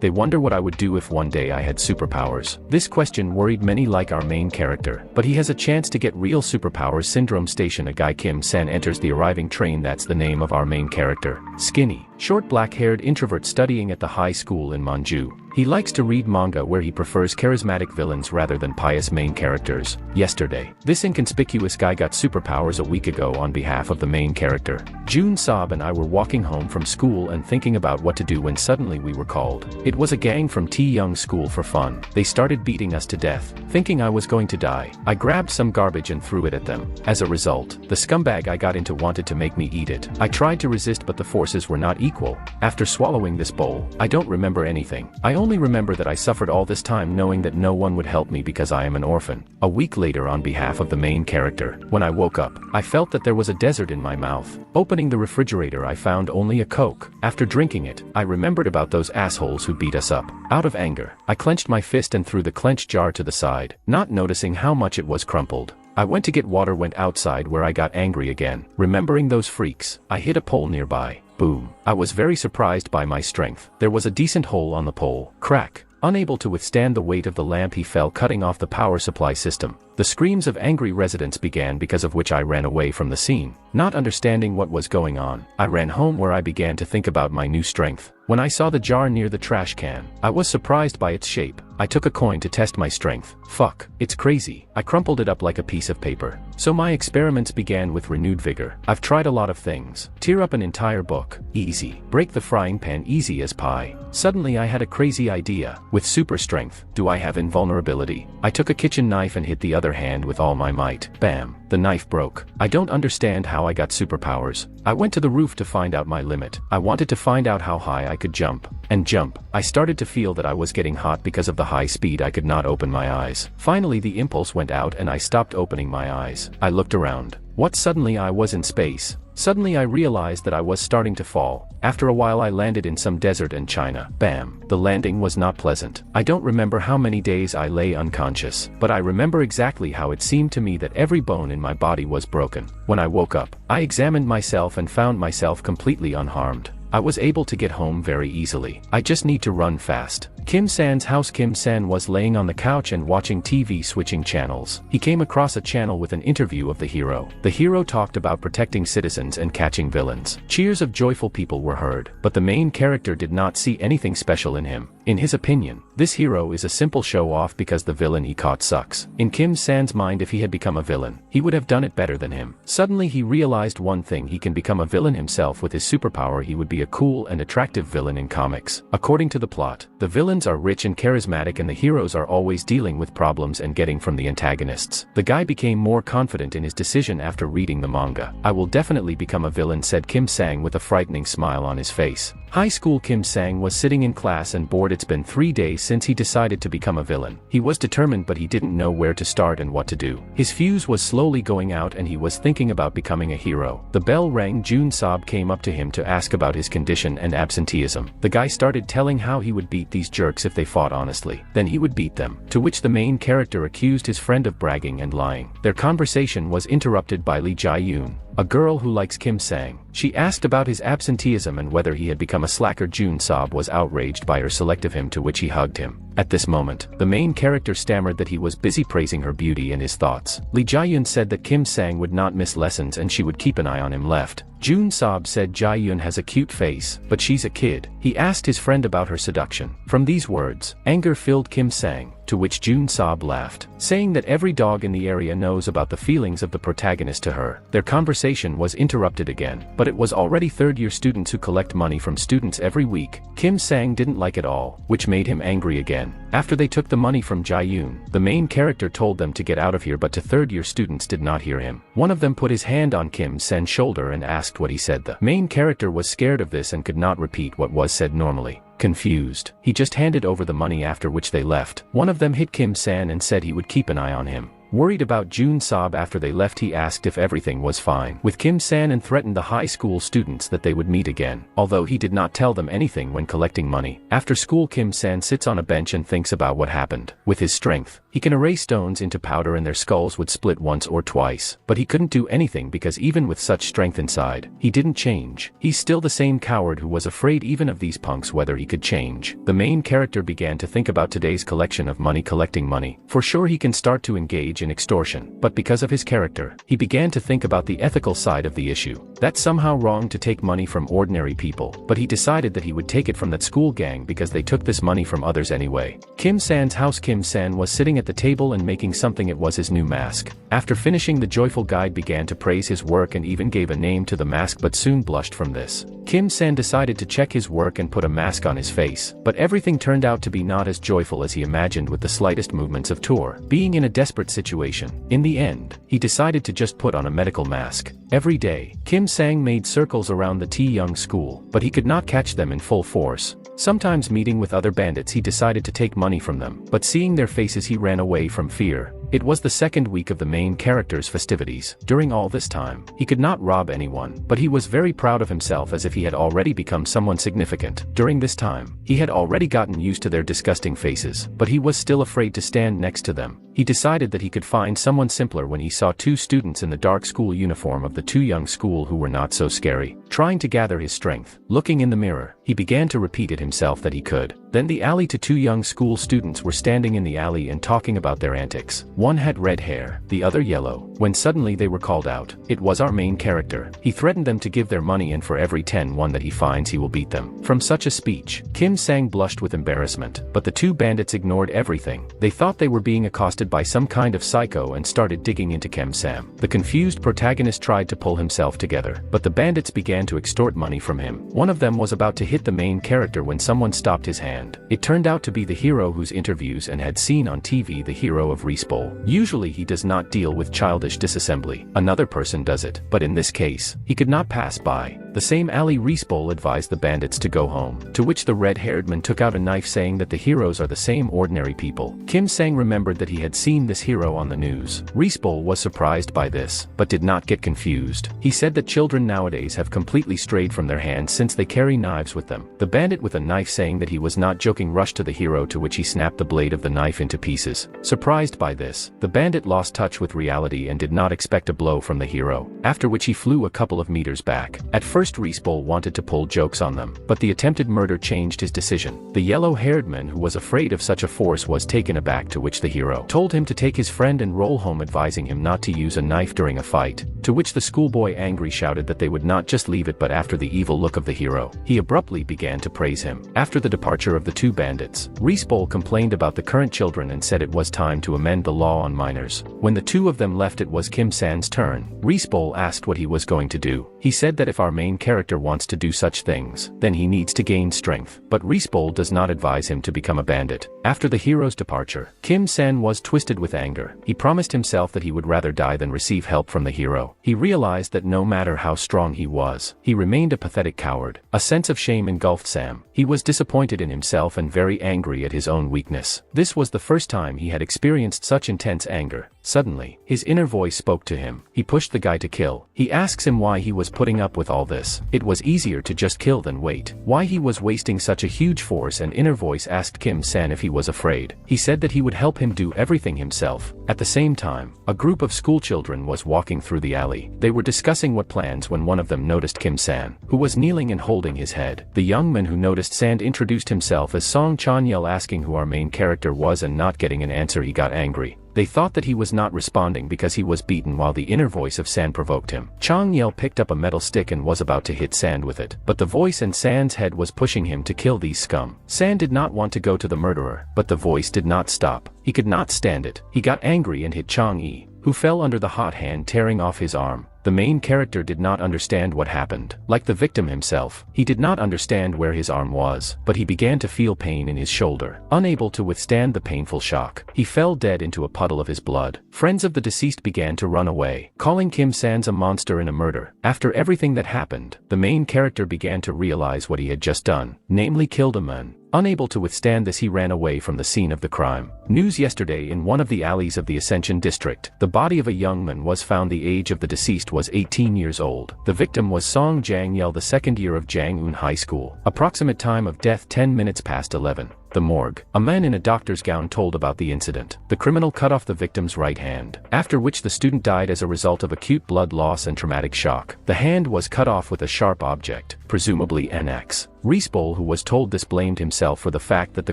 They wonder what I would do if one day I had superpowers. This question worried many like our main character, but he has a chance to get real superpowers. Syndrome Station. A guy Kim-san enters the arriving train. That's the name of our main character. Skinny, short black-haired introvert studying at the high school in Manju. He likes to read manga where he prefers charismatic villains rather than pious main characters. Yesterday, this inconspicuous guy got superpowers a week ago on behalf of the main character. Jun Sob and I were walking home from school and thinking about what to do when suddenly we were called. It was a gang from T Young School for fun. They started beating us to death. Thinking I was going to die, I grabbed some garbage and threw it at them. As a result, the scumbag I got into wanted to make me eat it. I tried to resist, but the forces were not equal. After swallowing this bowl, I don't remember anything. I only remember that I suffered all this time knowing that no one would help me because I am an orphan. A week later, on behalf of the main character, when I woke up, I felt that there was a desert in my mouth. Opening the refrigerator, I found only a Coke. After drinking it, I remembered about those assholes who beat us up. Out of anger, I clenched my fist and threw the clenched jar to the side, not noticing how much it was crumpled. I went to get water, went outside where I got angry again. Remembering those freaks, I hit a pole nearby. Boom. I was very surprised by my strength. There was a decent hole on the pole. Crack. Unable to withstand the weight of the lamp, he fell, cutting off the power supply system. The screams of angry residents began, because of which I ran away from the scene. Not understanding what was going on, I ran home where I began to think about my new strength. When I saw the jar near the trash can, I was surprised by its shape. I took a coin to test my strength. Fuck, it's crazy. I crumpled it up like a piece of paper. So my experiments began with renewed vigor. I've tried a lot of things. Tear up an entire book. Easy. Break the frying pan. Easy as pie. Suddenly I had a crazy idea. With super strength, do I have invulnerability? I took a kitchen knife and hit the other hand with all my might. Bam. The knife broke. I don't understand how I got superpowers. I went to the roof to find out my limit. I wanted to find out how high I could jump. And jump. I started to feel that I was getting hot because of the high speed. I could not open my eyes. Finally the impulse went out and I stopped opening my eyes. I looked around. What? Suddenly I was in space. Suddenly I realized that I was starting to fall. After a while I landed in some desert in China. Bam. The landing was not pleasant. I don't remember how many days I lay unconscious, but I remember exactly how it seemed to me that every bone in my body was broken. When I woke up, I examined myself and found myself completely unharmed. I was able to get home very easily. I just need to run fast. Kim-san's house. Kim-san was laying on the couch and watching TV, switching channels. He came across a channel with an interview of the hero. The hero talked about protecting citizens and catching villains. Cheers of joyful people were heard, but the main character did not see anything special in him. In his opinion, this hero is a simple show-off because the villain he caught sucks. In Kim-san's mind, if he had become a villain, he would have done it better than him. Suddenly he realized one thing: he can become a villain himself. With his superpower, he would be a cool and attractive villain in comics. According to the plot, the villains are rich and charismatic and the heroes are always dealing with problems and getting from the antagonists. The guy became more confident in his decision after reading the manga. I will definitely become a villain, said Kim-sang with a frightening smile on his face. High school. Kim-sang was sitting in class and bored. It's been 3 days since he decided to become a villain. He was determined, but he didn't know where to start and what to do. His fuse was slowly going out and he was thinking about becoming a hero. The bell rang. Jun Sob came up to him to ask about his condition and absenteeism. The guy started telling how he would beat these jerks if they fought honestly. Then he would beat them. To which the main character accused his friend of bragging and lying. Their conversation was interrupted by Lee Jae-yoon, a girl who likes Kim-sang. She asked about his absenteeism and whether he had become a slacker. Jun Sob was outraged by her selective him, to which he hugged him. At this moment, the main character stammered that he was busy praising her beauty and his thoughts. Lee Jae-yoon said that Kim-sang would not miss lessons and she would keep an eye on him. Left. Jun Sob said Jae-yoon has a cute face, but she's a kid. He asked his friend about her seduction. From these words, anger filled Kim-sang, to which Jun Sob laughed, saying that every dog in the area knows about the feelings of the protagonist to her. Their conversation was interrupted again, but it was already third-year students who collect money from students every week. Kim-sang didn't like it all, which made him angry again. After they took the money from Jae-yoon, the main character told them to get out of here, but to third-year students did not hear him. One of them put his hand on Kim-san's shoulder and asked what he said. The main character was scared of this and could not repeat what was said normally. Confused, he just handed over the money, after which they left. One of them hit Kim-san and said he would keep an eye on him. Worried about Jun's sob after they left, he asked if everything was fine with Kim-san and threatened the high school students that they would meet again, although he did not tell them anything when collecting money. After school, Kim-san sits on a bench and thinks about what happened. With his strength, he can erase stones into powder and their skulls would split once or twice, but he couldn't do anything because even with such strength inside, he didn't change. He's still the same coward who was afraid even of these punks whether he could change. The main character began to think about today's collection of money, collecting money. For sure he can start to engage in extortion, but because of his character, he began to think about the ethical side of the issue. That's somehow wrong to take money from ordinary people, but he decided that he would take it from that school gang because they took this money from others anyway. Kim-san's house. Kim-san was sitting at the table and making something. It was his new mask. After finishing, the joyful guide began to praise his work and even gave a name to the mask, but soon blushed from this. Kim-san decided to check his work and put a mask on his face, but everything turned out to be not as joyful as he imagined with the slightest movements of tour. Being in a desperate situation, in the end, he decided to just put on a medical mask. Every day, Kim-sang made circles around the T-Young school, but he could not catch them in full force. Sometimes meeting with other bandits, he decided to take money from them, but seeing their faces he ran away from fear. It was the second week of the main character's festivities. During all this time, he could not rob anyone, but he was very proud of himself as if he had already become someone significant. During this time, he had already gotten used to their disgusting faces, but he was still afraid to stand next to them. He decided that he could find someone simpler when he saw two students in the dark school uniform of the Too-Young school who were not so scary. Trying to gather his strength, looking in the mirror, he began to repeat it himself that he could. Then the alley to Too-Young school students were standing in the alley and talking about their antics. One had red hair, the other yellow. When suddenly they were called out. It was our main character. He threatened them to give their money, and for every 10 that he finds he will beat them. From such a speech, Kim-sang blushed with embarrassment, but the two bandits ignored everything. They thought they were being accosted by some kind of psycho and started digging into Kim-sam. The confused protagonist tried to pull himself together, but the bandits began to extort money from him. One of them was about to hit the main character when someone stopped his hand. It turned out to be the hero whose interviews and had seen on TV, the hero of Respol. Usually he does not deal with childish disassembly. Another person does it, but in this case, he could not pass by. The same alley, Respol advised the bandits to go home, to which the red-haired man took out a knife saying that the heroes are the same ordinary people. Kim-sang remembered that he had seen this hero on the news. Respol was surprised by this, but did not get confused. He said that children nowadays have completely strayed from their hands since they carry knives with them. The bandit with a knife saying that he was not joking rushed to the hero, to which he snapped the blade of the knife into pieces. Surprised by this, the bandit lost touch with reality and did not expect a blow from the hero, after which he flew a couple of meters back. At first Respol wanted to pull jokes on them, but the attempted murder changed his decision. The yellow-haired man who was afraid of such a force was taken aback, to which the hero told him to take his friend and roll home, advising him not to use a knife during a fight, to which the schoolboy angry shouted that they would not just leave it, but after the evil look of the hero, he abruptly began to praise him. After the departure of the two bandits, Respol complained about the current children and said it was time to amend the law on minors. When the two of them left, it was Kim-san's turn. Respol asked what he was going to do. He said that if our main character wants to do such things, then he needs to gain strength, but Respol does not advise him to become a bandit. After the hero's departure, Kim-san was twisted with anger. He promised himself that he would rather die than receive help from the hero. He realized that no matter how strong he was, he remained a pathetic coward. A sense of shame engulfed Sam. He was disappointed in himself and very angry at his own weakness. This was the first time he had experienced such intense anger. Suddenly, his inner voice spoke to him. He pushed the guy to kill. He asks him why he was putting up with all this. It was easier to just kill than wait. Why he was wasting such a huge force. An inner voice asked Kim-san if he was afraid. He said that he would help him do everything himself. At the same time, a group of schoolchildren was walking through the alley. They were discussing what plans when one of them noticed Kim-san, who was kneeling and holding his head. The young man who noticed Sand introduced himself as Song Chan-yel, asking who our main character was, and not getting an answer he got angry. They thought that he was not responding because he was beaten, while the inner voice of Sand provoked him. Chang-yel picked up a metal stick and was about to hit Sand with it, but the voice in Sand's head was pushing him to kill these scum. Sand did not want to go to the murderer, but the voice did not stop. He could not stand it. He got angry and hit Chang-yi, who fell under the hot hand, tearing off his arm. The main character did not understand what happened. Like the victim himself, he did not understand where his arm was, but he began to feel pain in his shoulder. Unable to withstand the painful shock, he fell dead into a puddle of his blood. Friends of the deceased began to run away, calling Kim-san a monster and a murder. After everything that happened, the main character began to realize what he had just done, namely killed a man. Unable to withstand this, he ran away from the scene of the crime. News yesterday: in one of the alleys of the Ascension district, the body of a young man was found. The age of the deceased was 18 years old. The victim was Song Jang Yel, the second year of Jang-un High School. Approximate time of death 10 minutes past 11. The morgue. A man in a doctor's gown told about the incident. The criminal cut off the victim's right hand, after which the student died as a result of acute blood loss and traumatic shock. The hand was cut off with a sharp object, presumably an axe. Rispol, who was told this, blamed himself for the fact that the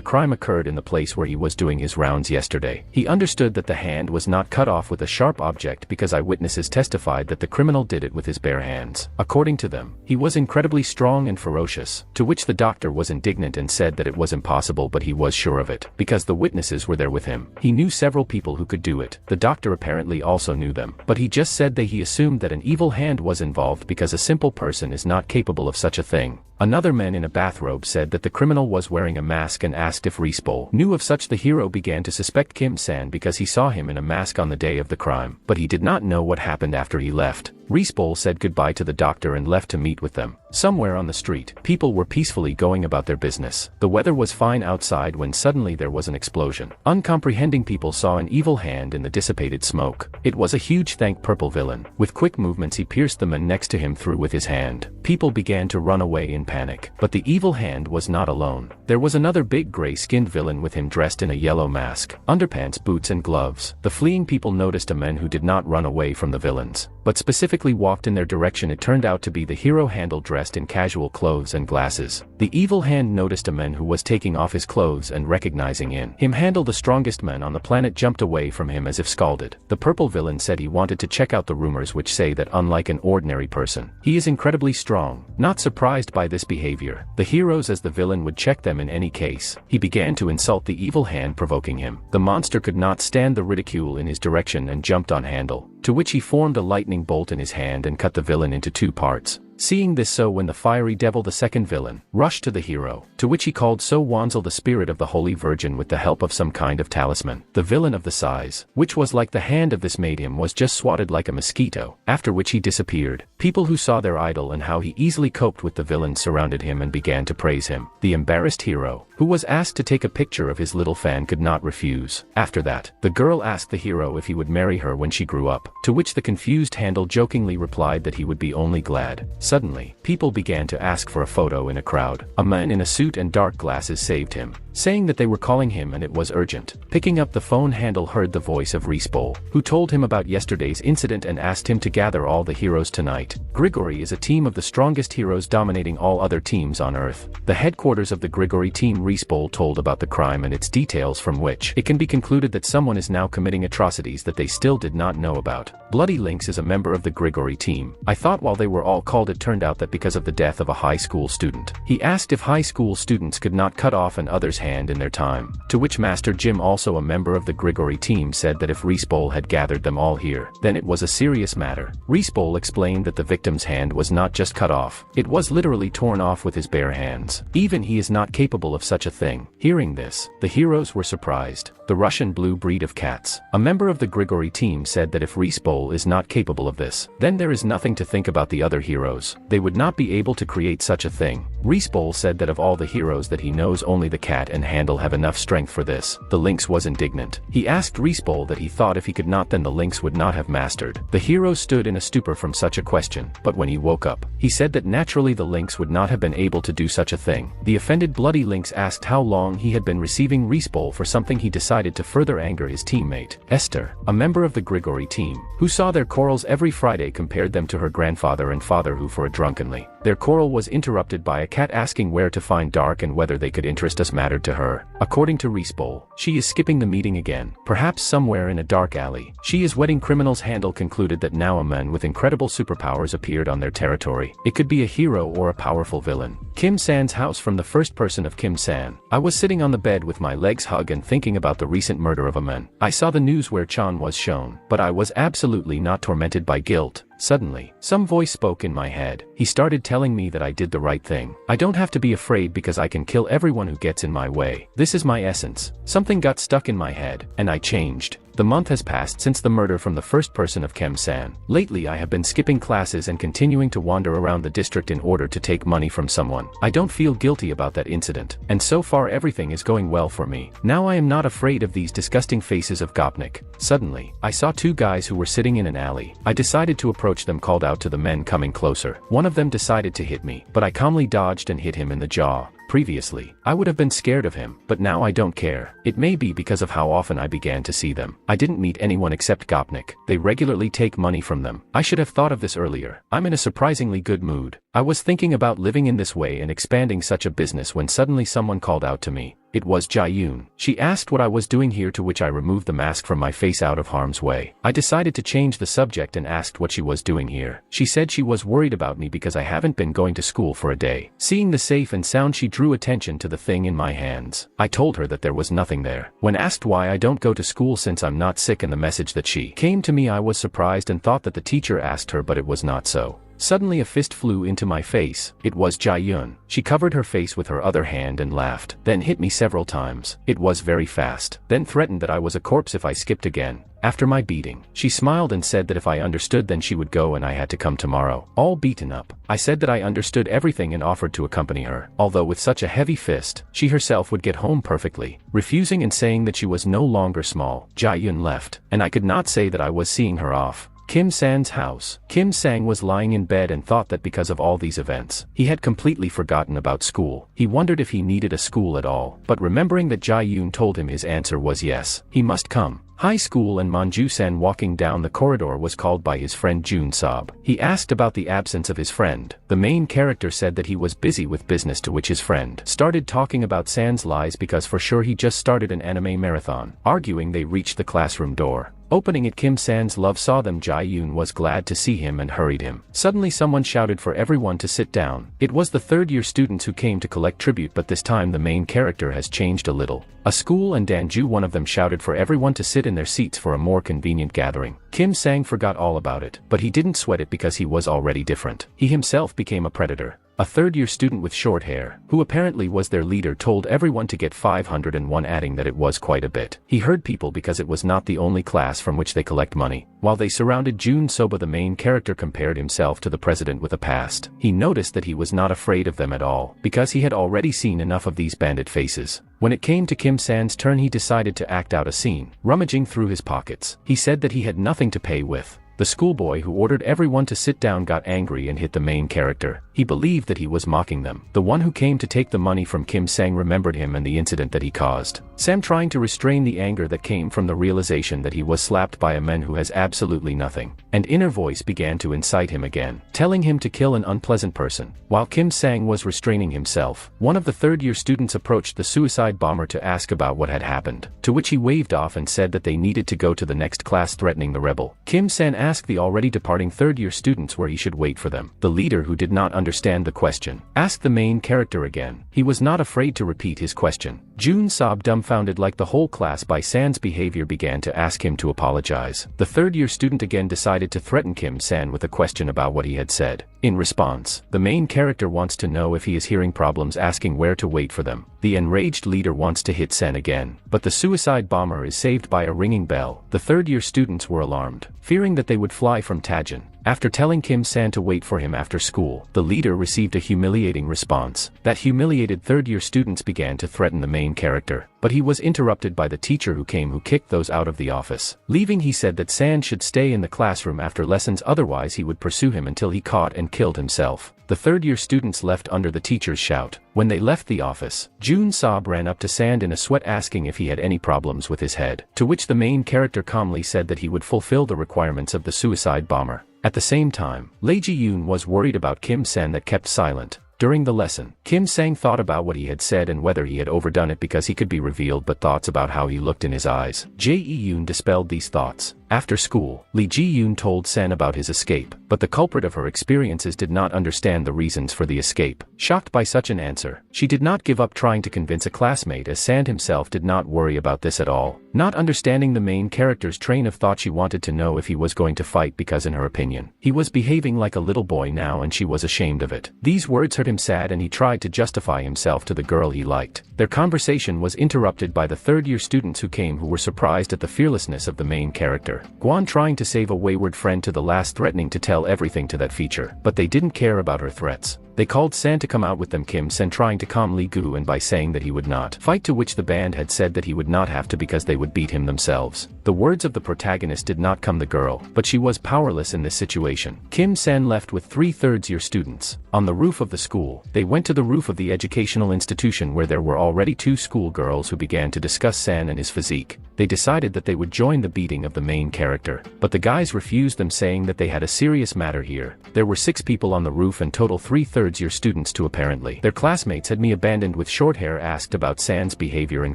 crime occurred in the place where he was doing his rounds yesterday. He understood that the hand was not cut off with a sharp object because eyewitnesses testified that the criminal did it with his bare hands. According to them, he was incredibly strong and ferocious, to which the doctor was indignant and said that it was impossible, but he was sure of it, because the witnesses were there with him. He knew several people who could do it. The doctor apparently also knew them, but he just said that he assumed that an evil hand was involved because a simple person is not capable of such a thing. Another man in a bathrobe said that the criminal was wearing a mask and asked if Rispol knew of such. The hero began to suspect Kim-san because he saw him in a mask on the day of the crime, but he did not know what happened after he left. Rispol said goodbye to the doctor and left to meet with them. Somewhere on the street, people were peacefully going about their business. The weather was fine outside when suddenly there was an explosion. Uncomprehending people saw an evil hand in the dissipated smoke. It was a huge purple villain. With quick movements, he pierced the man next to him through with his hand. People began to run away in panic, but the evil hand was not alone. There was another big gray-skinned villain with him, dressed in a yellow mask, underpants, boots and gloves. The fleeing people noticed a man who did not run away from the villains, but specifically walked in their direction. It turned out to be the hero handle, dressed in casual clothes and glasses. The evil hand noticed a man who was taking off his clothes and recognizing in him Handle, the strongest man on the planet, jumped away from him as if scalded. The purple villain said he wanted to check out the rumors which say that unlike an ordinary person, he is incredibly strong. Not surprised by this behavior, the heroes as the villain would check them in any case. He began to insult the evil hand, provoking him. The monster could not stand the ridicule in his direction and jumped on Handle, to which he formed a lightning bolt in his hand and cut the villain into two parts. Seeing this, So when the fiery devil, the second villain, rushed to the hero, to which he called So Wanzel, the spirit of the Holy Virgin, with the help of some kind of talisman. The villain of the size, which was like the hand of this made him, was just swatted like a mosquito, after which he disappeared. People who saw their idol and how he easily coped with the villain surrounded him and began to praise him. The embarrassed hero, who was asked to take a picture of his little fan, could not refuse. After that, the girl asked the hero if he would marry her when she grew up, to which the confused Handle jokingly replied that he would be only glad. Suddenly, people began to ask for a photo in a crowd. A man in a suit and dark glasses saved him, saying that they were calling him and it was urgent. Picking up the phone, Handle heard the voice of Rispol, who told him about yesterday's incident and asked him to gather all the heroes tonight. Grigori is a team of the strongest heroes, dominating all other teams on Earth. The headquarters of the Grigori team, Rispol told about the crime and its details, from which it can be concluded that someone is now committing atrocities that they still did not know about. Bloody Lynx is a member of the Grigori team. I thought while they were all called, it turned out that because of the death of a high school student, he asked if high school students could not cut off an other's hand in their time, to which Master Jim, also a member of the Grigori team, said that if Rispol had gathered them all here, then it was a serious matter. Rispol explained that the victim's hand was not just cut off, it was literally torn off with his bare hands. Even he is not capable of such a thing. Hearing this, the heroes were surprised. The Russian blue breed of cats, a member of the Grigori team, said that if Rispol is not capable of this, then there is nothing to think about the other heroes. They would not be able to create such a thing. Rispol said that of all the heroes that he knows, only the cat and Handle have enough strength for this. The lynx was indignant. He asked Rispol that he thought if he could not, then the lynx would not have mastered. The hero stood in a stupor from such a question, but when he woke up, he said that naturally the lynx would not have been able to do such a thing. The offended Bloody Lynx asked how long he had been receiving Rispol for something. He decided to further anger his teammate. Esther, a member of the Grigori team, who saw their quarrels every Friday, compared them to her grandfather and father, who for a drunkenly. Their quarrel was interrupted by a cat asking where to find Dark and whether they could interest us mattered to her. According to Rispol, she is skipping the meeting again, perhaps somewhere in a dark alley. She is wedding criminals. Handle concluded that now a man with incredible superpowers appeared on their territory. It could be a hero or a powerful villain. Kim-san's house, from the first person of Kim-san. I was sitting on the bed with my legs hugged and thinking about the recent murder of a man. I saw the news where Chan was shown, but I was absolutely not tormented by guilt. Suddenly, some voice spoke in my head. He started telling me that I did the right thing. I don't have to be afraid because I can kill everyone who gets in my way. This is my essence. Something got stuck in my head, and I changed. The month has passed since the murder from the first person of Kim-san. Lately I have been skipping classes and continuing to wander around the district in order to take money from someone. I don't feel guilty about that incident, and so far everything is going well for me. Now I am not afraid of these disgusting faces of Gopnik. Suddenly, I saw two guys who were sitting in an alley. I decided to approach them, called out to the men coming closer. One of them decided to hit me, but I calmly dodged and hit him in the jaw. Previously, I would have been scared of him, but now I don't care. It may be because of how often I began to see them. I didn't meet anyone except Gopnik. They regularly take money from them. I should have thought of this earlier. I'm in a surprisingly good mood. I was thinking about living in this way and expanding such a business when suddenly someone called out to me. It was Jae-yoon. She asked what I was doing here, to which I removed the mask from my face out of harm's way. I decided to change the subject and asked what she was doing here. She said she was worried about me because I haven't been going to school for a day. Seeing the safe and sound, she drew attention to the thing in my hands. I told her that there was nothing there. When asked why I don't go to school since I'm not sick and the message that she came to me, I was surprised and thought that the teacher asked her, but it was not so. Suddenly a fist flew into my face. It was Jae-yoon. She covered her face with her other hand and laughed, then hit me several times. It was very fast. Then threatened that I was a corpse if I skipped again. After my beating, she smiled and said that if I understood then she would go and I had to come tomorrow. All beaten up, I said that I understood everything and offered to accompany her. Although with such a heavy fist, she herself would get home perfectly. Refusing and saying that she was no longer small, Jae-yoon left, and I could not say that I was seeing her off. Kim-san's house. Kim-sang was lying in bed and thought that because of all these events, he had completely forgotten about school. He wondered if he needed a school at all, but remembering that Jae-yoon told him his answer was yes, he must come. High school, and Manju-san walking down the corridor was called by his friend Jun-sob. He asked about the absence of his friend. The main character said that he was busy with business, to which his friend started talking about San's lies because for sure he just started an anime marathon. Arguing, they reached the classroom door. Opening it, Kim-san's love saw them. Jae-yoon was glad to see him and hurried him. Suddenly someone shouted for everyone to sit down. It was the third-year students who came to collect tribute, but this time the main character has changed a little. A school and Danju, one of them, shouted for everyone to sit in their seats for a more convenient gathering. Kim-sang forgot all about it, but he didn't sweat it because he was already different. He himself became a predator. A third-year student with short hair, who apparently was their leader, told everyone to get 501, adding that it was quite a bit. He heard people because it was not the only class from which they collect money. While they surrounded Jun-soba, the main character compared himself to the president with a past. He noticed that he was not afraid of them at all, because he had already seen enough of these bandit faces. When it came to Kim-san's turn, he decided to act out a scene, rummaging through his pockets. He said that he had nothing to pay with. The schoolboy who ordered everyone to sit down got angry and hit the main character. He believed that he was mocking them. The one who came to take the money from Kim-sang remembered him and the incident that he caused. Sam, trying to restrain the anger that came from the realization that he was slapped by a man who has absolutely nothing, and inner voice began to incite him again, telling him to kill an unpleasant person. While Kim-sang was restraining himself, one of the third-year students approached the suicide bomber to ask about what had happened, to which he waved off and said that they needed to go to the next class, threatening the rebel. Kim-sang asked the already departing third-year students where he should wait for them. The leader, who did not understand the question, asked the main character again. He was not afraid to repeat his question. Jun-sob, dumbfounded like the whole class by San's behavior, began to ask him to apologize. The third-year student again decided to threaten Kim-san with a question about what he had said. In response, the main character wants to know if he is hearing problems, asking where to wait for them. The enraged leader wants to hit Sen again, but the suicide bomber is saved by a ringing bell. The third-year students were alarmed, fearing that they would fly from Tajin. After telling Kim-san to wait for him after school, the leader received a humiliating response. That humiliated third-year students began to threaten the main character, but he was interrupted by the teacher who kicked those out of the office. Leaving, he said that San should stay in the classroom after lessons, otherwise he would pursue him until he caught and killed himself. The third-year students left under the teacher's shout. When they left the office, Jun-sob ran up to Sand in a sweat, asking if he had any problems with his head, to which the main character calmly said that he would fulfill the requirements of the suicide bomber. At the same time, Lee Ji-yoon was worried about Kim-san that kept silent. During the lesson, Kim-sang thought about what he had said and whether he had overdone it because he could be revealed, but thoughts about how he looked in his eyes. Jae-yoon dispelled these thoughts. After school, Lee Ji-yoon told San about his escape, but the culprit of her experiences did not understand the reasons for the escape. Shocked by such an answer, she did not give up trying to convince a classmate, as San himself did not worry about this at all. Not understanding the main character's train of thought, she wanted to know if he was going to fight because in her opinion, he was behaving like a little boy now and she was ashamed of it. These words hurt him sad and he tried to justify himself to the girl he liked. Their conversation was interrupted by the third-year students who came, who were surprised at the fearlessness of the main character. Guan trying to save a wayward friend to the last, threatening to tell everything to that feature, but they didn't care about her threats. They called San to come out with them, Kim Sen trying to calm Lee Gu and by saying that he would not fight, to which the band had said that he would not have to because they would beat him themselves. The words of the protagonist did not calm the girl, but she was powerless in this situation. Kim Sen left with 3 third-year students. On the roof of the school, they went to the roof of the educational institution where there were already 2 schoolgirls who began to discuss San and his physique. They decided that they would join the beating of the main character, but the guys refused them, saying that they had a serious matter here. There were 6 people on the roof and total 3 third-year students, too. Apparently, their classmates had me abandoned with short hair asked about San's behavior in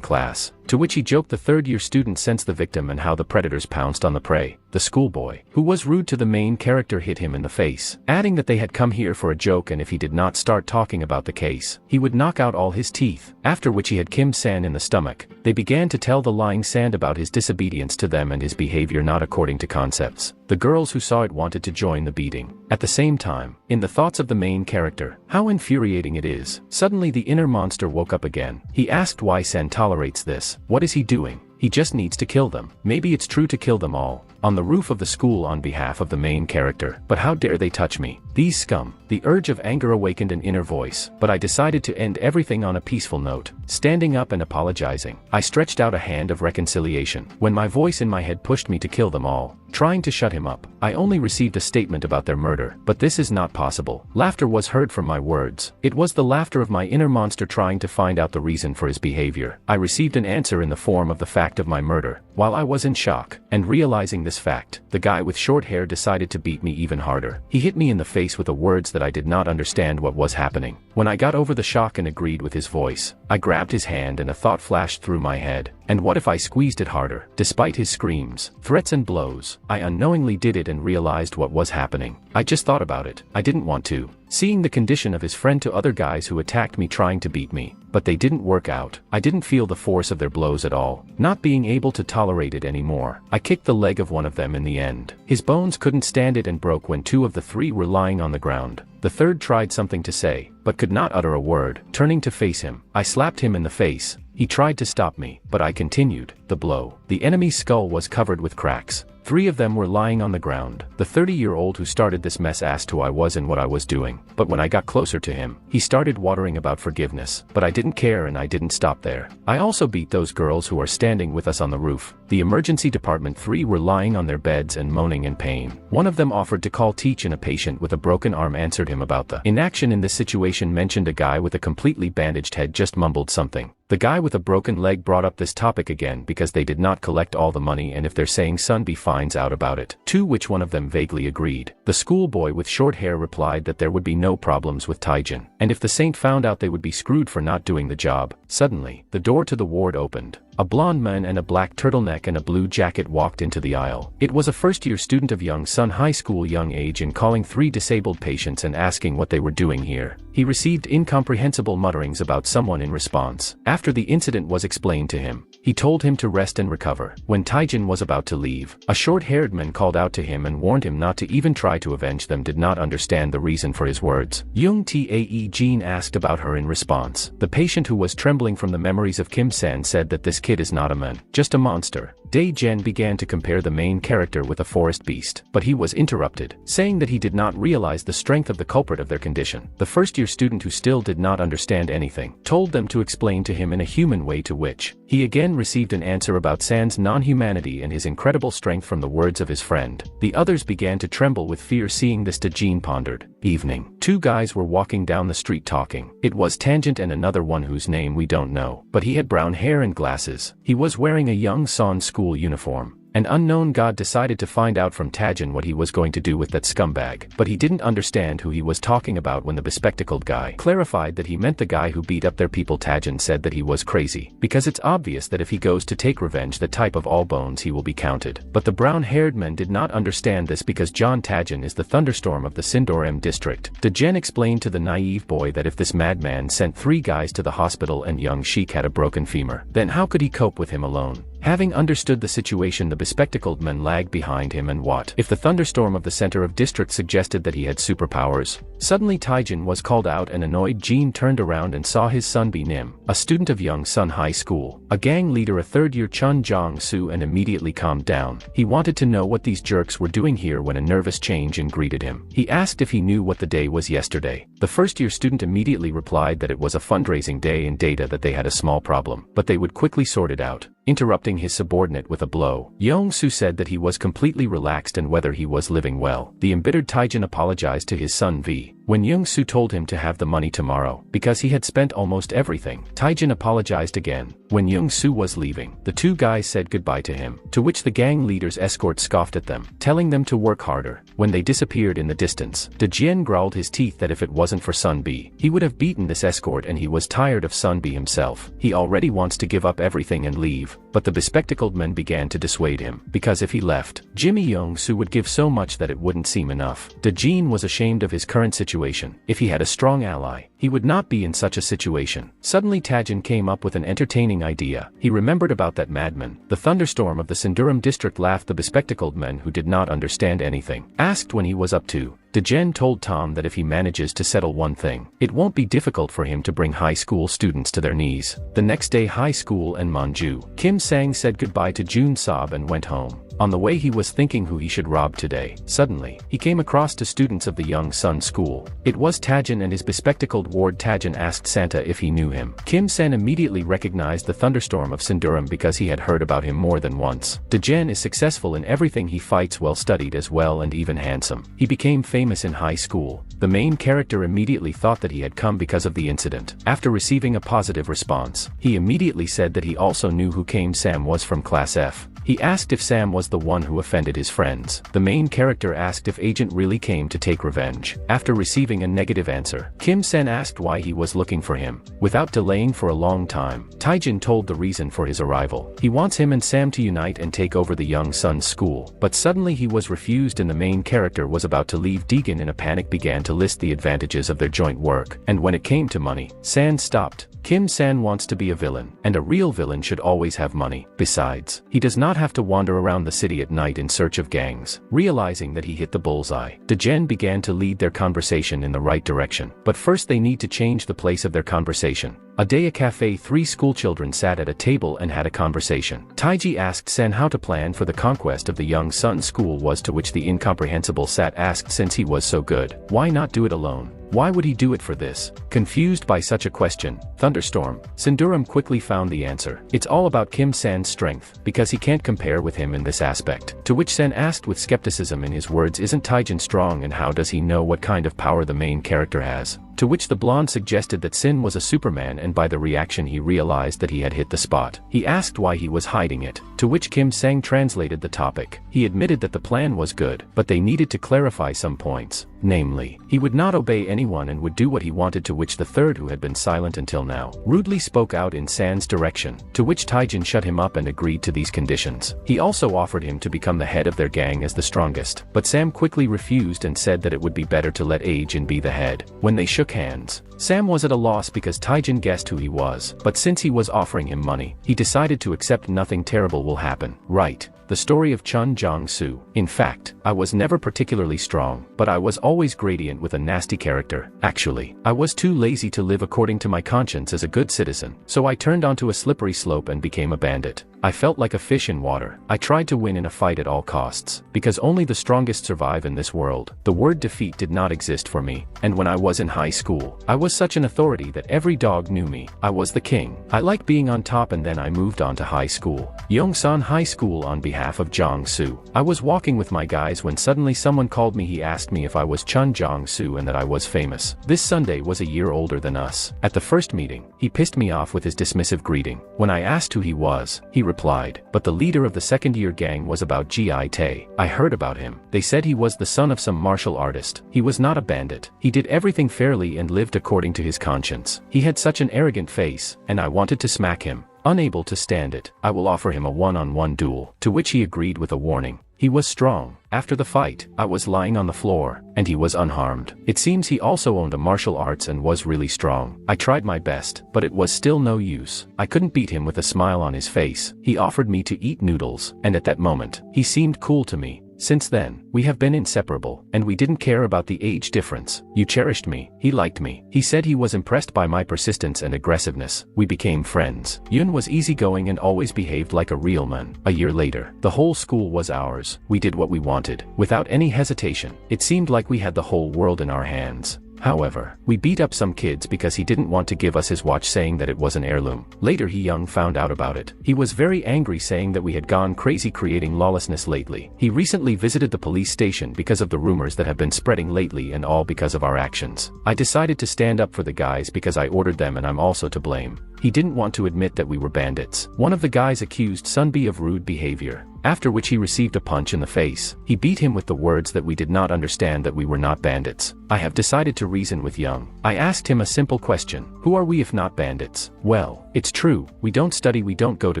class, to which he joked the third-year student sensed the victim and how the predators pounced on the prey. The schoolboy, who was rude to the main character, hit him in the face, adding that they had come here for a joke and if he did not start talking about the case, he would knock out all his teeth, after which he had Kim San in the stomach. They began to tell the lying San about his disobedience to them and his behavior not according to concepts. The girls who saw it wanted to join the beating. At the same time, in the thoughts of the main character, how infuriating it is. Suddenly the inner monster woke up again. He asked why San tolerates this. What is he doing? He just needs to kill them. Maybe it's true to kill them all. On the roof of the school on behalf of the main character. But how dare they touch me? These scum. The urge of anger awakened an inner voice, but I decided to end everything on a peaceful note. Standing up and apologizing, I stretched out a hand of reconciliation. When my voice in my head pushed me to kill them all, trying to shut him up, I only received a statement about their murder. But this is not possible. Laughter was heard from my words. It was the laughter of my inner monster trying to find out the reason for his behavior. I received an answer in the form of the fact of my murder. While I was in shock, and realizing this fact, the guy with short hair decided to beat me even harder. He hit me in the face with the words that I did not understand what was happening. When I got over the shock and agreed with his voice, I grabbed his hand and a thought flashed through my head. And what if I squeezed it harder? Despite his screams, threats and blows, I unknowingly did it and realized what was happening. I just thought about it. I didn't want to. Seeing the condition of his friend to other guys who attacked me trying to beat me, but they didn't work out. I didn't feel the force of their blows at all. Not being able to tolerate it anymore, I kicked the leg of one of them in the end. His bones couldn't stand it and broke when 2 of the 3 were lying on the ground. The third tried something to say, but could not utter a word. Turning to face him, I slapped him in the face. He tried to stop me, but I continued. The blow. The enemy's skull was covered with cracks. 3 of them were lying on the ground. The 30-year-old who started this mess asked who I was and what I was doing, but when I got closer to him, he started wattering about forgiveness, but I didn't care and I didn't stop there. I also beat those girls who are standing with us on the roof. The emergency department 3 were lying on their beds and moaning in pain. One of them offered to call teach, and a patient with a broken arm answered him about the inaction in this situation, mentioned a guy with a completely bandaged head just mumbled something. The guy with a broken leg brought up this topic again because they did not collect all the money and if they're saying Sunbi finds out about it, to which one of them vaguely agreed. The schoolboy with short hair replied that there would be no problems with Taijin, and if the saint found out they would be screwed for not doing the job. Suddenly, the door to the ward opened. A blonde man in a black turtleneck and a blue jacket walked into the aisle. It was a first-year student of Young Sun High School young age and calling 3 disabled patients and asking what they were doing here. He received incomprehensible mutterings about someone in response. After the incident was explained to him, he told him to rest and recover. When Taijin was about to leave, a short-haired man called out to him and warned him not to even try to avenge them. Did not understand the reason for his words. Young Tae Jean asked about her in response. The patient, who was trembling from the memories of Kim San, said that this kid is not a man, just a monster. Dae Jen began to compare the main character with a forest beast, but he was interrupted, saying that he did not realize the strength of the culprit of their condition. The first-year student, who still did not understand anything, told them to explain to him in a human way, to which he again received an answer about San's non-humanity and his incredible strength from the words of his friend. The others began to tremble with fear. Seeing this, Jean pondered. Evening. 2 guys were walking down the street talking. It was Tangent and another one whose name we don't know, but he had brown hair and glasses. He was wearing a Young San school uniform. An unknown god decided to find out from Tajin what he was going to do with that scumbag, but he didn't understand who he was talking about when the bespectacled guy clarified that he meant the guy who beat up their people. Tajin said that he was crazy, because it's obvious that if he goes to take revenge the type of all bones he will be counted. But the brown-haired man did not understand this because John Tajin is the thunderstorm of the Sindorim district. Dejen explained to the naive boy that if this madman sent 3 guys to the hospital and young Sheik had a broken femur, then how could he cope with him alone? Having understood the situation, the bespectacled man lagged behind him, and what if the thunderstorm of the center of district suggested that he had superpowers? Suddenly Taijin was called out, and annoyed Jean turned around and saw his son Bi Nim, a student of Young Sun High School, a gang leader, a third-year Chun Jong-soo, and immediately calmed down. He wanted to know what these jerks were doing here when a nervous Changjin greeted him. He asked if he knew what the day was yesterday. The first-year student immediately replied that it was a fundraising day in data, that they had a small problem, but they would quickly sort it out. Interrupting his subordinate with a blow, Yong-soo said that he was completely relaxed and whether he was living well. The embittered Taijin apologized to his son V. When Yong-soo told him to have the money tomorrow, because he had spent almost everything, Taijin apologized again. When Yong-soo was leaving, the 2 guys said goodbye to him, to which the gang leader's escort scoffed at them, telling them to work harder. When they disappeared in the distance, Dejian growled his teeth that if it wasn't for Sun B, he would have beaten this escort, and he was tired of Sun B himself. He already wants to give up everything and leave. But the bespectacled men began to dissuade him, because if he left, Jimmy Yong-soo would give so much that it wouldn't seem enough. Dejin was ashamed of his current situation. If he had a strong ally, he would not be in such a situation. Suddenly Tajin came up with an entertaining idea. He remembered about that madman, the thunderstorm of the Sindurum district. Laughed the bespectacled men, who did not understand anything. Asked when he was up to. Dejen told Tom that if he manages to settle one thing, it won't be difficult for him to bring high school students to their knees. The next day, high school and Manju. Kim Sang said goodbye to Jun Sob and went home. On the way, he was thinking who he should rob today. Suddenly, he came across 2 students of the Young Sun School. It was Tajin and his bespectacled ward. Tajin asked Santa if he knew him. Kim Sen immediately recognized the thunderstorm of Sindurum because he had heard about him more than once. Dejen is successful in everything he fights, well studied as well, and even handsome. He became famous in high school. The main character immediately thought that he had come because of the incident. After receiving a positive response, he immediately said that he also knew who Kim Sam was from Class F. He asked if Sam was the one who offended his friends. The main character asked if Agent really came to take revenge. After receiving a negative answer, Kim Sen asked why he was looking for him. Without delaying for a long time, Taijin told the reason for his arrival. He wants him and Sam to unite and take over the Young Sun School. But suddenly he was refused, and the main character was about to leave. Deegan in a panic began to list the advantages of their joint work. And when it came to money, San stopped. Kim San wants to be a villain, and a real villain should always have money. Besides, he does not have to wander around the city at night in search of gangs. Realizing that he hit the bullseye, Dejen began to lead their conversation in the right direction. But first they need to change the place of their conversation. A day at a cafe, 3 schoolchildren sat at a table and had a conversation. Taiji asked Sen how to plan for the conquest of the Young Sun School was, to which the incomprehensible Sat asked, since he was so good, why not do it alone? Why would he do it for this? Confused by such a question, Thunderstorm, Sindurum quickly found the answer. It's all about Kim San's strength, because he can't compare with him in this aspect. To which Sen asked with skepticism in his words, isn't Taijin strong, and how does he know what kind of power the main character has? To which the blonde suggested that Sin was a Superman, and by the reaction he realized that he had hit the spot. He asked why he was hiding it, to which Kim Sang translated the topic. He admitted that the plan was good, but they needed to clarify some points. Namely, he would not obey anyone and would do what he wanted, to which the third, who had been silent until now, rudely spoke out in San's direction, to which Taijin shut him up and agreed to these conditions. He also offered him to become the head of their gang as the strongest, but Sam quickly refused and said that it would be better to let Ajin be the head. When they shook hands, Sam was at a loss because Taijin guessed who he was, but since he was offering him money, he decided to accept. Nothing terrible will happen, right? The story of Chun Jong-soo. In fact, I was never particularly strong, but I was always gradient with a nasty character. Actually, I was too lazy to live according to my conscience as a good citizen, so I turned onto a slippery slope and became a bandit. I felt like a fish in water. I tried to win in a fight at all costs, because only the strongest survive in this world. The word defeat did not exist for me, and when I was in high school, I was such an authority that every dog knew me. I was the king. I liked being on top, and then I moved on to high school. Yongsan High School on behalf of Jong-soo. I was walking with my guys when suddenly someone called me. He asked me if I was Chun Jong-soo and that I was famous. This Sunday was a year older than us. At the first meeting, he pissed me off with his dismissive greeting. When I asked who he was, he replied. But the leader of the second-year gang was about Gi Tae. I heard about him. They said he was the son of some martial artist. He was not a bandit. He did everything fairly and lived according to his conscience. He had such an arrogant face, and I wanted to smack him. Unable to stand it, I will offer him a one-on-one duel, to which he agreed with a warning. He was strong. After the fight, I was lying on the floor, and he was unharmed. It seems he also owned a martial arts and was really strong. I tried my best, but it was still no use. I couldn't beat him with a smile on his face. He offered me to eat noodles, and at that moment, he seemed cool to me. Since then, we have been inseparable, and we didn't care about the age difference. You cherished me, he liked me. He said he was impressed by my persistence and aggressiveness. We became friends. Yun was easygoing and always behaved like a real man. A year later, the whole school was ours. We did what we wanted, without any hesitation. It seemed like we had the whole world in our hands. However, we beat up some kids because he didn't want to give us his watch, saying that it was an heirloom. Later Young found out about it. He was very angry, saying that we had gone crazy creating lawlessness lately. He recently visited the police station because of the rumors that have been spreading lately, and all because of our actions. I decided to stand up for the guys because I ordered them, and I'm also to blame. He didn't want to admit that we were bandits. One of the guys accused Sunbi of rude behavior, after which he received a punch in the face. He beat him with the words that we did not understand that we were not bandits. I have decided to reason with Young. I asked him a simple question. Who are we if not bandits? Well, it's true. We don't study, we don't go to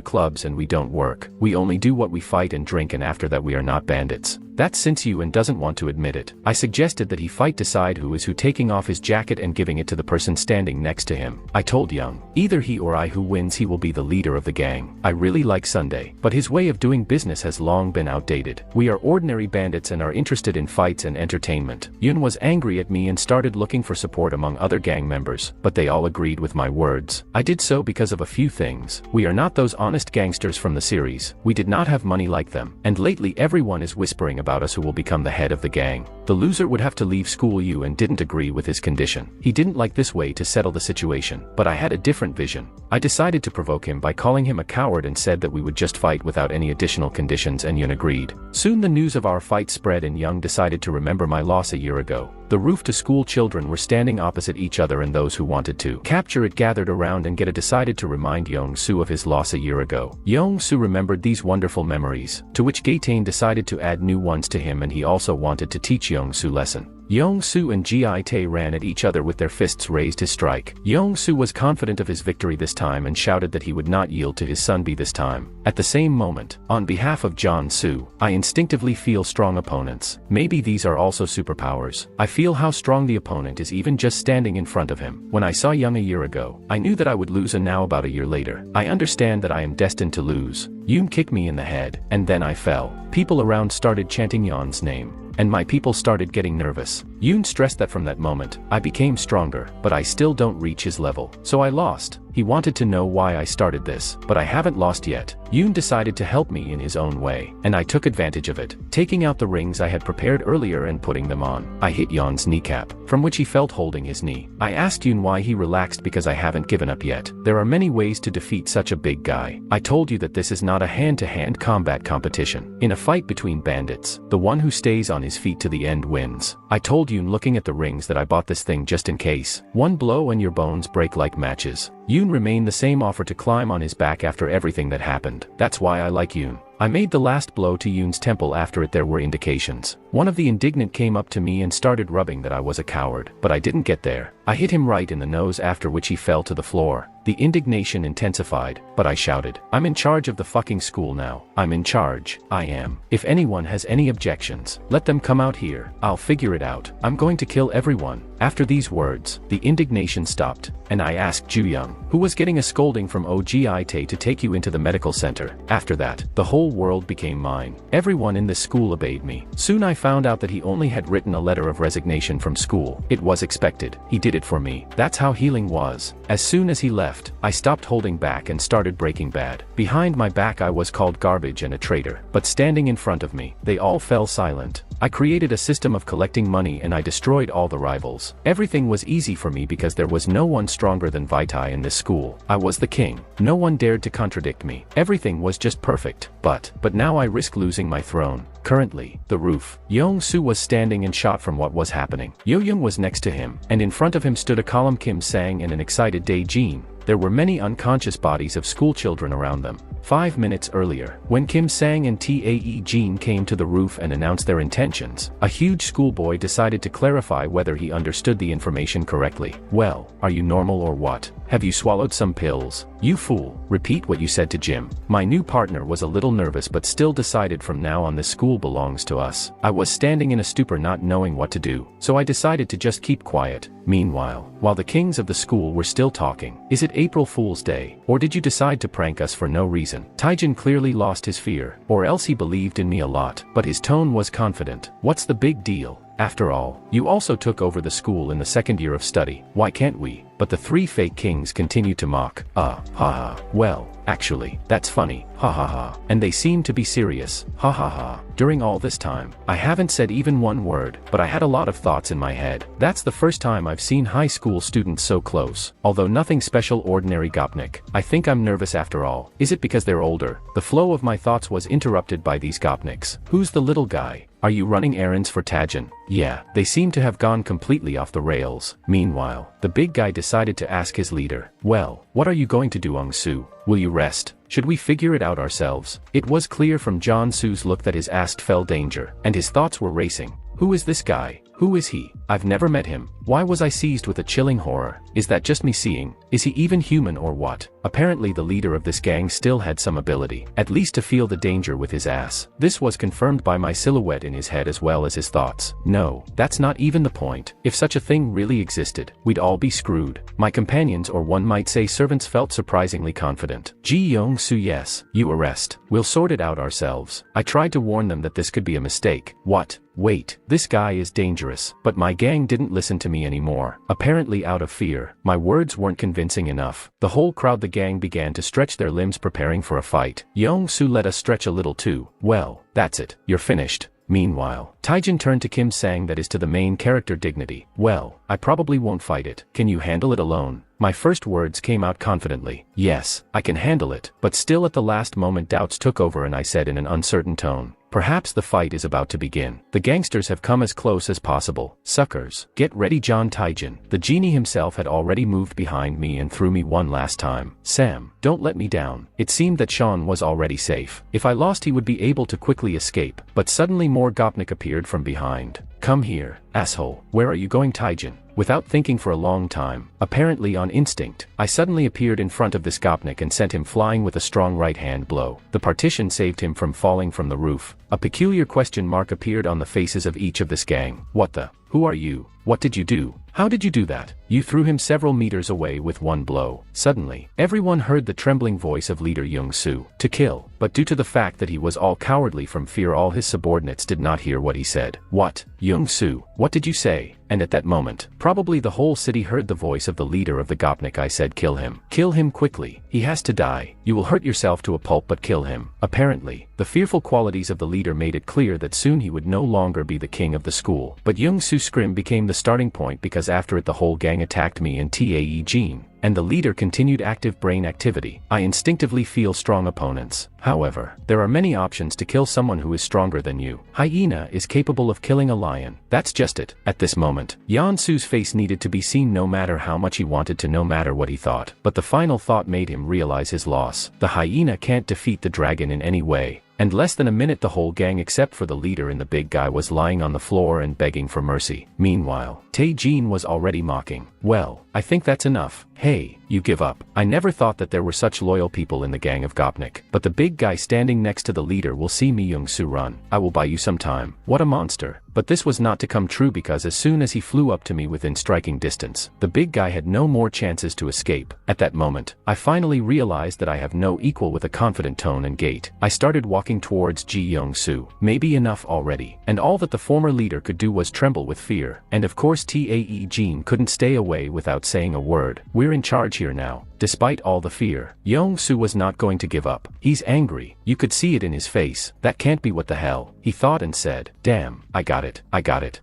clubs, and we don't work. We only do what we fight and drink, and after that we are not bandits. That's since Yun doesn't want to admit it. I suggested that he fight, decide who is who, taking off his jacket and giving it to the person standing next to him. I told Young, either he or I, who wins he will be the leader of the gang. I really like Sunday, but his way of doing business has long been outdated. We are ordinary bandits and are interested in fights and entertainment. Yun was angry at me and started looking for support among other gang members, but they all agreed with my words. I did so because of a few things. We are not those honest gangsters from the series. We did not have money like them, and lately everyone is whispering about us who will become the head of the gang. The loser would have to leave school. Yun didn't agree with his condition. He didn't like this way to settle the situation, but I had a different vision. I decided to provoke him by calling him a coward and said that we would just fight without any additional conditions, and Yun agreed. Soon the news of our fight spread, and Young decided to remember my loss a year ago. The roof to school children were standing opposite each other, and those who wanted to capture it gathered around, and Geta decided to remind Yong-soo of his loss a year ago. Yong-soo remembered these wonderful memories, to which Gaetan decided to add new ones to him, and he also wanted to teach Yong-soo lesson. Yong-soo and Gi Tae ran at each other with their fists raised to strike. Yong-soo was confident of his victory this time and shouted that he would not yield to his Sunbi this time. At the same moment, on behalf of John-soo, I instinctively feel strong opponents. Maybe these are also superpowers. I feel how strong the opponent is even just standing in front of him. When I saw Young a year ago, I knew that I would lose, and now about a year later, I understand that I am destined to lose. Yoon kicked me in the head, and then I fell. People around started chanting Yeon's name, and my people started getting nervous. Yoon stressed that from that moment, I became stronger, but I still don't reach his level. So I lost. He wanted to know why I started this, but I haven't lost yet. Yoon decided to help me in his own way, and I took advantage of it, taking out the rings I had prepared earlier and putting them on. I hit Yeon's kneecap, from which he felt holding his knee. I asked Yoon why he relaxed, because I haven't given up yet. There are many ways to defeat such a big guy. I told you that this is not a hand-to-hand combat competition. In a fight between bandits, the one who stays on his feet to the end wins. I told Yoon, looking at the rings, that I bought this thing just in case. One blow and your bones break like matches. Yoon remained the same, offer to climb on his back after everything that happened. That's why I like Yoon. I made the last blow to Yoon's temple. After it there were indications. One of the indignant came up to me and started rubbing that I was a coward, but I didn't get there. I hit him right in the nose, after which he fell to the floor. The indignation intensified, but I shouted, I'm in charge of the fucking school now. I'm in charge. I am. If anyone has any objections, let them come out here. I'll figure it out. I'm going to kill everyone. After these words, the indignation stopped, and I asked Ju Young, who was getting a scolding from Ogi Tae, to take you into the medical center. After that, the whole world became mine. Everyone in this school obeyed me. Soon I found out that he only had written a letter of resignation from school. It was expected. He did it for me. That's how healing was. As soon as he left, I stopped holding back and started breaking bad. Behind my back I was called garbage and a traitor, but standing in front of me, they all fell silent. I created a system of collecting money, and I destroyed all the rivals. Everything was easy for me because there was no one stronger than Vaitai in this school. I was the king. No one dared to contradict me. Everything was just perfect. But now I risk losing my throne. Currently, the roof. Yong-soo was standing and shot from what was happening. Yo-young was next to him, and in front of him stood a calm Kim Sang and an excited Dae-jin. there were many unconscious bodies of schoolchildren around them. 5 minutes earlier, when Kim Sang and Tae Jin came to the roof and announced their intentions, a huge schoolboy decided to clarify whether he understood the information correctly. Well, are you normal or what? Have you swallowed some pills? You fool, repeat what you said to Jim. My new partner was a little nervous but still decided from now on this school belongs to us. I was standing in a stupor not knowing what to do, so I decided to just keep quiet. Meanwhile, while the kings of the school were still talking, is it April Fool's Day, or did you decide to prank us for no reason? Taijin clearly lost his fear, or else he believed in me a lot, but his tone was confident. What's the big deal? After all, you also took over the school in the second year of study, why can't we? But the three fake kings continued to mock. Ha. Well, actually, that's funny, ha. And they seem to be serious, ha. During all this time, I haven't said even one word, but I had a lot of thoughts in my head. That's the first time I've seen high school students so close. Although nothing special, ordinary Gopnik. I think I'm nervous after all. Is it because they're older? The flow of my thoughts was interrupted by these Gopniks. Who's the little guy? Are you running errands for Taijin? Yeah, they seem to have gone completely off the rails. Meanwhile, the big guy decided to ask his leader, well, what are you going to do, Ong-Soo? Will you rest? Should we figure it out ourselves? It was clear from John-Soo's look that his ass felt danger, and his thoughts were racing. Who is this guy? Who is he? I've never met him. Why was I seized with a chilling horror? Is that just me seeing? Is he even human or what? Apparently the leader of this gang still had some ability, at least to feel the danger with his ass. This was confirmed by my silhouette in his head as well as his thoughts. No, that's not even the point. If such a thing really existed, we'd all be screwed. My companions, or one might say servants, felt surprisingly confident. Ji Young-Soo, yes, you arrest. We'll sort it out ourselves. I tried to warn them that this could be a mistake. What? Wait, this guy is dangerous. But my gang didn't listen to me anymore. Apparently out of fear, my words weren't convincing enough. The whole crowd, the gang, began to stretch their limbs preparing for a fight. Young-Soo let us stretch a little too. Well, that's it. You're finished. Meanwhile, Taijin turned to Kim Sang, that is to the main character, dignity. Well, I probably won't fight it. Can you handle it alone? My first words came out confidently. Yes, I can handle it. But still at the last moment doubts took over and I said in an uncertain tone, perhaps the fight is about to begin. The gangsters have come as close as possible. Suckers, get ready. John Taijin, the genie himself, had already moved behind me and threw me one last time. Sam, don't let me down. It seemed that Sean was already safe. If I lost, he would be able to quickly escape. But suddenly more Gopnik appeared from behind. Come here, asshole. Where are you going, Taijin? Without thinking for a long time, apparently on instinct, I suddenly appeared in front of this Gopnik and sent him flying with a strong right-hand blow. The partition saved him from falling from the roof. A peculiar question mark appeared on the faces of each of this gang. What the? Who are you? What did you do? How did you do that? You threw him several meters away with one blow. Suddenly, everyone heard the trembling voice of leader Young-Soo. To kill. But due to the fact that he was all cowardly from fear, all his subordinates did not hear what he said. What? Young-Soo, what did you say? And at that moment, probably the whole city heard the voice of the leader of the Gopnik. I said, kill him. Kill him quickly. He has to die. You will hurt yourself to a pulp, but kill him. Apparently, the fearful qualities of the leader made it clear that soon he would no longer be the king of the school. But Young-Soo's scream became the starting point, because after it the whole gang attacked me and Tae Jin, and the leader continued active brain activity. I instinctively feel strong opponents. However, there are many options to kill someone who is stronger than you. Hyena is capable of killing a lion. That's just it. At this moment, Young-Soo's face needed to be seen, no matter how much he wanted to, no matter what he thought. But the final thought made him realize his loss. The hyena can't defeat the dragon in any way. And less than a minute, the whole gang except for the leader and the big guy was lying on the floor and begging for mercy. Meanwhile, Tae-Jin was already mocking. Well, I think that's enough. Hey, you give up. I never thought that there were such loyal people in the gang of Gopnik. But the big guy standing next to the leader will see me, Young-Soo, run. I will buy you some time. What a monster. But this was not to come true, because as soon as he flew up to me within striking distance, the big guy had no more chances to escape. At that moment, I finally realized that I have no equal. With a confident tone and gait, I started walking towards Ji Young-Soo. Maybe enough already. And all that the former leader could do was tremble with fear. And of course Tae Jin couldn't stay away without saying a word. We're in charge here now. Despite all the fear, Young-Soo was not going to give up. He's angry. You could see it in his face. That can't be what the hell, he thought and said. Damn, I got it.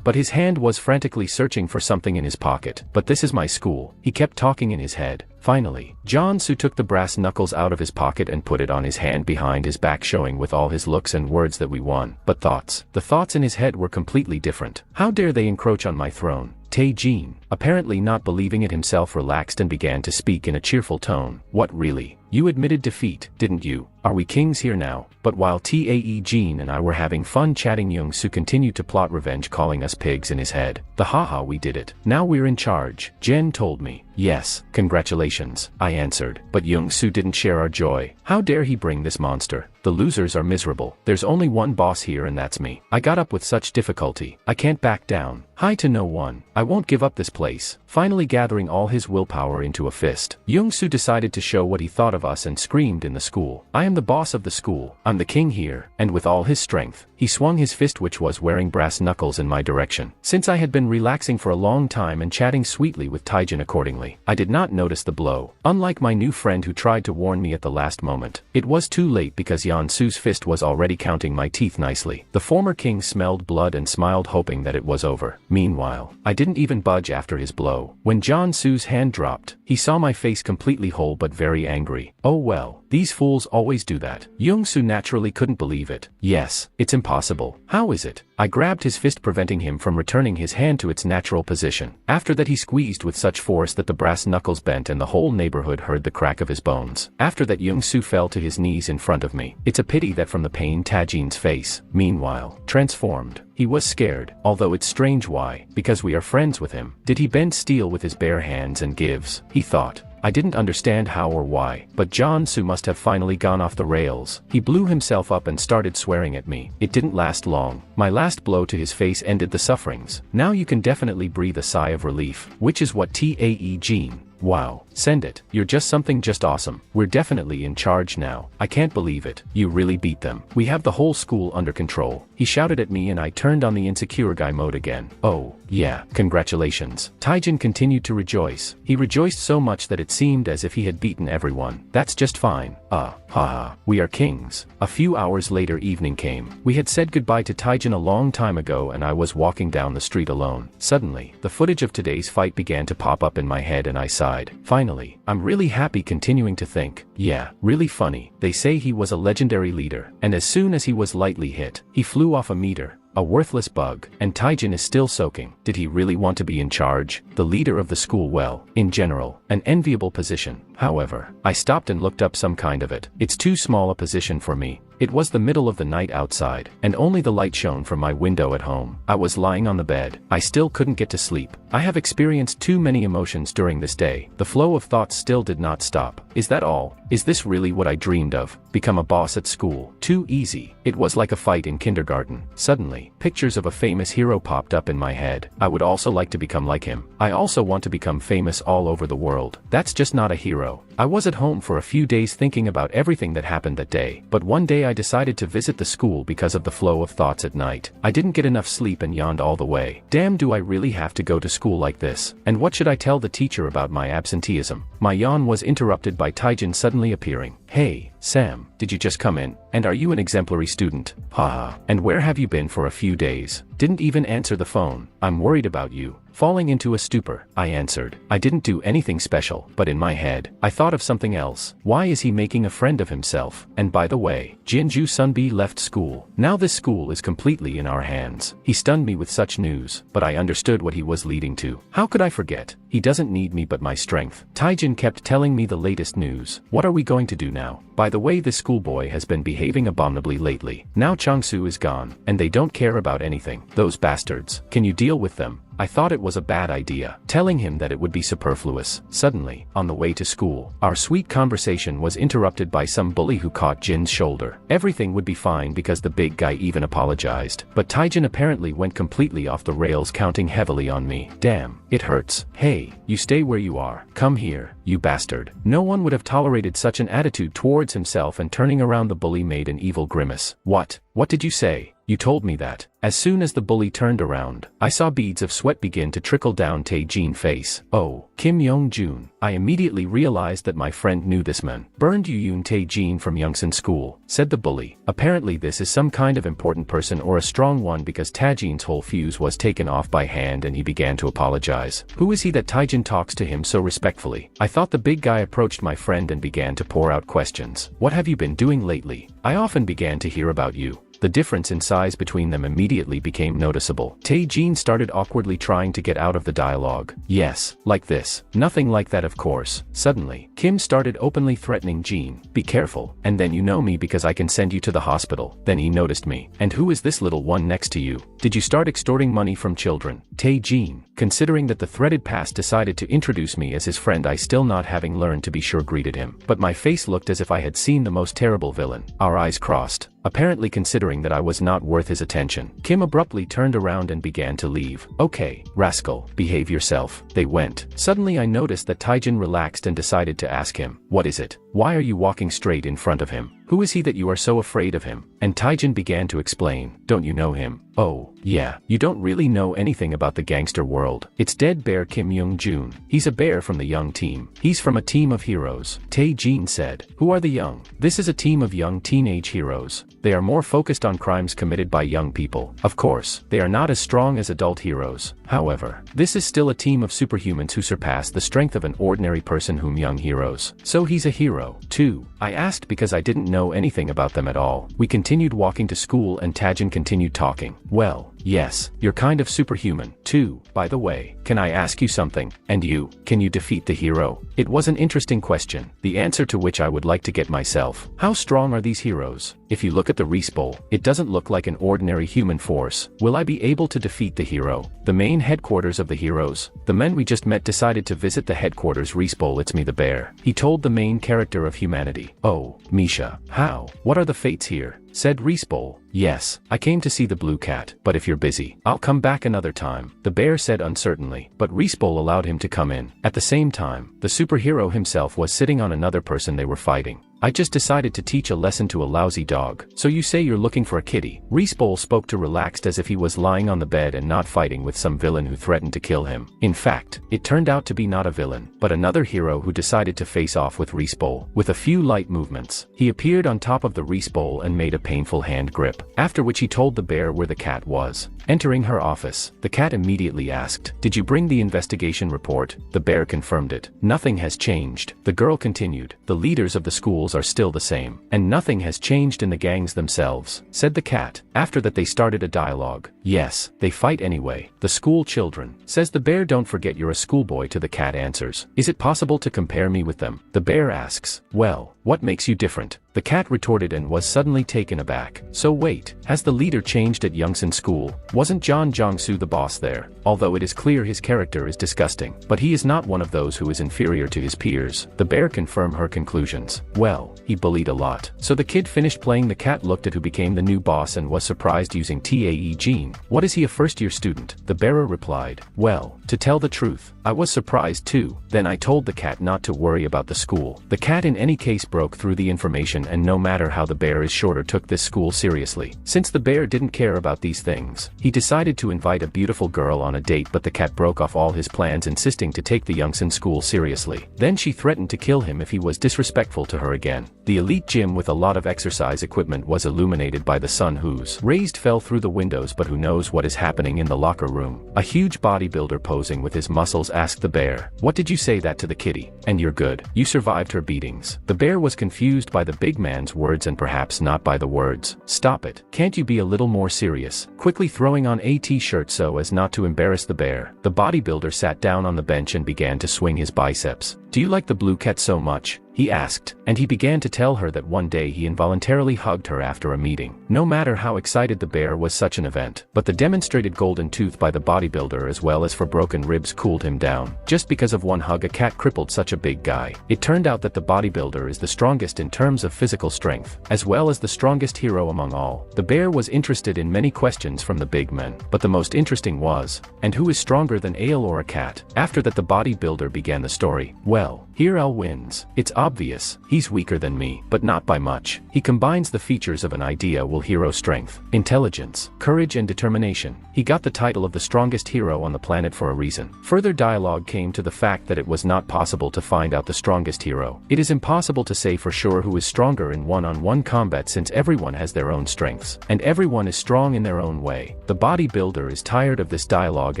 But his hand was frantically searching for something in his pocket. But this is my school, he kept talking in his head. Finally, John-Soo took the brass knuckles out of his pocket and put it on his hand behind his back, showing with all his looks and words that we won. But the thoughts in his head were completely different. How dare they encroach on my throne? Taejin, apparently not believing it himself, relaxed and began to speak in a cheerful tone. What really? You admitted defeat, didn't you? Are we kings here now? But while Taejin and I were having fun chatting, Young-soo continued to plot revenge, calling us pigs in his head. The haha, we did it. Now we're in charge, Jen told me. Yes, congratulations, I answered. But Young-soo didn't share our joy. How dare he bring this monster? The losers are miserable. There's only one boss here and that's me. I got up with such difficulty. I can't back down. Hi to no one. I won't give up this place. Finally gathering all his willpower into a fist, Young-soo decided to show what he thought of us and screamed in the school. I am the boss of the school. I'm the king here. And with all his strength, he swung his fist, which was wearing brass knuckles, in my direction. Since I had been relaxing for a long time and chatting sweetly with Taejin accordingly, I did not notice the blow. Unlike my new friend who tried to warn me at the last moment, it was too late because Yeon-soo's fist was already counting my teeth nicely. The former king smelled blood and smiled, hoping that it was over. Meanwhile, I didn't even budge after his blow. When Yeon-soo's hand dropped, he saw my face completely whole but very angry. Oh well, these fools always do that. Young-soo naturally couldn't believe it. Yes, it's impossible. How is it? I grabbed his fist, preventing him from returning his hand to its natural position. After that, he squeezed with such force that the brass knuckles bent and the whole neighborhood heard the crack of his bones. After that, Young-soo fell to his knees in front of me. It's a pity that from the pain, Taejin's face, meanwhile, transformed. He was scared, although it's strange why, because we are friends with him. Did he bend steel with his bare hands and gives? He thought. I didn't understand how or why, but Yeon-soo must have finally gone off the rails. He blew himself up and started swearing at me. It didn't last long. My last blow to his face ended the sufferings. Now you can definitely breathe a sigh of relief, which is what Taejin. Wow, send it. You're just something just awesome. We're definitely in charge now. I can't believe it. You really beat them. We have the whole school under control. He shouted at me and I turned on the insecure guy mode again. Oh, yeah, congratulations. Taejin continued to rejoice. He rejoiced so much that it seemed as if he had beaten everyone. That's just fine. Haha, we are kings. A few hours later, evening came. We had said goodbye to Taejin a long time ago and I was walking down the street alone. Suddenly, the footage of today's fight began to pop up in my head and I sighed. Finally, I'm really happy, continuing to think. Yeah, really funny. They say he was a legendary leader, and as soon as he was lightly hit, he flew off a meter. A worthless bug, and Taejin is still soaking. Did he really want to be in charge? The leader of the school? Well, in general, an enviable position. However, I stopped and looked up some kind of it. It's too small a position for me. It was the middle of the night outside, and only the light shone from my window at home. I was lying on the bed. I still couldn't get to sleep. I have experienced too many emotions during this day. The flow of thoughts still did not stop. Is that all? Is this really what I dreamed of? Become a boss at school? Too easy. It was like a fight in kindergarten. Suddenly, pictures of a famous hero popped up in my head. I would also like to become like him. I also want to become famous all over the world. That's just not a hero. I was at home for a few days thinking about everything that happened that day, but one day I decided to visit the school because of the flow of thoughts at night. I didn't get enough sleep and yawned all the way. Damn, do I really have to go to school like this? And what should I tell the teacher about my absenteeism? My yawn was interrupted by Taejin suddenly appearing. Hey, Sam, did you just come in? And are you an exemplary student? Haha. And where have you been for a few days? Didn't even answer the phone. I'm worried about you. Falling into a stupor, I answered. I didn't do anything special, but in my head, I thought of something else. Why is he making a friend of himself? And by the way, Jinju Sunbi left school. Now this school is completely in our hands. He stunned me with such news, but I understood what he was leading to. How could I forget? He doesn't need me but my strength. Taejin kept telling me the latest news. What are we going to do now? By the way, this schoolboy has been behaving abominably lately. Now Changsu is gone, and they don't care about anything. Those bastards. Can you deal with them? I thought it was a bad idea, telling him that it would be superfluous. Suddenly, on the way to school, our sweet conversation was interrupted by some bully who caught Jin's shoulder. Everything would be fine because the big guy even apologized, but Taejin apparently went completely off the rails, counting heavily on me. Damn, it hurts. Hey, you stay where you are. Come here, you bastard. No one would have tolerated such an attitude towards himself, and turning around, the bully made an evil grimace. What? What did you say? You told me that. As soon as the bully turned around, I saw beads of sweat begin to trickle down Taejin's face. Oh, Kim Young-jun. I immediately realized that my friend knew this man. Burned Yoon Taejin from Youngsan school, said the bully. Apparently this is some kind of important person or a strong one, because Taejin's whole fuse was taken off by hand and he began to apologize. Who is he that Taejin talks to him so respectfully? I thought the big guy approached my friend and began to pour out questions. What have you been doing lately? I often began to hear about you. The difference in size between them immediately became noticeable. Tae-jin started awkwardly trying to get out of the dialogue. Yes, like this. Nothing like that, of course. Suddenly, Kim started openly threatening Jin. Be careful, and then you know me because I can send you to the hospital. Then he noticed me. And who is this little one next to you? Did you start extorting money from children? Tae-jin, considering that the threaded past, decided to introduce me as his friend. I, still not having learned to be sure, greeted him. But my face looked as if I had seen the most terrible villain. Our eyes crossed. Apparently considering that I was not worth his attention, Kim abruptly turned around and began to leave. Okay, rascal, behave yourself. They went. Suddenly I noticed that Tae-jin relaxed and decided to ask him, what is it? Why are you walking straight in front of him? Who is he that you are so afraid of him? And Tae-jin began to explain. Don't you know him? Oh, yeah, you don't really know anything about the gangster world. It's dead bear Kim Young-jun. He's a bear from the young team. He's from a team of heroes. Tae-jin said. Who are the young? This is a team of young teenage heroes. They are more focused on crimes committed by young people. Of course, they are not as strong as adult heroes. However, this is still a team of superhumans who surpass the strength of an ordinary person, whom young heroes. So he's a hero, too. I asked because I didn't know anything about them at all. We continued walking to school and Tae-jin continued talking. Well, yes, you're kind of superhuman, too. By the way, can I ask you something? And you, can you defeat the hero? It was an interesting question, the answer to which I would like to get myself. How strong are these heroes? If you look at the Respo, it doesn't look like an ordinary human force. Will I be able to defeat the hero? The main headquarters of the heroes. The men we just met decided to visit the headquarters. Respo, it's me, the bear. He told the main character of humanity. Oh, Misha. How? What are the fates here? Said Respo. Yes, I came to see the blue cat, but if you're busy, I'll come back another time, the bear said uncertainly, but Respo allowed him to come in. At the same time, the superhero himself was sitting on another person they were fighting. I just decided to teach a lesson to a lousy dog. So you say you're looking for a kitty? Respo spoke to relaxed as if he was lying on the bed and not fighting with some villain who threatened to kill him. In fact, it turned out to be not a villain, but another hero who decided to face off with Respo. With a few light movements, he appeared on top of the Respo and made a painful hand grip, after which he told the bear where the cat was. Entering her office, the cat immediately asked, "Did you bring the investigation report?" The bear confirmed it. Nothing has changed. The girl continued, "The leaders of the schools are still the same, and nothing has changed in the gangs themselves," said the cat. After that they started a dialogue. "Yes, they fight anyway. The school children," says the bear. "Don't forget you're a schoolboy," to the cat answers. "Is it possible to compare me with them?" The bear asks. "Well, what makes you different?" The cat retorted and was suddenly taken aback. "So wait, has the leader changed at Youngsan School? Wasn't John Jong-soo the boss there? Although it is clear his character is disgusting, but he is not one of those who is inferior to his peers." The bear confirmed her conclusions. "Well, he bullied a lot." So the kid finished playing. The cat looked at who became the new boss and was surprised using Tae-jin. "What is he, a first-year student?" The bearer replied. "Well, to tell the truth, I was surprised too." Then I told the cat not to worry about the school. The cat in any case broke through the information, and no matter how the bear is shorter took this school seriously. Since the bear didn't care about these things, he decided to invite a beautiful girl on a date, but the cat broke off all his plans, insisting to take the Youngsan School seriously. Then she threatened to kill him if he was disrespectful to her again. The elite gym with a lot of exercise equipment was illuminated by the sun whose rays fell through the windows, but who knows what is happening in the locker room. A huge bodybuilder posing with his muscles asked the bear, "What did you say that to the kitty? And you're good. You survived her beatings." The bear was confused by the big man's words and perhaps not by the words. "Stop it. Can't you be a little more serious?" Quickly throwing on a t-shirt so as not to embarrass the bear, the bodybuilder sat down on the bench and began to swing his biceps. "Do you like the blue cat so much?" he asked, and he began to tell her that one day he involuntarily hugged her after a meeting. No matter how excited the bear was such an event, but the demonstrated golden tooth by the bodybuilder as well as for broken ribs cooled him down. Just because of one hug a cat crippled such a big guy. It turned out that the bodybuilder is the strongest in terms of physical strength, as well as the strongest hero among all. The bear was interested in many questions from the big men, but the most interesting was, and who is stronger than Ale or a cat? After that the bodybuilder began the story. "Well, here Ale wins. It's obvious, he's weaker than me, but not by much. He combines the features of an ideal hero: strength, intelligence, courage and determination. He got the title of the strongest hero on the planet for a reason." Further dialogue came to the fact that it was not possible to find out the strongest hero. It is impossible to say for sure who is stronger in one-on-one combat since everyone has their own strengths, and everyone is strong in their own way. The bodybuilder is tired of this dialogue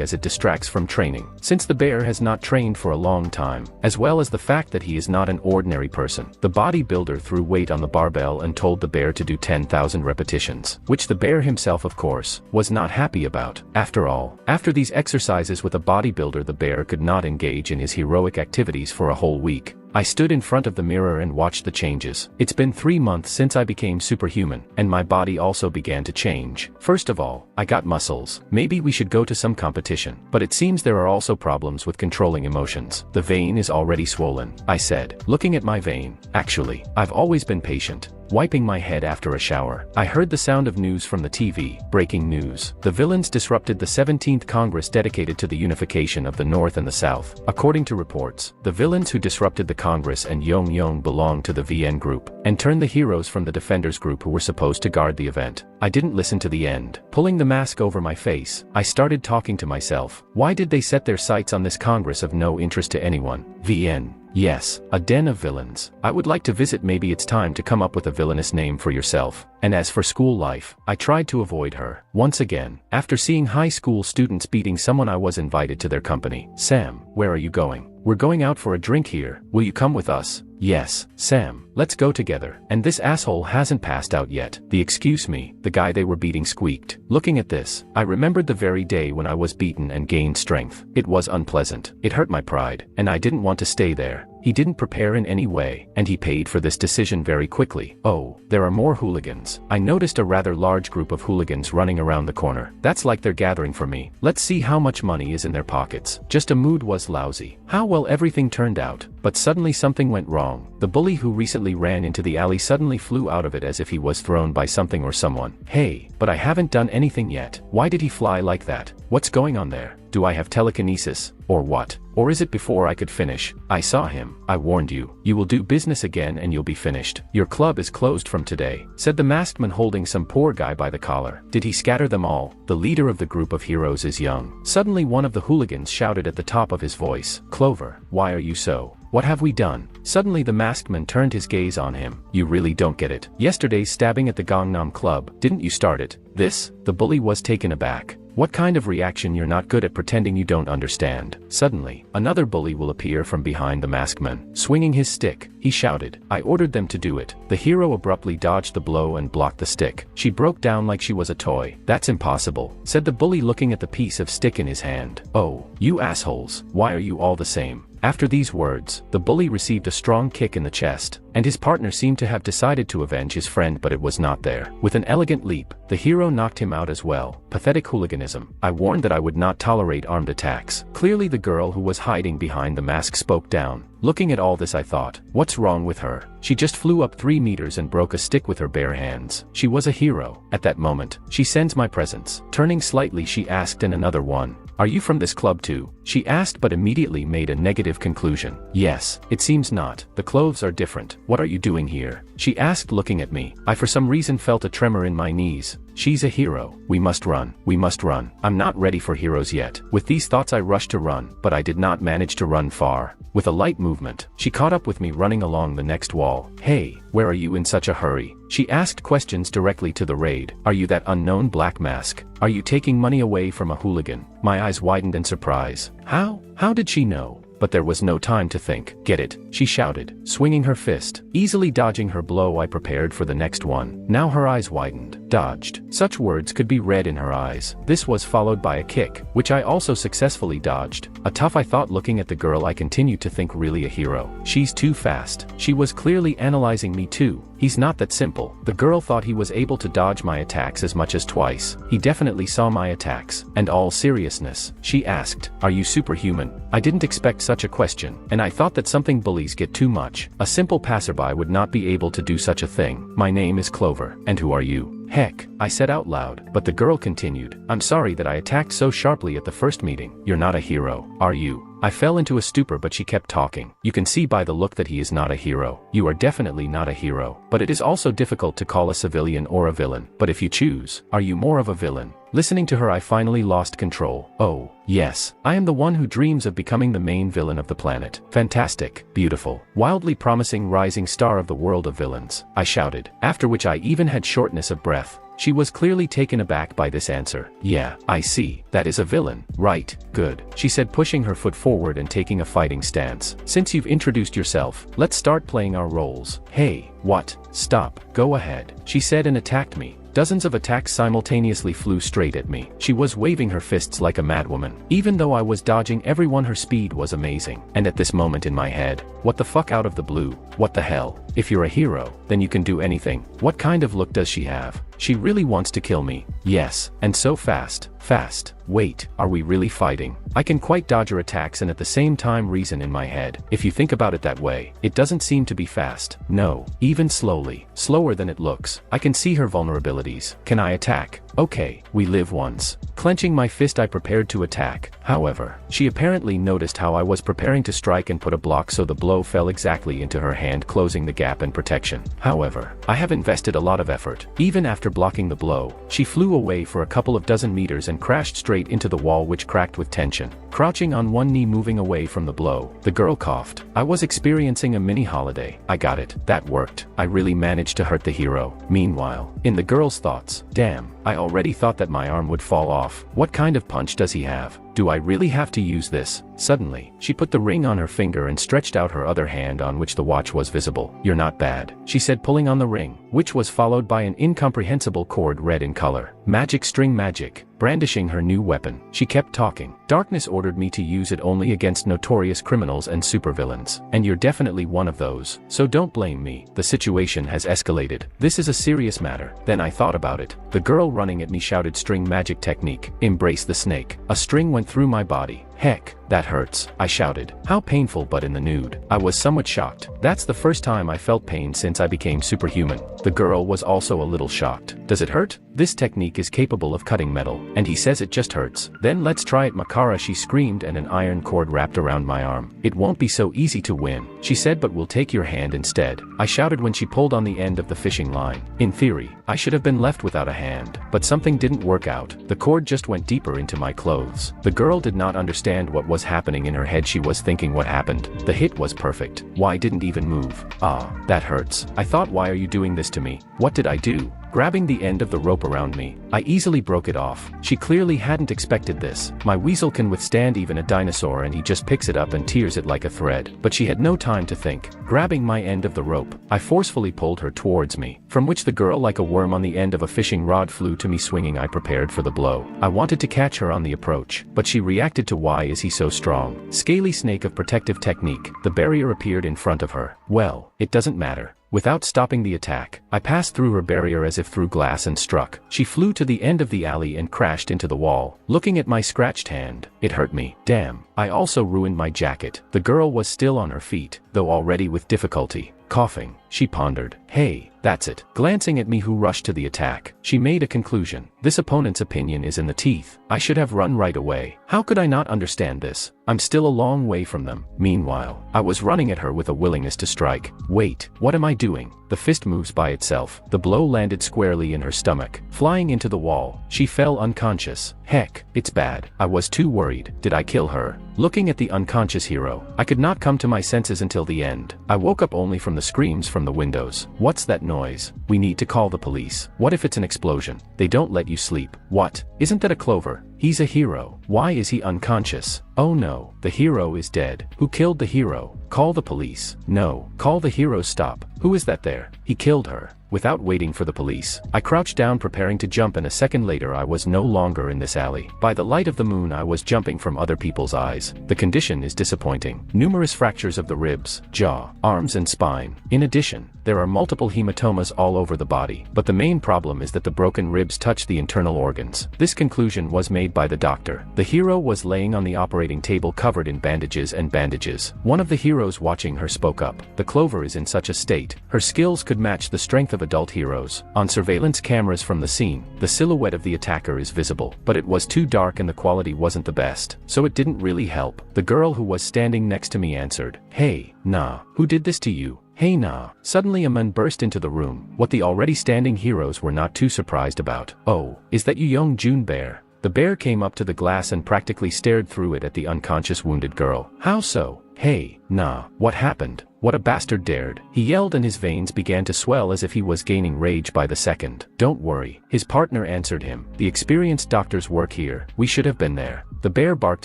as it distracts from training, since the bear has not trained for a long time, as well as the fact that he is not an ordinary person. The bodybuilder threw weight on the barbell and told the bear to do 10,000 repetitions, which the bear himself, of course, was not happy about. After all, after these exercises with a bodybuilder, the bear could not engage in his heroic activities for a whole week. I stood in front of the mirror and watched the changes. It's been 3 months since I became superhuman, and my body also began to change. First of all, I got muscles. Maybe we should go to some competition. But it seems there are also problems with controlling emotions. The vein is already swollen, I said, looking at my vein. Actually, I've always been patient. Wiping my head after a shower, I heard the sound of news from the TV. Breaking news. The villains disrupted the 17th Congress dedicated to the unification of the North and the South. According to reports, the villains who disrupted the Congress and Yong belonged to the VN group, and turned the heroes from the Defenders group who were supposed to guard the event. I didn't listen to the end. Pulling the mask over my face, I started talking to myself. Why did they set their sights on this Congress of no interest to anyone? VN. Yes, a den of villains. I would like to visit. Maybe it's time to come up with a villainous name for yourself. And as for school life, I tried to avoid her. Once again, after seeing high school students beating someone, I was invited to their company. Sam, where are you going? We're going out for a drink here. Will you come with us? Yes, Sam, let's go together. And this asshole hasn't passed out yet. The excuse me, the guy they were beating squeaked. Looking at this, I remembered the very day when I was beaten and gained strength. It was unpleasant. It hurt my pride, and I didn't want to stay there. He didn't prepare in any way, and he paid for this decision very quickly. Oh, there are more hooligans. I noticed a rather large group of hooligans running around the corner. That's like they're gathering for me. Let's see how much money is in their pockets. Just a mood was lousy. How well everything turned out, but suddenly something went wrong. The bully who recently ran into the alley suddenly flew out of it as if he was thrown by something or someone. Hey, but I haven't done anything yet. Why did he fly like that? What's going on there? Do I have telekinesis, or what? Or is it before I could finish? I saw him. I warned you. You will do business again and you'll be finished. Your club is closed from today, said the masked man holding some poor guy by the collar. Did he scatter them all? The leader of the group of heroes is young. Suddenly one of the hooligans shouted at the top of his voice. Clover, why are you so? What have we done? Suddenly the masked man turned his gaze on him. You really don't get it. Yesterday's stabbing at the Gangnam Club, didn't you start it? This? The bully was taken aback. What kind of reaction? You're not good at pretending you don't understand. Suddenly, another bully will appear from behind the masked man. Swinging his stick, he shouted, I ordered them to do it. The hero abruptly dodged the blow and blocked the stick. She broke down like she was a toy. That's impossible, said the bully looking at the piece of stick in his hand. Oh, you assholes, why are you all the same? After these words, the bully received a strong kick in the chest, and his partner seemed to have decided to avenge his friend, but it was not there. With an elegant leap, the hero knocked him out as well. Pathetic hooliganism. I warned that I would not tolerate armed attacks. Clearly the girl who was hiding behind the mask spoke down. Looking at all this, I thought, what's wrong with her? She just flew up 3 meters and broke a stick with her bare hands. She was a hero. At that moment, she sensed my presence. Turning slightly, she asked in another one, are you from this club too? She asked, but immediately made a negative conclusion. Yes, it seems not. The clothes are different. What are you doing here? She asked, looking at me. I for some reason felt a tremor in my knees. She's a hero. We must run. We must run. I'm not ready for heroes yet. With these thoughts I rushed to run, but I did not manage to run far. With a light movement, she caught up with me running along the next wall. Hey, where are you in such a hurry? She asked questions directly to the raid. Are you that unknown black mask? Are you taking money away from a hooligan? My eyes widened in surprise. How? How did she know? But there was no time to think. Get it, she shouted, swinging her fist. Easily dodging her blow, I prepared for the next one. Now her eyes widened. Dodged. Such words could be read in her eyes. This was followed by a kick, which I also successfully dodged. A tough, I thought. Looking at the girl, I continued to think, really a hero. She's too fast. She was clearly analyzing me too. He's not that simple. The girl thought he was able to dodge my attacks as much as twice. He definitely saw my attacks. And all seriousness, she asked, are you superhuman? I didn't expect such a question, and I thought that something bullies get too much. A simple passerby would not be able to do such a thing. My name is Clover. And who are you? Heck, I said out loud. But the girl continued, I'm sorry that I attacked so sharply at the first meeting. You're not a hero, are you? I fell into a stupor, but she kept talking. You can see by the look that he is not a hero. You are definitely not a hero. But it is also difficult to call a civilian or a villain. But if you choose, are you more of a villain? Listening to her, I finally lost control. Oh, yes, I am the one who dreams of becoming the main villain of the planet. Fantastic, beautiful, wildly promising rising star of the world of villains, I shouted, after which I even had shortness of breath. She was clearly taken aback by this answer. Yeah, I see. That is a villain. Right, good, she said, pushing her foot forward and taking a fighting stance. Since you've introduced yourself, let's start playing our roles. Hey, what? Stop. Go ahead, she said and attacked me. Dozens of attacks simultaneously flew straight at me. She was waving her fists like a madwoman. Even though I was dodging every one, her speed was amazing. And at this moment in my head, what the fuck, out of the blue? What the hell? If you're a hero, then you can do anything. What kind of look does she have? She really wants to kill me. Yes, and so fast. Fast. Wait, are we really fighting? I can quite dodge her attacks and at the same time reason in my head. If you think about it that way, it doesn't seem to be fast. No, even slowly. Slower than it looks. I can see her vulnerabilities. Can I attack? Okay, we live once. Clenching my fist, I prepared to attack. However, she apparently noticed how I was preparing to strike and put a block, so the blow fell exactly into her hand, closing the gap and protection. However, I have invested a lot of effort. Even after blocking the blow, she flew away for a couple of dozen meters and crashed straight into the wall, which cracked with tension. Crouching on one knee, moving away from the blow, the girl coughed. I was experiencing a mini holiday. I got it. That worked. I really managed to hurt the hero. Meanwhile, in the girl's thoughts, damn, I already thought that my arm would fall off. What kind of punch does he have? Do I really have to use this? Suddenly, she put the ring on her finger and stretched out her other hand, on which the watch was visible. You're not bad, she said, pulling on the ring, which was followed by an incomprehensible cord red in color. Magic, string magic. Brandishing her new weapon, she kept talking. Darkness ordered me to use it only against notorious criminals and supervillains. And you're definitely one of those. So don't blame me. The situation has escalated. This is a serious matter. Then I thought about it. The girl running at me shouted, string magic technique. Embrace the snake. A string went through my body. Heck, that hurts, I shouted. How painful, but in the nude. I was somewhat shocked. That's the first time I felt pain since I became superhuman. The girl was also a little shocked. Does it hurt? This technique is capable of cutting metal, and he says it just hurts. Then let's try it, Makara, she screamed, and an iron cord wrapped around my arm. It won't be so easy to win, she said, but we'll take your hand instead, I shouted when she pulled on the end of the fishing line. In theory, I should have been left without a hand, but something didn't work out. The cord just went deeper into my clothes. The girl did not understand what was happening in her head. She was thinking, what happened? The hit was perfect. Why didn't even move? Ah, that hurts. I thought, why are you doing this to me? What did I do? Grabbing the end of the rope around me, I easily broke it off. She clearly hadn't expected this. My weasel can withstand even a dinosaur, and he just picks it up and tears it like a thread. But she had no time to think. Grabbing my end of the rope, I forcefully pulled her towards me, from which the girl, like a worm on the end of a fishing rod, flew to me swinging. I prepared for the blow. I wanted to catch her on the approach, but she reacted to, why is he so strong? Scaly snake of protective technique. The barrier appeared in front of her. Well, it doesn't matter. Without stopping the attack, I passed through her barrier as if through glass and struck. She flew to the end of the alley and crashed into the wall. Looking at my scratched hand, it hurt me. Damn, I also ruined my jacket. The girl was still on her feet, though already with difficulty. Coughing, she pondered. Hey, that's it. Glancing at me, who rushed to the attack, she made a conclusion. This opponent's opinion is in the teeth. I should have run right away. How could I not understand this? I'm still a long way from them. Meanwhile, I was running at her with a willingness to strike. Wait, what am I doing? The fist moves by itself. The blow landed squarely in her stomach. Flying into the wall, she fell unconscious. Heck, it's bad. I was too worried. Did I kill her? Looking at the unconscious hero, I could not come to my senses until the end. I woke up only from the screams from the windows. What's that noise? We need to call the police. What if it's an explosion? They don't let you sleep. What? Isn't that a clover? He's a hero. Why is he unconscious? Oh no, the hero is dead. Who killed the hero? Call the police. No, call the hero. Stop. Who is that there? He killed her. Without waiting for the police, I crouched down preparing to jump, and a second later I was no longer in this alley. By the light of the moon I was jumping from other people's eyes. The condition is disappointing. Numerous fractures of the ribs, jaw, arms and spine. In addition, there are multiple hematomas all over the body, but the main problem is that the broken ribs touch the internal organs. This conclusion was made by the doctor. The hero was laying on the operating table covered in bandages and bandages. One of the heroes watching her spoke up. The clover is in such a state, her skills could match the strength of adult heroes. On surveillance cameras from the scene, the silhouette of the attacker is visible, but it was too dark and the quality wasn't the best, so it didn't really help. The girl who was standing next to me answered, "Hey, nah, who did this to you? Hey nah." Suddenly a man burst into the room, what the already standing heroes were not too surprised about. "Oh, is that you, young June Bear?" The bear came up to the glass and practically stared through it at the unconscious wounded girl. "How so?" "Hey, nah, what happened? What a bastard dared. He yelled and his veins began to swell as if he was gaining rage by the second. Don't worry. His partner answered him. The experienced doctors work here. We should have been there. The bear barked.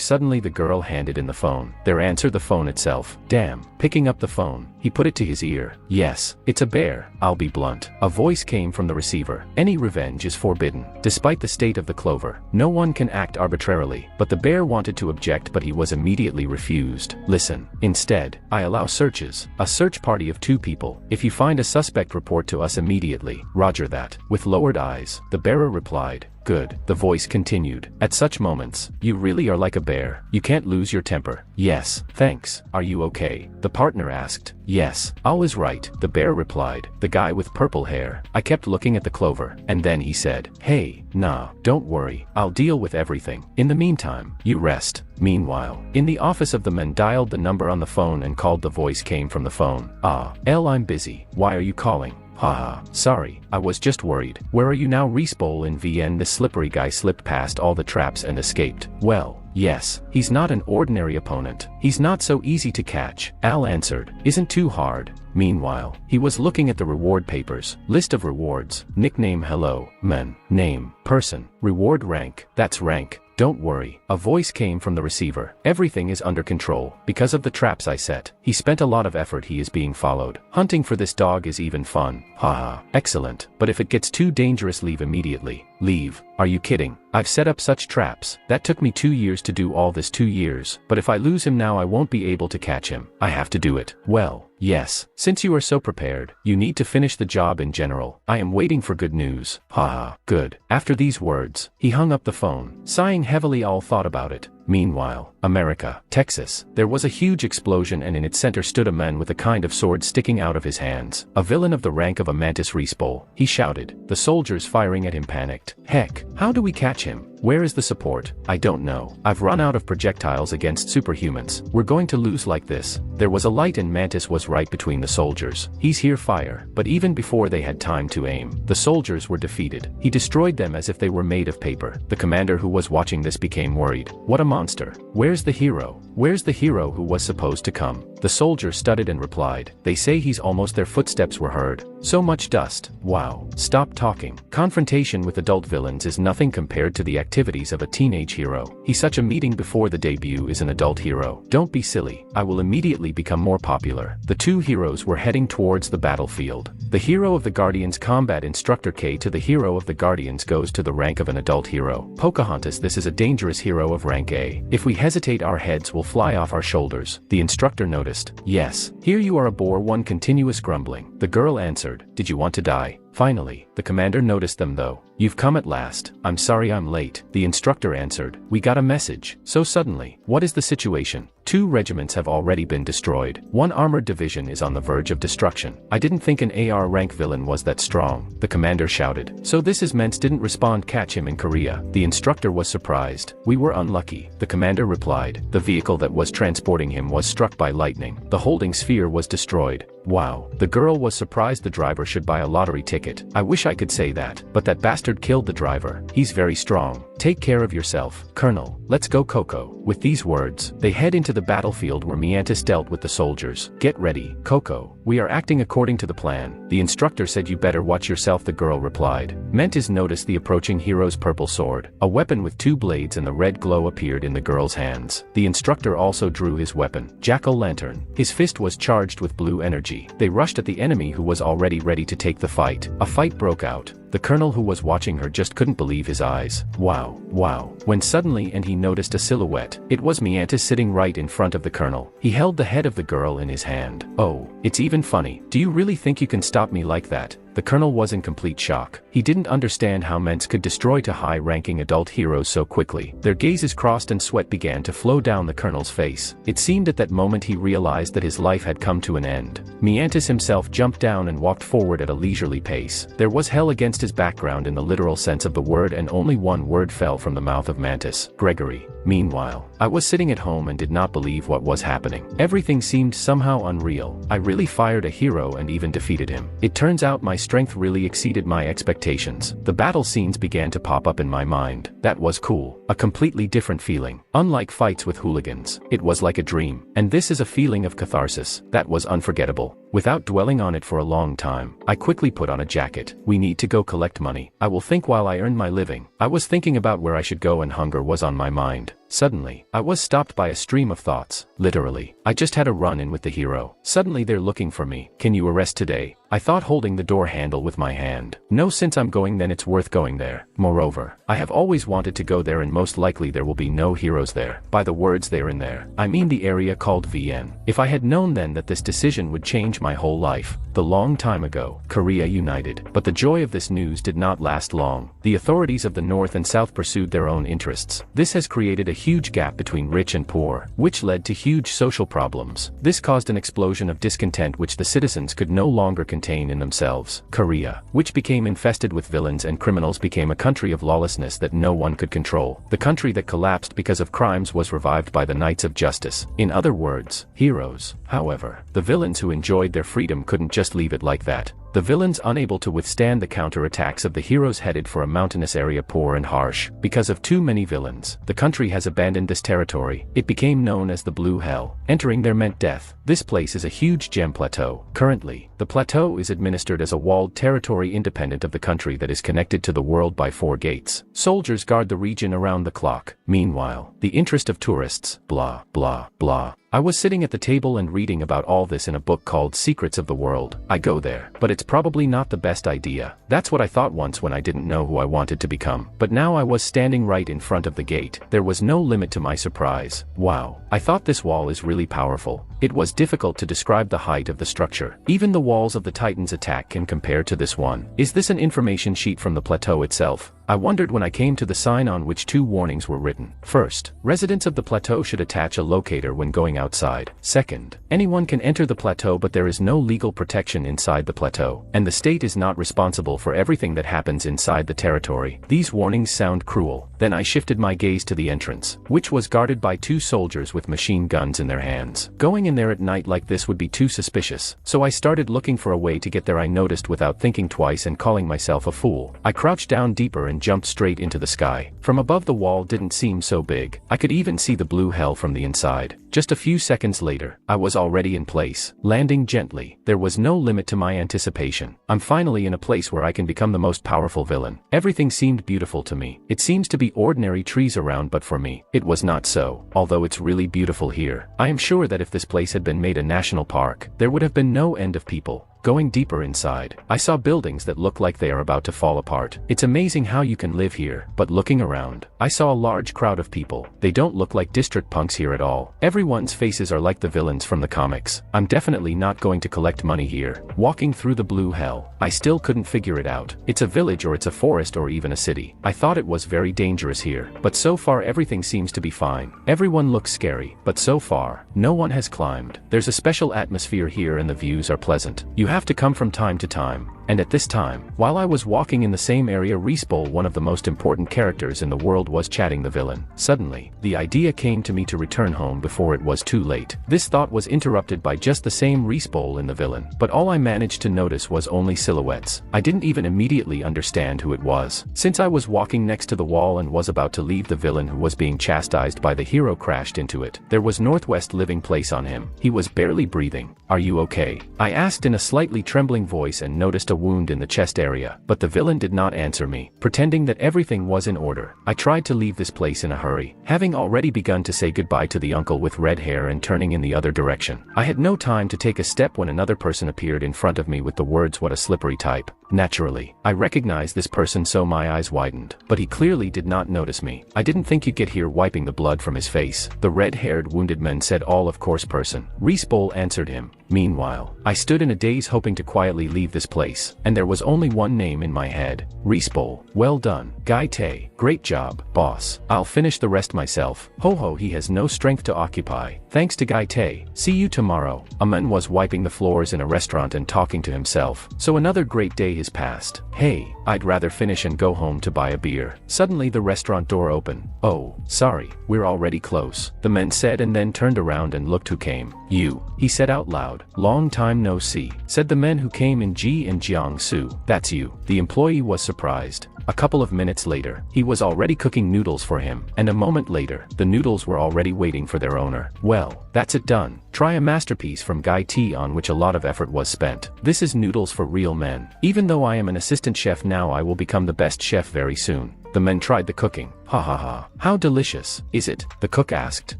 Suddenly the girl handed in the phone. There answered the phone itself. Damn. Picking up the phone, he put it to his ear. Yes, it's a bear. I'll be blunt. A voice came from the receiver. Any revenge is forbidden. Despite the state of the clover, no one can act arbitrarily. But the bear wanted to object, but he was immediately refused. Listen. Instead, I allow searches. A search party of 2 people. If you find a suspect, report to us immediately. Roger that. With lowered eyes, the bearer replied. Good. The voice continued. At such moments, you really are like a bear. You can't lose your temper. Yes, thanks. Are you okay? The partner asked. Yes, all is right, the bear replied. The guy with purple hair. I kept looking at the clover, and then he said, hey, nah, don't worry. I'll deal with everything. In the meantime, you rest. Meanwhile, in the office of the man dialed the number on the phone and called. The voice came from the phone. I'm busy. Why are you calling? Haha, sorry, I was just worried. Where are you now? Respawn in VN. The slippery guy slipped past all the traps and escaped. Well, yes, he's not an ordinary opponent. He's not so easy to catch. Al answered. Isn't too hard. Meanwhile, he was looking at the reward papers. List of rewards. Nickname hello, man. Name, person. Reward rank. That's rank. Don't worry. A voice came from the receiver. Everything is under control. Because of the traps I set. He spent a lot of effort. He is being followed. Hunting for this dog is even fun. Haha. Excellent. But if it gets too dangerous, leave immediately. Leave. Are you kidding? I've set up such traps. That took me 2 years to do all this. 2 years. But if I lose him now, I won't be able to catch him. I have to do it. Well, yes. Since you are so prepared, you need to finish the job in general. I am waiting for good news. Haha. Good. After these words, he hung up the phone. Sighing heavily, all thought about it. Meanwhile, America, Texas, there was a huge explosion, and in its center stood a man with a kind of sword sticking out of his hands. A villain of the rank of a mantis respawn. He shouted. The soldiers firing at him panicked. Heck, how do we catch him? Where is the support? I don't know. I've run out of projectiles against superhumans. We're going to lose like this. There was a light and Mantis was right between the soldiers. He's here, fire. But even before they had time to aim, the soldiers were defeated. He destroyed them as if they were made of paper. The commander who was watching this became worried. What a monster. Where's the hero? Where's the hero who was supposed to come? The soldier stuttered and replied. They say he's almost. Their footsteps were heard. So much dust. Wow. Stop talking. Confrontation with adult villains is nothing compared to the activities of a teenage hero. He's such a meeting before the debut is an adult hero. Don't be silly. I will immediately become more popular. The 2 heroes were heading towards the battlefield. The hero of the Guardians combat instructor K to the hero of the Guardians goes to the rank of an adult hero. Pocahontas, this is a dangerous hero of rank A. If we hesitate, our heads will fly off our shoulders. The instructor noticed. Yes. Here you are, a bore. One continuous grumbling. The girl answered. Did you want to die? Finally, the commander noticed them though. You've come at last. I'm sorry I'm late. The instructor answered. We got a message. So suddenly, what is the situation? 2 regiments have already been destroyed. 1 armored division is on the verge of destruction. I didn't think an AR rank villain was that strong. The commander shouted. So this is Ments didn't respond. Catch him in Korea. The instructor was surprised. We were unlucky. The commander replied. The vehicle that was transporting him was struck by lightning. The holding sphere was destroyed. Wow. The girl was surprised. The driver should buy a lottery ticket. I wish I could say that. But that bastard killed the driver. He's very strong. Take care of yourself, Colonel. Let's go, Coco. With these words, they head into the battlefield where Miantis dealt with the soldiers. Get ready, Coco. We are acting according to the plan. The instructor said you better watch yourself, the girl replied. Mantis noticed the approaching hero's purple sword. A weapon with 2 blades and the red glow appeared in the girl's hands. The instructor also drew his weapon, jack-o'-lantern. His fist was charged with blue energy. They rushed at the enemy who was already ready to take the fight. A fight broke out. The colonel who was watching her just couldn't believe his eyes. Wow, wow. When suddenly and he noticed a silhouette. It was Miantis sitting right in front of the colonel. He held the head of the girl in his hand. Oh, it's even funny. Do you really think you can stop me like that? The colonel was in complete shock. He didn't understand how Ments could destroy to high-ranking adult heroes so quickly. Their gazes crossed and sweat began to flow down the colonel's face. It seemed at that moment he realized that his life had come to an end. Miantis himself jumped down and walked forward at a leisurely pace. There was hell against his background in the literal sense of the word, and only one word fell from the mouth of Mantis. Gregory. Meanwhile, I was sitting at home and did not believe what was happening. Everything seemed somehow unreal. I really fired a hero and even defeated him. It turns out my strength really exceeded my expectations. The battle scenes began to pop up in my mind. That was cool. A completely different feeling. Unlike fights with hooligans, it was like a dream. And this is a feeling of catharsis that was unforgettable. Without dwelling on it for a long time, I quickly put on a jacket. We need to go collect money. I will think while I earn my living. I was thinking about where I should go and hunger was on my mind. Suddenly, I was stopped by a stream of thoughts. Literally, I just had a run-in with the hero. Suddenly they're looking for me. Can you arrest today? I thought, holding the door handle with my hand. No, since I'm going then it's worth going there. Moreover, I have always wanted to go there and most likely there will be no heroes there. By the words they're in there, I mean the area called VN. If I had known then that this decision would change my whole life. The long time ago, Korea united. But the joy of this news did not last long. The authorities of the North and South pursued their own interests. This has created a huge gap between rich and poor, which led to huge social problems. This caused an explosion of discontent which the citizens could no longer contain in themselves. Korea, which became infested with villains and criminals, became a country of lawlessness that no one could control. The country that collapsed because of crimes was revived by the Knights of Justice. In other words, heroes. However, the villains who enjoyed their freedom couldn't just leave it like that. The villains, unable to withstand the counterattacks of the heroes, headed for a mountainous area poor and harsh. Because of too many villains, the country has abandoned this territory. It became known as the Blue Hell. Entering there meant death. This place is a huge gem plateau. Currently, the plateau is administered as a walled territory independent of the country that is connected to the world by 4 gates. Soldiers guard the region around the clock. Meanwhile, the interest of tourists, blah, blah, blah. I was sitting at the table and reading about all this in a book called Secrets of the World. I go there, but it's probably not the best idea. That's what I thought once when I didn't know who I wanted to become. But now I was standing right in front of the gate. There was no limit to my surprise. Wow, I thought this wall is really powerful. It was difficult to describe the height of the structure. Even the walls of the Titan's attack can compare to this one. Is this an information sheet from the plateau itself? I wondered when I came to the sign on which 2 warnings were written. First, residents of the plateau should attach a locator when going outside. Second, anyone can enter the plateau but there is no legal protection inside the plateau, and the state is not responsible for everything that happens inside the territory. These warnings sound cruel. Then I shifted my gaze to the entrance, which was guarded by 2 soldiers with machine guns in their hands. Going in there at night like this would be too suspicious, so I started looking for a way to get there. I noticed without thinking twice and calling myself a fool. I crouched down deeper and jumped straight into the sky. From above, the wall didn't seem so big. I could even see the blue hell from the inside. Just a few seconds later, I was already in place, landing gently. There was no limit to my anticipation. I'm finally in a place where I can become the most powerful villain. Everything seemed beautiful to me. It seems to be ordinary trees around, but for me, it was not so. Although it's really beautiful here, I am sure that if this place had been made a national park, there would have been no end of people. Going deeper inside, I saw buildings that look like they are about to fall apart. It's amazing how you can live here. But looking around, I saw a large crowd of people. They don't look like district punks here at all. Everyone's faces are like the villains from the comics. I'm definitely not going to collect money here. Walking through the blue hell, I still couldn't figure it out. It's a village or it's a forest or even a city. I thought it was very dangerous here, but so far everything seems to be fine. Everyone looks scary, but so far, no one has climbed. There's a special atmosphere here and the views are pleasant. You have to come from time to time. And at this time, while I was walking in the same area, Respoll, one of the most important characters in the world, was chatting the villain. Suddenly, the idea came to me to return home before it was too late. This thought was interrupted by just the same Respoll in the villain, but all I managed to notice was only silhouettes. I didn't even immediately understand who it was. Since I was walking next to the wall and was about to leave, the villain who was being chastised by the hero crashed into it. There was Northwest living place on him. He was barely breathing. "Are you okay?" I asked in a slightly trembling voice and noticed a wound in the chest area, but the villain did not answer me. Pretending that everything was in order, I tried to leave this place in a hurry, having already begun to say goodbye to the uncle with red hair and turning in the other direction. I had no time to take a step when another person appeared in front of me with the words, "What a slippery type." Naturally, I recognized this person, so my eyes widened, but he clearly did not notice me. "I didn't think you'd get here," wiping the blood from his face. The red-haired wounded man said, "All of course, person." Respoll answered him. Meanwhile, I stood in a daze hoping to quietly leave this place, and there was only one name in my head. Respoll. Well done, guys. Guy Tae, great job, boss. I'll finish the rest myself. Ho ho, he has no strength to occupy. Thanks to Guy Tae. See you tomorrow. A man was wiping the floors in a restaurant and talking to himself. So another great day has passed. Hey, I'd rather finish and go home to buy a beer. Suddenly the restaurant door opened. Oh, sorry, we're already close, the man said and then turned around and looked who came. You, he said out loud. Long time no see, said the man who came in Ji and Jiangsu. That's you. The employee was surprised. A couple of minutes later, he was already cooking noodles for him, and a moment later, the noodles were already waiting for their owner. Well, that's it done. Try a masterpiece from Guy T on which a lot of effort was spent. This is noodles for real men. Even though I am an assistant chef now, I will become the best chef very soon. The men tried the cooking. Ha ha ha. How delicious, is it? The cook asked.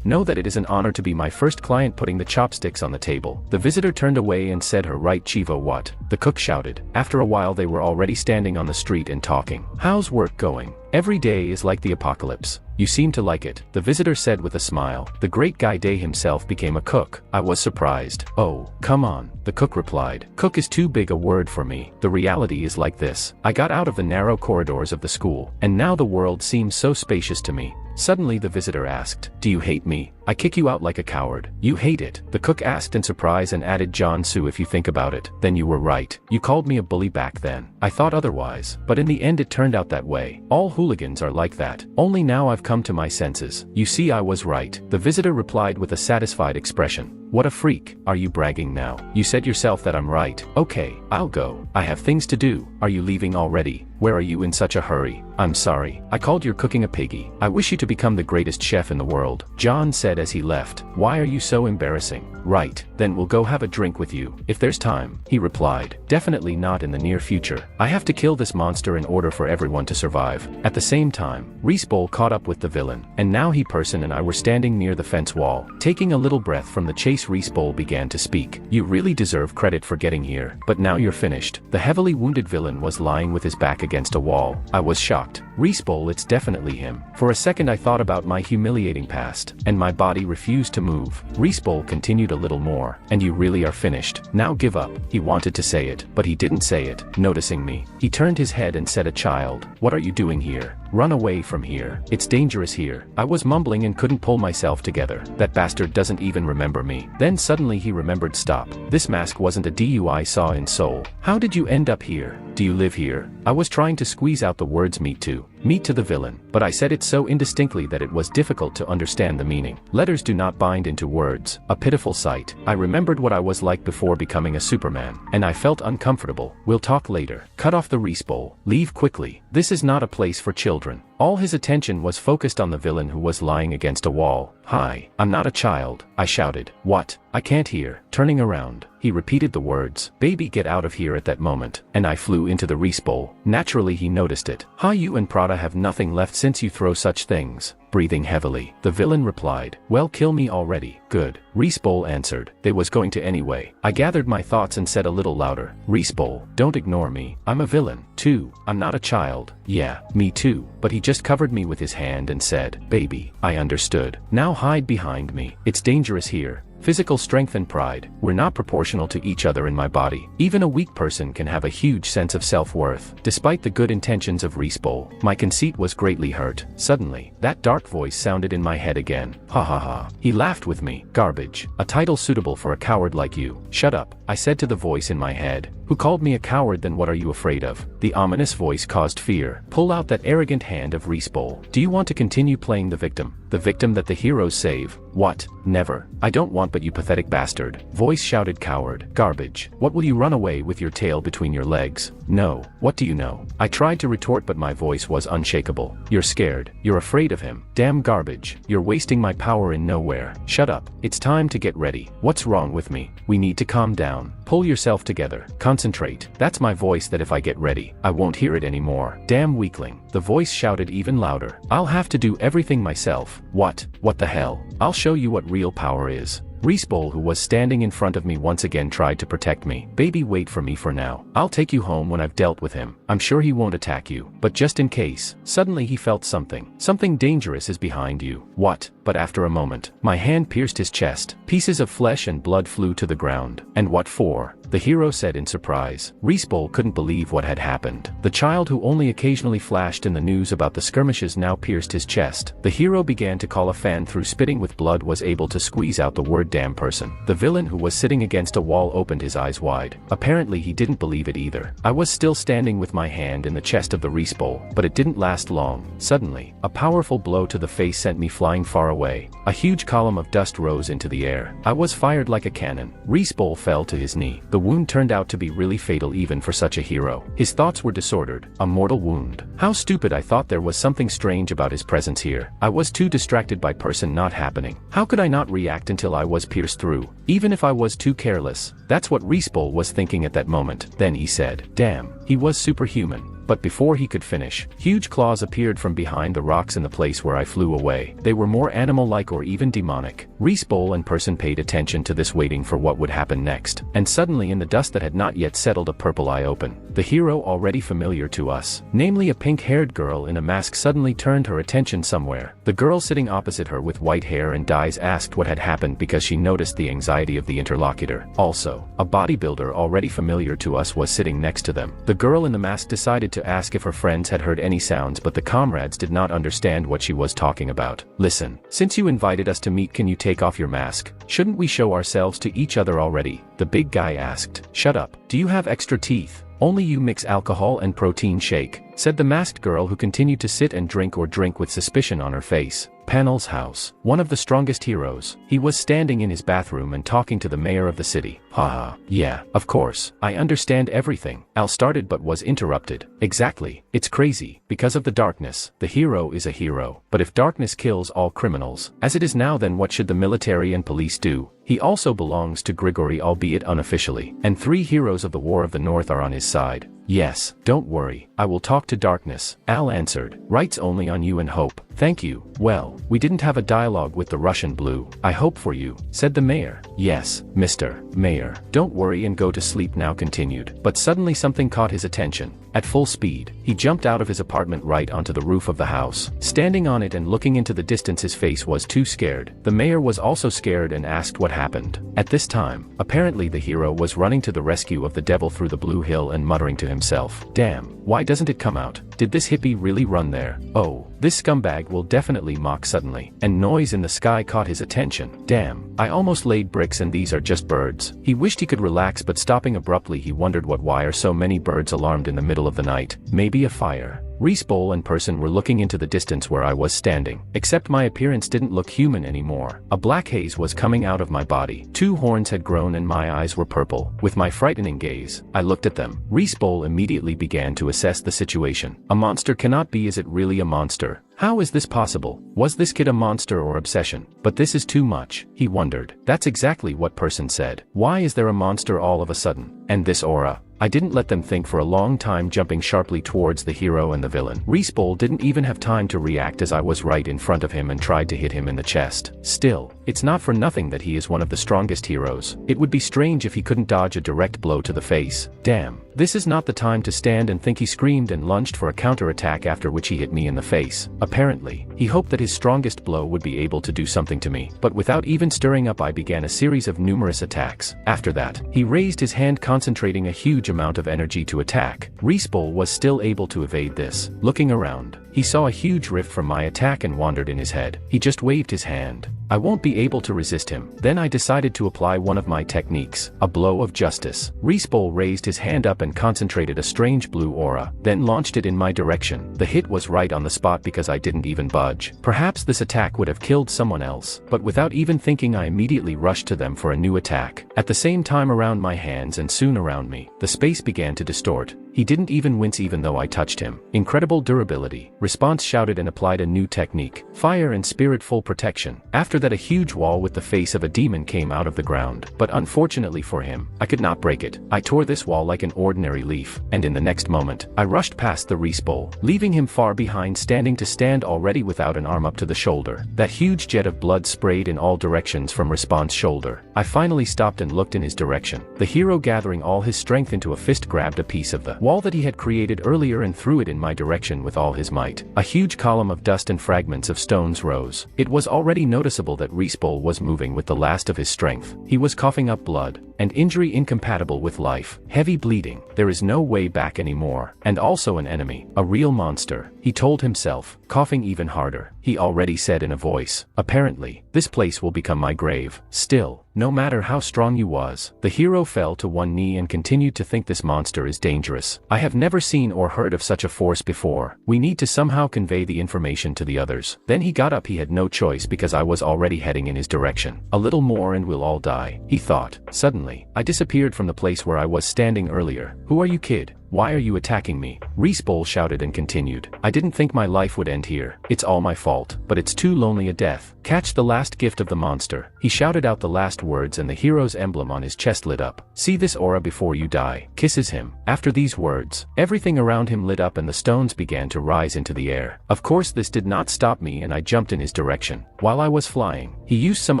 Know that it is an honor to be my first client putting the chopsticks on the table. The visitor turned away and said her right chivo what? The cook shouted. After a while they were already standing on the street and talking. How's work going? Every day is like the apocalypse. You seem to like it, the visitor said with a smile. The great Guy Day himself became a cook. I was surprised. Oh, come on, the cook replied. Cook is too big a word for me. The reality is like this. I got out of the narrow corridors of the school, and now the world seems so spacious to me. Suddenly the visitor asked, do you hate me? I kick you out like a coward. You hate it? The cook asked in surprise and added, John Soo, if you think about it, then you were right. You called me a bully back then. I thought otherwise, but in the end it turned out that way. All hooligans are like that. Only now I've come to my senses. You see, I was right. The visitor replied with a satisfied expression. What a freak. Are you bragging now? You said yourself that I'm right. Okay, I'll go. I have things to do. Are you leaving already? Where are you in such a hurry? I'm sorry. I called your cooking a piggy. I wish you to become the greatest chef in the world, John said as he left. Why are you so embarrassing? Right, then we'll go have a drink with you, if there's time, he replied. Definitely not in the near future. I have to kill this monster in order for everyone to survive. At the same time, Reese-Bowl caught up with the villain, and now he person and I were standing near the fence wall. Taking a little breath from the chase, Reese-Bowl began to speak. You really deserve credit for getting here, but now you're finished. The heavily wounded villain was lying with his back against a wall. I was shocked. Reese-Bowl, it's definitely him. For a second I thought about my humiliating past, and my body refused to move. Reese-Bowl continued a little more. And you really are finished. Now give up. He wanted to say it, but he didn't say it. Noticing me, he turned his head and said, a child, what are you doing here? Run away from here. It's dangerous here. I was mumbling and couldn't pull myself together. That bastard doesn't even remember me. Then suddenly he remembered. Stop. This mask wasn't a DU I saw in Seoul. How did you end up here? Do you live here? I was trying to squeeze out the words meet to the villain, but I said it so indistinctly that it was difficult to understand the meaning. Letters do not bind into words. A pitiful sight. I remembered what I was like before becoming a Superman, and I felt uncomfortable. We'll talk later. Cut off the Reese-Bowl. Leave quickly. This is not a place for children. All his attention was focused on the villain who was lying against a wall. Hi, I'm not a child, I shouted. What? I can't hear. Turning around, he repeated the words. Baby, get out of here at that moment, and I flew into the Reese-Bowl. Naturally he noticed it. Ha, you and Prada have nothing left since you throw such things. Breathing heavily, the villain replied. Well, kill me already. Good. Reese-Bowl answered. They was going to anyway. I gathered my thoughts and said a little louder. Reese-Bowl, don't ignore me. I'm a villain, too. I'm not a child. Yeah, me too. But he just covered me with his hand and said, baby, I understood. Now hide behind me. It's dangerous here. Physical strength and pride were not proportional to each other in my body. Even a weak person can have a huge sense of self-worth. Despite the good intentions of Reese-Bowl, my conceit was greatly hurt. Suddenly, that dark voice sounded in my head again. Ha ha ha. He laughed with me. Garbage. A title suitable for a coward like you. Shut up, I said to the voice in my head. Who called me a coward? Then what are you afraid of? The ominous voice caused fear. Pull out that arrogant hand of Reese-Bowl. Do you want to continue playing the victim? The victim that the heroes save? What? Never. I don't want, but you pathetic bastard. Voice shouted. Coward. Garbage. What, will you run away with your tail between your legs? No. What do you know? I tried to retort, but my voice was unshakable. You're scared. You're afraid of him. Damn garbage. You're wasting my power in nowhere. Shut up. It's time to get ready. What's wrong with me? We need to calm down. Pull yourself together. Concentrate. That's my voice that if I get ready, I won't hear it anymore. Damn weakling. The voice shouted even louder. I'll have to do everything myself. What? What the hell? I'll show you what real power is. Reese-Bowl, who was standing in front of me, once again tried to protect me. Baby, wait for me for now. I'll take you home when I've dealt with him. I'm sure he won't attack you, but just in case. Suddenly he felt something. Something dangerous is behind you. What? but after a moment, my hand pierced his chest. Pieces of flesh and blood flew to the ground. And what for? The hero said in surprise. Respoll couldn't believe what had happened. The child who only occasionally flashed in the news about the skirmishes now pierced his chest. The hero began to call a fan through spitting with blood was able to squeeze out the word damn person. The villain who was sitting against a wall opened his eyes wide. Apparently he didn't believe it either. I was still standing with my hand in the chest of the Respoll, but it didn't last long. Suddenly, a powerful blow to the face sent me flying far away. A huge column of dust rose into the air. I was fired like a cannon. Respoll fell to his knee. The wound turned out to be really fatal even for such a hero. His thoughts were disordered. A mortal wound. How stupid, I thought there was something strange about his presence here. I was too distracted by person not happening. How could I not react until I was pierced through? Even if I was too careless. That's what Respoll was thinking at that moment. Then he said, damn, he was superhuman. But before he could finish, huge claws appeared from behind the rocks in the place where I flew away. They were more animal-like or even demonic. Respoll and person paid attention to this, waiting for what would happen next. And suddenly in the dust that had not yet settled, a purple eye opened. The hero already familiar to us, namely a pink-haired girl in a mask, suddenly turned her attention somewhere. The girl sitting opposite her with white hair and dyes asked what had happened because she noticed the anxiety of the interlocutor. Also, a bodybuilder already familiar to us was sitting next to them. The girl in the mask decided to ask if her friends had heard any sounds, but the comrades did not understand what she was talking about. Listen, since you invited us to meet, can you take off your mask? Shouldn't we show ourselves to each other already? The big guy asked. Shut up. Do you have extra teeth? Only you mix alcohol and protein shake, said the masked girl, who continued to sit and drink with suspicion on her face. Panel's house. One of the strongest heroes. He was standing in his bathroom and talking to the mayor of the city. Haha, yeah, of course, I understand everything. Al started but was interrupted. Exactly, it's crazy. Because of the darkness, the hero is a hero. But if darkness kills all criminals, as it is now, then what should the military and police do? He also belongs to Grigory, albeit unofficially. And 3 heroes of the War of the North are on his side. Yes, don't worry, I will talk to darkness, Al answered. Writes only on you and hope. Thank you. Well, we didn't have a dialogue with the Russian blue. I hope for you, said the mayor. Yes, Mr. Mayor. Don't worry and go to sleep now, continued. But suddenly something caught his attention. At full speed, he jumped out of his apartment right onto the roof of the house. Standing on it and looking into the distance, his face was too scared. The mayor was also scared and asked what happened. At this time, apparently the hero was running to the rescue of the devil through the blue hill and muttering to himself, damn, why doesn't it come out? Did this hippie really run there? Oh, this scumbag will definitely mock suddenly. And noise in the sky caught his attention. Damn, I almost laid bricks and these are just birds. He wished he could relax, but stopping abruptly, he wondered why are so many birds alarmed in the middle of the night? Maybe a fire. Respoll and person were looking into the distance where I was standing, except my appearance didn't look human anymore. A black haze was coming out of my body. 2 horns had grown and my eyes were purple. With my frightening gaze, I looked at them. Respoll immediately began to assess the situation. A monster cannot be. Is it really a monster? How is this possible? Was this kid a monster or obsession? But this is too much, he wondered. That's exactly what person said. Why is there a monster all of a sudden? And this aura? I didn't let them think for a long time, jumping sharply towards the hero and the villain. Respoll didn't even have time to react as I was right in front of him and tried to hit him in the chest. Still, it's not for nothing that he is one of the strongest heroes. It would be strange if he couldn't dodge a direct blow to the face. Damn, this is not the time to stand and think, he screamed and lunged for a counterattack, after which he hit me in the face. Apparently, he hoped that his strongest blow would be able to do something to me. But without even stirring up, I began a series of numerous attacks. After that, he raised his hand, concentrating a huge amount of energy to attack. Respoll was still able to evade this. Looking around, he saw a huge rift from my attack and wondered in his head. He just waved his hand. I won't be able to resist him. Then I decided to apply one of my techniques, a blow of justice. Respoll raised his hand up and concentrated a strange blue aura, then launched it in my direction. The hit was right on the spot because I didn't even budge. Perhaps this attack would have killed someone else, but without even thinking, I immediately rushed to them for a new attack. At the same time, around my hands and soon around me, the space began to distort. He didn't even wince even though I touched him. Incredible durability. Response shouted and applied a new technique. Fire and spirit full protection. After After that, a huge wall with the face of a demon came out of the ground, but unfortunately for him, I could not break it. I tore this wall like an ordinary leaf, and in the next moment, I rushed past the Respoll, leaving him far behind, standing to stand already without an arm up to the shoulder. That huge jet of blood sprayed in all directions from Respawn's shoulder. I finally stopped and looked in his direction. The hero, gathering all his strength into a fist, grabbed a piece of the wall that he had created earlier and threw it in my direction with all his might. A huge column of dust and fragments of stones rose. It was already noticeable that Respoll was moving with the last of his strength. He was coughing up blood, and injury incompatible with life. Heavy bleeding. There is no way back anymore. And also an enemy. A real monster, he told himself, coughing even harder. He already said in a voice, apparently, this place will become my grave. Still, no matter how strong you was, the hero fell to one knee and continued to think this monster is dangerous. I have never seen or heard of such a force before. We need to somehow convey the information to the others. Then he got up. He had no choice because I was already heading in his direction. A little more and we'll all die, he thought. Suddenly, I disappeared from the place where I was standing earlier. Who are you, kid? Why are you attacking me? Respoll shouted and continued. I didn't think my life would end here. It's all my fault, but it's too lonely a death. Catch the last gift of the monster. He shouted out the last words and the hero's emblem on his chest lit up. See this aura before you die. Kisses him. After these words, everything around him lit up and the stones began to rise into the air. Of course, this did not stop me and I jumped in his direction. While I was flying, he used some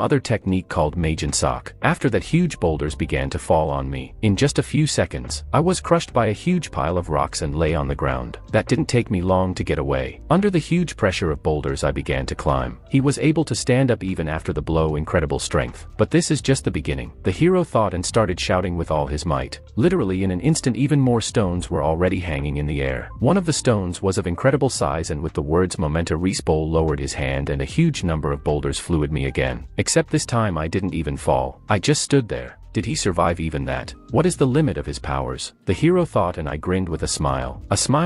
other technique called Magen Sock. After that, huge boulders began to fall on me. In just a few seconds, I was crushed by a huge pile of rocks and lay on the ground. That didn't take me long to get away. Under the huge pressure of boulders, I began to climb. He was able to stand up even after the blow. Incredible strength. But this is just the beginning, the hero thought, and started shouting with all his might. Literally in an instant, even more stones were already hanging in the air. One of the stones was of incredible size, and with the words Momenta, Respoll lowered his hand and a huge number of boulders flew at me again. Except this time I didn't even fall. I just stood there. Did he survive even that? What is the limit of his powers? The hero thought, and I grinned with a smile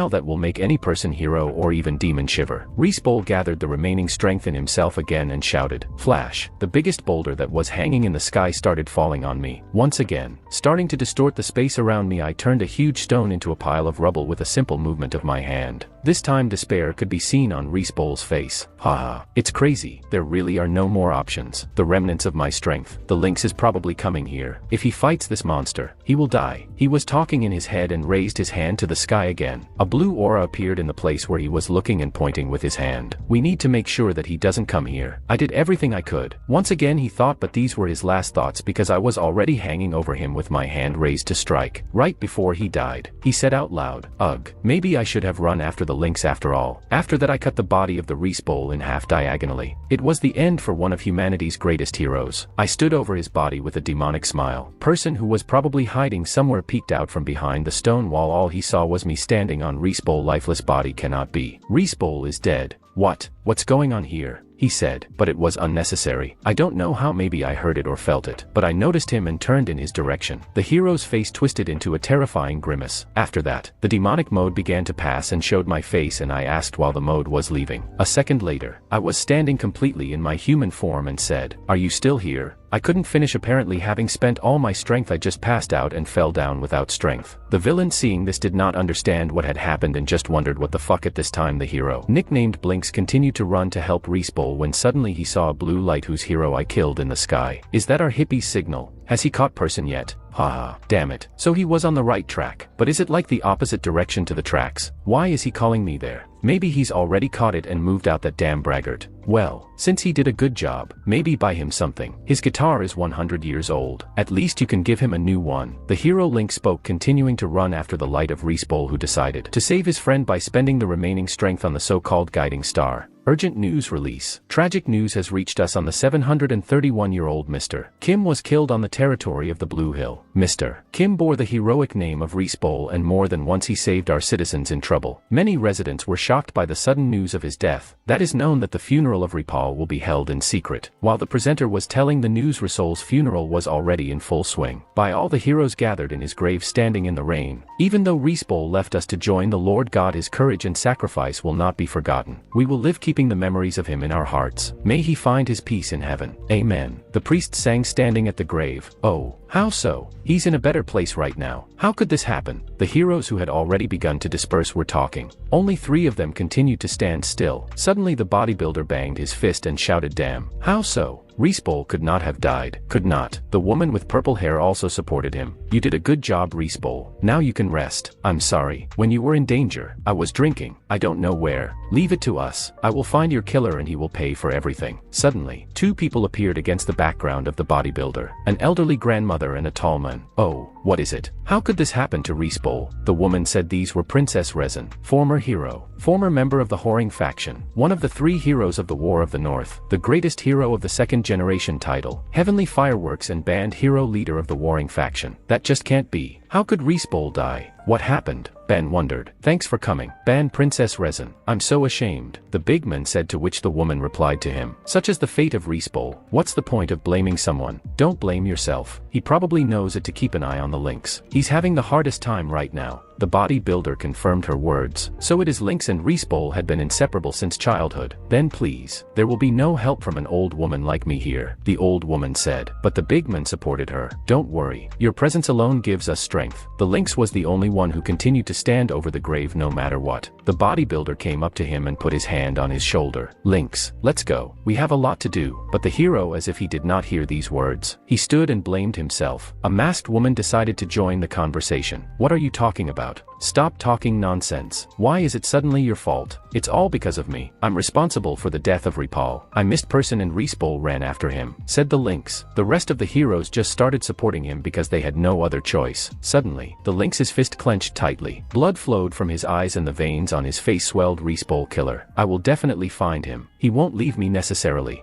that will make any person, hero or even demon, shiver. Respoll gathered the remaining strength in himself again and shouted. Flash! The biggest boulder that was hanging in the sky started falling on me. Once again, starting to distort the space around me, I turned a huge stone into a pile of rubble with a simple movement of my hand. This time despair could be seen on Respoll's face. Haha, it's crazy. There really are no more options. The remnants of my strength. The lynx is probably coming here. If he fights this monster, he will die. He was talking in his head and raised his hand to the sky again. A blue aura appeared in the place where he was looking and pointing with his hand. We need to make sure that he doesn't come here. I did everything I could. Once again he thought, but these were his last thoughts because I was already hanging over him with my hand raised to strike. Right before he died, he said out loud, ugh, maybe I should have run after the lynx after all. After that I cut the body of the Respoll in half diagonally. It was the end for one of humanity's greatest heroes. I stood over his body with a demonic smile. Person who was probably hiding somewhere peeked out from behind the stone wall. All he saw was me standing on Respoll's lifeless body. Cannot be. Respoll is dead. What's going on here? He said, but it was unnecessary. I don't know how, maybe I heard it or felt it, but I noticed him and turned in his direction. The hero's face twisted into a terrifying grimace. After that, the demonic mode began to pass and showed my face, and I asked while the mode was leaving. A second later, I was standing completely in my human form and said, are you still here? I couldn't finish. Apparently, having spent all my strength, I just passed out and fell down without strength. The villain, seeing this, did not understand what had happened and just wondered what the fuck. At this time, the hero, nicknamed Blinks, continued to run to help Respoll when suddenly he saw a blue light whose hero I killed in the sky. Is that our hippie's signal? Has he caught person yet? Haha, damn it. So he was on the right track, but is it like the opposite direction to the tracks? Why is he calling me there? Maybe he's already caught it and moved out, that damn braggart. Well, since he did a good job, maybe buy him something. His guitar is 100 years old. At least you can give him a new one. The hero Link spoke, continuing to run after the light of Respoll, who decided to save his friend by spending the remaining strength on the so-called guiding star. Urgent news release. Tragic news has reached us on the 731-year-old Mr. Kim was killed on the territory of the Blue Hill. Mr. Kim bore the heroic name of Respoll, and more than once he saved our citizens in trouble. Many residents were shocked by the sudden news of his death. That is known that the funeral of Respoll will be held in secret. While the presenter was telling the news, Respoll's funeral was already in full swing. By all the heroes gathered in his grave, standing in the rain. Even though Respoll left us to join the Lord God, his courage and sacrifice will not be forgotten. We will live keeping the memories of him in our hearts. May he find his peace in heaven. Amen. The priest sang, standing at the grave. Oh, How so? He's in a better place right now. How could this happen? The heroes who had already begun to disperse were talking. Only 3 of them continued to stand still. Suddenly the bodybuilder banged his fist and shouted, "Damn." How so? Respawn could not have died. Could not. The woman with purple hair also supported him. "You did a good job, Respawn. Now you can rest." "I'm sorry. When you were in danger, I was drinking. I don't know where. Leave it to us. I will find your killer and he will pay for everything." Suddenly, 2 people appeared against the background of the bodybuilder. An elderly grandmother and a tall man. "Oh, what is it? How could this happen to Respawn?" The woman said these were Princess Resin, former hero, former member of the whoring faction, one of the 3 heroes of the War of the North, the greatest hero of the second generation title, heavenly fireworks and band hero leader of the warring faction. That just can't be. How could Respawn die? What happened? Ben wondered. "Thanks for coming, Ban Princess Resin. I'm so ashamed," the big man said, to which the woman replied to him. "Such is the fate of Respawn. What's the point of blaming someone? Don't blame yourself. He probably knows it to keep an eye on the Lynx. He's having the hardest time right now." The bodybuilder confirmed her words. So it is Lynx and Respawn had been inseparable since childhood. "Then please, there will be no help from an old woman like me here," the old woman said. But the big man supported her. "Don't worry. Your presence alone gives us strength." The Lynx was the only one who continued to stand over the grave no matter what. The bodybuilder came up to him and put his hand on his shoulder. "Lynx, let's go. We have a lot to do." But the hero, as if he did not hear these words, he stood and blamed himself. A masked woman decided to join the conversation. "What are you talking about? Stop talking nonsense. Why is it suddenly your fault? It's all because of me. I'm responsible for the death of Repal. I missed person and Respawn ran after him," said the Lynx. The rest of the heroes just started supporting him because they had no other choice. Suddenly, the Lynx's fist clenched tightly. Blood flowed from his eyes and the veins on his face swelled. "Respawn killer. I will definitely find him. He won't leave me necessarily.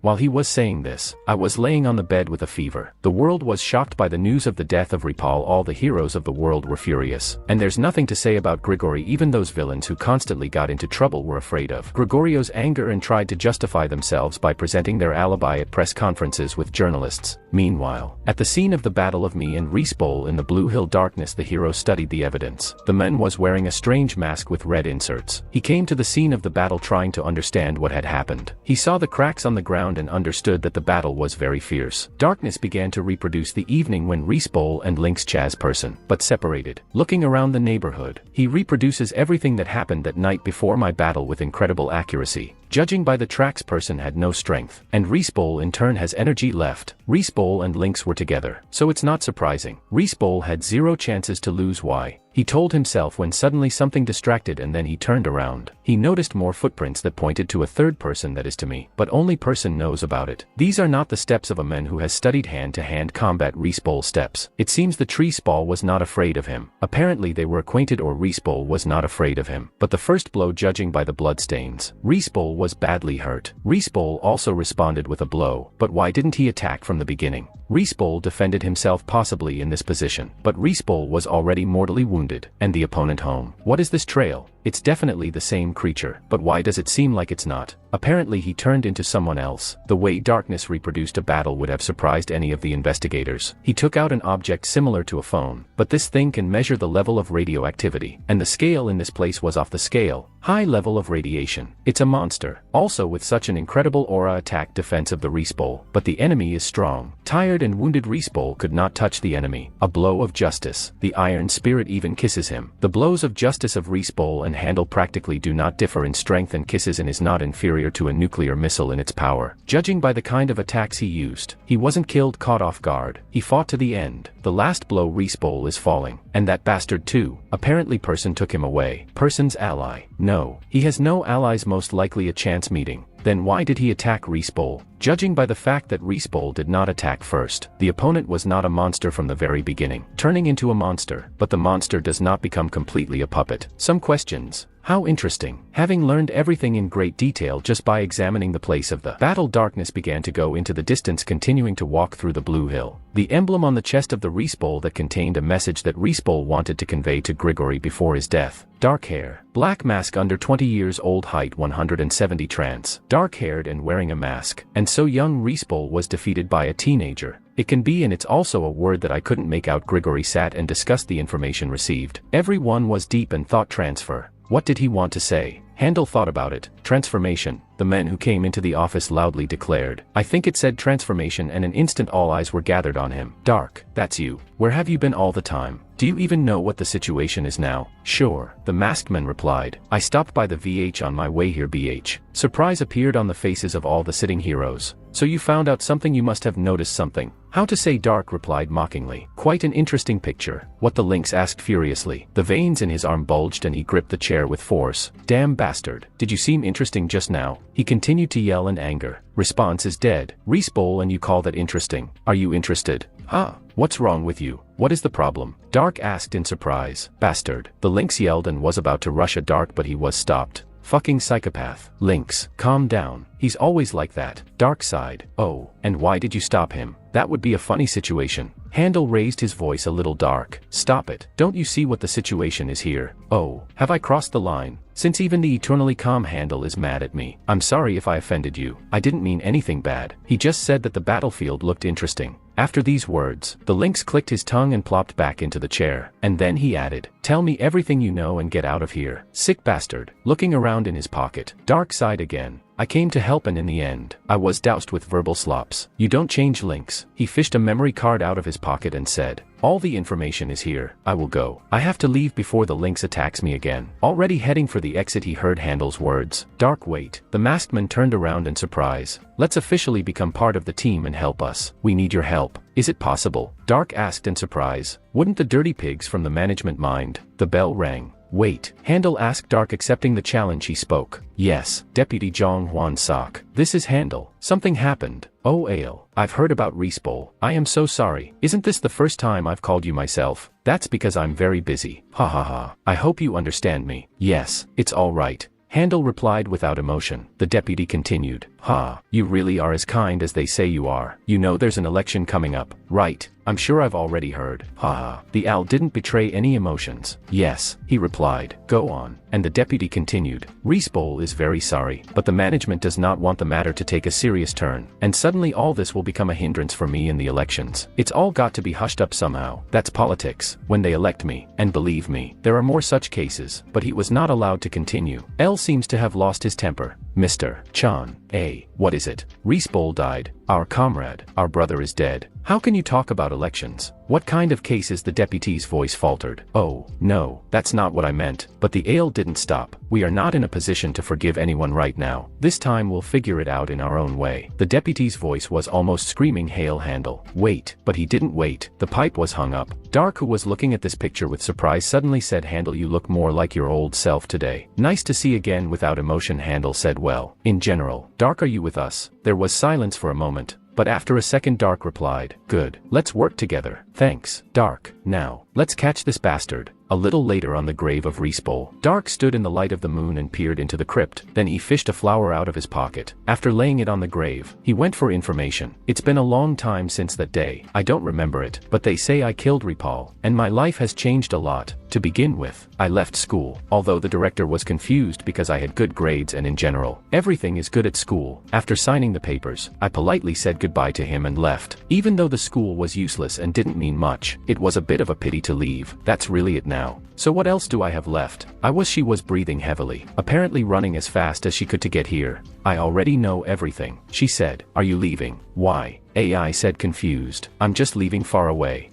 While he was saying this, I was laying on the bed with a fever. The world was shocked by the news of the death of Repal. All the heroes of the world were furious. And there's nothing to say about Grigori. Even those villains who constantly got into trouble were afraid of Grigorio's anger and tried to justify themselves by presenting their alibi at press conferences with journalists. Meanwhile, at the scene of the battle of me and Respawn in the Blue Hill darkness, the hero studied the evidence. The man was wearing a strange mask with red inserts. He came to the scene of the battle trying to understand what had happened. He saw the cracks on the ground and understood that the battle was very fierce. Darkness began to reproduce the evening when Respawn and Lynx Chaz person, but separated. Looking around the neighborhood, he reproduces everything that happened that night before my battle with incredible accuracy. Judging by the tracks, person had no strength, and Respawn in turn has energy left. Respawn and Lynx were together, so it's not surprising. Respawn had 0 chances to lose. Why? He told himself when suddenly something distracted and then he turned around. He noticed more footprints that pointed to a third person. "That is to me, but only person knows about it. These are not the steps of a man who has studied hand-to-hand combat." Respawn steps. It seems the tree Spawn was not afraid of him. Apparently they were acquainted, or Respawn was not afraid of him. But the first blow, judging by the bloodstains, Respawn was badly hurt. Respawn also responded with a blow, but why didn't he attack from the beginning? Respawn defended himself possibly in this position, but Respawn was already mortally wounded, and the opponent home. What is this trail? It's definitely the same creature, but why does it seem like it's not? Apparently he turned into someone else. The way darkness reproduced a battle would have surprised any of the investigators. He took out an object similar to a phone, but this thing can measure the level of radioactivity, and the scale in this place was off the scale. High level of radiation. It's a monster. Also with such an incredible aura, attack defense of the Respawn, but the enemy is strong. Tired and wounded Respawn could not touch the enemy. A blow of justice. The iron spirit even kisses him. The blows of justice of Respawn and handle practically do not differ in strength and kisses, and is not inferior to a nuclear missile in its power. Judging by the kind of attacks he used, he wasn't killed, caught off guard. He fought to the end. The last blow, Respawn is falling. And that bastard too. Apparently person took him away. Person's ally. No. He has no allies, most likely a chance meeting. Then why did he attack Respawn? Judging by the fact that Respawn did not attack first, the opponent was not a monster from the very beginning, turning into a monster, but the monster does not become completely a puppet. Some questions. How interesting. Having learned everything in great detail just by examining the place of the battle, darkness began to go into the distance, continuing to walk through the Blue Hill. The emblem on the chest of the Respawn that contained a message that Respawn wanted to convey to Grigori before his death. Dark hair, black mask, under 20 years old, height 170, trans, dark-haired and wearing a mask. And so young Respawn was defeated by a teenager. It can be, and it's also a word that I couldn't make out. Grigori sat and discussed the information received. Everyone was deep in thought transfer. What did he want to say? Handel thought about it. Transformation, the men who came into the office loudly declared. I think it said transformation, and an instant all eyes were gathered on him. Dark, that's you. Where have you been all the time? Do you even know what the situation is now? Sure, the masked man replied. I stopped by the VH on my way here. BH. Surprise appeared on the faces of all the sitting heroes. So you found out something, you must have noticed something. How to say? Dark replied mockingly. Quite an interesting picture. What? The lynx asked furiously. The veins in his arm bulged and he gripped the chair with force. Damn bastard. Did you seem interesting just now? He continued to yell in anger. Response is dead. Respool, and you call that interesting? Are you interested? Huh? What's wrong with you? What is the problem? Dark asked in surprise. Bastard. The lynx yelled and was about to rush at Dark, but he was stopped. Fucking psychopath. Lynx, calm down. He's always like that. Dark sighed. Oh, and why did you stop him? That would be a funny situation. Handel raised his voice a little. Dark, stop it. Don't you see what the situation is here? Oh, have I crossed the line? Since even the eternally calm Handel is mad at me. I'm sorry if I offended you. I didn't mean anything bad. He just said that the battlefield looked interesting. After these words, the lynx clicked his tongue and plopped back into the chair. And then he added, tell me everything you know and get out of here. Sick bastard. Looking around in his pocket, Dark sighed again. I came to help, and in the end, I was doused with verbal slops. You don't change, Lynx. He fished a memory card out of his pocket and said, all the information is here. I will go. I have to leave before the lynx attacks me again. Already heading for the exit, he heard Handel's words. Dark, wait. The masked man turned around in surprise. Let's officially become part of the team and help us. We need your help. Is it possible? Dark asked in surprise. Wouldn't the dirty pigs from the management mind? The bell rang. Wait, Handel asked Dark, accepting the challenge. He spoke. Yes, Deputy Jong Hwan Sok. This is Handel. Something happened. Oh Ale, I've heard about Respol. I am so sorry. Isn't this the first time I've called you myself? That's because I'm very busy. Ha ha ha. I hope you understand me. Yes, it's all right. Handel replied without emotion. The deputy continued. Ha, you really are as kind as they say you are. You know there's an election coming up, right? I'm sure I've already heard. Ha ha. The owl didn't betray any emotions. Yes, he replied. Go on. And the deputy continued. Respol is very sorry, but the management does not want the matter to take a serious turn. And suddenly all this will become a hindrance for me in the elections. It's all got to be hushed up somehow. That's politics. When they elect me, and believe me, there are more such cases, but he was not allowed to continue. L seems to have lost his temper. Mr. Chan. What is it? Respol died. Our comrade, our brother is dead. How can you talk about elections? What kind of case is? The deputy's voice faltered. Oh, no, that's not what I meant. But the ale didn't stop. We are not in a position to forgive anyone right now. This time we'll figure it out in our own way. The deputy's voice was almost screaming. Hail Handel. Wait, but he didn't wait. The pipe was hung up. Dark, who was looking at this picture with surprise, suddenly said, Handel, you look more like your old self today. Nice to see again. Without emotion, Handel said, well, in general. Dark, are you with us? There was silence for a moment. But after a second, Dark replied, good, let's work together. Thanks, Dark. Now, let's catch this bastard. A little later, on the grave of Respol, Dark stood in the light of the moon and peered into the crypt. Then he fished a flower out of his pocket. After laying it on the grave, he went for information. It's been a long time since that day. I don't remember it, but they say I killed Repal, and my life has changed a lot. To begin with, I left school, although the director was confused because I had good grades and in general, everything is good at school. After signing the papers, I politely said goodbye to him and left. Even though the school was useless and didn't mean much, it was a bit of a pity to leave. That's really it now. So what else do I have left? She was breathing heavily, apparently running as fast as she could to get here. I already know everything. She said, are you leaving? Why? I said, confused. I'm just leaving far away.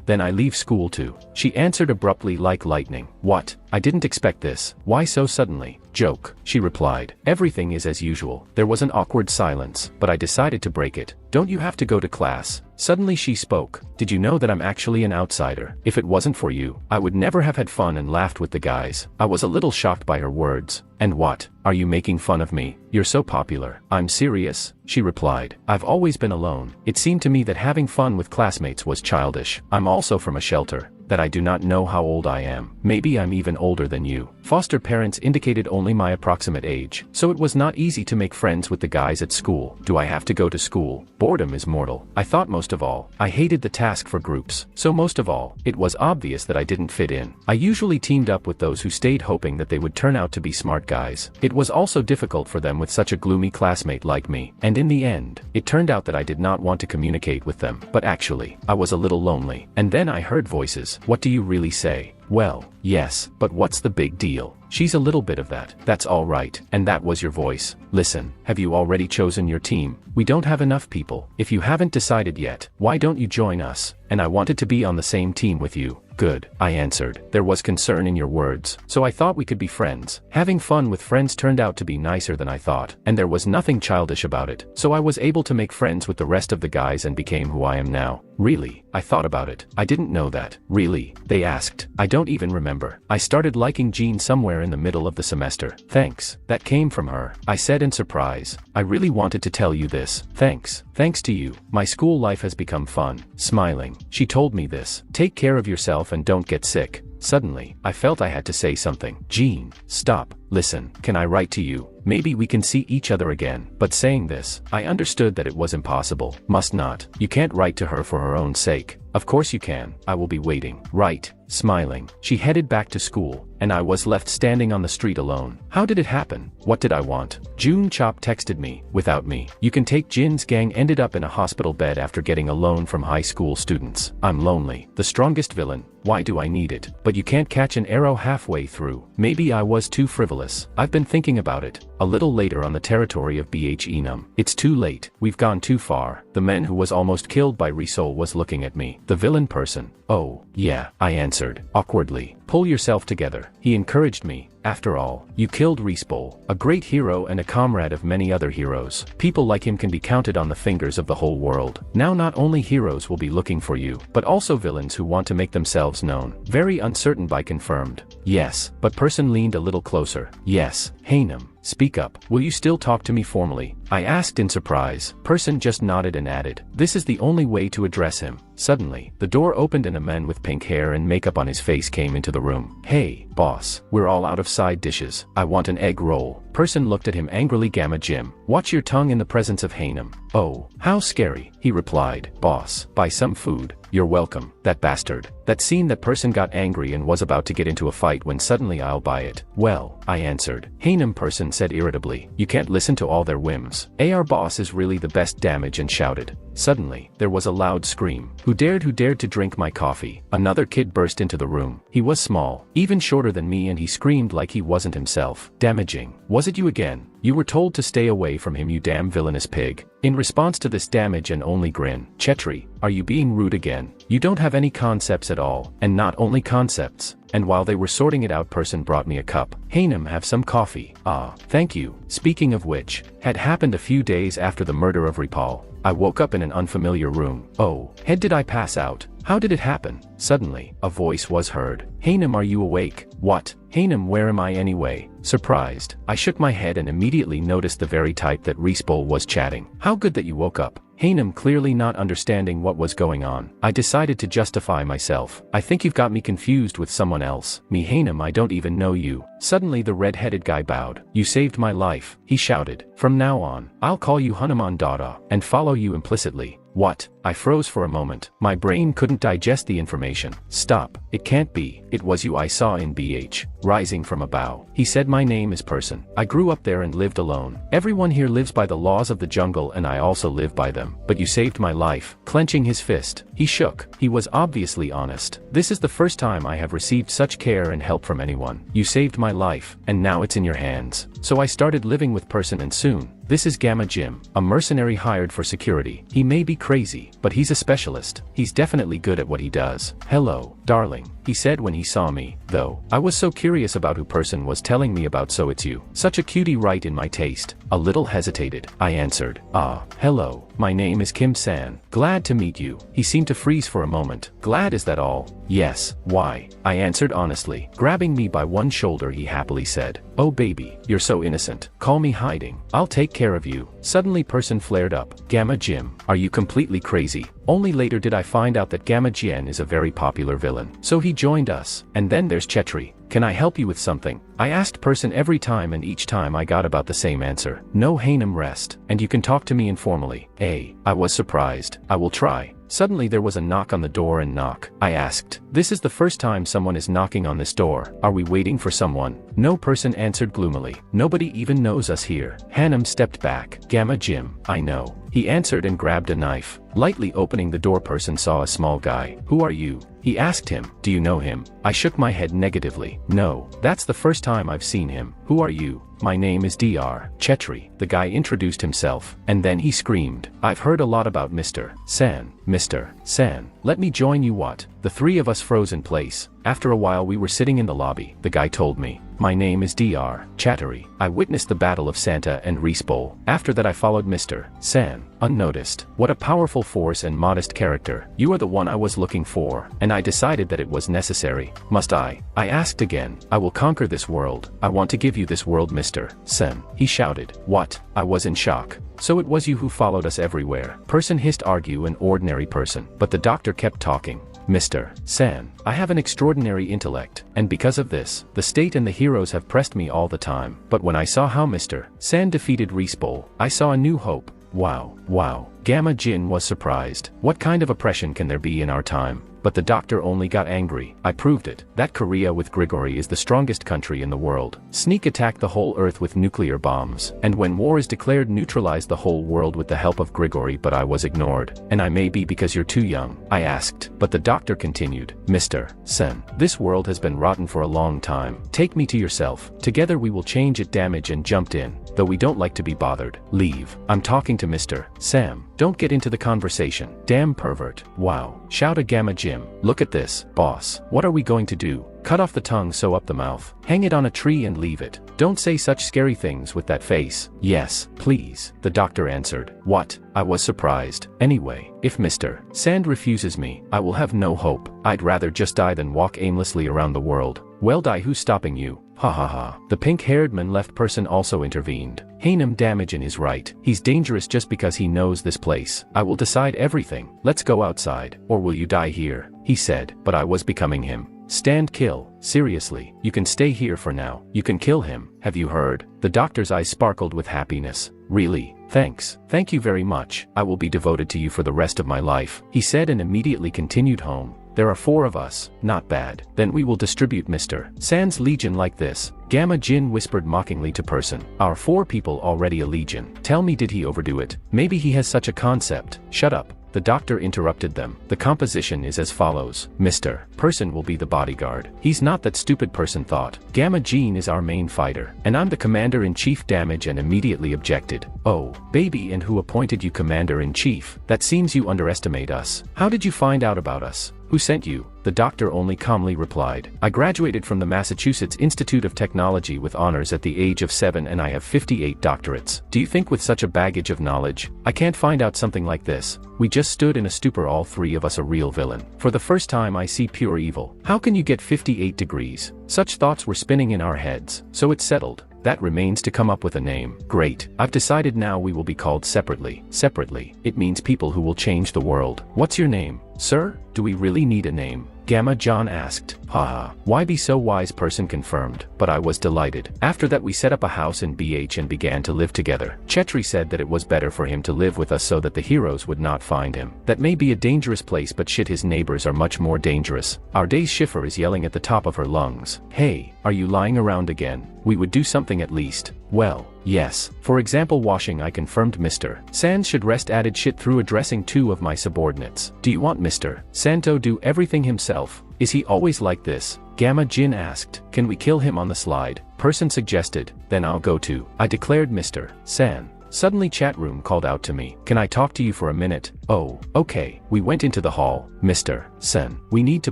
Then I leave school too. She answered abruptly like lightning. What? I didn't expect this. Why so suddenly? Joke, she replied. Everything is as usual. There was an awkward silence, but I decided to break it. Don't you have to go to class? Suddenly she spoke. Did you know that I'm actually an outsider? If it wasn't for you, I would never have had fun and laughed with the guys. I was a little shocked by her words. And what? Are you making fun of me? You're so popular. I'm serious, she replied. I've always been alone. It seemed to me that having fun with classmates was childish. I'm also from a shelter. That I do not know how old I am. Maybe I'm even older than you. Foster parents indicated only my approximate age, so it was not easy to make friends with the guys at school. Do I have to go to school? Boredom is mortal. I thought most of all, I hated the task for groups. So most of all, it was obvious that I didn't fit in. I usually teamed up with those who stayed, hoping that they would turn out to be smart guys. It was also difficult for them with such a gloomy classmate like me. And in the end, it turned out that I did not want to communicate with them. But actually, I was a little lonely. And then I heard voices. What do you really say? Well, yes, but what's the big deal? She's a little bit of that. That's all right. And that was your voice. Listen, have you already chosen your team? We don't have enough people. If you haven't decided yet, why don't you join us? And I wanted to be on the same team with you. Good, I answered. There was concern in your words, so I thought we could be friends. Having fun with friends turned out to be nicer than I thought, and there was nothing childish about it, so I was able to make friends with the rest of the guys and became who I am now. Really? I thought about it. I didn't know that. Really? They asked. I don't even remember. I started liking Jean somewhere in the middle of the semester. Thanks. That came from her, I said in surprise. I really wanted to tell you this. Thanks. Thanks to you. My school life has become fun. Smiling, she told me this. Take care of yourself and don't get sick. Suddenly, I felt I had to say something. Jean, stop. Listen, can I write to you? Maybe we can see each other again. But saying this, I understood that it was impossible. Must not. You can't write to her for her own sake. Of course you can. I will be waiting. Right. Smiling, she headed back to school, and I was left standing on the street alone. How did it happen? What did I want? June Chop texted me. Without me, you can take Jin's gang ended up in a hospital bed after getting a loan from high school students. I'm lonely. The strongest villain. Why do I need it? But you can't catch an arrow halfway through. Maybe I was too frivolous. I've been thinking about it. A little later on the territory of bhounen. It's too late. We've gone too far. The man who was almost killed by Risol was looking at me. The villain person. Oh, yeah, I answered, awkwardly. Pull yourself together. He encouraged me. After all, you killed Risol, a great hero and a comrade of many other heroes. People like him can be counted on the fingers of the whole world. Now not only heroes will be looking for you, but also villains who want to make themselves known. Very uncertain by confirmed. Yes, but person leaned a little closer. Yes, Hanem. Speak up. Will you still talk to me formally? I asked in surprise. Person just nodded and added, this is the only way to address him. Suddenly, the door opened and a man with pink hair and makeup on his face came into the room. Hey, boss, we're all out of side dishes. I want an egg roll. Person looked at him angrily. Gamma Jim, watch your tongue in the presence of Hanem. Oh, how scary, he replied. Boss, buy some food. You're welcome. That bastard. That scene. That person got angry and was about to get into a fight when suddenly I'll buy it. Well, I answered. Hanem person said irritably. You can't listen to all their whims. Our boss is really the best damage and shouted. Suddenly, there was a loud scream. Who dared to drink my coffee? Another kid burst into the room. He was small, even shorter than me, and he screamed like he wasn't himself. Damaging. Was it you again? You were told to stay away from him, you damn villainous pig. In response to this damage and only grin. Chetri, are you being rude again? You don't have any concepts at all, and not only concepts. And while they were sorting it out, person brought me a cup. Hanem, have some coffee. Ah, thank you. Speaking of which, had happened a few days after the murder of Ripal. I woke up in an unfamiliar room. Oh, head, did I pass out? How did it happen? Suddenly, a voice was heard. Hanem, are you awake? What? Hanem, where am I anyway? Surprised, I shook my head and immediately noticed the very type that Risol was chatting. How good that you woke up. Hanem, clearly not understanding what was going on. I decided to justify myself. I think you've got me confused with someone else. Me Hanem, I don't even know you. Suddenly the red-headed guy bowed. You saved my life, he shouted. From now on, I'll call you Hanuman Dada, and follow you implicitly. What? I froze for a moment. My brain couldn't digest the information. Stop. It can't be. It was you I saw in BH. Rising from a bow. He said, my name is Person. I grew up there and lived alone. Everyone here lives by the laws of the jungle and I also live by them. But you saved my life. Clenching his fist, he shook. He was obviously honest. This is the first time I have received such care and help from anyone. You saved my life, and now it's in your hands. So I started living with Person, and soon, this is Gamma Jim, a mercenary hired for security. He may be crazy, but he's a specialist. He's definitely good at what he does. Hello, darling, he said when he saw me, though. I was so curious about who Person was telling me about, so it's you. Such a cutie, right in my taste. A little hesitated, I answered. Ah, hello, my name is Kim-san. Glad to meet you. He seemed to freeze for a moment. Glad, is that all? Yes, why? I answered honestly. Grabbing me by one shoulder, he happily said, oh baby, you're so innocent. Call me Hiding. I'll take care of you. Suddenly Person flared up. Gamma Jim, are you completely crazy? Only later did I find out that Gamma Jien is a very popular villain. So he joined us. And then there's Chetri. Can I help you with something? I asked Person every time, and each time I got about the same answer. No, Hanem, rest. And you can talk to me informally. I was surprised. I will try. Suddenly there was a knock on the door and knock. I asked, this is the first time someone is knocking on this door. Are we waiting for someone? No, Person answered gloomily. Nobody even knows us here. Hanem stepped back. Gamma Jim, I know. He answered and grabbed a knife. Lightly opening the door, Person saw a small guy. Who are you? He asked him, "Do you know him?" I shook my head negatively. "No, that's the first time I've seen him." "Who are you?" "My name is Dr. Chetri." The guy introduced himself, and then he screamed, "I've heard a lot about Mr. San. Mr. San, let me join you." What? The three of us froze in place. After a while we were sitting in the lobby. The guy told me, "My name is Dr. Chattery. I witnessed the Battle of Santa and Respol. After that I followed Mr. San, unnoticed. What a powerful force and modest character. You are the one I was looking for, and I decided that it was necessary." "Must I?" I asked again. "I will conquer this world. I want to give you this world, Mr. San," he shouted. "What?" I was in shock. "So it was you who followed us everywhere." Person hissed, "Argue an ordinary person." But the doctor kept talking. "Mr. San, I have an extraordinary intellect, and because of this, the state and the heroes have pressed me all the time. But when I saw how Mr. San defeated Respol, I saw a new hope." Wow, wow. Gamma Jin was surprised. What kind of oppression can there be in our time? But the doctor only got angry. "I proved it. That Korea with Grigory is the strongest country in the world. Sneak attack the whole earth with nuclear bombs. And when war is declared, neutralize the whole world with the help of Grigory." But I was ignored. "And I may be because you're too young?" I asked. But the doctor continued, "Mr. Sen, this world has been rotten for a long time. Take me to yourself. Together we will change it." Damage and jumped in. "Though we don't like to be bothered. Leave. I'm talking to Mr. Sam. Don't get into the conversation." "Damn pervert." "Wow." Shout a Gamma Jim. "Look at this, boss. What are we going to do? Cut off the tongue, sew up the mouth, hang it on a tree and leave it. Don't say such scary things with that face." "Yes, please," the doctor answered. "What?" I was surprised. "Anyway, if Mr. Sand refuses me, I will have no hope. I'd rather just die than walk aimlessly around the world." "Well, die. Who's stopping you?" "Ha ha ha." The pink-haired man left person also intervened. "Hanem Damage is right. He's dangerous just because he knows this place. I will decide everything. Let's go outside, or will you die here?" he said. But I was becoming him. "Stand kill. Seriously, you can stay here for now. You can kill him. Have you heard?" The doctor's eyes sparkled with happiness. "Really? Thanks. Thank you very much. I will be devoted to you for the rest of my life," he said, and immediately continued home. "There are 4 of us. Not bad. Then we will distribute Mr. Sand's legion like this." Gamma Jin whispered mockingly to person. "Our 4 people already a legion. Tell me, did he overdo it? Maybe he has such a concept." "Shut up." The doctor interrupted them. "The composition is as follows. Mr. Person will be the bodyguard. He's not that stupid person thought. Gamma Jin is our main fighter, and I'm the commander-in-chief." Damage and immediately objected. "Oh, baby, and who appointed you commander-in-chief? That seems you underestimate us. How did you find out about us? Who sent you?" The doctor only calmly replied, "I graduated from the Massachusetts Institute of Technology with honors at the age of 7, and I have 58 doctorates. Do you think with such a baggage of knowledge, I can't find out something like this?" We just stood in a stupor, all 3 of us. A real villain. For the first time I see pure evil. How can you get 58 degrees? Such thoughts were spinning in our heads. So it's settled. That remains to come up with a name. Great. I've decided now we will be called separately. Separately. It means people who will change the world. What's your name, sir? Do we really need a name? Gamma John asked. Haha. Why be so wise? Person confirmed. But I was delighted. After that we set up a house in BH and began to live together. Chetri said that it was better for him to live with us so that the heroes would not find him. That may be a dangerous place, but shit, his neighbors are much more dangerous. Our day's Schiffer is yelling at the top of her lungs. "Hey, are you lying around again? We would do something at least." "Well, yes. For example, washing." I confirmed. Mr. Sands should rest. Added shit through addressing 2 of my subordinates. "Do you want Mr. Santo do everything himself? Is he always like this?" Gamma Jin asked. "Can we kill him on the slide?" Person suggested. "Then I'll go too," I declared. Mr. San. Suddenly chat room called out to me. "Can I talk to you for a minute?" "Oh, okay." We went into the hall. "Mr. Sen, we need to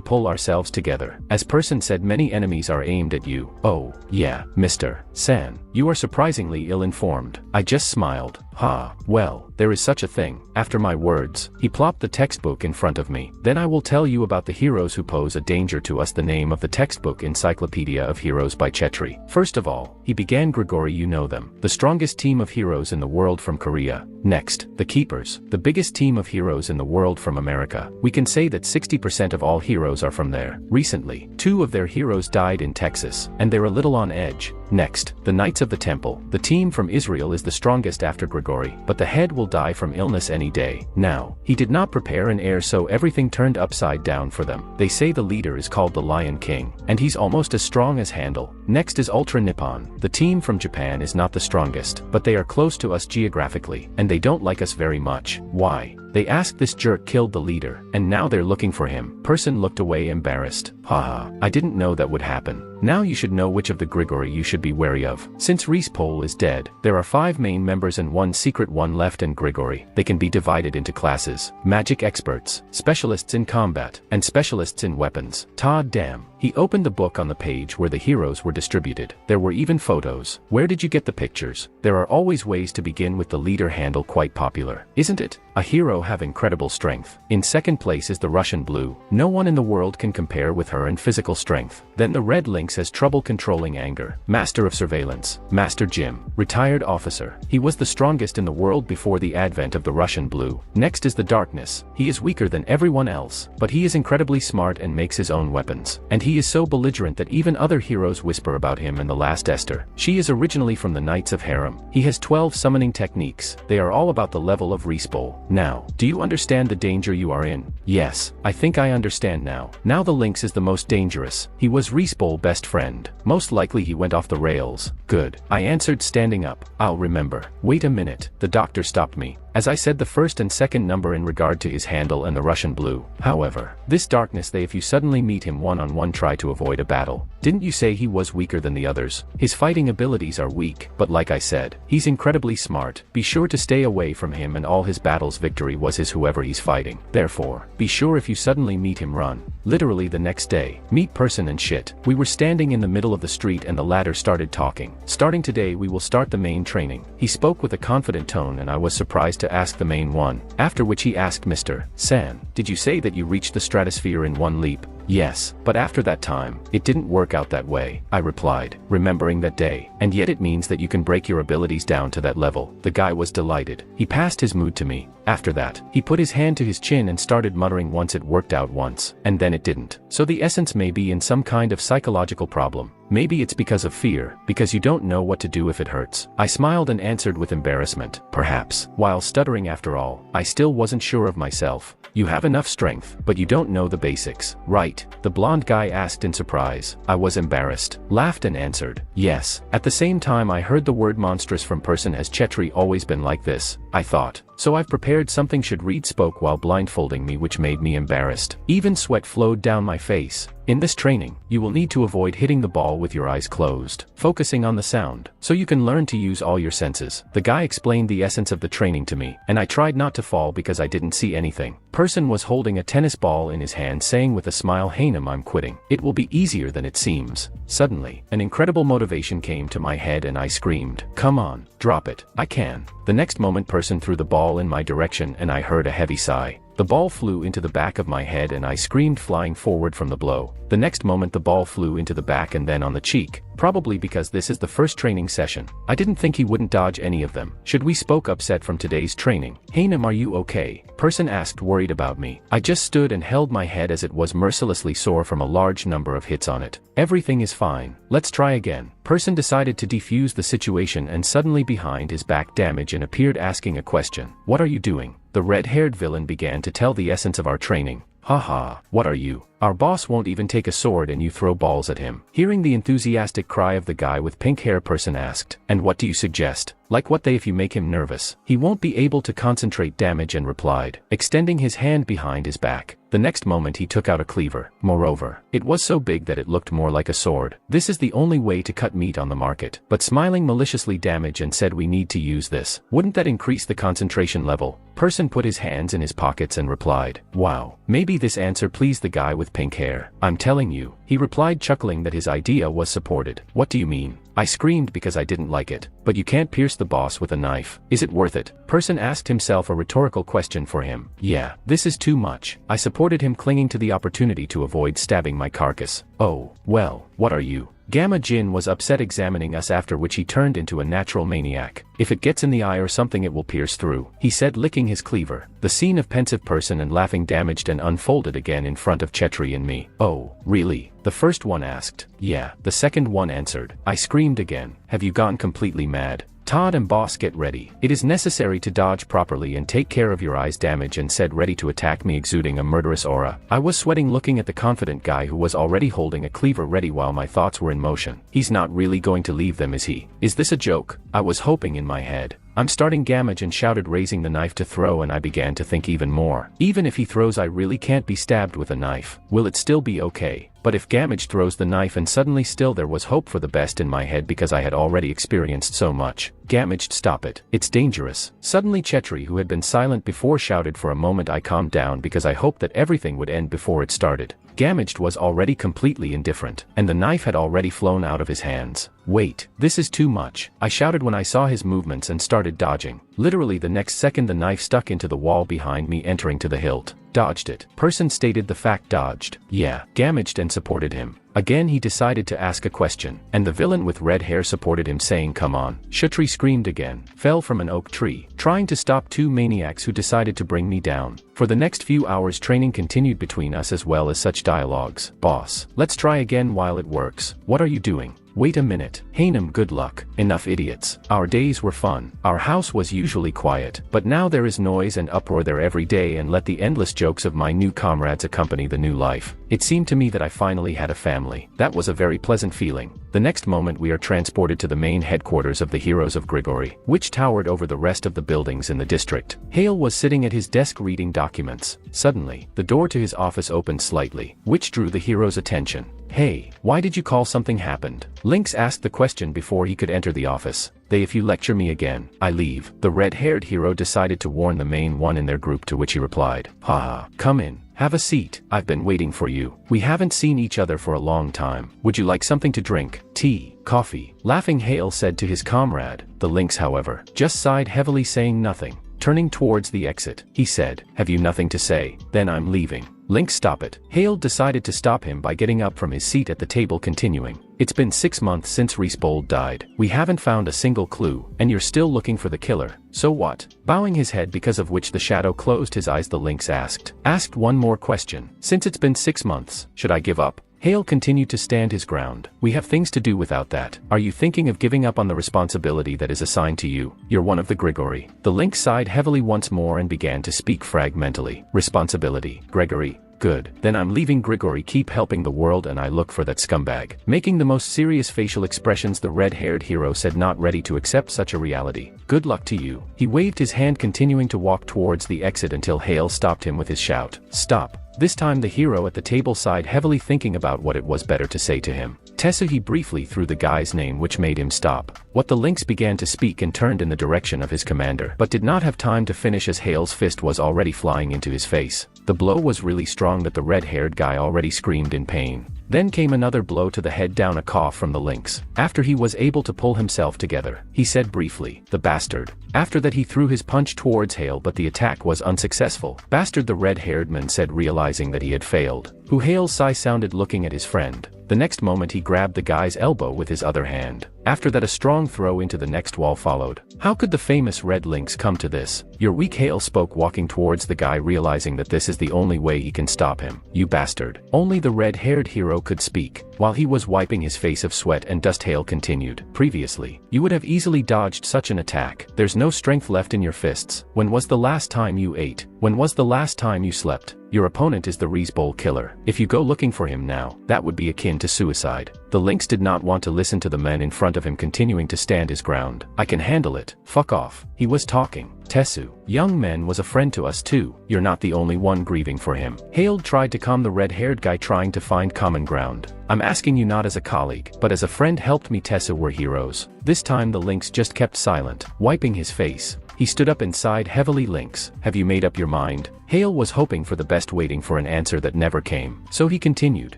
pull ourselves together. As person said, many enemies are aimed at you." "Oh, yeah, Mr. San, you are surprisingly ill-informed." I just smiled. "Ha, well, there is such a thing." After my words, he plopped the textbook in front of me. "Then I will tell you about the heroes who pose a danger to us." The name of the textbook: Encyclopedia of Heroes by Chetri. First of all, he began. Grigory, you know them. The strongest team of heroes in the world from Korea. Next, the Keepers, the biggest team of heroes in the world from America. We can say that 60% of all heroes are from there. Recently, 2 of their heroes died in Texas, and they're a little on edge. Next, the Knights of the Temple. The team from Israel is the strongest after Grigory, but the head will die from illness any day. Now, he did not prepare an heir, so everything turned upside down for them. They say the leader is called the Lion King, and he's almost as strong as Handel. Next is Ultra Nippon. The team from Japan is not the strongest, but they are close to us geographically, and they don't like us very much. Why? They asked this jerk killed the leader, and now they're looking for him. Person looked away embarrassed. Haha, I didn't know that would happen. Now you should know which of the Grigori you should be wary of. Since Rispol is dead, there are 5 main members and 1 secret one left and Grigori. They can be divided into classes: magic experts, specialists in combat, and specialists in weapons. Todd damn. He opened the book on the page where the heroes were distributed. There were even photos. Where did you get the pictures? There are always ways to begin with the leader handle quite popular, isn't it? A hero have incredible strength. In second place is the Russian blue. No one in the world can compare with her in physical strength. Then the red lynx has trouble controlling anger. Master of surveillance. Master Jim. Retired officer. He was the strongest in the world before the advent of the Russian blue. Next is the darkness. He is weaker than everyone else, but he is incredibly smart and makes his own weapons. And he is so belligerent that even other heroes whisper about him. And the last Esther. She is originally from the Knights of Harem. He has 12 summoning techniques. They are all about the level of Rispol. Now, do you understand the danger you are in? Yes, I think I understand now. Now the lynx is the most dangerous. He was Rispol's best friend. Most likely he went off the rails. Good. I answered standing up. I'll remember. Wait a minute. The doctor stopped me, as I said the first and second number in regard to his handle and the Russian blue. However, this darkness they if you suddenly meet him one-on-one try to avoid a battle. Didn't you say he was weaker than the others? His fighting abilities are weak, but like I said, he's incredibly smart. Be sure to stay away from him and all his battles victory was his whoever he's fighting. Therefore, be sure if you suddenly meet him run. Literally the next day, meet person and shit. We were standing in the middle of the street and the latter started talking. Starting today we will start the main training. He spoke with a confident tone and I was surprised to ask the main one. After which he asked Mr. San, did you say that you reached the stratosphere in one leap? Yes, but after that time, it didn't work out that way, I replied, remembering that day. And yet it means that you can break your abilities down to that level. The guy was delighted. He passed his mood to me. After that, he put his hand to his chin and started muttering once it worked out once, and then it didn't. So the essence may be in some kind of psychological problem. Maybe it's because of fear, because you don't know what to do if it hurts. I smiled and answered with embarrassment. Perhaps. While stuttering after all, I still wasn't sure of myself. You have enough strength, but you don't know the basics, right? The blonde guy asked in surprise. I was embarrassed, laughed and answered, yes. At the same time I heard the word monstrous from person. Has Chetri always been like this? I thought. So I've prepared something. Should read spoke while blindfolding me, which made me embarrassed. Even sweat flowed down my face. In this training, you will need to avoid hitting the ball with your eyes closed, focusing on the sound, so you can learn to use all your senses. The guy explained the essence of the training to me, and I tried not to fall because I didn't see anything. Person was holding a tennis ball in his hand saying with a smile, Hanem, I'm quitting. It will be easier than it seems. Suddenly, an incredible motivation came to my head and I screamed, come on, drop it, I can. The next moment person threw the ball in my direction and I heard a heavy sigh. The ball flew into the back of my head and I screamed, flying forward from the blow. The next moment the ball flew into the back and then on the cheek. Probably because this is the first training session. I didn't think he wouldn't dodge any of them. Should we spoke upset from today's training? Hanem, are you okay? Person asked, worried about me. I just stood and held my head as it was mercilessly sore from a large number of hits on it. Everything is fine. Let's try again. Person decided to defuse the situation and suddenly behind his back damage and appeared asking a question. What are you doing? The red-haired villain began to tell the essence of our training. Haha, what are you? Our boss won't even take a sword and you throw balls at him. Hearing the enthusiastic cry of the guy with pink hair, person asked, and what do you suggest? Like what they if you make him nervous, he won't be able to concentrate damage, and replied, extending his hand behind his back. The next moment he took out a cleaver. Moreover, it was so big that it looked more like a sword. This is the only way to cut meat on the market. But smiling maliciously damage and said, we need to use this. Wouldn't that increase the concentration level? Person put his hands in his pockets and replied, wow, maybe this answer pleased the guy with pink hair. I'm telling you, he replied, chuckling that his idea was supported. What do you mean? I screamed because I didn't like it. But you can't pierce the boss with a knife. Is it worth it? Person asked himself a rhetorical question for him. Yeah, this is too much. I supported him, clinging to the opportunity to avoid stabbing my carcass. Oh, well, what are you? Gamma Jin was upset, examining us, after which he turned into a natural maniac. If it gets in the eye or something it will pierce through, he said, licking his cleaver. The scene of pensive person and laughing damaged and unfolded again in front of Chetri and me. Oh, really? The first one asked. Yeah. The second one answered. I screamed again. Have you gone completely mad? Todd and boss, get ready. It is necessary to dodge properly and take care of your eyes damage, and said, ready to attack me, exuding a murderous aura. I was sweating looking at the confident guy who was already holding a cleaver ready while my thoughts were in motion. He's not really going to leave them, is he? Is this a joke? I was hoping in my head. I'm starting Gamage and shouted, raising the knife to throw, and I began to think even more. Even if he throws, I really can't be stabbed with a knife. Will it still be okay? But if Gamage throws the knife, and suddenly still there was hope for the best in my head because I had already experienced so much. Gamage, stop it. It's dangerous. Suddenly Chetri, who had been silent before, shouted. For a moment I calmed down because I hoped that everything would end before it started. Gamage was already completely indifferent, and the knife had already flown out of his hands. Wait, this is too much, I shouted when I saw his movements and started dodging. Literally the next second the knife stuck into the wall behind me, entering to the hilt. Dodged it. Person stated the fact. Dodged. Yeah. Gamaged and supported him. Again he decided to ask a question, and the villain with red hair supported him, saying, come on. Chetri screamed again, fell from an oak tree, trying to stop two maniacs who decided to bring me down. For the next few hours training continued between us, as well as such dialogues. Boss, let's try again while it works. What are you doing? Wait a minute. Hanem, good luck. Enough idiots. Our days were fun. Our house was usually quiet, but now there is noise and uproar there every day, and let the endless jokes of my new comrades accompany the new life. It seemed to me that I finally had a family. That was a very pleasant feeling. The next moment we are transported to the main headquarters of the heroes of Grigori, which towered over the rest of the buildings in the district. Hale was sitting at his desk reading documents. Suddenly, the door to his office opened slightly, which drew the hero's attention. Hey, why did you call? Something happened? Lynx asked the question before he could enter the office. If you lecture me again, I leave. The red-haired hero decided to warn the main one in their group, to which he replied, haha, come in. Have a seat. I've been waiting for you. We haven't seen each other for a long time. Would you like something to drink? Tea? Coffee? Laughing, Hale said to his comrade. The Lynx, however, just sighed heavily, saying nothing. Turning towards the exit, he said, have you nothing to say? Then I'm leaving. Lynx, stop it. Hale decided to stop him by getting up from his seat at the table, continuing. It's been 6 months since Reesbold died. We haven't found a single clue, and you're still looking for the killer. So what? Bowing his head, because of which the shadow closed his eyes, the Lynx asked one more question. Since it's been 6 months, should I give up? Hale continued to stand his ground. We have things to do without that. Are you thinking of giving up on the responsibility that is assigned to you? You're one of the Grigori. The Lynx sighed heavily once more and began to speak fragmentally. Responsibility. Gregory. Good. Then I'm leaving Grigori. Keep helping the world and I look for that scumbag. Making the most serious facial expressions, the red-haired hero said, not ready to accept such a reality. Good luck to you. He waved his hand, continuing to walk towards the exit until Hale stopped him with his shout. Stop. This time the hero at the table sighed heavily, thinking about what it was better to say to him. Tesu, he briefly threw the guy's name, which made him stop. What the Lynx began to speak and turned in the direction of his commander, but did not have time to finish as Hale's fist was already flying into his face. The blow was really strong that the red-haired guy already screamed in pain. Then came another blow to the head, down a cough from the Lynx. After he was able to pull himself together, he said briefly, the bastard. After that he threw his punch towards Hale, but the attack was unsuccessful. Bastard, the red-haired man said, realizing that he had failed. Who? Hale's sigh sounded, looking at his friend. The next moment he grabbed the guy's elbow with his other hand. After that a strong throw into the next wall followed. How could the famous Red Lynx come to this? You're weak, Hale spoke, walking towards the guy, realizing that this is the only way he can stop him. You bastard. Only the red-haired hero could speak. While he was wiping his face of sweat and dust, Hale continued. Previously, you would have easily dodged such an attack. There's no strength left in your fists. When was the last time you ate? When was the last time you slept? Your opponent is the Reesbold killer. If you go looking for him now, that would be akin to suicide. The Lynx did not want to listen to the men in front of him, continuing to stand his ground. I can handle it. Fuck off. He was talking. Tesu, young man, was a friend to us too. You're not the only one grieving for him. Hale tried to calm the red-haired guy, trying to find common ground. I'm asking you not as a colleague, but as a friend. Helped me. Tesu, we're heroes. This time the Lynx just kept silent, wiping his face. He stood up and sighed heavily. Lynx, have you made up your mind? Hale was hoping for the best, waiting for an answer that never came. So he continued.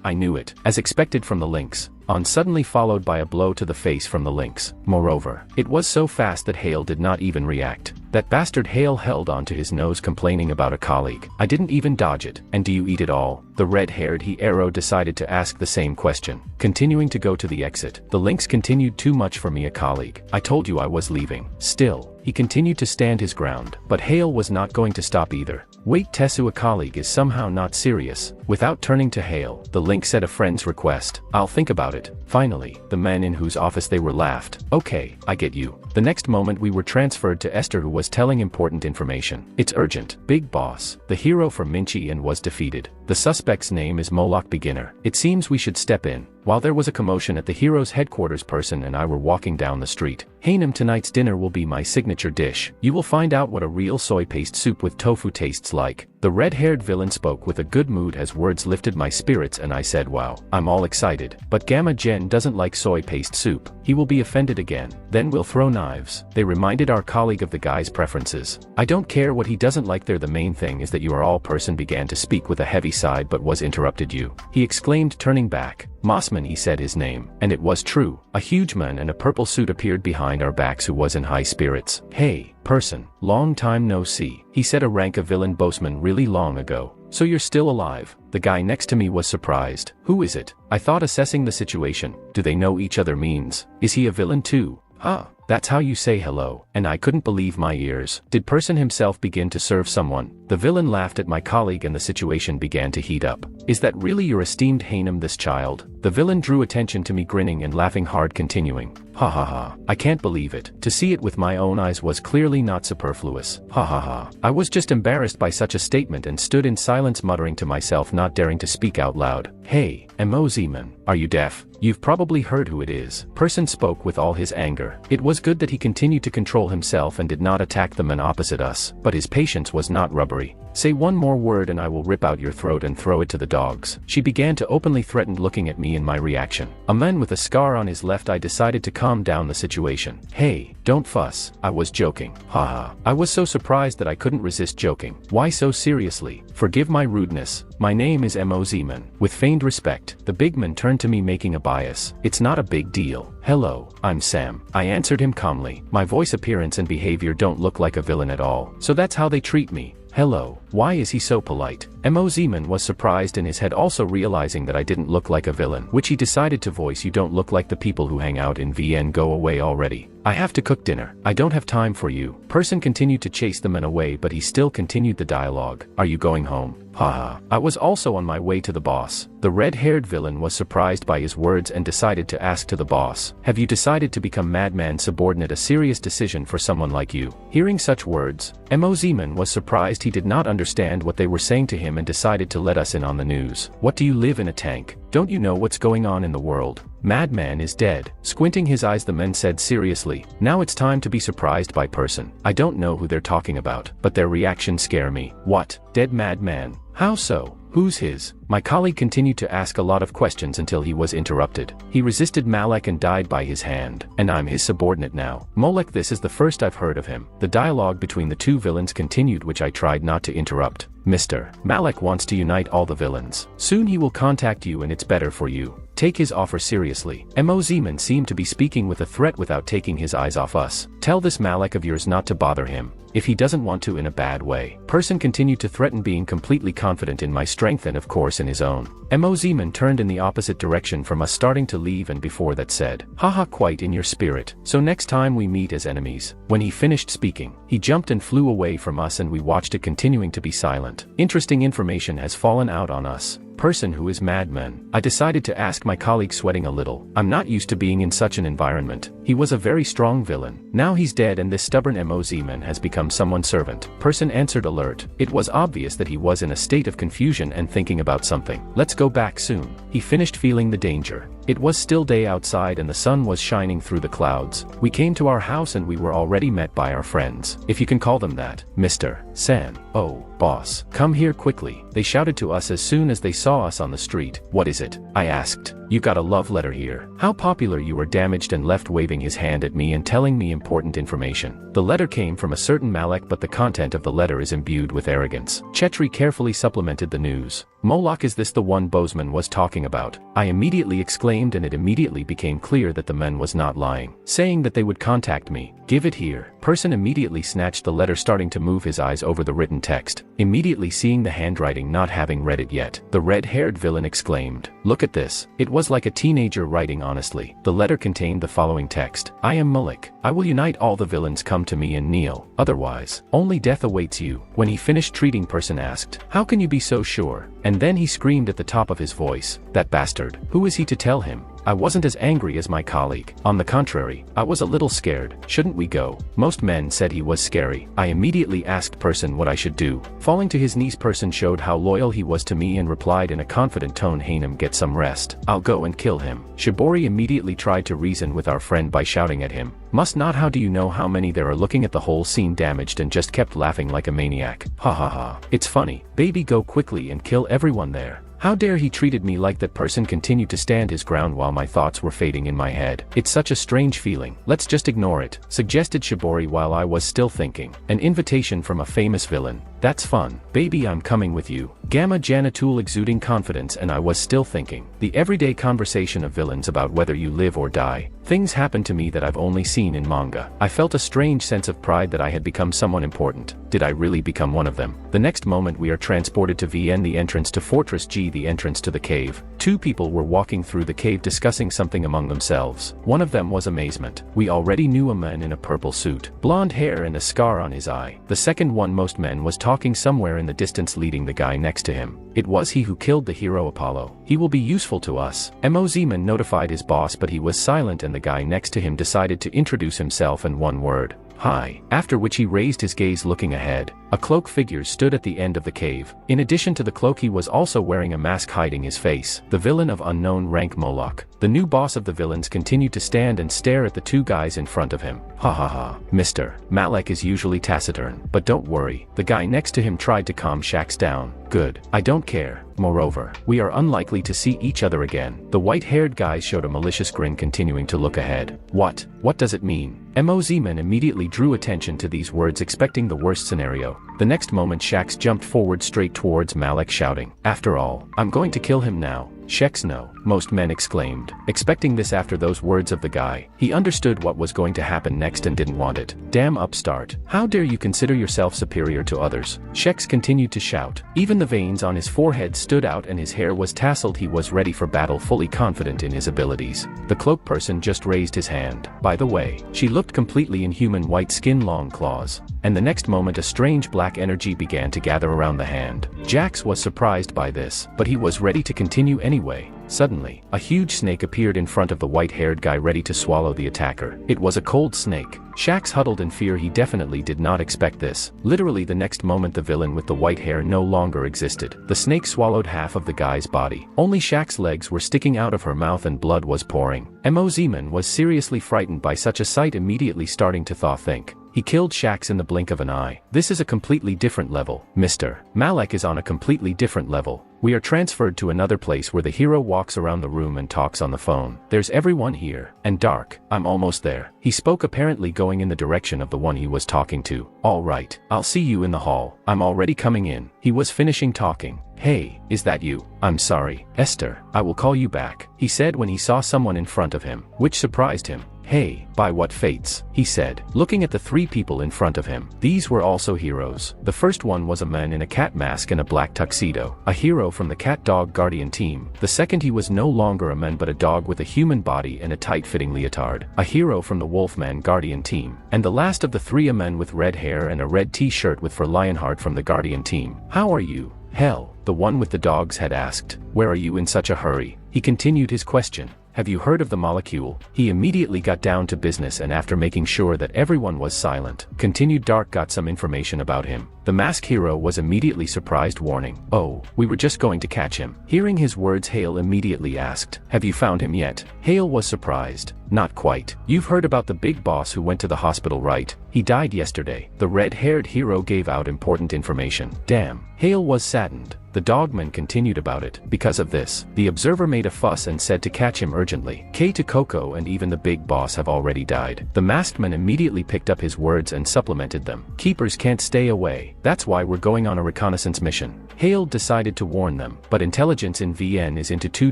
I knew it. As expected from the Lynx. On suddenly followed by a blow to the face from the Lynx. Moreover, it was so fast that Hale did not even react. That bastard. Hale held onto his nose, complaining about a colleague. I didn't even dodge it. And do you eat it all? The red-haired hero decided to ask the same question. Continuing to go to the exit, the Lynx continued. Too much for me, a colleague. I told you I was leaving. Still, he continued to stand his ground. But Hale was not going to stop either. Wait, Tesu, a colleague is somehow not serious. Without turning to Hale, the Lynx said, a friend's request. I'll think about it. Finally, the men in whose office they were laughed. Okay, I get you. The next moment we were transferred to Esther, who was telling important information. It's urgent. Big boss, the hero from Minchi and was defeated. The suspect's name is Moloch Beginner. It seems we should step in. While there was a commotion at the hero's headquarters, Person and I were walking down the street. Hanem, tonight's dinner will be my signature dish. You will find out what a real soy paste soup with tofu tastes like. The red-haired villain spoke with a good mood as words lifted my spirits, and I said, wow, I'm all excited. But Gamma Gen doesn't like soy paste soup. He will be offended again. Then we'll throw knives. They reminded our colleague of the guy's preferences. I don't care what he doesn't like there, the main thing is that you are all. Person began to speak with a heavy sigh but was interrupted. You, he exclaimed, turning back. Mossman, he said his name, and it was true. A huge man in a purple suit appeared behind our backs who was in high spirits. Hey, Person, long time no see. He said, a rank of villain bossman really long ago. So you're still alive? The guy next to me was surprised. Who is it? I thought, assessing the situation. Do they know each other means? Is he a villain too? Huh. That's how you say hello. And I couldn't believe my ears. Did Person himself begin to serve someone? The villain laughed at my colleague and the situation began to heat up. Is that really your esteemed Hanem, this child? The villain drew attention to me, grinning and laughing hard, continuing. Ha ha ha. I can't believe it. To see it with my own eyes was clearly not superfluous. Ha ha ha. I was just embarrassed by such a statement and stood in silence, muttering to myself, not daring to speak out loud. Hey, Mo-Zeman, are you deaf? You've probably heard who it is. Person spoke with all his anger. It was good that he continued to control himself and did not attack the man opposite us, but his patience was not rubbery. Say one more word and I will rip out your throat and throw it to the dogs. She began to openly threaten, looking at me in my reaction. A man with a scar on his left. I decided to calm down the situation. Hey, don't fuss. I was joking. Haha. I was so surprised that I couldn't resist joking. Why so seriously? Forgive my rudeness. My name is Mo-Zeman. With feigned respect, the big man turned to me, making a bias. It's not a big deal. Hello, I'm Sam. I answered him calmly. My voice, appearance and behavior don't look like a villain at all. So that's how they treat me. Hello, why is he so polite? Mo-Zeman was surprised in his head, also realizing that I didn't look like a villain, which he decided to voice. You don't look like the people who hang out in VN. Go away already. I have to cook dinner. I don't have time for you. Person continued to chase the man away, but he still continued the dialogue. Are you going home? Haha. I was also on my way to the boss. The red-haired villain was surprised by his words and decided to ask to the boss, have you decided to become madman subordinate? A serious decision for someone like you. Hearing such words, Mo-Zeman was surprised. He did not understand what they were saying to him and decided to let us in on the news. What, do you live in a tank? Don't you know what's going on in the world? Madman is dead. Squinting his eyes, the man said seriously, now it's time to be surprised by Person. I don't know who they're talking about, but their reactions scare me. What? Dead madman? How so? Who's his? My colleague continued to ask a lot of questions until he was interrupted. He resisted Malek and died by his hand. And I'm his subordinate now. Molek, this is the first I've heard of him. The dialogue between the two villains continued, which I tried not to interrupt. Mr. Malek wants to unite all the villains. Soon he will contact you and it's better for you. Take his offer seriously. Mo-Zeman seemed to be speaking with a threat without taking his eyes off us. Tell this Malek of yours not to bother him, if he doesn't want to, in a bad way. Person continued to threaten, being completely confident in my strength and of course in his own. Mo-Zeman turned in the opposite direction from us, starting to leave, and before that said, haha, quite in your spirit. So next time we meet as enemies. When he finished speaking, he jumped and flew away from us and we watched it, continuing to be silent. Interesting information has fallen out on us. Person who is madman. I decided to ask my colleague, sweating a little. I'm not used to being in such an environment. He was a very strong villain. Now he's dead and this stubborn Mo-Zeman has become someone's servant. Person answered, alert. It was obvious that he was in a state of confusion and thinking about something. Let's go back soon. He finished, feeling the danger. It was still day outside and the sun was shining through the clouds. We came to our house and we were already met by our friends, if you can call them that. Mr. San. Oh, boss. Come here quickly. They shouted to us as soon as they saw us on the street. What is it? I asked. You got a love letter here. How popular you were. Damaged and left, waving his hand at me and telling me important information. The letter came from a certain Malek, but the content of the letter is imbued with arrogance. Chetri carefully supplemented the news. Moloch, is this the one Bozeman was talking about? I immediately exclaimed, and it immediately became clear that the men was not lying, saying that they would contact me. Give it here. Person immediately snatched the letter, starting to move his eyes over the written text. Immediately seeing the handwriting, not having read it yet, the red-haired villain exclaimed, look at this. It was like a teenager writing honestly. The letter contained the following text. I am Malik. I will unite all the villains. Come to me and kneel. Otherwise, only death awaits you. When he finished treating, Person asked, how can you be so sure? And then he screamed at the top of his voice, that bastard. Who is he to tell him? I wasn't as angry as my colleague. On the contrary, I was a little scared. Shouldn't we go? Most men said he was scary. I immediately asked Person what I should do. Falling to his knees, Person showed how loyal he was to me and replied in a confident tone, Hanem, get some rest. I'll go and kill him. Shibori immediately tried to reason with our friend by shouting at him, must not, how do you know how many there are, looking at the whole scene damaged and just kept laughing like a maniac. Ha ha ha. It's funny. Baby, go quickly and kill everyone there. How dare he treated me like that. Person continued to stand his ground while my thoughts were fading in my head. It's such a strange feeling. Let's just ignore it, suggested Shibori while I was still thinking. An invitation from a famous villain. That's fun. Baby, I'm coming with you. Gamma Janatul exuding confidence, and I was still thinking. The everyday conversation of villains about whether you live or die. Things happen to me that I've only seen in manga. I felt a strange sense of pride that I had become someone important. Did I really become one of them? The next moment we are transported to VN, the entrance to Fortress G, the entrance to the cave. Two people were walking through the cave discussing something among themselves. One of them was amazement. We already knew a man in a purple suit, blonde hair and a scar on his eye. The second one, most men, was talking somewhere in the distance, leading the guy next to him. It was he who killed the hero Apollo. He will be useful to us. Mozman notified his boss, but he was silent, and the guy next to him decided to introduce himself in one word. Hi. After which he raised his gaze, looking ahead. A cloak figure stood at the end of the cave. In addition to the cloak, he was also wearing a mask hiding his face. The villain of unknown rank, Moloch. The new boss of the villains continued to stand and stare at the two guys in front of him. Ha ha ha. Mr. Malek is usually taciturn, but don't worry. The guy next to him tried to calm Shax down. Good. I don't care. Moreover, we are unlikely to see each other again. The white-haired guy showed a malicious grin, continuing to look ahead. What? What does it mean? Mozman immediately drew attention to these words, expecting the worst scenario. The next moment, Shax jumped forward straight towards Malek, shouting, "After all, I'm going to kill him now." Shax, no, most men exclaimed, expecting this after those words of the guy. He understood what was going to happen next and didn't want it. Damn upstart. How dare you consider yourself superior to others? Shax continued to shout. Even the veins on his forehead stood out and his hair was tasseled. He was ready for battle, fully confident in his abilities. The cloak person just raised his hand. By the way, she looked completely inhuman, white skin, long claws. And the next moment a strange black energy began to gather around the hand. Jax was surprised by this, but he was ready to continue anyway. Suddenly, a huge snake appeared in front of the white-haired guy, ready to swallow the attacker. It was a cold snake. Shax huddled in fear. He definitely did not expect this. Literally the next moment, the villain with the white hair no longer existed. The snake swallowed half of the guy's body. Only Shax's legs were sticking out of her mouth and blood was pouring. Mozman was seriously frightened by such a sight, immediately starting to think. He killed Shax in the blink of an eye. This is a completely different level. Mr. Malek is on a completely different level. We are transferred to another place where the hero walks around the room and talks on the phone. There's everyone here, and dark. I'm almost there. He spoke, apparently going in the direction of the one he was talking to. All right, I'll see you in the hall. I'm already coming in. He was finishing talking. Hey, is that you? I'm sorry, Esther. I will call you back, he said when he saw someone in front of him, which surprised him. Hey, by what fates, he said, looking at the three people in front of him. These were also heroes. The first one was a man in a cat mask and a black tuxedo, a hero from the cat dog guardian team. The second, he was no longer a man but a dog with a human body and a tight-fitting leotard, a hero from the Wolfman guardian team. And the last of the three, a man with red hair and a red t-shirt with for Lionheart from the guardian team. How are you? Hell, the one with the dogs had asked. Where are you in such a hurry? He continued his question. Have you heard of the molecule? He immediately got down to business, and after making sure that everyone was silent, continued. Dark got some information about him. The masked hero was immediately surprised, warning, "Oh, we were just going to catch him." Hearing his words, Hale immediately asked, "Have you found him yet?" Hale was surprised. Not quite. You've heard about the big boss who went to the hospital, right? He died yesterday. The red-haired hero gave out important information. Damn. Hale was saddened. The dogman continued about it. Because of this, the observer made a fuss and said to catch him urgently. K to Coco and even the big boss have already died. The masked man immediately picked up his words and supplemented them. Keepers can't stay away. That's why we're going on a reconnaissance mission. Hale decided to warn them, but intelligence in VN is into too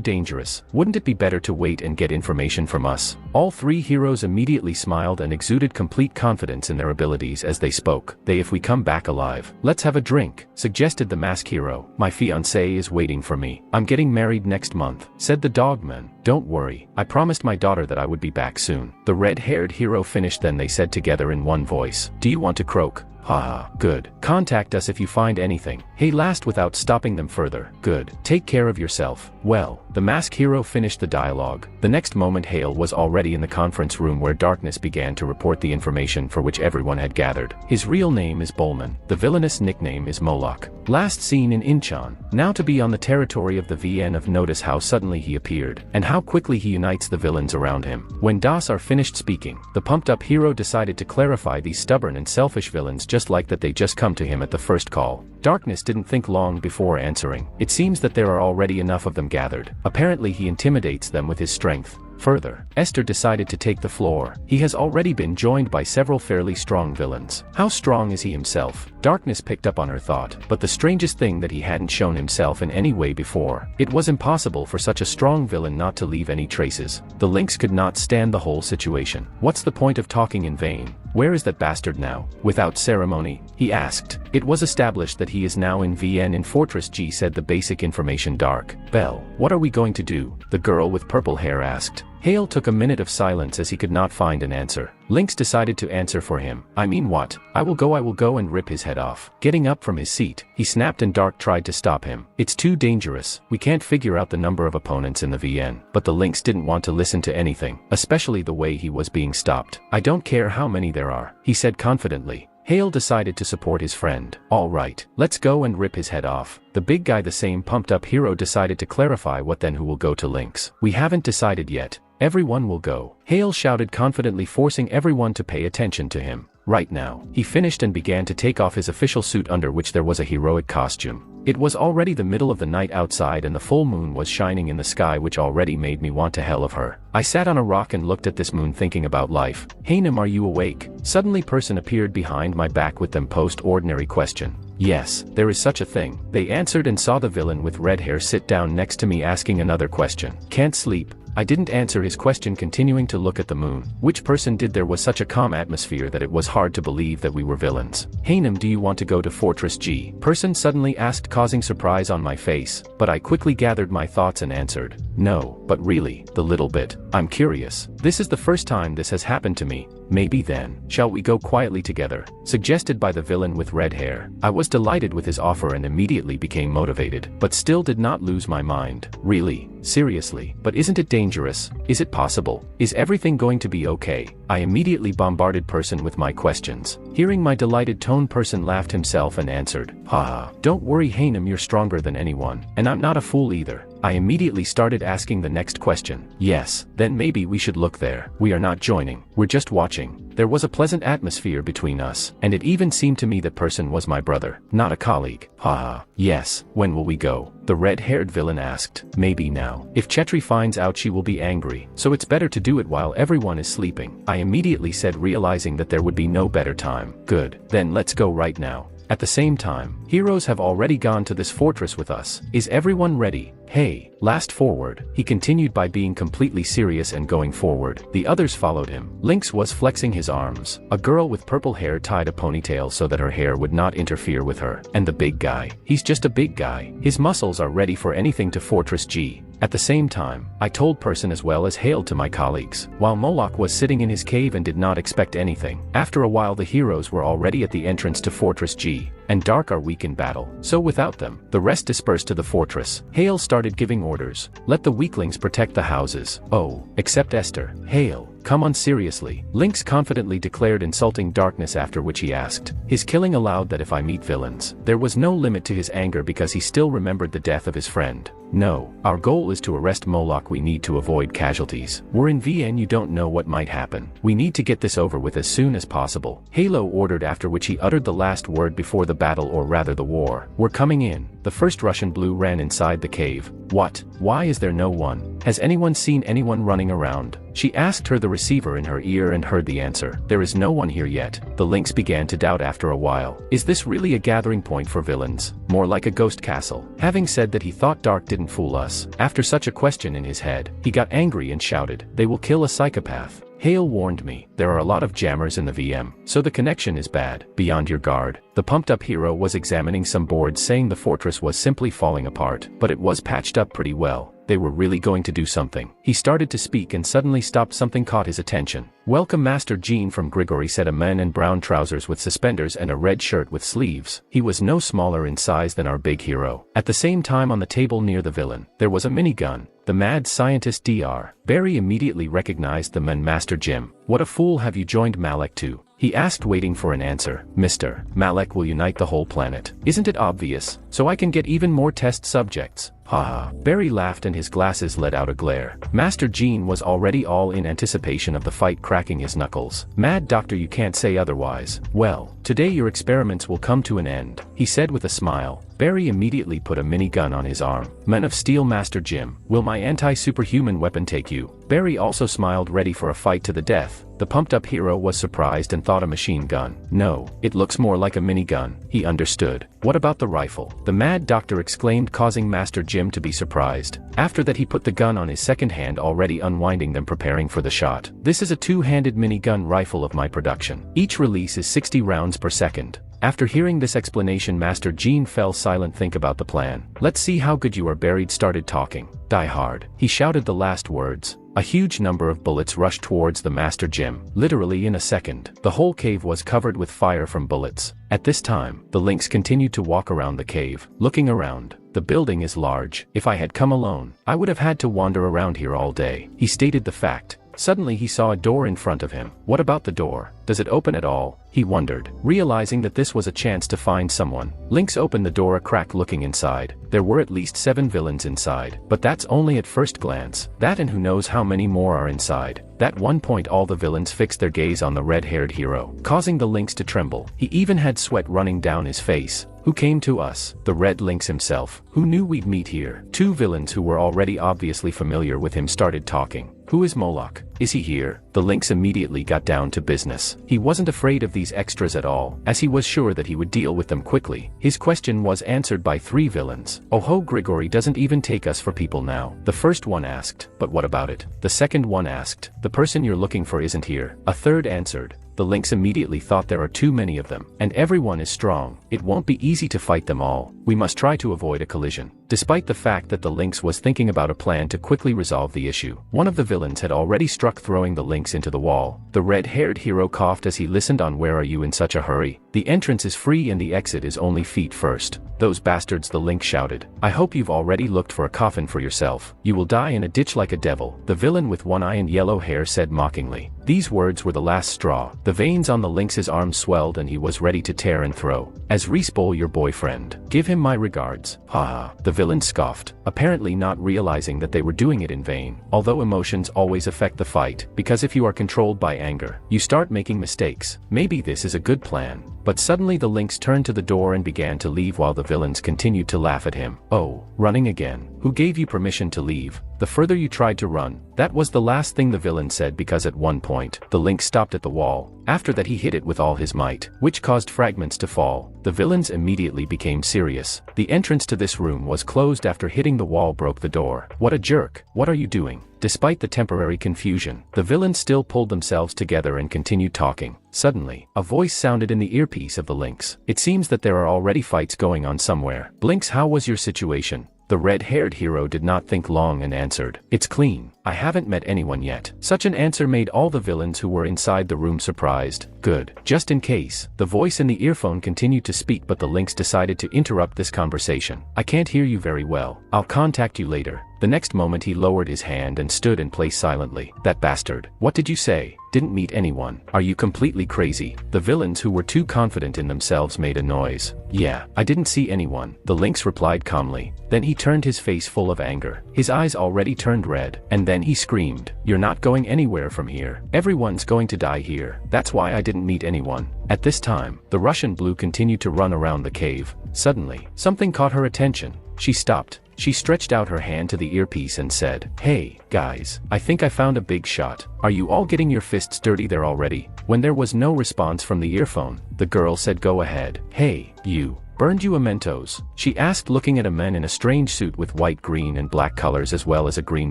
dangerous. Wouldn't it be better to wait and get information from us? All three heroes immediately smiled and exuded complete confidence in their abilities as they spoke. If we come back alive, let's have a drink, suggested the masked hero. My fiancée is waiting for me. I'm getting married next month, said the dogman. Don't worry, I promised my daughter that I would be back soon. The red-haired hero finished. Then they said together in one voice, do you want to croak? Haha, good. Contact us if you find anything. Hey, last without stopping them further. Good. Take care of yourself. Well, the masked hero finished the dialogue. The next moment Hale was already in the conference room where Darkness began to report the information for which everyone had gathered. His real name is Bolman. The villainous nickname is Moloch. Last seen in Incheon. Now to be on the territory of the VN of notice how suddenly he appeared, and how quickly he unites the villains around him. When Das are finished speaking, the pumped-up hero decided to clarify these stubborn and selfish villains just like that they just come to him at the first call. Darkness didn't think long before answering. It seems that there are already enough of them gathered. Apparently he intimidates them with his strength. Further, Esther decided to take the floor. He has already been joined by several fairly strong villains. How strong is he himself? Darkness picked up on her thought, but the strangest thing that he hadn't shown himself in any way before. It was impossible for such a strong villain not to leave any traces. The Lynx could not stand the whole situation. What's the point of talking in vain? Where is that bastard now? Without ceremony, he asked. It was established that he is now in VN in Fortress G, said the basic information. Dark Bell. What are we going to do? The girl with purple hair asked. Hale took a minute of silence as he could not find an answer. Lynx decided to answer for him. I mean what? I will go and rip his head off. Getting up from his seat, he snapped and Dark tried to stop him. It's too dangerous. We can't figure out the number of opponents in the VN. But the Lynx didn't want to listen to anything, especially the way he was being stopped. I don't care how many there are, he said confidently. Hale decided to support his friend. All right, let's go and rip his head off. The big guy, the same pumped-up hero, decided to clarify what then who will go to Lynx. We haven't decided yet. Everyone will go. Hale shouted confidently, forcing everyone to pay attention to him. Right now, he finished and began to take off his official suit under which there was a heroic costume. It was already the middle of the night outside and the full moon was shining in the sky, which already made me want to hell of her. I sat on a rock and looked at this moon thinking about life. Hanem, are you awake? Suddenly person appeared behind my back with them post-ordinary question. Yes, there is such a thing. They answered and saw the villain with red hair sit down next to me asking another question. Can't sleep. I didn't answer his question, continuing to look at the moon. Which person did? There was such a calm atmosphere that it was hard to believe that we were villains. Hanem, do you want to go to Fortress G? Person suddenly asked, causing surprise on my face, but I quickly gathered my thoughts and answered. No, but really, the little bit. I'm curious. This is the first time this has happened to me. Maybe then, shall we go quietly together? Suggested by the villain with red hair. I was delighted with his offer and immediately became motivated, but still did not lose my mind. Really? Seriously? But isn't it dangerous? Is it possible? Is everything going to be okay? I immediately bombarded person with my questions. Hearing my delighted tone, person laughed himself and answered. Haha. Don't worry Hanem, you're stronger than anyone. And I'm not a fool either. I immediately started asking the next question. Yes, then maybe we should look there. We are not joining. We're just watching. There was a pleasant atmosphere between us, and it even seemed to me that person was my brother, not a colleague. Haha. Yes, when will we go? The red-haired villain asked. Maybe now. If Chetri finds out she will be angry, so it's better to do it while everyone is sleeping. I immediately said, realizing that there would be no better time. Good, then let's go right now. At the same time, heroes have already gone to this fortress with us. Is everyone ready? Hey, last forward, he continued by being completely serious and going forward. The others followed him. Lynx was flexing his arms. A girl with purple hair tied a ponytail so that her hair would not interfere with her. And the big guy. He's just a big guy. His muscles are ready for anything to Fortress G. At the same time, I told person as well as hailed to my colleagues, while Moloch was sitting in his cave and did not expect anything. After a while the heroes were already at the entrance to Fortress G, and Dark are weak in battle, so without them, the rest dispersed to the fortress. Hale started giving orders. Let the weaklings protect the houses. Oh, except Esther. Hale. Come on, seriously. Lynx confidently declared, insulting Darkness, after which he asked. His killing allowed that if I meet villains. There was no limit to his anger because he still remembered the death of his friend. No, our goal is to arrest Moloch. We need to avoid casualties. We're in VN, you don't know what might happen. We need to get this over with as soon as possible. Halo ordered, after which he uttered the last word before the battle, or rather the war. We're coming in. The first Russian blue ran inside the cave. What? Why is there no one? Has anyone seen anyone running around? She asked her, the receiver in her ear, and heard the answer. There is no one here yet. The Lynx began to doubt after a while. Is this really a gathering point for villains? More like a ghost castle. Having said that, he thought Dark didn't fool us. After such a question in his head, he got angry and shouted, they will kill a psychopath. Hale warned me, there are a lot of jammers in the VM, so the connection is bad. Be on your guard. The pumped-up hero was examining some boards, saying the fortress was simply falling apart, but it was patched up pretty well. they were really going to do something. He started to speak and suddenly stopped. Something caught his attention. "Welcome Master Jean from Grigori," said a man in brown trousers with suspenders and a red shirt with sleeves. He was no smaller in size than our big hero. At the same time, on the table near the villain, there was a minigun. The mad scientist Dr. Barry immediately recognized the man. "Master Jim, what a fool have you joined Malek to?" he asked, waiting for an answer. "Mr. Malek will unite the whole planet. Isn't it obvious? So I can get even more test subjects." Haha. Barry laughed and his glasses let out a glare. Master Jean was already all in anticipation of the fight, cracking his knuckles. "Mad Doctor, you can't say otherwise. Well, today your experiments will come to an end," he said with a smile. Barry immediately put a minigun on his arm. "Men of Steel, Master Jim, will my anti-superhuman weapon take you?" Barry also smiled, ready for a fight to the death. The pumped-up hero was surprised and thought a machine gun. "No, it looks more like a minigun," he understood. "What about the rifle?" the Mad Doctor exclaimed, causing Master Jim to be surprised. After that, he put the gun on his second hand, already unwinding them, preparing for the shot. "This is a two-handed minigun rifle of my production. Each release is 60 rounds per second." After hearing this explanation, Master Jean fell silent. "Think about the plan. Let's see how good you are." Barry started talking. "Die hard." He shouted the last words. A huge number of bullets rushed towards the Master Jim. Literally in a second, the whole cave was covered with fire from bullets. At this time, the lynx continued to walk around the cave, looking around. "The building is large. If I had come alone, I would have had to wander around here all day," he stated the fact. Suddenly he saw a door in front of him. "What about the door? Does it open at all?" he wondered, realizing that this was a chance to find someone. Lynx opened the door a crack, looking inside. There were at least 7 villains inside, but that's only at first glance. That and who knows how many more are inside. At one point all the villains fixed their gaze on the red-haired hero, causing the lynx to tremble. He even had sweat running down his face. "Who came to us?" "The Red Lynx himself. Who knew we'd meet here?" Two villains who were already obviously familiar with him started talking. "Who is Moloch? Is he here?" The lynx immediately got down to business. He wasn't afraid of these extras at all, as he was sure that he would deal with them quickly. His question was answered by 3 villains. "Oh ho, Grigori doesn't even take us for people now," the first one asked. "But what about it?" the second one asked. "The person you're looking for isn't here," a third answered. The lynx immediately thought, there are too many of them, and everyone is strong. It won't be easy to fight them all. We must try to avoid a collision. Despite the fact that the lynx was thinking about a plan to quickly resolve the issue, one of the villains had already struck, throwing the lynx into the wall. The red-haired hero coughed as he listened on. "Where are you in such a hurry? The entrance is free and the exit is only feet first." "Those bastards," the lynx shouted. "I hope you've already looked for a coffin for yourself. You will die in a ditch like a devil," the villain with one eye and yellow hair said mockingly. These words were the last straw. The veins on the lynx's arms swelled and he was ready to tear and throw. "As Respol, your boyfriend. Give him my regards." "Haha," the villain scoffed, apparently not realizing that they were doing it in vain. Although emotions always affect the fight, because if you are controlled by anger, you start making mistakes. Maybe this is a good plan. But suddenly the lynx turned to the door and began to leave while the villains continued to laugh at him. "Oh, running again? Who gave you permission to leave? The further you tried to run." That was the last thing the villain said, because at one point, the lynx stopped at the wall. After that he hit it with all his might, which caused fragments to fall. The villains immediately became serious. The entrance to this room was closed after hitting the wall broke the door. "What a jerk. What are you doing?" Despite the temporary confusion, the villains still pulled themselves together and continued talking. Suddenly, a voice sounded in the earpiece of the lynx. "It seems that there are already fights going on somewhere. Blinks, how was your situation?" The red-haired hero did not think long and answered, "It's clean. I haven't met anyone yet." Such an answer made all the villains who were inside the room surprised. "Good. Just in case." The voice in the earphone continued to speak, but the lynx decided to interrupt this conversation. "I can't hear you very well. I'll contact you later." The next moment he lowered his hand and stood in place silently. "That bastard. What did you say? Didn't meet anyone? Are you completely crazy?" The villains who were too confident in themselves made a noise. "Yeah, I didn't see anyone," the lynx replied calmly. Then he turned his face full of anger. His eyes already turned red, and then he screamed, "You're not going anywhere from here. Everyone's going to die here. That's why I didn't meet anyone." At this time, the Russian blue continued to run around the cave. Suddenly, something caught her attention. She stopped. She stretched out her hand to the earpiece and said, "Hey, guys, I think I found a big shot. Are you all getting your fists dirty there already?" When there was no response from the earphone, the girl said, "Go ahead." "Hey, you. Burned you a Mentos? She asked, looking at a man in a strange suit with white, green and black colors as well as a green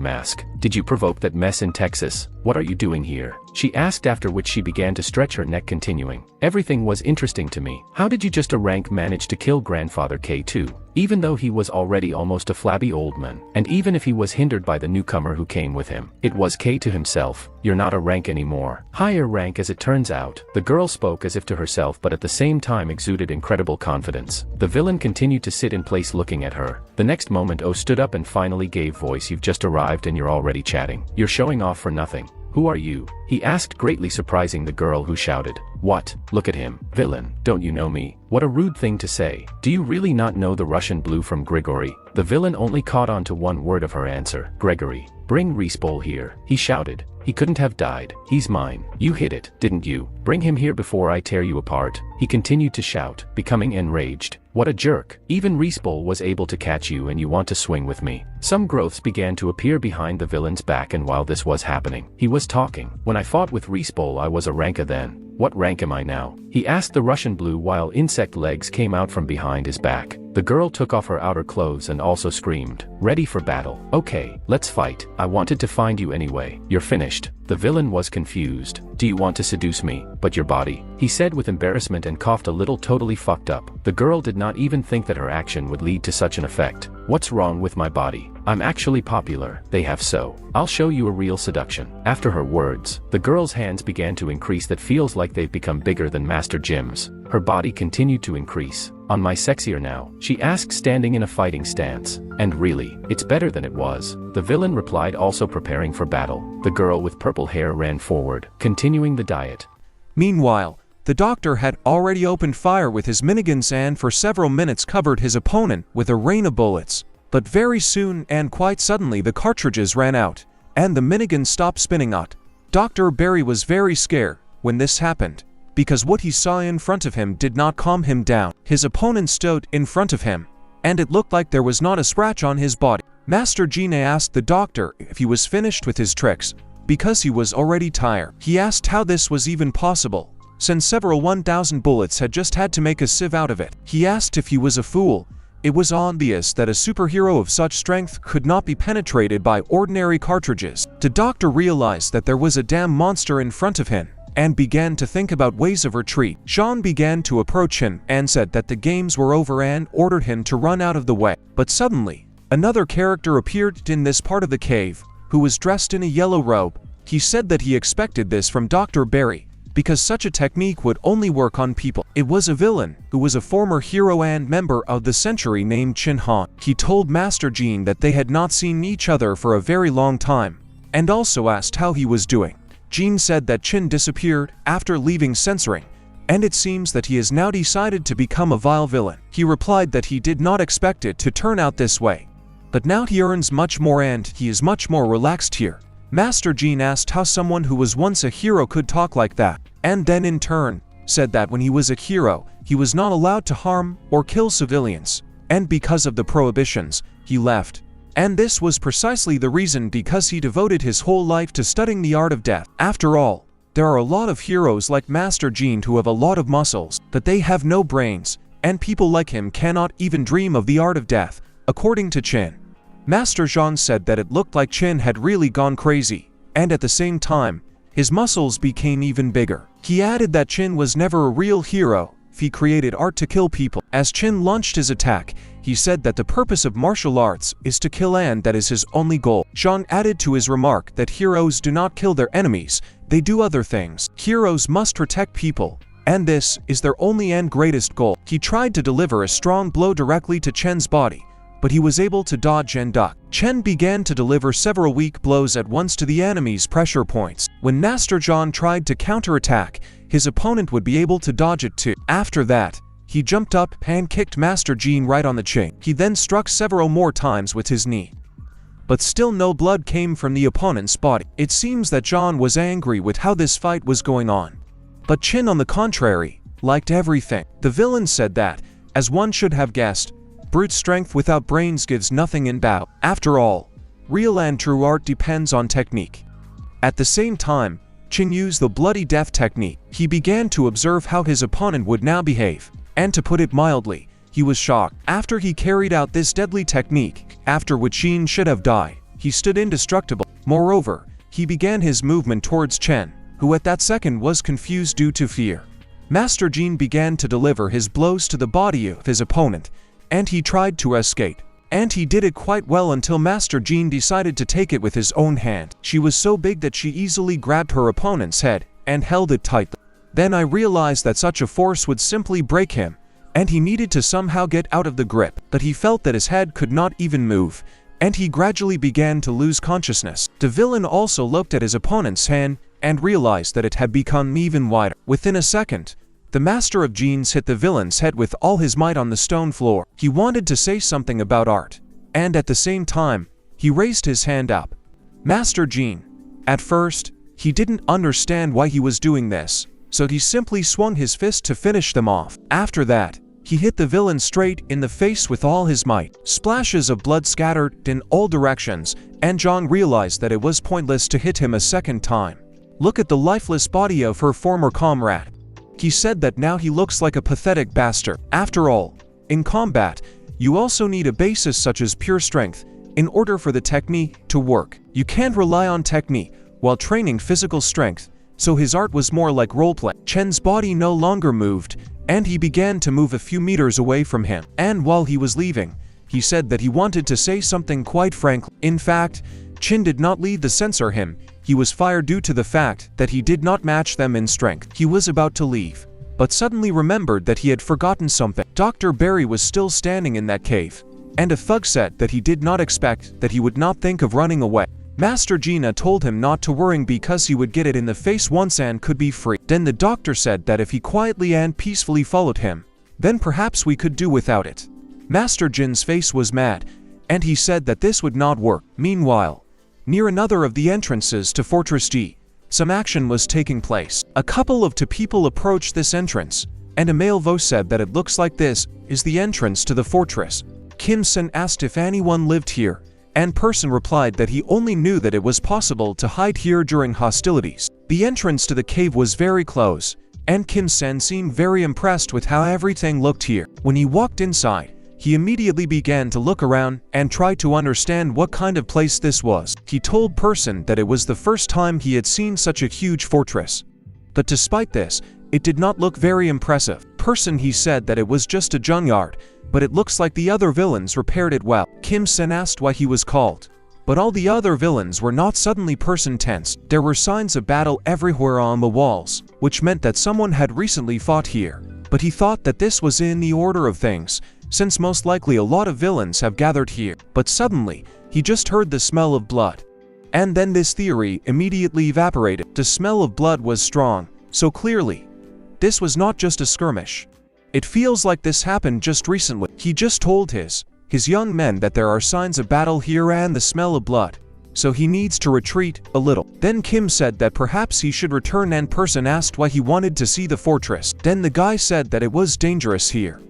mask. Did you provoke that mess in Texas? What are you doing here? She asked, after which she began to stretch her neck, continuing. Everything was interesting to me. How did you just a rank manage to kill grandfather K2? Even though he was already almost a flabby old man, and even if he was hindered by the newcomer who came with him, it was K to himself. You're not a rank anymore. Higher rank as it turns out. The girl spoke as if to herself but at the same time exuded incredible confidence. The villain continued to sit in place looking at her. The next moment O stood up and finally gave voice. You've just arrived and you're already chatting. You're showing off for nothing. Who are you? He asked, greatly surprising the girl, who shouted. What? Look at him. Villain, don't you know me? What a rude thing to say. Do you really not know the Russian blue from Grigory? The villain only caught on to one word of her answer. Gregory. Bring Respol here, he shouted. He couldn't have died. He's mine. You hit it, didn't you? Bring him here before I tear you apart. He continued to shout, becoming enraged. What a jerk. Even Respol was able to catch you and you want to swing with me. Some growths began to appear behind the villain's back, and while this was happening, he was talking. When I fought with Respol I was a ranka then. What rank am I now? He asked the Russian blue while insect legs came out from behind his back. The girl took off her outer clothes and also screamed, ready for battle. Okay, let's fight. I wanted to find you anyway. You're finished. The villain was confused. Do you want to seduce me? But your body, he said with embarrassment and coughed a little, totally fucked up. The girl did not even think that her action would lead to such an effect. What's wrong with my body? I'm actually popular. They have so. I'll show you a real seduction. After her words, the girl's hands began to increase. That feels like they've become bigger than Master Jim's. Her body continued to increase. On my sexier now? She asked, standing in a fighting stance. And really, it's better than it was. The villain replied, also preparing for battle. The girl with purple hair ran forward, continuing the diet. Meanwhile, the doctor had already opened fire with his minigans and for several minutes covered his opponent with a rain of bullets. But very soon and quite suddenly the cartridges ran out, and the minigun stopped spinning out. Dr. Barry was very scared when this happened, because what he saw in front of him did not calm him down. His opponent stood in front of him, and it looked like there was not a scratch on his body. Master Gina asked the doctor if he was finished with his tricks, because he was already tired. He asked how this was even possible, since several 1,000 bullets had just had to make a sieve out of it. He asked if he was a fool. It was obvious that a superhero of such strength could not be penetrated by ordinary cartridges. The doctor realized that there was a damn monster in front of him, and began to think about ways of retreat. Jean began to approach him and said that the games were over and ordered him to run out of the way. But suddenly, another character appeared in this part of the cave, who was dressed in a yellow robe. He said that he expected this from Dr. Barry, because such a technique would only work on people. It was a villain, who was a former hero and member of the Century named Chin Han. He told Master Jean that they had not seen each other for a very long time, and also asked how he was doing. Jean said that Chin disappeared after leaving censoring, and it seems that he has now decided to become a vile villain. He replied that he did not expect it to turn out this way, but now he earns much more and he is much more relaxed here. Master Jean asked how someone who was once a hero could talk like that, and then in turn, said that when he was a hero, he was not allowed to harm or kill civilians, and because of the prohibitions, he left. And this was precisely the reason, because he devoted his whole life to studying the art of death. After all, there are a lot of heroes like Master Jean who have a lot of muscles, but they have no brains, and people like him cannot even dream of the art of death, according to Chin. Master Jean said that it looked like Chin had really gone crazy, and at the same time, his muscles became even bigger. He added that Chin was never a real hero if he created art to kill people. As Chin launched his attack, he said that the purpose of martial arts is to kill, and that is his only goal. Jean added to his remark that heroes do not kill their enemies, they do other things. Heroes must protect people, and this is their only and greatest goal. He tried to deliver a strong blow directly to Chen's body, but he was able to dodge and duck. Chen began to deliver several weak blows at once to the enemy's pressure points. When Master Jean tried to counterattack, his opponent would be able to dodge it too. After that, he jumped up and kicked Master Jean right on the chin. He then struck several more times with his knee, but still no blood came from the opponent's body. It seems that Jean was angry with how this fight was going on, but Chin, on the contrary, liked everything. The villain said that, as one should have guessed, brute strength without brains gives nothing in bout. After all, real and true art depends on technique. At the same time, Chin used the bloody death technique. He began to observe how his opponent would now behave, and to put it mildly, He was shocked. After he carried out this deadly technique, after which Jean should have died, he stood indestructible. Moreover, he began his movement towards Chen, who at that second was confused due to fear. Master Jean began to deliver his blows to the body of his opponent, and he tried to escape. And he did it quite well until Master Jean decided to take it with his own hand. She was so big that she easily grabbed her opponent's head and held it tightly. Then I realized that such a force would simply break him, and he needed to somehow get out of the grip, but he felt that his head could not even move, and he gradually began to lose consciousness. The villain also looked at his opponent's hand and realized that it had become even wider. Within a second, the master of Jeans hit the villain's head with all his might on the stone floor. He wanted to say something about art, and at the same time, he raised his hand up. Master Jean. At first, he didn't understand why he was doing this, so he simply swung his fist to finish them off. After that, he hit the villain straight in the face with all his might. Splashes of blood scattered in all directions, and Zhang realized that it was pointless to hit him a second time. Look at the lifeless body of her former comrade. He said that now he looks like a pathetic bastard. After all, in combat, you also need a basis such as pure strength in order for the technique to work. You can't rely on technique while training physical strength, so his art was more like roleplay. Chen's body no longer moved, and he began to move a few meters away from him. And while he was leaving, he said that he wanted to say something quite frankly. In fact, Chen did not lead the censor him. He was fired due to the fact that he did not match them in strength. He was about to leave, but suddenly remembered that he had forgotten something. Dr. Barry was still standing in that cave, and a thug said that he did not expect that he would not think of running away. Master Gina told him not to worry because he would get it in the face once and could be free. Then the doctor said that if he quietly and peacefully followed him, then perhaps we could do without it. Master Jin's face was mad, and he said that this would not work. Meanwhile, near another of the entrances to Fortress G, some action was taking place. A couple of people approached this entrance, and a male voice said that it looks like this is the entrance to the fortress. Kim Sen asked if anyone lived here, and person replied that he only knew that it was possible to hide here during hostilities. The entrance to the cave was very close, and Kim Sen seemed very impressed with how everything looked here. When he walked inside, he immediately began to look around and try to understand what kind of place this was. He told person that it was the first time he had seen such a huge fortress. But despite this, it did not look very impressive. Person he said that it was just a junkyard, but it looks like the other villains repaired it well. Kim Sen asked why he was called, but all the other villains were not suddenly person tensed. There were signs of battle everywhere on the walls, which meant that someone had recently fought here. But he thought that this was in the order of things, since most likely a lot of villains have gathered here. But suddenly, he just heard the smell of blood. And then this theory immediately evaporated. The smell of blood was strong, so clearly, this was not just a skirmish. It feels like this happened just recently. He just told his young men that there are signs of battle here and the smell of blood, so he needs to retreat a little. Then Kim said that perhaps he should return, and person asked why he wanted to see the fortress. Then the guy said that it was dangerous here,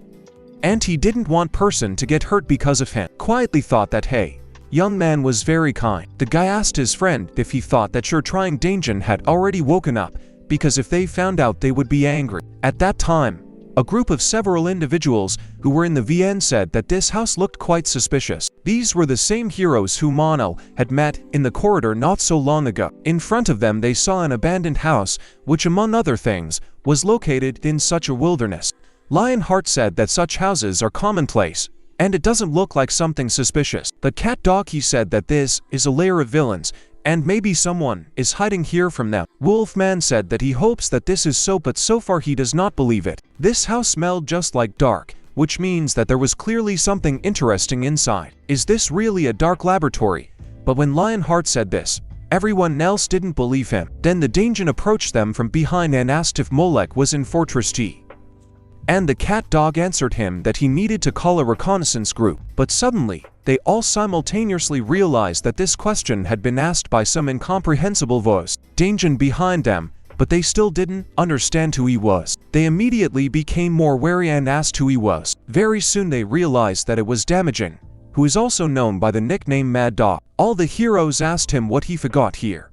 and he didn't want person to get hurt because of him. Quietly thought that hey, young man was very kind. The guy asked his friend if he thought that sure trying Danjin had already woken up, because if they found out they would be angry. At that time, a group of several individuals who were in the VN said that this house looked quite suspicious. These were the same heroes who Mono had met in the corridor not so long ago. In front of them they saw an abandoned house, which among other things, was located in such a wilderness. Lionheart said that such houses are commonplace, and it doesn't look like something suspicious. The cat dog he said that this is a lair of villains, and maybe someone is hiding here from them. Wolfman said that he hopes that this is so, but so far he does not believe it. This house smelled just like dark, which means that there was clearly something interesting inside. Is this really a dark laboratory? But when Lionheart said this, everyone else didn't believe him. Then the Danjin approached them from behind and asked if Molek was in Fortress T. And the cat dog answered him that he needed to call a reconnaissance group. But suddenly, they all simultaneously realized that this question had been asked by some incomprehensible voice. Danjin behind them, but they still didn't understand who he was. They immediately became more wary and asked who he was. Very soon they realized that it was Damaging, who is also known by the nickname Mad Dog. All the heroes asked him what he forgot here,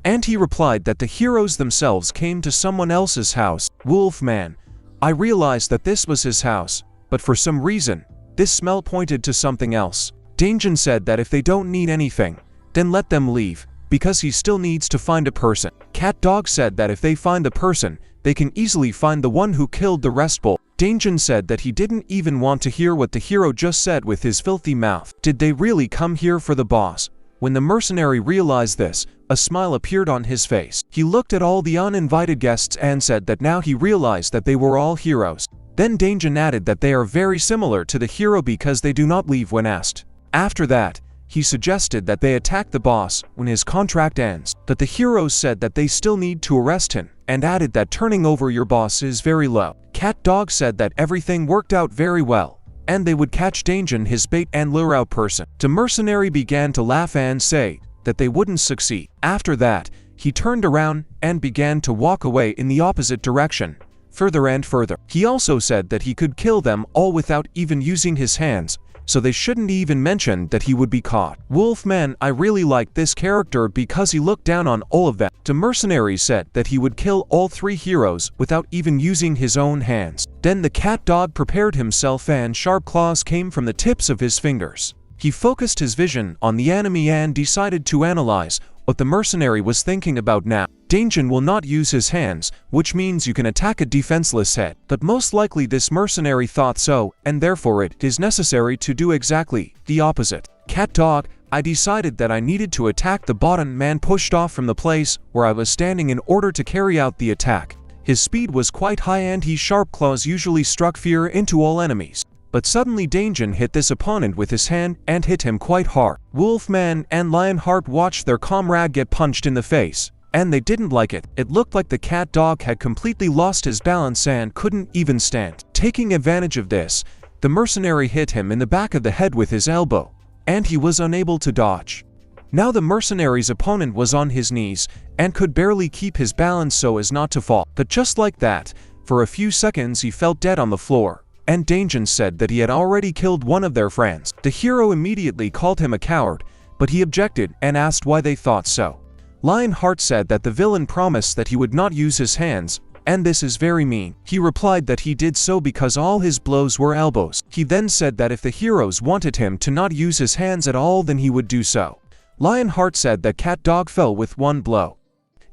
and he replied that the heroes themselves came to someone else's house. Wolfman, I realized that this was his house, but for some reason, this smell pointed to something else. Daejin said that if they don't need anything, then let them leave, because he still needs to find a person. Cat Dog said that if they find the person, they can easily find the one who killed the rest bull. Daejin said that he didn't even want to hear what the hero just said with his filthy mouth. Did they really come here for the boss? When the mercenary realized this, a smile appeared on his face. He looked at all the uninvited guests and said that now he realized that they were all heroes. Then Daejin added that they are very similar to the hero because they do not leave when asked. After that, he suggested that they attack the boss when his contract ends. But the heroes said that they still need to arrest him, and added that turning over your boss is very low. Cat Dog said that everything worked out very well, and they would catch Daejin his bait and lure out person. The mercenary began to laugh and say that they wouldn't succeed. After that, he turned around and began to walk away in the opposite direction, further and further. He also said that he could kill them all without even using his hands, so they shouldn't even mention that he would be caught. Wolfman, I really like this character because he looked down on all of them. The mercenary said that he would kill all three heroes without even using his own hands. Then the cat dog prepared himself and sharp claws came from the tips of his fingers. He focused his vision on the enemy and decided to analyze what the mercenary was thinking about now. Daejin will not use his hands, which means you can attack a defenseless head. But most likely this mercenary thought so, and therefore it is necessary to do exactly the opposite. Cat Dog, I decided that I needed to attack the bottom man pushed off from the place where I was standing in order to carry out the attack. His speed was quite high and his sharp claws usually struck fear into all enemies. But suddenly Daejin hit this opponent with his hand and hit him quite hard. Wolfman and Lionheart watched their comrade get punched in the face, and they didn't like it. It looked like the cat dog had completely lost his balance and couldn't even stand. Taking advantage of this, the mercenary hit him in the back of the head with his elbow, and he was unable to dodge. Now the mercenary's opponent was on his knees and could barely keep his balance so as not to fall. But just like that, for a few seconds he felt dead on the floor. And Daejin said that he had already killed one of their friends. The hero immediately called him a coward, but he objected and asked why they thought so. Lionheart said that the villain promised that he would not use his hands, and this is very mean. He replied that he did so because all his blows were elbows. He then said that if the heroes wanted him to not use his hands at all, then he would do so. Lionheart said that Cat Dog fell with one blow.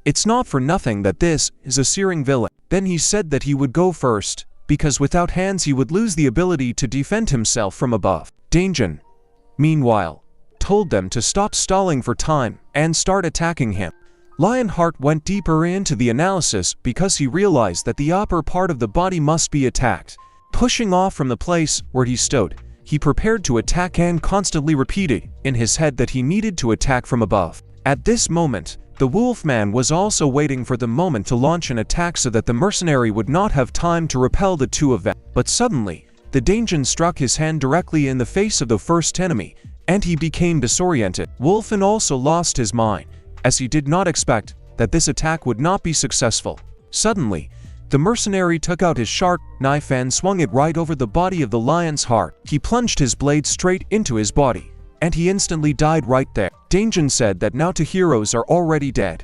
It's not for nothing that this is a searing villain. Then he said that he would go first, because without hands he would lose the ability to defend himself from above. Daejin, meanwhile, told them to stop stalling for time and start attacking him. Lionheart went deeper into the analysis because he realized that the upper part of the body must be attacked. Pushing off from the place where he stood, he prepared to attack and constantly repeated in his head that he needed to attack from above. At this moment, the Wolfman was also waiting for the moment to launch an attack so that the mercenary would not have time to repel the two of them. But suddenly, the Daejin struck his hand directly in the face of the first enemy, and he became disoriented. Wolfen also lost his mind, as he did not expect that this attack would not be successful. Suddenly, the mercenary took out his sharp knife and swung it right over the body of the lion's heart. He plunged his blade straight into his body, and he instantly died right there. Daejin said that now two heroes are already dead.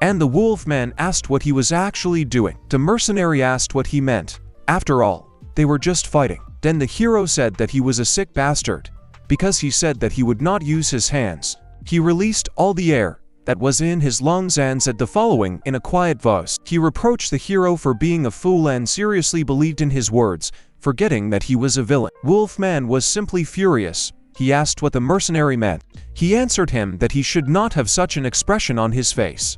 And the Wolfman asked what he was actually doing. The mercenary asked what he meant. After all, they were just fighting. Then the hero said that he was a sick bastard, because he said that he would not use his hands. He released all the air that was in his lungs and said the following in a quiet voice. He reproached the hero for being a fool and seriously believed in his words, forgetting that he was a villain. Wolfman was simply furious. He asked what the mercenary meant. He answered him that he should not have such an expression on his face,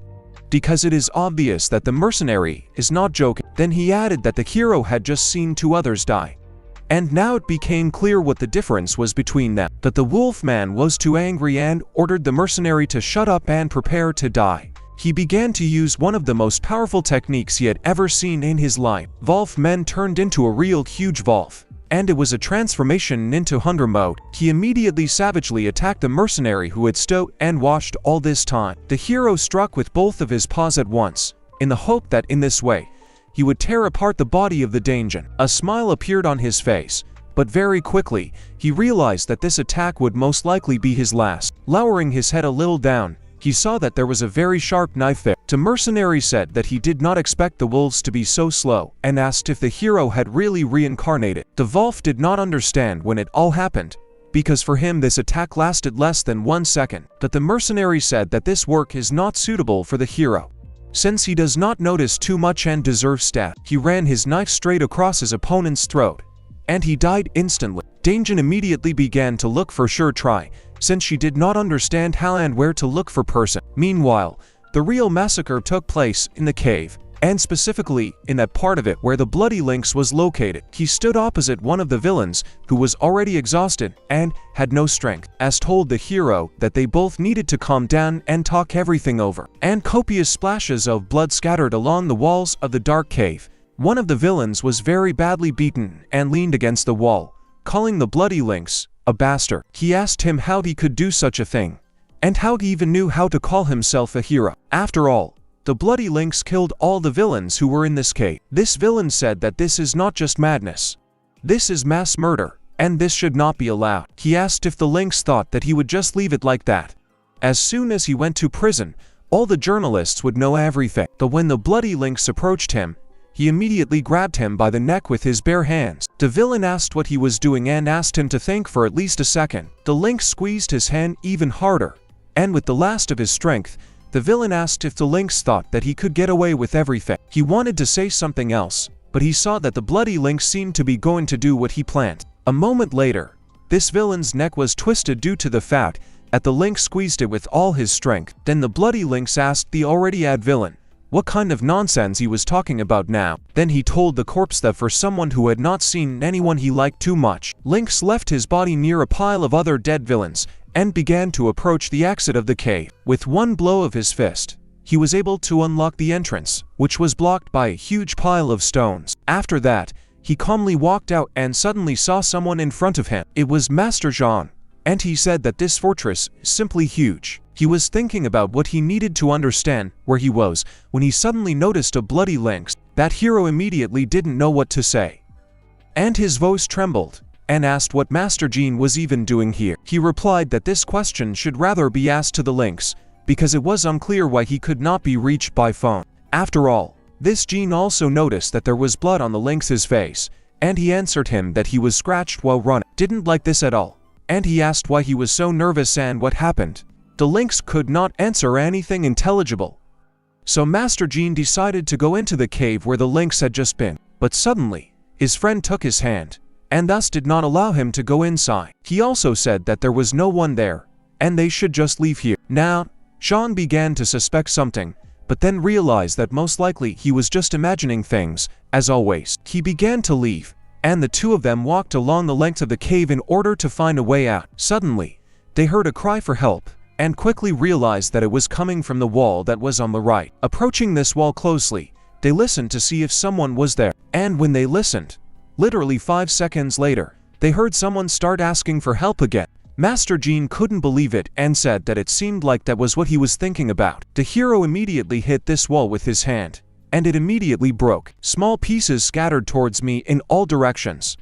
because it is obvious that the mercenary is not joking. Then he added that the hero had just seen two others die, and now it became clear what the difference was between them. That the Wolfman was too angry and ordered the mercenary to shut up and prepare to die. He began to use one of the most powerful techniques he had ever seen in his life. Wolfman turned into a real huge wolf, and it was a transformation into hunter mode. He immediately savagely attacked the mercenary who had stood and watched all this time. The hero struck with both of his paws at once, in the hope that in this way, he would tear apart the body of the Daejin. A smile appeared on his face, but very quickly, he realized that this attack would most likely be his last. Lowering his head a little down, he saw that there was a very sharp knife there. The mercenary said that he did not expect the wolves to be so slow and asked if the hero had really reincarnated. The wolf did not understand when it all happened, because for him this attack lasted less than 1 second. But the mercenary said that this work is not suitable for the hero, since he does not notice too much and deserves stat. He ran his knife straight across his opponent's throat, and he died instantly. Danjin immediately began to look for Sure Try, since she did not understand how and where to look for person. Meanwhile, the real massacre took place in the cave, and specifically in that part of it where the bloody lynx was located. He stood opposite one of the villains, who was already exhausted and had no strength, as told the hero that they both needed to calm down and talk everything over. And copious splashes of blood scattered along the walls of the dark cave. One of the villains was very badly beaten and leaned against the wall, calling the bloody lynx a bastard. He asked him how he could do such a thing, and how he even knew how to call himself a hero. After all, the bloody lynx killed all the villains who were in this cave. This villain said that this is not just madness. This is mass murder, and this should not be allowed. He asked if the lynx thought that he would just leave it like that. As soon as he went to prison, all the journalists would know everything. But when the bloody lynx approached him, he immediately grabbed him by the neck with his bare hands. The villain asked what he was doing and asked him to think for at least a second. The lynx squeezed his hand even harder, and with the last of his strength, the villain asked if the lynx thought that he could get away with everything. He wanted to say something else, but he saw that the bloody lynx seemed to be going to do what he planned. A moment later, this villain's neck was twisted due to the fact that the lynx squeezed it with all his strength. Then the bloody lynx asked the already-ad villain what kind of nonsense he was talking about now. Then he told the corpse that for someone who had not seen anyone he liked too much, Lynx left his body near a pile of other dead villains and began to approach the exit of the cave. With one blow of his fist, he was able to unlock the entrance, which was blocked by a huge pile of stones. After that, he calmly walked out and suddenly saw someone in front of him. It was Master Jean, and he said that this fortress is simply huge. He was thinking about what he needed to understand where he was when he suddenly noticed a bloody lynx. That hero immediately didn't know what to say, and his voice trembled, and asked what Master Jean was even doing here. He replied that this question should rather be asked to the lynx, because it was unclear why he could not be reached by phone. After all, this Jean also noticed that there was blood on the lynx's face, and he answered him that he was scratched while running. Didn't like this at all, and he asked why he was so nervous and what happened. The lynx could not answer anything intelligible. So Master Jean decided to go into the cave where the lynx had just been. But suddenly, his friend took his hand, and thus did not allow him to go inside. He also said that there was no one there, and they should just leave here. Now, Jean began to suspect something, but then realized that most likely he was just imagining things, as always. He began to leave, and the two of them walked along the length of the cave in order to find a way out. Suddenly, they heard a cry for help, and quickly realized that it was coming from the wall that was on the right. Approaching this wall closely, they listened to see if someone was there. And when they listened, literally 5 seconds later, they heard someone start asking for help again. Master Jean couldn't believe it and said that it seemed like that was what he was thinking about. The hero immediately hit this wall with his hand, and it immediately broke. Small pieces scattered towards me in all directions,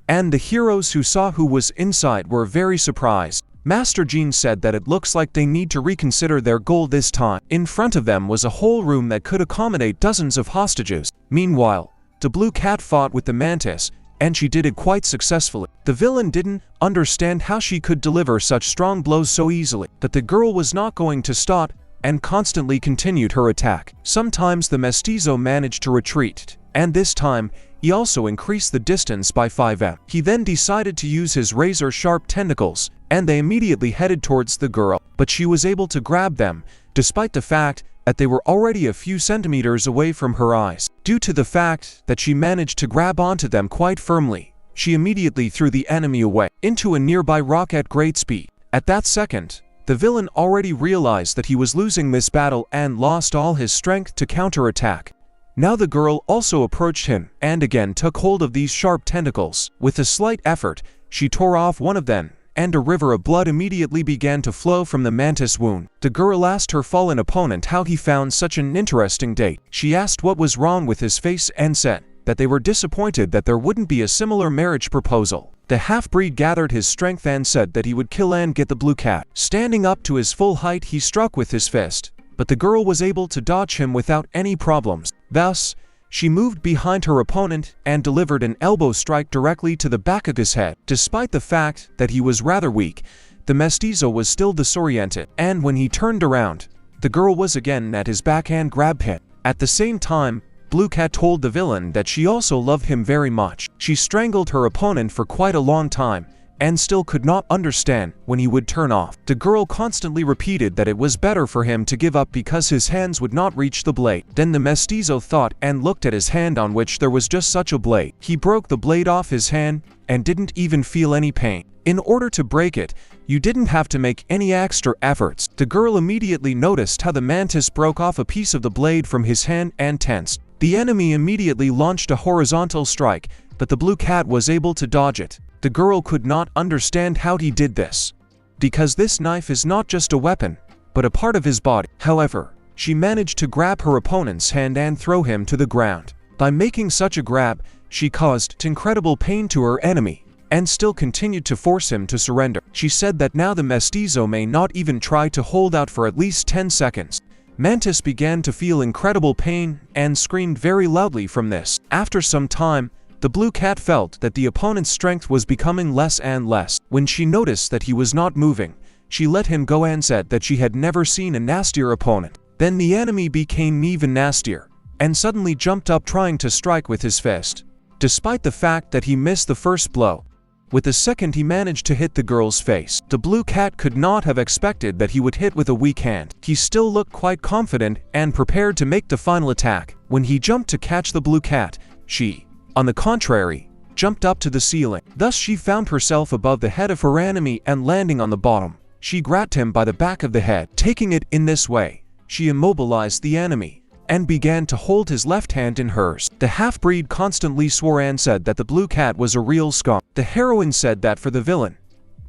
and the heroes who saw who was inside were very surprised. Master Jean said that it looks like they need to reconsider their goal this time. In front of them was a whole room that could accommodate dozens of hostages. Meanwhile, the blue cat fought with the mantis, and she did it quite successfully. The villain didn't understand how she could deliver such strong blows so easily, but the girl was not going to stop and constantly continued her attack. Sometimes the mestizo managed to retreat, and this time, he also increased the distance by 5m. He then decided to use his razor-sharp tentacles, and they immediately headed towards the girl, but she was able to grab them, despite the fact that they were already a few centimeters away from her eyes. Due to the fact that she managed to grab onto them quite firmly, she immediately threw the enemy away into a nearby rock at great speed. At that second, the villain already realized that he was losing this battle and lost all his strength to counterattack. Now the girl also approached him and again took hold of these sharp tentacles. With a slight effort, she tore off one of them, and a river of blood immediately began to flow from the mantis wound. The girl asked her fallen opponent how he found such an interesting date. She asked what was wrong with his face and said that they were disappointed that there wouldn't be a similar marriage proposal. The half-breed gathered his strength and said that he would kill and get the blue cat. Standing up to his full height, he struck with his fist, but the girl was able to dodge him without any problems. Thus, she moved behind her opponent and delivered an elbow strike directly to the back of his head. Despite the fact that he was rather weak, the mestizo was still disoriented, and when he turned around, the girl was again at his back and grabbed him. At the same time, Blue Cat told the villain that she also loved him very much. She strangled her opponent for quite a long time, and still could not understand when he would turn off. The girl constantly repeated that it was better for him to give up because his hands would not reach the blade. Then the mestizo thought and looked at his hand on which there was just such a blade. He broke the blade off his hand and didn't even feel any pain. In order to break it, you didn't have to make any extra efforts. The girl immediately noticed how the mantis broke off a piece of the blade from his hand and tensed. The enemy immediately launched a horizontal strike, but the Blue Cat was able to dodge it. The girl could not understand how he did this, because this knife is not just a weapon, but a part of his body. However, she managed to grab her opponent's hand and throw him to the ground. By making such a grab, she caused incredible pain to her enemy, and still continued to force him to surrender. She said that now the mestizo may not even try to hold out for at least 10 seconds. Mantis began to feel incredible pain and screamed very loudly from this. After some time, the Blue Cat felt that the opponent's strength was becoming less and less. When she noticed that he was not moving, she let him go and said that she had never seen a nastier opponent. Then the enemy became even nastier, and suddenly jumped up trying to strike with his fist. Despite the fact that he missed the first blow, with the second he managed to hit the girl's face. The Blue Cat could not have expected that he would hit with a weak hand. He still looked quite confident and prepared to make the final attack. When he jumped to catch the Blue Cat, she, on the contrary, jumped up to the ceiling. Thus she found herself above the head of her enemy and landing on the bottom. She grabbed him by the back of the head. Taking it in this way, she immobilized the enemy and began to hold his left hand in hers. The half-breed constantly swore and said that the Blue Cat was a real scum. The heroine said that for the villain,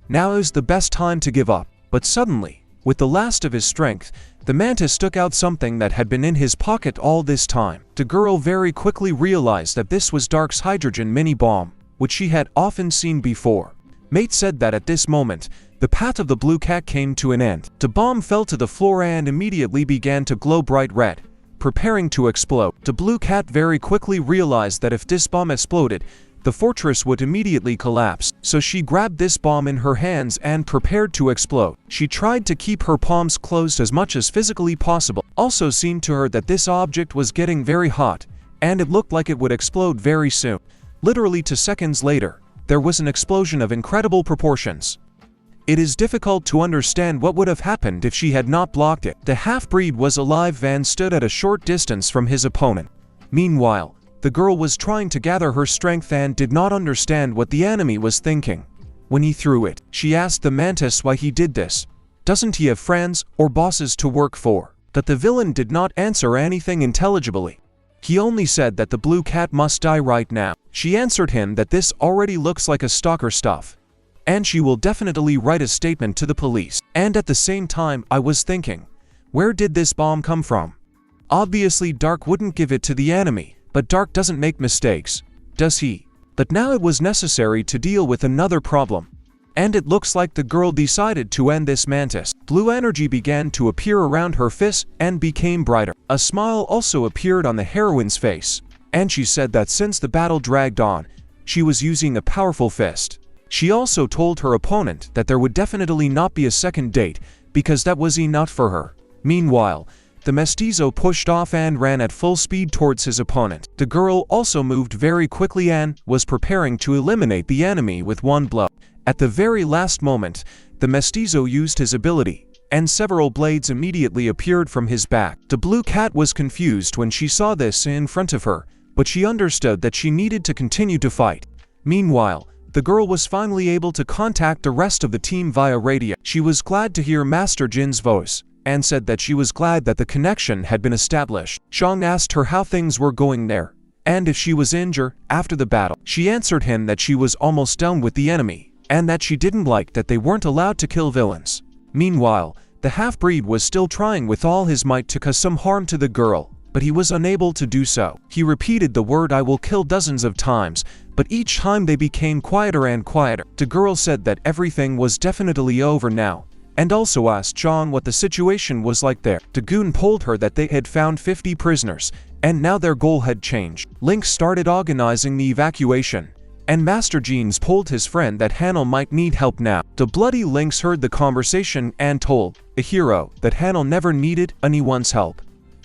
now is the best time to give up. But suddenly, with the last of his strength, the mantis took out something that had been in his pocket all this time. The girl very quickly realized that this was Dark's hydrogen mini-bomb, which she had often seen before. Mate said that at this moment, the path of the Blue Cat came to an end. The bomb fell to the floor and immediately began to glow bright red, preparing to explode. The Blue Cat very quickly realized that if this bomb exploded, the fortress would immediately collapse. So she grabbed this bomb in her hands and prepared to explode. She tried to keep her palms closed as much as physically possible. Also seemed to her that this object was getting very hot, and it looked like it would explode very soon. Literally 2 seconds later, there was an explosion of incredible proportions. It is difficult to understand what would have happened if she had not blocked it. The half-breed was alive and stood at a short distance from his opponent. Meanwhile, the girl was trying to gather her strength and did not understand what the enemy was thinking. When he threw it, she asked the mantis why he did this. Doesn't he have friends or bosses to work for? But the villain did not answer anything intelligibly. He only said that the Blue Cat must die right now. She answered him that this already looks like a stalker stuff, and she will definitely write a statement to the police. And at the same time, I was thinking, where did this bomb come from? Obviously Dark wouldn't give it to the enemy, but Dark doesn't make mistakes, does he? But now it was necessary to deal with another problem. And it looks like the girl decided to end this mantis. Blue energy began to appear around her fist and became brighter. A smile also appeared on the heroine's face, and she said that since the battle dragged on, she was using a powerful fist. She also told her opponent that there would definitely not be a second date, because that was enough for her. Meanwhile, the mestizo pushed off and ran at full speed towards his opponent. The girl also moved very quickly and was preparing to eliminate the enemy with one blow. At the very last moment, the mestizo used his ability, and several blades immediately appeared from his back. The Blue Cat was confused when she saw this in front of her, but she understood that she needed to continue to fight. Meanwhile, the girl was finally able to contact the rest of the team via radio. She was glad to hear Master Jin's voice, and said that she was glad that the connection had been established. Shang asked her how things were going there, and if she was injured after the battle. She answered him that she was almost done with the enemy, and that she didn't like that they weren't allowed to kill villains. Meanwhile, the half-breed was still trying with all his might to cause some harm to the girl, but he was unable to do so. He repeated the word "I will kill" dozens of times, but each time they became quieter and quieter. The girl said that everything was definitely over now, and also asked John what the situation was like there. Dagoon told her that they had found 50 prisoners, and now their goal had changed. Link started organizing the evacuation, and Master Jeans told his friend that Hanel might need help now. The bloody Lynx heard the conversation and told the hero that Hanel never needed anyone's help.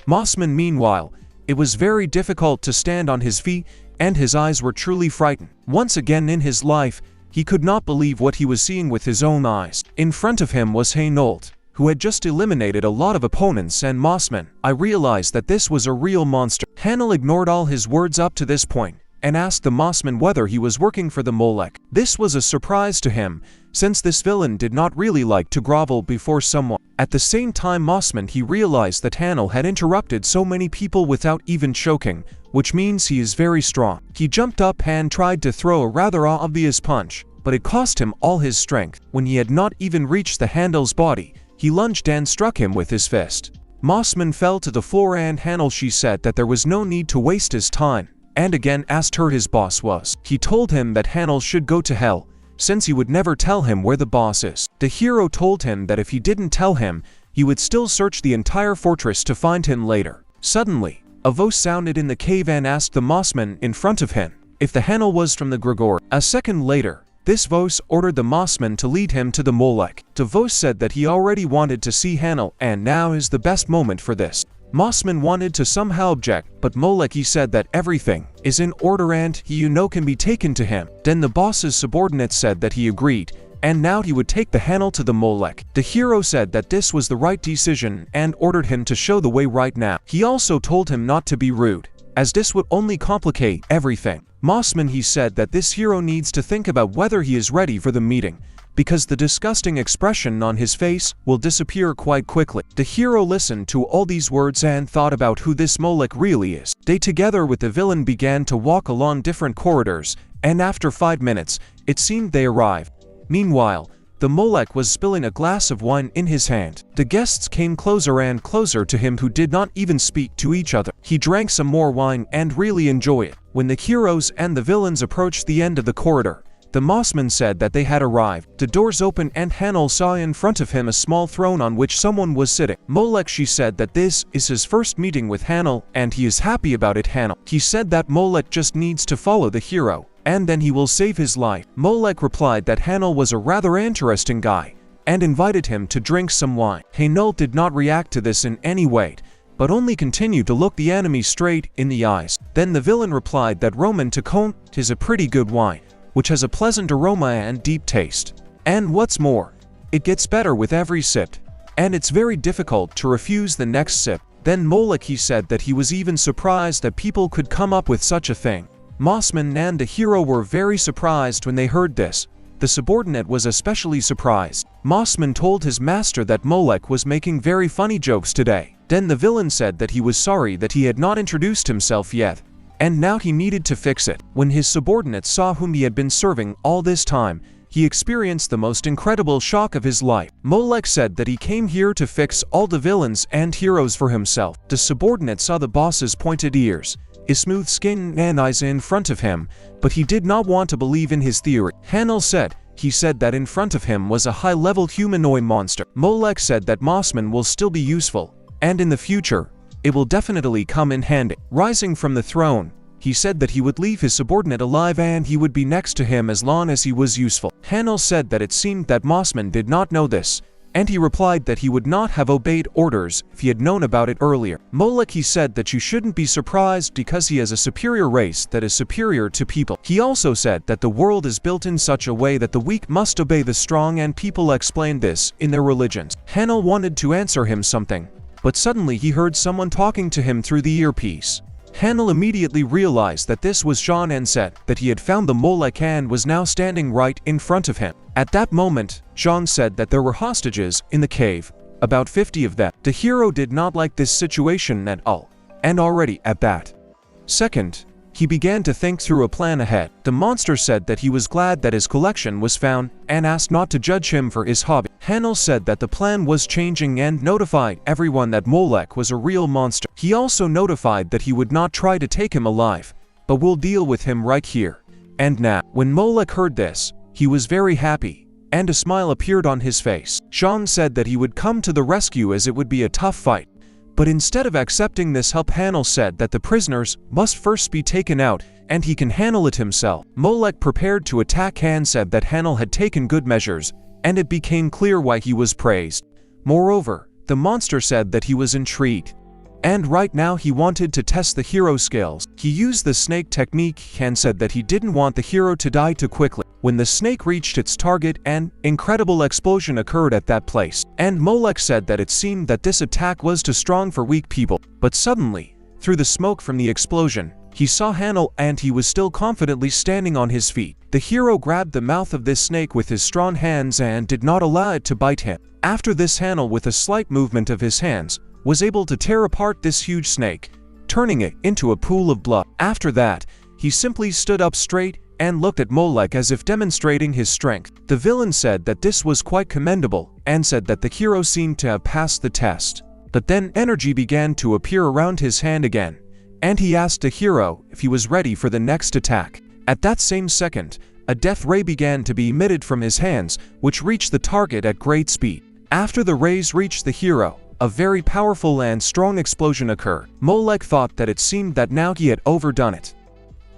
Mossman, meanwhile, it was very difficult to stand on his feet, and his eyes were truly frightened. Once again in his life, he could not believe what he was seeing with his own eyes. In front of him was Hainault, who had just eliminated a lot of opponents, and Mossman. I realized that this was a real monster. Hanel ignored all his words up to this point, and asked the Mossman whether he was working for the Molech. This was a surprise to him, since this villain did not really like to grovel before someone. At the same time Mossman he realized that Hanel had interrupted so many people without even choking, which means he is very strong. He jumped up and tried to throw a rather obvious punch, but it cost him all his strength. When he had not even reached the Hanel's body, he lunged and struck him with his fist. Mossman fell to the floor, and Hanel she said that there was no need to waste his time, and again asked her his boss was. He told him that Hanel should go to hell, since he would never tell him where the boss is. The hero told him that if he didn't tell him, he would still search the entire fortress to find him later. Suddenly, a voice sounded in the cave and asked the Mossman in front of him if the Hanel was from the Gregor. A second later, this voice ordered the Mossman to lead him to the Molech. The voice said that he already wanted to see Hanel, and now is the best moment for this. Mossman wanted to somehow object, but Molech said that everything is in order and he can be taken to him. Then the boss's subordinate said that he agreed, and now he would take the Hanel to the Molech. The hero said that this was the right decision and ordered him to show the way right now. He also told him not to be rude, as this would only complicate everything. Mossman he said that this hero needs to think about whether he is ready for the meeting, because the disgusting expression on his face will disappear quite quickly. The hero listened to all these words and thought about who this Molech really is. They together with the villain began to walk along different corridors, and after 5 minutes, it seemed they arrived. Meanwhile, the Molech was spilling a glass of wine in his hand. The guests came closer and closer to him, who did not even speak to each other. He drank some more wine and really enjoyed it. When the heroes and the villains approached the end of the corridor, the Mossman said that they had arrived. The doors opened and Hanel saw in front of him a small throne on which someone was sitting. Molech she said that this is his first meeting with Hanel and he is happy about it. Hanel he said that Molech just needs to follow the hero, and then he will save his life. Molech replied that Hanel was a rather interesting guy, and invited him to drink some wine. Hanel did not react to this in any way, but only continued to look the enemy straight in the eyes. Then the villain replied that Roman Tacon is a pretty good wine, which has a pleasant aroma and deep taste. And what's more, it gets better with every sip, and it's very difficult to refuse the next sip. Then Molech he said that he was even surprised that people could come up with such a thing. Mossman and the hero were very surprised when they heard this. The subordinate was especially surprised. Mossman told his master that Molech was making very funny jokes today. Then the villain said that he was sorry that he had not introduced himself yet, and now he needed to fix it. When his subordinate saw whom he had been serving all this time, he experienced the most incredible shock of his life. Molech said that he came here to fix all the villains and heroes for himself. The subordinate saw the boss's pointed ears, his smooth skin and eyes in front of him, but he did not want to believe in his theory. Hanel said he said that in front of him was a high-level humanoid monster. Molech said that Mossman will still be useful, and in the future, it will definitely come in handy. Rising from the throne, he said that he would leave his subordinate alive and he would be next to him as long as he was useful. Hanel said that it seemed that Mossman did not know this, and he replied that he would not have obeyed orders if he had known about it earlier. Molech he said that you shouldn't be surprised because he has a superior race that is superior to people. He also said that the world is built in such a way that the weak must obey the strong, and people explain this in their religions. Hanel wanted to answer him something, but suddenly he heard someone talking to him through the earpiece. Hanel immediately realized that this was Jean and said that he had found the Molech and was now standing right in front of him. At that moment, Jean said that there were hostages in the cave, about 50 of them. The hero did not like this situation at all, and already at that second, he began to think through a plan ahead. The monster said that he was glad that his collection was found and asked not to judge him for his hobby. Hanel said that the plan was changing and notified everyone that Molech was a real monster. He also notified that he would not try to take him alive, but will deal with him right here and now. When Molech heard this, he was very happy, and a smile appeared on his face. Jean said that he would come to the rescue as it would be a tough fight. But instead of accepting this help, Hanel said that the prisoners must first be taken out and he can handle it himself. Molek prepared to attack Han said that Hanel had taken good measures, and it became clear why he was praised. Moreover, the monster said that he was intrigued. And right now he wanted to test the hero skills. He used the snake technique. Han said that he didn't want the hero to die too quickly. When the snake reached its target, an incredible explosion occurred at that place. And Molek said that it seemed that this attack was too strong for weak people. But suddenly, through the smoke from the explosion, he saw Hanel and he was still confidently standing on his feet. The hero grabbed the mouth of this snake with his strong hands and did not allow it to bite him. After this, Hanel, with a slight movement of his hands, was able to tear apart this huge snake, turning it into a pool of blood. After that, he simply stood up straight and looked at Molek as if demonstrating his strength. The villain said that this was quite commendable and said that the hero seemed to have passed the test. But then energy began to appear around his hand again, and he asked the hero if he was ready for the next attack. At that same second, a death ray began to be emitted from his hands, which reached the target at great speed. After the rays reached the hero, a very powerful and strong explosion occurred. Molek thought that it seemed that now he had overdone it.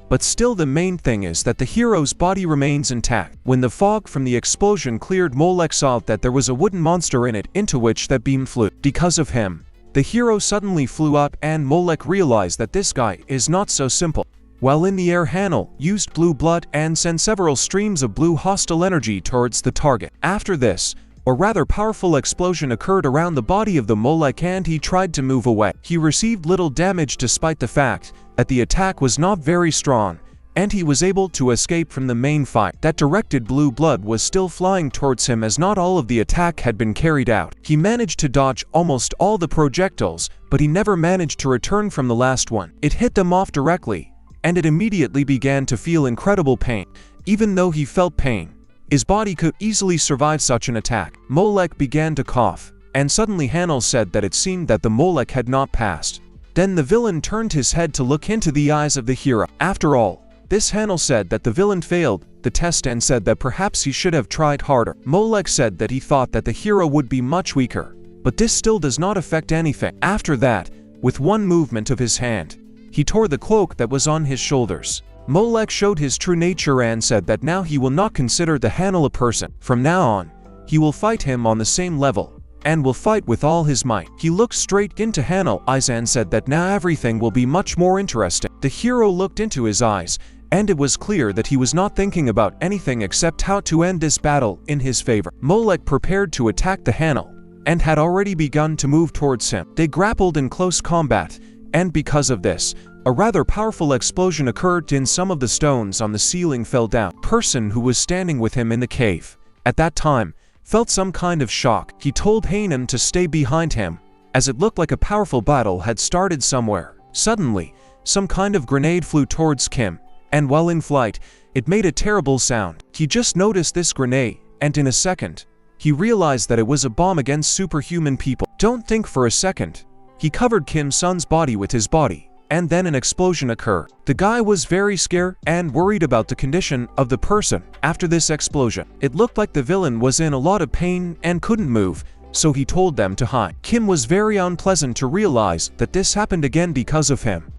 But still, the main thing is that the hero's body remains intact. When the fog from the explosion cleared, Molek saw that there was a wooden monster in it into which that beam flew. Because of him, the hero suddenly flew up and Molek realized that this guy is not so simple. While in the air, Hanel used blue blood and sent several streams of blue hostile energy towards the target. After this, a rather powerful explosion occurred around the body of the Molek and he tried to move away. He received little damage despite the fact that the attack was not very strong, and he was able to escape from the main fight. That directed blue blood was still flying towards him as not all of the attack had been carried out. He managed to dodge almost all the projectiles, but he never managed to return from the last one. It hit them off directly, and it immediately began to feel incredible pain. Even though he felt pain, his body could easily survive such an attack. Molek began to cough, and suddenly Hanel said that it seemed that the Molek had not passed. Then the villain turned his head to look into the eyes of the hero. After all, this Hanel said that the villain failed the test and said that perhaps he should have tried harder. Molek said that he thought that the hero would be much weaker, but this still does not affect anything. After that, with one movement of his hand, he tore the cloak that was on his shoulders. Molek showed his true nature and said that now he will not consider the Hanel a person. From now on, he will fight him on the same level, and will fight with all his might. He looked straight into Hanel's eyes and said that now everything will be much more interesting. The hero looked into his eyes, and it was clear that he was not thinking about anything except how to end this battle in his favor. Molek prepared to attack the Hanel, and had already begun to move towards him. They grappled in close combat, and because of this, a rather powerful explosion occurred and some of the stones on the ceiling fell down. The person who was standing with him in the cave at that time felt some kind of shock. He told Hanen to stay behind him, as it looked like a powerful battle had started somewhere. Suddenly, some kind of grenade flew towards Kim, and while in flight, it made a terrible sound. He just noticed this grenade, and in a second, he realized that it was a bomb against superhuman people. Don't think for a second. He covered Kim Sun's body with his body, and then an explosion occurred. The guy was very scared and worried about the condition of the person after this explosion. It looked like the villain was in a lot of pain and couldn't move, so he told them to hide. Kim was very unpleasant to realize that this happened again because of him,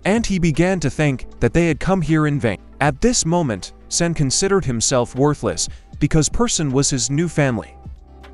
and he began to think that they had come here in vain. At this moment, Sen considered himself worthless because person was his new family,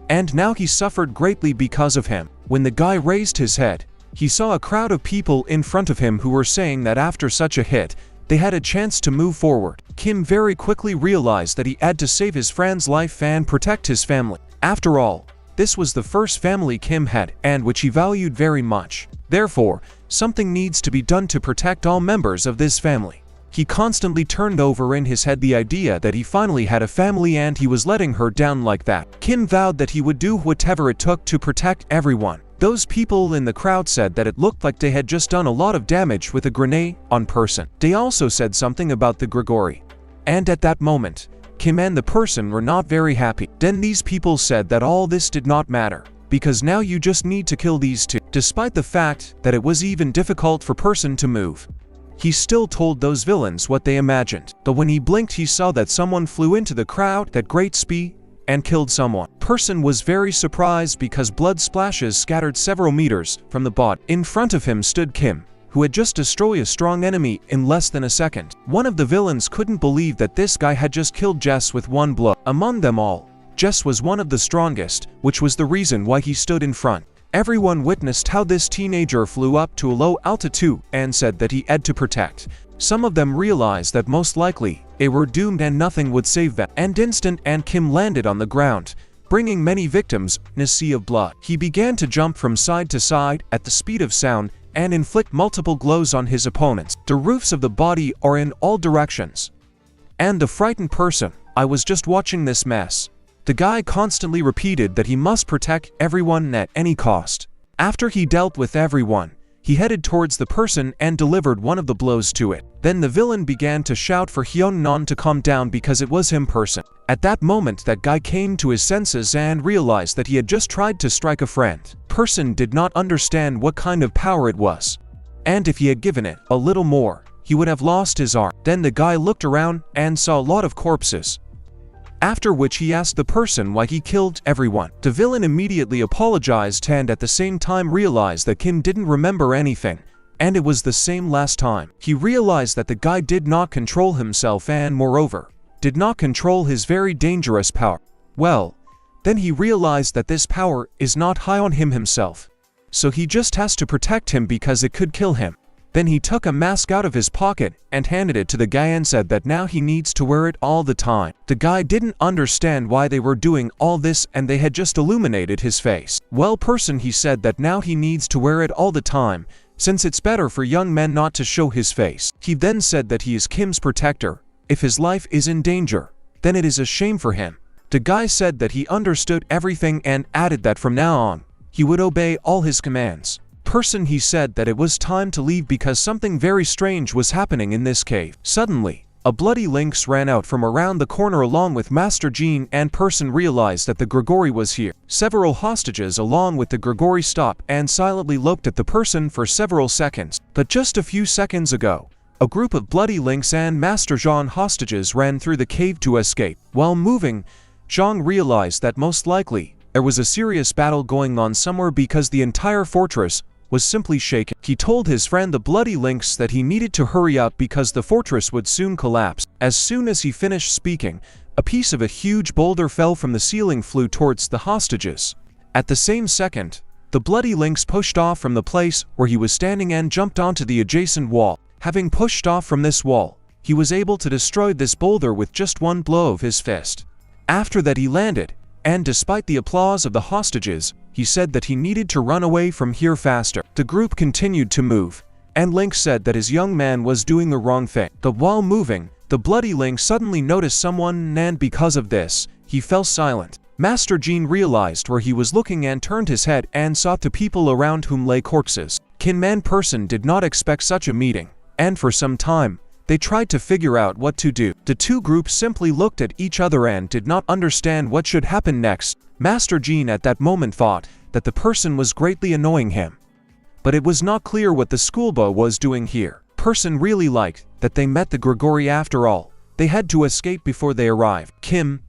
and now he suffered greatly because of him. When the guy raised his head, he saw a crowd of people in front of him who were saying that after such a hit, they had a chance to move forward. Kim very quickly realized that he had to save his friend's life and protect his family. After all, this was the first family Kim had, and which he valued very much. Therefore, something needs to be done to protect all members of this family. He constantly turned over in his head the idea that he finally had a family and he was letting her down like that. Kim vowed that he would do whatever it took to protect everyone. Those people in the crowd said that it looked like they had just done a lot of damage with a grenade on person. They also said something about the Grigori. And at that moment, Kim and the person were not very happy. Then these people said that all this did not matter, because now you just need to kill these two. Despite the fact that it was even difficult for person to move, he still told those villains what they imagined. But when he blinked, he saw that someone flew into the crowd at great speed, and killed someone. Person was very surprised because blood splashes scattered several meters from the body. In front of him stood Kim, who had just destroyed a strong enemy in less than a second. One of the villains couldn't believe that this guy had just killed Jess with one blow. Among them all, Jess was one of the strongest, which was the reason why he stood in front. Everyone witnessed how this teenager flew up to a low altitude and said that he had to protect. Some of them realized that most likely they were doomed and nothing would save them. And Kim landed on the ground, bringing many victims in a sea of blood. He began to jump from side to side at the speed of sound and inflict multiple blows on his opponents. The roofs of the body are in all directions. And the frightened person, I was just watching this mess. The guy constantly repeated that he must protect everyone at any cost. After he dealt with everyone, he headed towards the person and delivered one of the blows to it. Then the villain began to shout for Hyun-non to calm down because it was him person. At that moment that guy came to his senses and realized that he had just tried to strike a friend. Person did not understand what kind of power it was. And if he had given it a little more, he would have lost his arm. Then the guy looked around and saw a lot of corpses. After which he asked the person why he killed everyone. The villain immediately apologized and at the same time realized that Kim didn't remember anything, and it was the same last time. He realized that the guy did not control himself and moreover, did not control his very dangerous power. Well, then he realized that this power is not high on him himself. So he just has to protect him because it could kill him. Then he took a mask out of his pocket and handed it to the guy and said that now he needs to wear it all the time. The guy didn't understand why they were doing all this and they had just illuminated his face. Well, person, he said that now he needs to wear it all the time since it's better for young men not to show his face. He then said that he is Kim's protector. If his life is in danger, then it is a shame for him. The guy said that he understood everything and added that from now on, he would obey all his commands. Person, he said that it was time to leave because something very strange was happening in this cave. Suddenly, a bloody lynx ran out from around the corner along with Master Jean and person realized that the Grigori was here. Several hostages along with the Grigori stopped and silently looked at the person for several seconds. But just a few seconds ago, a group of bloody lynx and Master Jean hostages ran through the cave to escape. While moving, Zhang realized that most likely there was a serious battle going on somewhere because the entire fortress was simply shaken. He told his friend the bloody lynx that he needed to hurry up because the fortress would soon collapse. As soon as he finished speaking, a piece of a huge boulder fell from the ceiling, flew towards the hostages. At the same second, the bloody lynx pushed off from the place where he was standing and jumped onto the adjacent wall. Having pushed off from this wall, he was able to destroy this boulder with just one blow of his fist. After that he landed, and despite the applause of the hostages, he said that he needed to run away from here faster. The group continued to move, and Lynx said that his young man was doing the wrong thing. But while moving, the bloody Lynx suddenly noticed someone and because of this, he fell silent. Master Jean realized where he was looking and turned his head and saw the people around whom lay corpses. Kinman person did not expect such a meeting, and for some time, they tried to figure out what to do. The two groups simply looked at each other and did not understand what should happen next. Master Jean at that moment thought that the person was greatly annoying him. But it was not clear what the schoolboy was doing here. Person really liked that they met the Grigori after all. They had to escape before they arrived. Kim,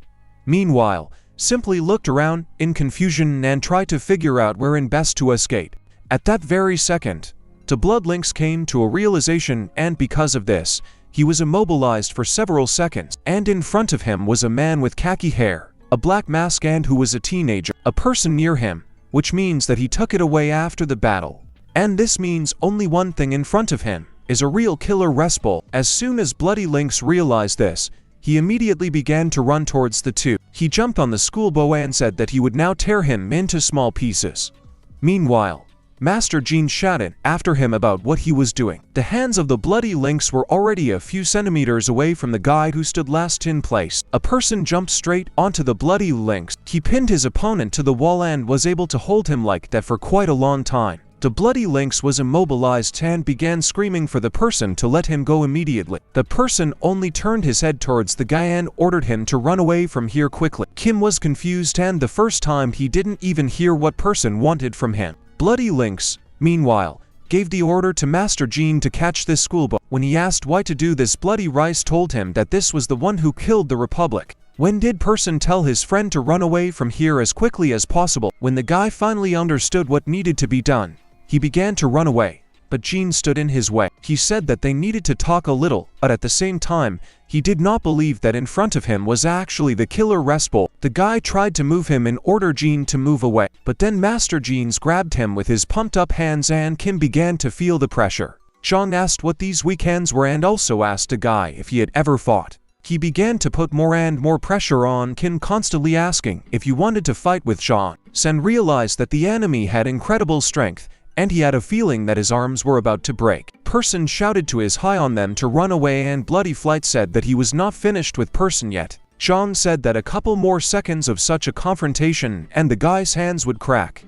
meanwhile, simply looked around in confusion and tried to figure out wherein best to escape. At that very second, the blood lynx came to a realization and because of this, he was immobilized for several seconds. And in front of him was a man with khaki hair, a black mask and who was a teenager. A person near him, which means that he took it away after the battle. And this means only one thing in front of him is a real killer Resbull. As soon as bloody lynx realized this, he immediately began to run towards the two. He jumped on the schoolboy and said that he would now tear him into small pieces. Meanwhile, Master Jean shouted after him about what he was doing. The hands of the bloody lynx were already a few centimeters away from the guy who stood last in place. A person jumped straight onto the bloody lynx. He pinned his opponent to the wall and was able to hold him like that for quite a long time. The bloody lynx was immobilized and began screaming for the person to let him go immediately. The person only turned his head towards the guy and ordered him to run away from here quickly. Kim was confused and the first time he didn't even hear what person wanted from him. Bloody Lynx, meanwhile, gave the order to Master Jean to catch this schoolboy. When he asked why to do this, Bloody Rice told him that this was the one who killed the Republic. When did person tell his friend to run away from here as quickly as possible? When the guy finally understood what needed to be done, he began to run away. But Jean stood in his way. He said that they needed to talk a little, but at the same time, he did not believe that in front of him was actually the killer Respol. The guy tried to move him in order Jean to move away, but then Master Jeans grabbed him with his pumped up hands and Kim began to feel the pressure. Jean asked what these weekends were and also asked the guy if he had ever fought. He began to put more and more pressure on Kim, constantly asking if he wanted to fight with Jean. Sen realized that the enemy had incredible strength, and he had a feeling that his arms were about to break. Person shouted to his high on them to run away, and Bloody Flight said that he was not finished with Person yet. Jean said that a couple more seconds of such a confrontation and the guy's hands would crack.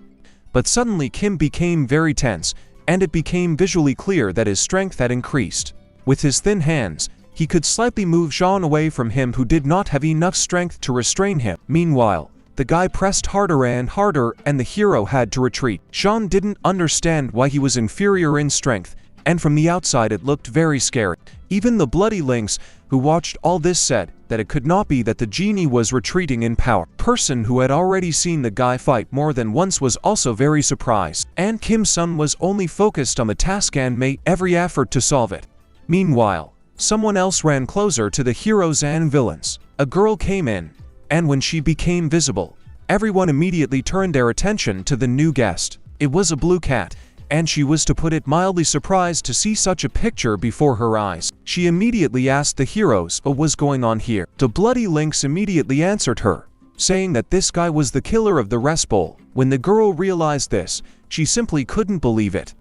But suddenly Kim became very tense, and it became visually clear that his strength had increased. With his thin hands, he could slightly move Jean away from him, who did not have enough strength to restrain him. Meanwhile, the guy pressed harder and harder, and the hero had to retreat. Jean didn't understand why he was inferior in strength, and from the outside it looked very scary. Even the bloody Lynx, who watched all this, said that it could not be that the genie was retreating in power. Person, who had already seen the guy fight more than once, was also very surprised, and Kim-sun was only focused on the task and made every effort to solve it. Meanwhile, someone else ran closer to the heroes and villains. A girl came in, and when she became visible, everyone immediately turned their attention to the new guest. It was a blue cat, and she was, to put it mildly, surprised to see such a picture before her eyes. She immediately asked the heroes what was going on here. The bloody Lynx immediately answered her, saying that this guy was the killer of the Respol. When the girl realized this, she simply couldn't believe it.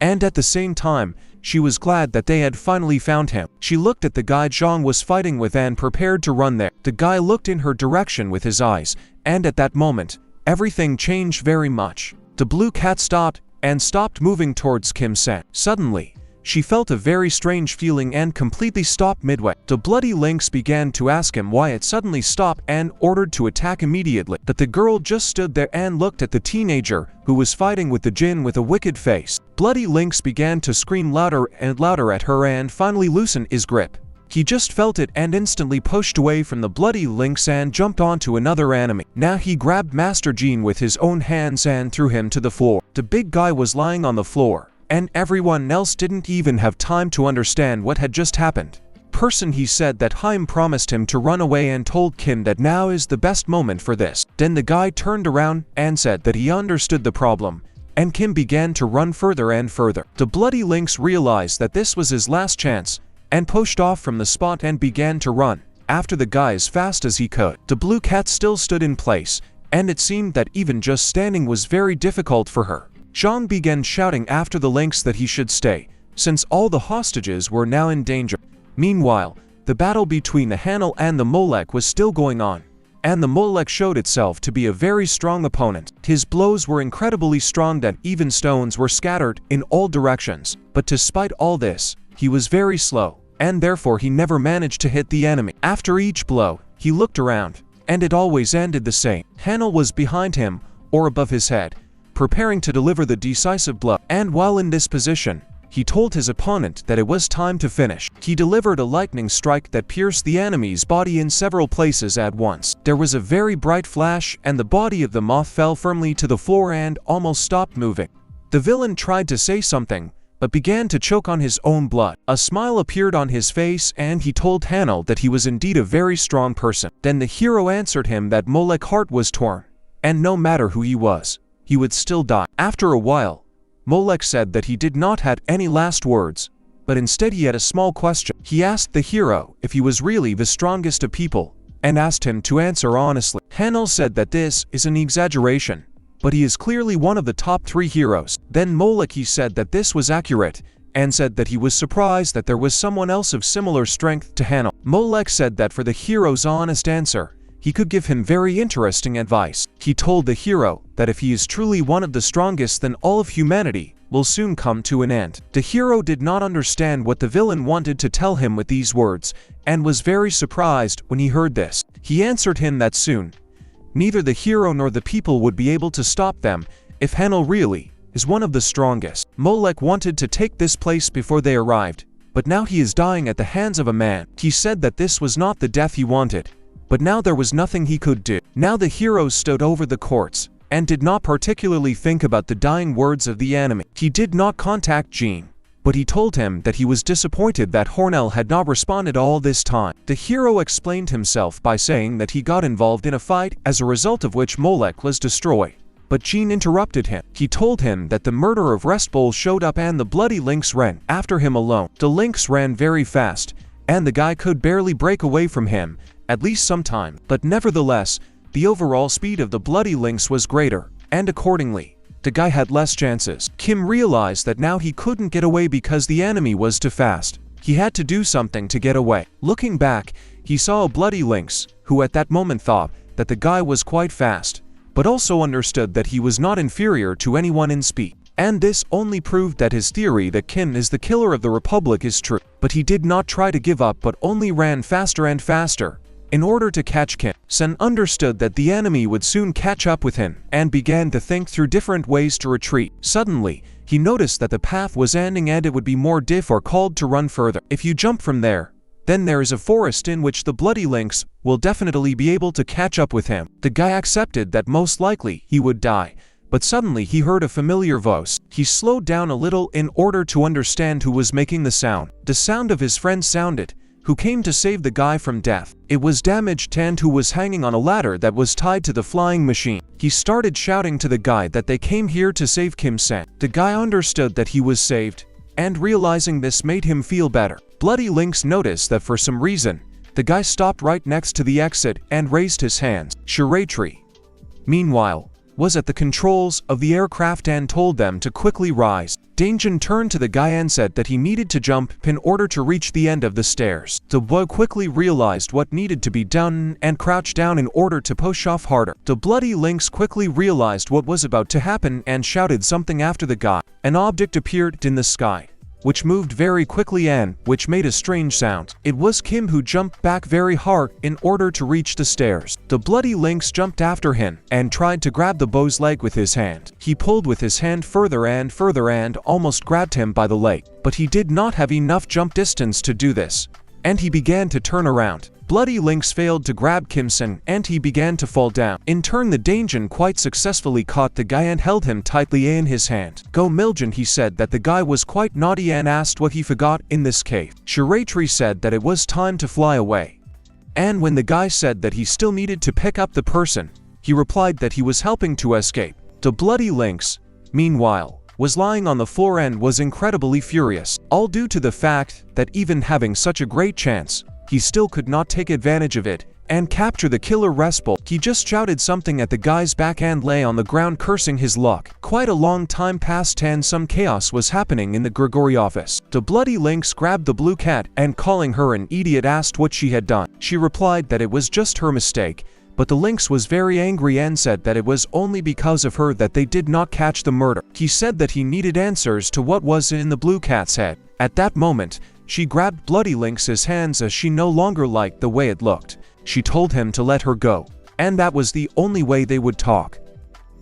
And at the same time, she was glad that they had finally found him. She looked at the guy Zhang was fighting with and prepared to run there. The guy looked in her direction with his eyes, and at that moment, everything changed very much. The blue cat stopped and stopped moving towards Kim-san. Suddenly, she felt a very strange feeling and completely stopped midway. The bloody Lynx began to ask him why it suddenly stopped and ordered to attack immediately. But the girl just stood there and looked at the teenager, who was fighting with the djinn with a wicked face. Bloody Lynx began to scream louder and louder at her and finally loosened his grip. He just felt it and instantly pushed away from the bloody Lynx and jumped onto another enemy. Now he grabbed Master Jean with his own hands and threw him to the floor. The big guy was lying on the floor, and everyone else didn't even have time to understand what had just happened. Person, he said that Haim promised him to run away and told Kim that now is the best moment for this. Then the guy turned around and said that he understood the problem, and Kim began to run further and further. The bloody Lynx realized that this was his last chance, and pushed off from the spot and began to run after the guy as fast as he could. The blue cat still stood in place, and it seemed that even just standing was very difficult for her. Zhang began shouting after the Lynx that he should stay, since all the hostages were now in danger. Meanwhile, the battle between the Hanel and the Molek was still going on, and the Molek showed itself to be a very strong opponent. His blows were incredibly strong that even stones were scattered in all directions, but despite all this, he was very slow, and therefore he never managed to hit the enemy. After each blow, he looked around, and it always ended the same. Hanel was behind him, or above his head, preparing to deliver the decisive blow, and while in this position, he told his opponent that it was time to finish. He delivered a lightning strike that pierced the enemy's body in several places at once. There was a very bright flash, and the body of the moth fell firmly to the floor and almost stopped moving. The villain tried to say something, but began to choke on his own blood. A smile appeared on his face, and he told Hanel that he was indeed a very strong person. Then the hero answered him that Molek's heart was torn, and no matter who he was, he would still die. After a while, Molek said that he did not have any last words, but instead he had a small question. He asked the hero if he was really the strongest of people, and asked him to answer honestly. Hanel said that this is an exaggeration, but he is clearly one of the top 3 heroes. Then Molek, he said that this was accurate, and said that he was surprised that there was someone else of similar strength to Hanel. Molek said that for the hero's honest answer, he could give him very interesting advice. He told the hero that if he is truly one of the strongest, then all of humanity will soon come to an end. The hero did not understand what the villain wanted to tell him with these words, and was very surprised when he heard this. He answered him that soon, neither the hero nor the people would be able to stop them if Hanel really is one of the strongest. Molek wanted to take this place before they arrived, but now he is dying at the hands of a man. He said that this was not the death he wanted, but now there was nothing he could do. Now the hero stood over the corpse and did not particularly think about the dying words of the enemy. He did not contact Jean, but he told him that he was disappointed that Hornell had not responded all this time. The hero explained himself by saying that he got involved in a fight as a result of which Molech was destroyed. But Jean interrupted him. He told him that the murderer of Restbowl showed up and the bloody lynx ran after him alone. The lynx ran very fast, and the guy could barely break away from him, at least sometime. But nevertheless, the overall speed of the bloody lynx was greater, and accordingly, the guy had less chances. Kim realized that now he couldn't get away because the enemy was too fast. He had to do something to get away. Looking back, he saw a bloody lynx, who at that moment thought that the guy was quite fast, but also understood that he was not inferior to anyone in speed. And this only proved that his theory that Kim is the killer of the Republic is true. But he did not try to give up but only ran faster and faster in order to catch Kim. Sen understood that the enemy would soon catch up with him and began to think through different ways to retreat. Suddenly, he noticed that the path was ending and it would be more difficult to run further. If you jump from there, then there is a forest in which the bloody lynx will definitely be able to catch up with him. The guy accepted that most likely he would die, but suddenly he heard a familiar voice. He slowed down a little in order to understand who was making the sound. The sound of his friend sounded, who came to save the guy from death. It was Damaged Tand, who was hanging on a ladder that was tied to the flying machine. He started shouting to the guy that they came here to save Kim-san. The guy understood that he was saved, and realizing this made him feel better. Bloody Lynx noticed that for some reason, the guy stopped right next to the exit and raised his hands. Shiratri, meanwhile, was at the controls of the aircraft and told them to quickly rise. Danjin turned to the guy and said that he needed to jump in order to reach the end of the stairs. The boy quickly realized what needed to be done and crouched down in order to push off harder. The bloody lynx quickly realized what was about to happen and shouted something after the guy. An object appeared in the sky, which moved very quickly and which made a strange sound. It was Kim, who jumped back very hard in order to reach the stairs. The bloody lynx jumped after him and tried to grab the boy's leg with his hand. He pulled with his hand further and almost grabbed him by the leg, but he did not have enough jump distance to do this, and he began to turn around. Bloody Lynx failed to grab Kim-sen and he began to fall down. In turn, the Danjin quite successfully caught the guy and held him tightly in his hand. Go Miljan, he said that the guy was quite naughty and asked what he forgot in this cave. Shiratri said that it was time to fly away. And when the guy said that he still needed to pick up the person, he replied that he was helping to escape. The bloody lynx, meanwhile, was lying on the floor and was incredibly furious, all due to the fact that even having such a great chance, he still could not take advantage of it and capture the killer Respol. He just shouted something at the guy's back and lay on the ground cursing his luck. Quite a long time passed and some chaos was happening in the Grigori office. The bloody lynx grabbed the blue cat and, calling her an idiot, asked what she had done. She replied that it was just her mistake, but the lynx was very angry and said that it was only because of her that they did not catch the murder. He said that he needed answers to what was in the blue cat's head. At that moment, she grabbed Bloody Lynx's hands as she no longer liked the way it looked. She told him to let her go, and that was the only way they would talk,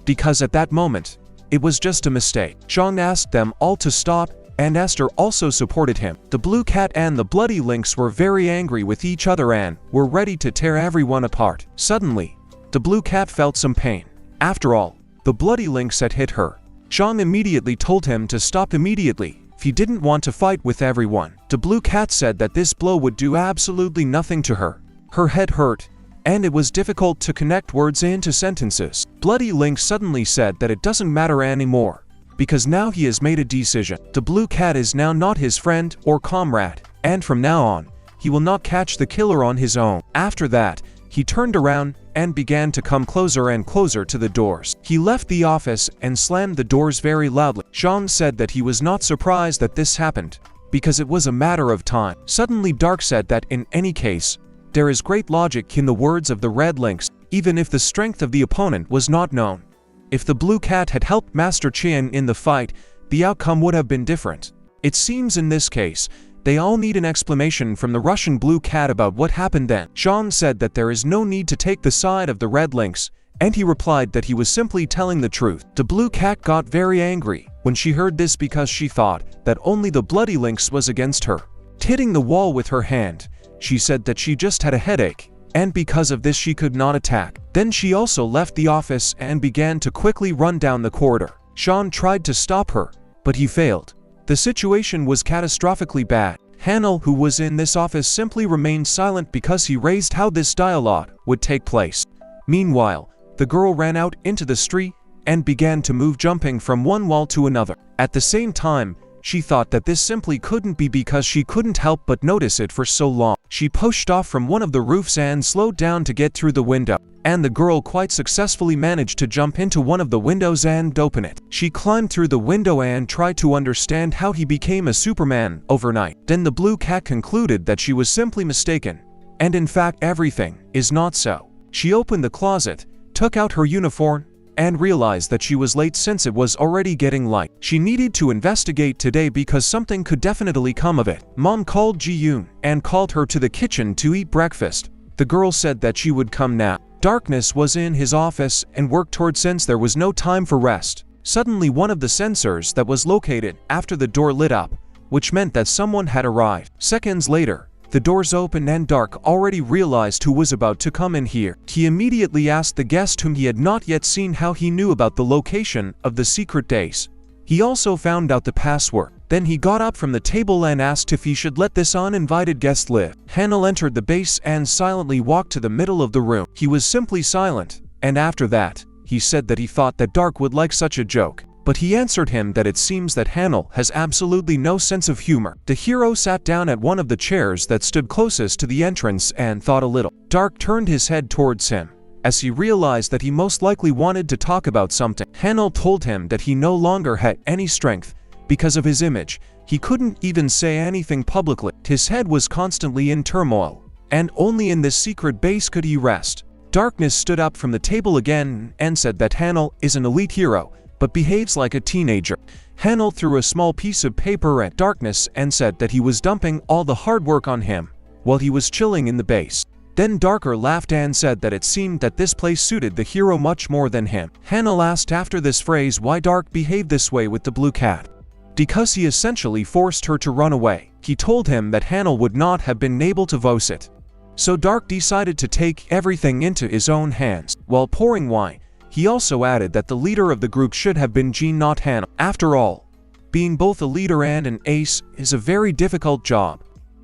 because at that moment, it was just a mistake. Zhang asked them all to stop, and Esther also supported him. The blue cat and the bloody lynx were very angry with each other and were ready to tear everyone apart. Suddenly, the blue cat felt some pain. After all, the bloody lynx had hit her. Zhang immediately told him to stop immediately if he didn't want to fight with everyone. The blue cat said that this blow would do absolutely nothing to her. Her head hurt, and it was difficult to connect words into sentences. Bloody Lynx suddenly said that it doesn't matter anymore, because now he has made a decision. The blue cat is now not his friend or comrade, and from now on, he will not catch the killer on his own. After that, he turned around and began to come closer and closer to the doors. He left the office and slammed the doors very loudly. Zhang said that he was not surprised that this happened, because it was a matter of time. Suddenly Dark said that in any case, there is great logic in the words of the red lynx, even if the strength of the opponent was not known. If the blue cat had helped Master Qian in the fight, the outcome would have been different. It seems in this case, they all need an explanation from the Russian blue cat about what happened then. Zhang said that there is no need to take the side of the red lynx, and he replied that he was simply telling the truth. The blue cat got very angry when she heard this because she thought that only the bloody lynx was against her. Hitting the wall with her hand, she said that she just had a headache and because of this she could not attack. Then she also left the office and began to quickly run down the corridor. Sean tried to stop her, but he failed. The situation was catastrophically bad. Hanel, who was in this office, simply remained silent because he raised how this dialogue would take place. Meanwhile, the girl ran out into the street and began to move, jumping from one wall to another. At the same time, she thought that this simply couldn't be because she couldn't help but notice it for so long. She pushed off from one of the roofs and slowed down to get through the window, and the girl quite successfully managed to jump into one of the windows and open it. She climbed through the window and tried to understand how he became a Superman overnight. Then the blue cat concluded that she was simply mistaken, and in fact everything is not so. She opened the closet, took out her uniform, and realized that she was late since it was already getting light. She needed to investigate today because something could definitely come of it. Mom called Ji-yoon and called her to the kitchen to eat breakfast. The girl said that she would come now. Darkness was in his office and worked toward since there was no time for rest. Suddenly one of the sensors that was located after the door lit up, which meant that someone had arrived. Seconds later, the doors opened and Dark already realized who was about to come in here. He immediately asked the guest, whom he had not yet seen, how he knew about the location of the secret base. He also found out the password. Then he got up from the table and asked if he should let this uninvited guest live. Hanel entered the base and silently walked to the middle of the room. He was simply silent, and after that, he said that he thought that Dark would like such a joke. But he answered him that it seems that Hanel has absolutely no sense of humor. The hero sat down at one of the chairs that stood closest to the entrance and thought a little. Dark turned his head towards him, as he realized that he most likely wanted to talk about something. Hanel told him that he no longer had any strength because of his image. He couldn't even say anything publicly. His head was constantly in turmoil, and only in this secret base could he rest. Darkness stood up from the table again and said that Hanel is an elite hero, but behaves like a teenager. Hanel threw a small piece of paper at Darkness and said that he was dumping all the hard work on him while he was chilling in the base. Then Darker laughed and said that it seemed that this place suited the hero much more than him. Hanel asked after this phrase why Dark behaved this way with the blue cat. Because he essentially forced her to run away. He told him that Hanel would not have been able to voice it. So Dark decided to take everything into his own hands. While pouring wine, he also added that the leader of the group should have been Jean, not Hanel. After all, being both a leader and an ace is a very difficult job.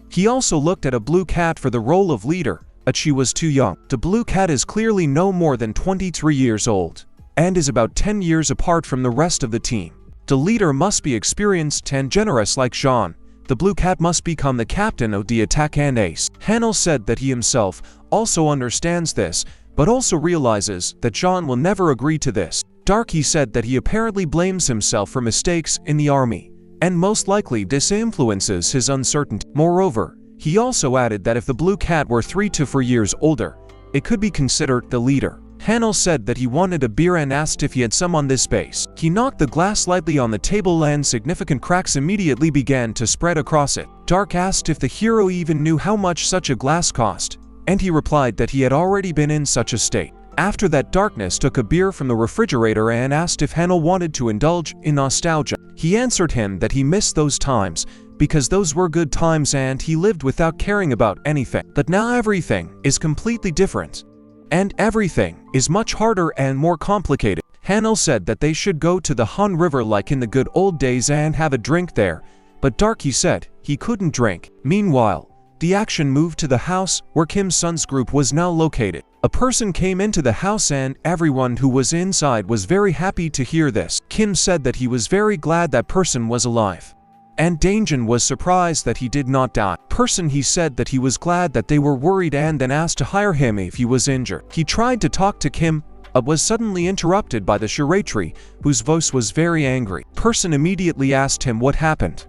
He also looked at a blue cat for the role of leader, but she was too young. The blue cat is clearly no more than 23 years old, and is about 10 years apart from the rest of the team. The leader must be experienced and generous like Jean. The blue cat must become the captain of the attack and ace. Hanel said that he himself also understands this, but also realizes that Jean will never agree to this. Dark, he said that he apparently blames himself for mistakes in the army, and most likely this influences his uncertainty. Moreover, he also added that if the blue cat were 3 to 4 years older, it could be considered the leader. Hanel said that he wanted a beer and asked if he had some on this base. He knocked the glass lightly on the table and significant cracks immediately began to spread across it. Dark asked if the hero even knew how much such a glass cost, and he replied that he had already been in such a state. After that, Darkness took a beer from the refrigerator and asked if Hanel wanted to indulge in nostalgia. He answered him that he missed those times, because those were good times and he lived without caring about anything. But now everything is completely different, and everything is much harder and more complicated. Hanel said that they should go to the Han River like in the good old days and have a drink there, but Dark, he said he couldn't drink. Meanwhile, the action moved to the house where Kim Sun's group was now located. A person came into the house and everyone who was inside was very happy to hear this. Kim said that he was very glad that person was alive, and Danjin was surprised that he did not die. Person, he said that he was glad that they were worried and then asked to hire him if he was injured. He tried to talk to Kim, but was suddenly interrupted by the Shiraitri, whose voice was very angry. Person immediately asked him what happened,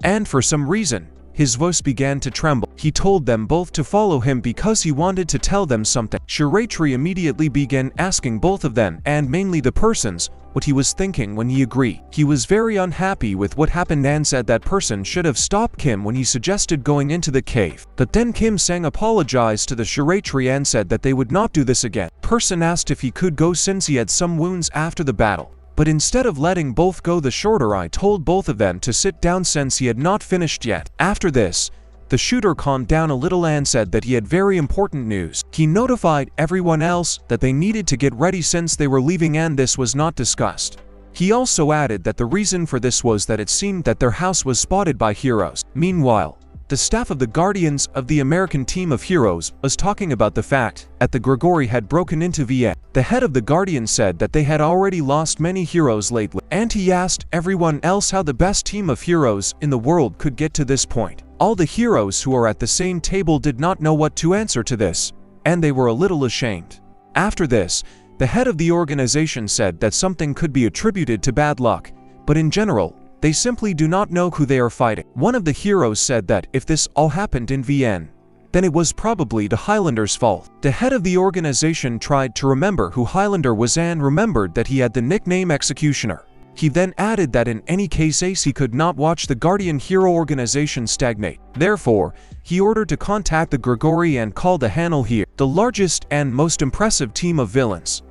and for some reason, his voice began to tremble. He told them both to follow him because he wanted to tell them something. Shiraitri immediately began asking both of them, and mainly the persons, what he was thinking when he agreed. He was very unhappy with what happened and said that person should have stopped Kim when he suggested going into the cave. But then Kim Sang apologized to the Shiraitri and said that they would not do this again. Person asked if he could go since he had some wounds after the battle. But instead of letting both go, the shorter I told both of them to sit down since he had not finished yet. After this, The shooter calmed down a little and said that he had very important news. He notified everyone else that they needed to get ready since they were leaving, and this was not discussed. He also added that the reason for this was that it seemed that their house was spotted by heroes. Meanwhile, the staff of the Guardians of the American team of heroes was talking about the fact that the Grigori had broken into Vienna. The head of the Guardians said that they had already lost many heroes lately, and he asked everyone else how the best team of heroes in the world could get to this point. All the heroes who are at the same table did not know what to answer to this, and they were a little ashamed. After this, the head of the organization said that something could be attributed to bad luck, but in general, they simply do not know who they are fighting. One of the heroes said that if this all happened in Vienna, then it was probably the Highlander's fault. The head of the organization tried to remember who Highlander was and remembered that he had the nickname Executioner. He then added that in any case he could not watch the Guardian Hero organization stagnate. Therefore, he ordered to contact the Grigori and call the Hanel here, the largest and most impressive team of villains.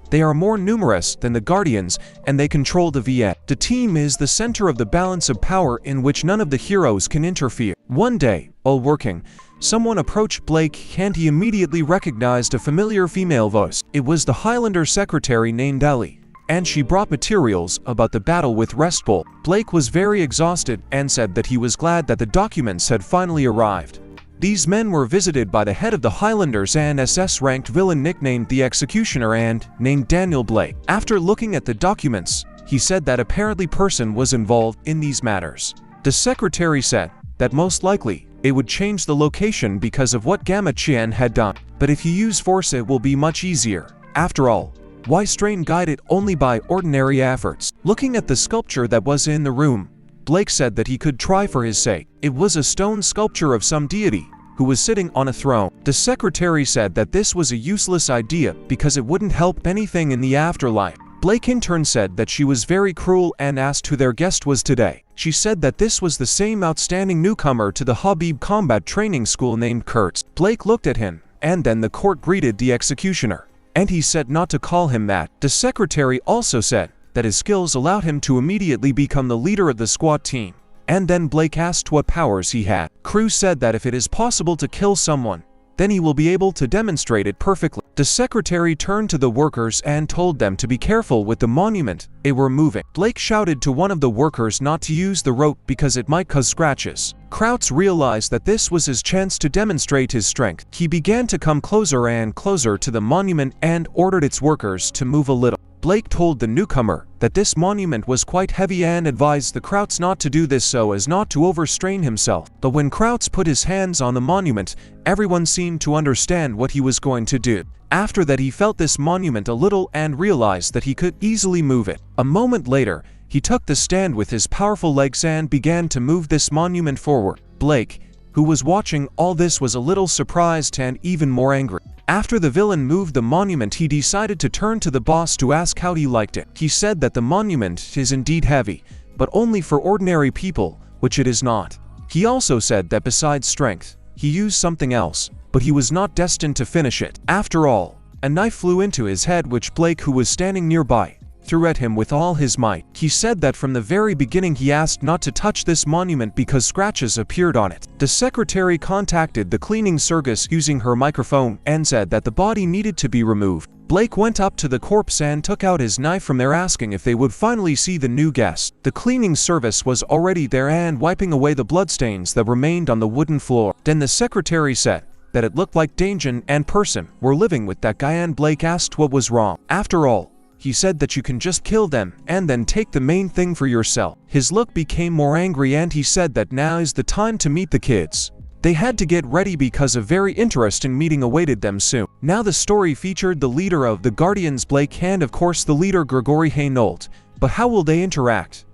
They are more numerous than the Guardians, and they control the Vienna. The team is the center of the balance of power in which none of the heroes can interfere. One day, while working, someone approached Blake and he immediately recognized a familiar female voice. It was the Highlander secretary named Ellie, and she brought materials about the battle with Restbull. Blake was very exhausted and said that he was glad that the documents had finally arrived. These men were visited by the head of the Highlanders, an SS-ranked villain nicknamed the Executioner and named Daniel Blake. After looking at the documents, he said that apparently person was involved in these matters. The secretary said that most likely it would change the location because of what Gamma Chen had done, but if you use force it will be much easier. After all, why strain guided only by ordinary efforts? Looking at the sculpture that was in the room, Blake said that he could try for his sake. It was a stone sculpture of some deity who was sitting on a throne. The secretary said that this was a useless idea because it wouldn't help anything in the afterlife. Blake in turn said that she was very cruel and asked who their guest was today. She said that this was the same outstanding newcomer to the Habib combat training school named Kurtz. Blake looked at him, and then the court greeted the executioner, and he said not to call him that. The secretary also said that his skills allowed him to immediately become the leader of the squad team. And then Blake asked what powers he had. Cruz said that if it is possible to kill someone, then he will be able to demonstrate it perfectly. The secretary turned to the workers and told them to be careful with the monument they were moving. Blake shouted to one of the workers not to use the rope because it might cause scratches. Krauts realized that this was his chance to demonstrate his strength. He began to come closer and closer to the monument and ordered its workers to move a little. Blake told the newcomer that this monument was quite heavy and advised the Krauts not to do this so as not to overstrain himself. But when Krauts put his hands on the monument, everyone seemed to understand what he was going to do. After that he felt this monument a little and realized that he could easily move it. A moment later, he took the stand with his powerful legs and began to move this monument forward. Blake, who was watching all this, was a little surprised and even more angry. After the villain moved the monument, he decided to turn to the boss to ask how he liked it. He said that the monument is indeed heavy, but only for ordinary people, which it is not. He also said that besides strength, he used something else, but he was not destined to finish it. After all, a knife flew into his head which Blake, who was standing nearby, threw at him with all his might. He said that from the very beginning he asked not to touch this monument because scratches appeared on it. The secretary contacted the cleaning service using her microphone and said that the body needed to be removed. Blake went up to the corpse and took out his knife from there, asking if they would finally see the new guest. The cleaning service was already there and wiping away the bloodstains that remained on the wooden floor. Then the secretary said that it looked like Danjan and Person were living with that guy, and Blake asked what was wrong. After all, he said that you can just kill them and then take the main thing for yourself. His look became more angry and he said that now is the time to meet the kids. They had to get ready because a very interesting meeting awaited them soon. Now the story featured the leader of the Guardians, Blake, and of course the leader Grigori Haynold. But how will they interact?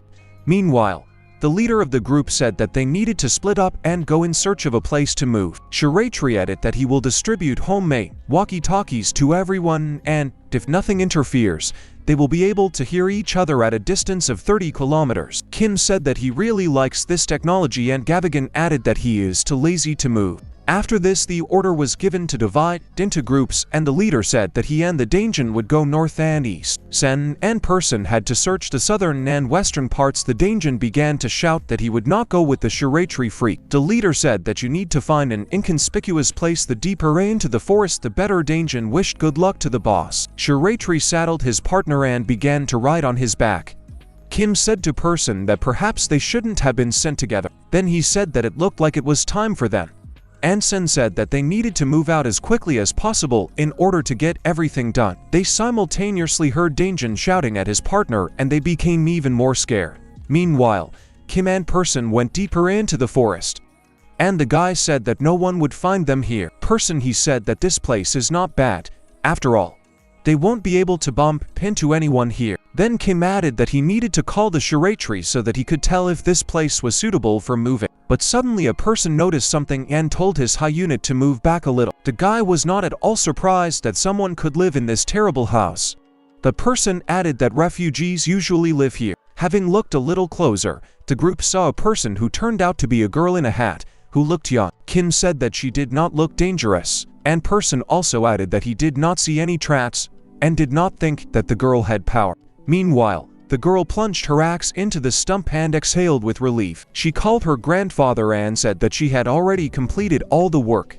Meanwhile, the leader of the group said that they needed to split up and go in search of a place to move. Shiratri added that he will distribute homemade walkie-talkies to everyone, and if nothing interferes, they will be able to hear each other at a distance of 30 kilometers. Kim said that he really likes this technology, and Gavigan added that he is too lazy to move. After this, the order was given to divide into groups, and the leader said that he and the Daijin would go north and east. Seinen and person had to search the southern and western parts. The Daijin began to shout that he would not go with the shiratri freak. The leader said that you need to find an inconspicuous place. The deeper into the forest, the better. Daijin wished good luck to the boss. Shiratri saddled his partner and began to ride on his back. Kim said to person that perhaps they shouldn't have been sent together. Then he said that it looked like it was time for them. Ansen said that they needed to move out as quickly as possible in order to get everything done. They simultaneously heard Daijin shouting at his partner, and they became even more scared. Meanwhile, Kim and person went deeper into the forest. And the guy said that no one would find them here. Person he said that this place is not bad. After all, they won't be able to bump into anyone here. Then Kim added that he needed to call the shiratri so that he could tell if this place was suitable for moving. But suddenly a person noticed something and told his high unit to move back a little. The guy was not at all surprised that someone could live in this terrible house. The person added that refugees usually live here. Having looked a little closer, the group saw a person who turned out to be a girl in a hat, who looked young. Kim said that she did not look dangerous, and person also added that he did not see any traps, and did not think that the girl had power. Meanwhile, the girl plunged her axe into the stump and exhaled with relief. She called her grandfather and said that she had already completed all the work.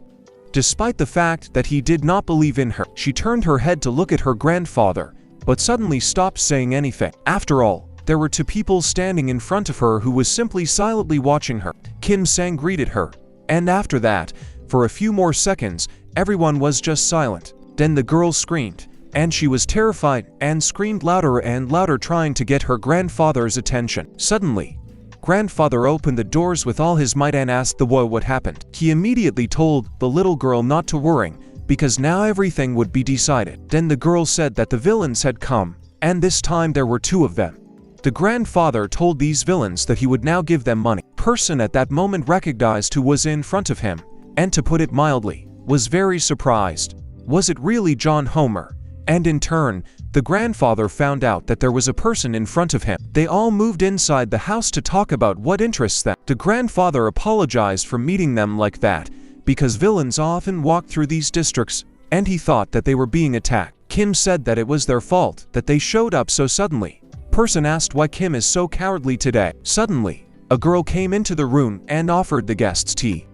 Despite the fact that he did not believe in her, she turned her head to look at her grandfather, but suddenly stopped saying anything. After all, there were two people standing in front of her who was simply silently watching her. Kim Sang greeted her, and after that, for a few more seconds, everyone was just silent. Then the girl screamed, and she was terrified and screamed louder and louder, trying to get her grandfather's attention. Suddenly, grandfather opened the doors with all his might and asked the boy what happened. He immediately told the little girl not to worry, because now everything would be decided. Then the girl said that the villains had come, and this time there were two of them. The grandfather told these villains that he would now give them money. Person at that moment recognized who was in front of him, and to put it mildly, was very surprised. Was it really John Homer? And in turn, the grandfather found out that there was a person in front of him. They all moved inside the house to talk about what interests them. The grandfather apologized for meeting them like that, because villains often walk through these districts, and he thought that they were being attacked. Kim said that it was their fault that they showed up so suddenly. Person asked why Kim is so cowardly today. Suddenly, a girl came into the room and offered the guests tea.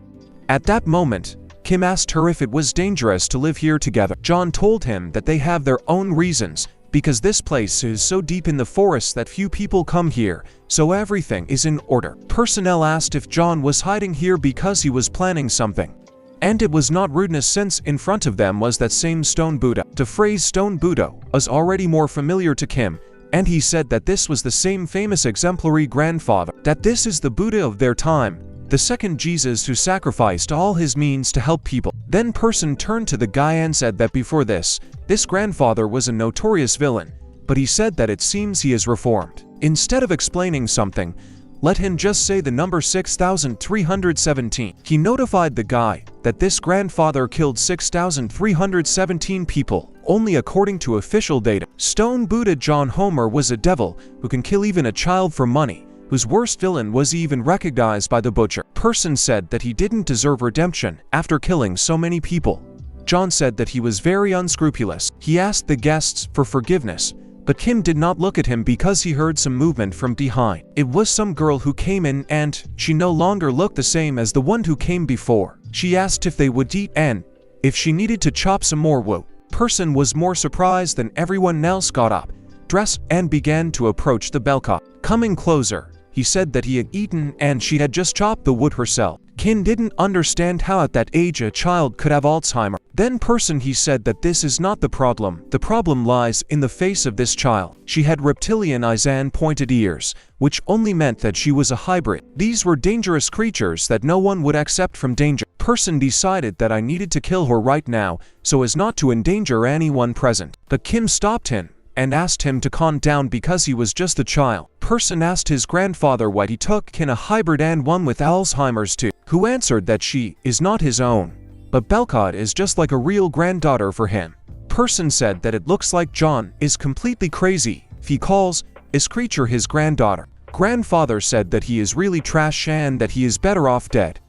At that moment, Kim asked her if it was dangerous to live here together. John told him that they have their own reasons, because this place is so deep in the forest that few people come here, so everything is in order. Personnel asked if John was hiding here because he was planning something. And it was not rudeness, since in front of them was that same stone Buddha. The phrase stone Buddha was already more familiar to Kim, and he said that this was the same famous exemplary grandfather, that this is the Buddha of their time, the second Jesus who sacrificed all his means to help people. Then person turned to the guy and said that before this grandfather was a notorious villain, but he said that it seems he is reformed. Instead of explaining something, let him just say the number 6,317. He notified the guy that this grandfather killed 6,317 people, only according to official data. Stone Buddha John Homer was a devil who can kill even a child for money, whose worst villain was even recognized by the butcher. Person said that he didn't deserve redemption after killing so many people. John said that he was very unscrupulous. He asked the guests for forgiveness, but Kim did not look at him because he heard some movement from behind. It was some girl who came in, and she no longer looked the same as the one who came before. She asked if they would eat and if she needed to chop some more wood. Person was more surprised than everyone else, got up, dressed, and began to approach the bellcock. Coming closer, he said that he had eaten and she had just chopped the wood herself. Kim didn't understand how at that age a child could have Alzheimer. Then person he said that this is not the problem. The problem lies in the face of this child. She had reptilian eyes and pointed ears, which only meant that she was a hybrid. These were dangerous creatures that no one would accept from danger. Person decided that I needed to kill her right now so as not to endanger anyone present. But Kim stopped him and asked him to calm down because he was just a child. Person asked his grandfather why he took Kin a hybrid and one with Alzheimer's too, who answered that she is not his own, but Belkad is just like a real granddaughter for him. Person said that it looks like John is completely crazy if he calls his creature his granddaughter. Grandfather said that he is really trash and that he is better off dead.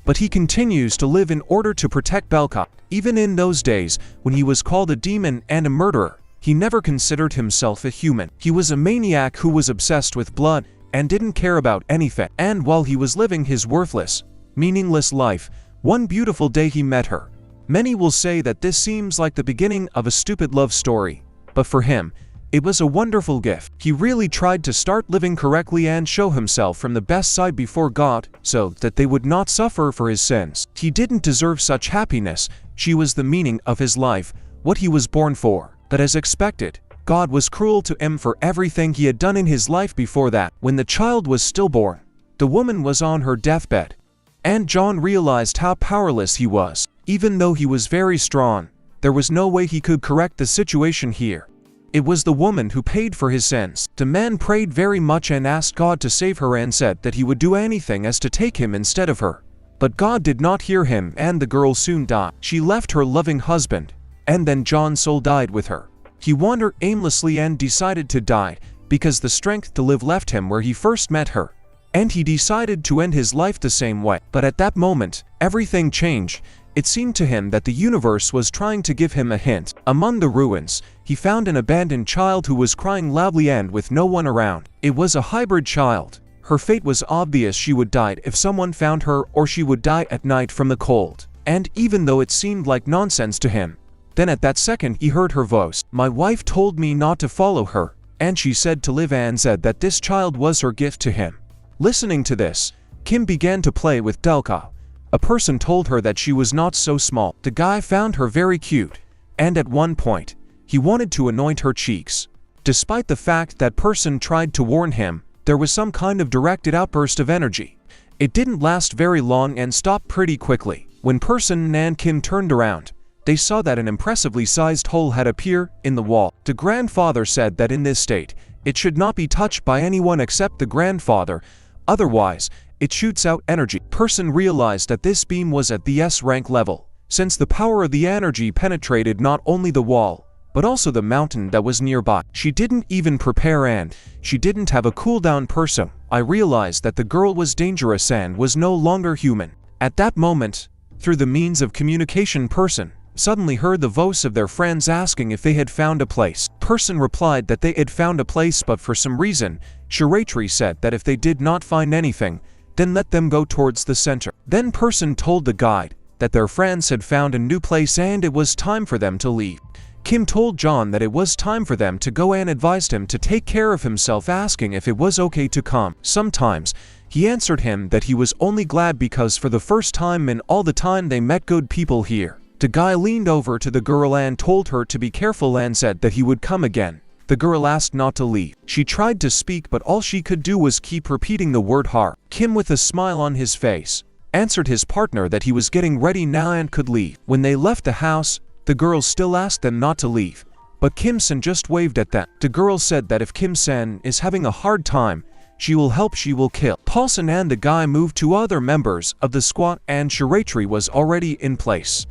But he continues to live in order to protect Belka. Even in those days, when he was called a demon and a murderer, he never considered himself a human. He was a maniac who was obsessed with blood and didn't care about anything. And while he was living his worthless, meaningless life, one beautiful day he met her. Many will say that this seems like the beginning of a stupid love story, but for him, it was a wonderful gift. He really tried to start living correctly and show himself from the best side before God, so that they would not suffer for his sins. He didn't deserve such happiness. She was the meaning of his life, what he was born for. But as expected, God was cruel to him for everything he had done in his life before that. When the child was stillborn, the woman was on her deathbed, and John realized how powerless he was. Even though he was very strong, there was no way he could correct the situation here. It was the woman who paid for his sins. The man prayed very much and asked God to save her and said that he would do anything as to take him instead of her. But God did not hear him and the girl soon died. She left her loving husband, and then John's soul died with her. He wandered aimlessly and decided to die because the strength to live left him where he first met her. And he decided to end his life the same way. But at that moment, everything changed. It seemed to him that the universe was trying to give him a hint. Among the ruins, he found an abandoned child who was crying loudly and with no one around. It was a hybrid child. Her fate was obvious. She would die if someone found her, or she would die at night from the cold. And even though it seemed like nonsense to him, then at that second he heard her voice. My wife told me not to follow her, and she said to live and said that this child was her gift to him. Listening to this, Kim began to play with Delka. A person told her that she was not so small. The guy found her very cute, and at one point, he wanted to anoint her cheeks. Despite the fact that person tried to warn him, there was some kind of directed outburst of energy. It didn't last very long and stopped pretty quickly. When person and Kim turned around, they saw that an impressively sized hole had appeared in the wall. The grandfather said that in this state, it should not be touched by anyone except the grandfather, otherwise, it shoots out energy. Person realized that this beam was at the S rank level, since the power of the energy penetrated not only the wall, but also the mountain that was nearby. She didn't even prepare and she didn't have a cooldown. Person, I realized that the girl was dangerous and was no longer human. At that moment, through the means of communication, person suddenly heard the voice of their friends asking if they had found a place. Person replied that they had found a place, but for some reason, Shiratri said that if they did not find anything, then let them go towards the center. Then person told the guide that their friends had found a new place and it was time for them to leave. Kim told John that it was time for them to go and advised him to take care of himself, asking if it was okay to come. Sometimes, he answered him that he was only glad because for the first time in all the time they met good people here. The guy leaned over to the girl and told her to be careful and said that he would come again. The girl asked not to leave. She tried to speak, but all she could do was keep repeating the word har. Kim, with a smile on his face, answered his partner that he was getting ready now and could leave. When they left the house, the girl still asked them not to leave, but Kim-sen just waved at them. The girl said that if Kim-sen is having a hard time, she will help, she will kill. Paulson and the guy moved to other members of the squad and Shiratri was already in place.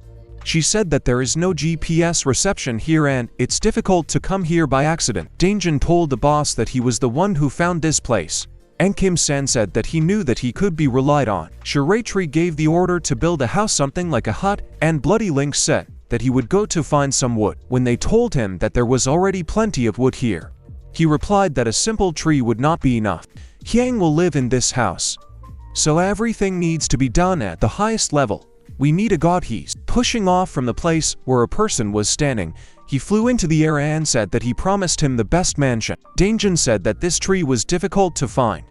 She said that there is no GPS reception here and it's difficult to come here by accident. Dangjin told the boss that he was the one who found this place, and Kim-san said that he knew that he could be relied on. Shiratri gave the order to build a house, something like a hut, and Bloody Link said that he would go to find some wood. When they told him that there was already plenty of wood here, he replied that a simple tree would not be enough. Hyang will live in this house, so everything needs to be done at the highest level. We need a god. He's pushing off from the place where a person was standing. He flew into the air and said that he promised him the best mansion. Dangjin said that this tree was difficult to find,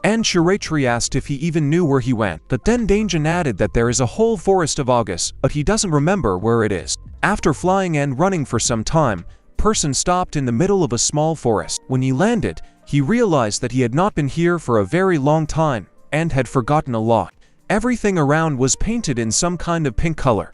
and Shiratri asked if he even knew where he went. But then Dangjin added that there is a whole forest of August, but he doesn't remember where it is. After flying and running for some time, person stopped in the middle of a small forest. When he landed, he realized that he had not been here for a very long time and had forgotten a lot. Everything around was painted in some kind of pink color,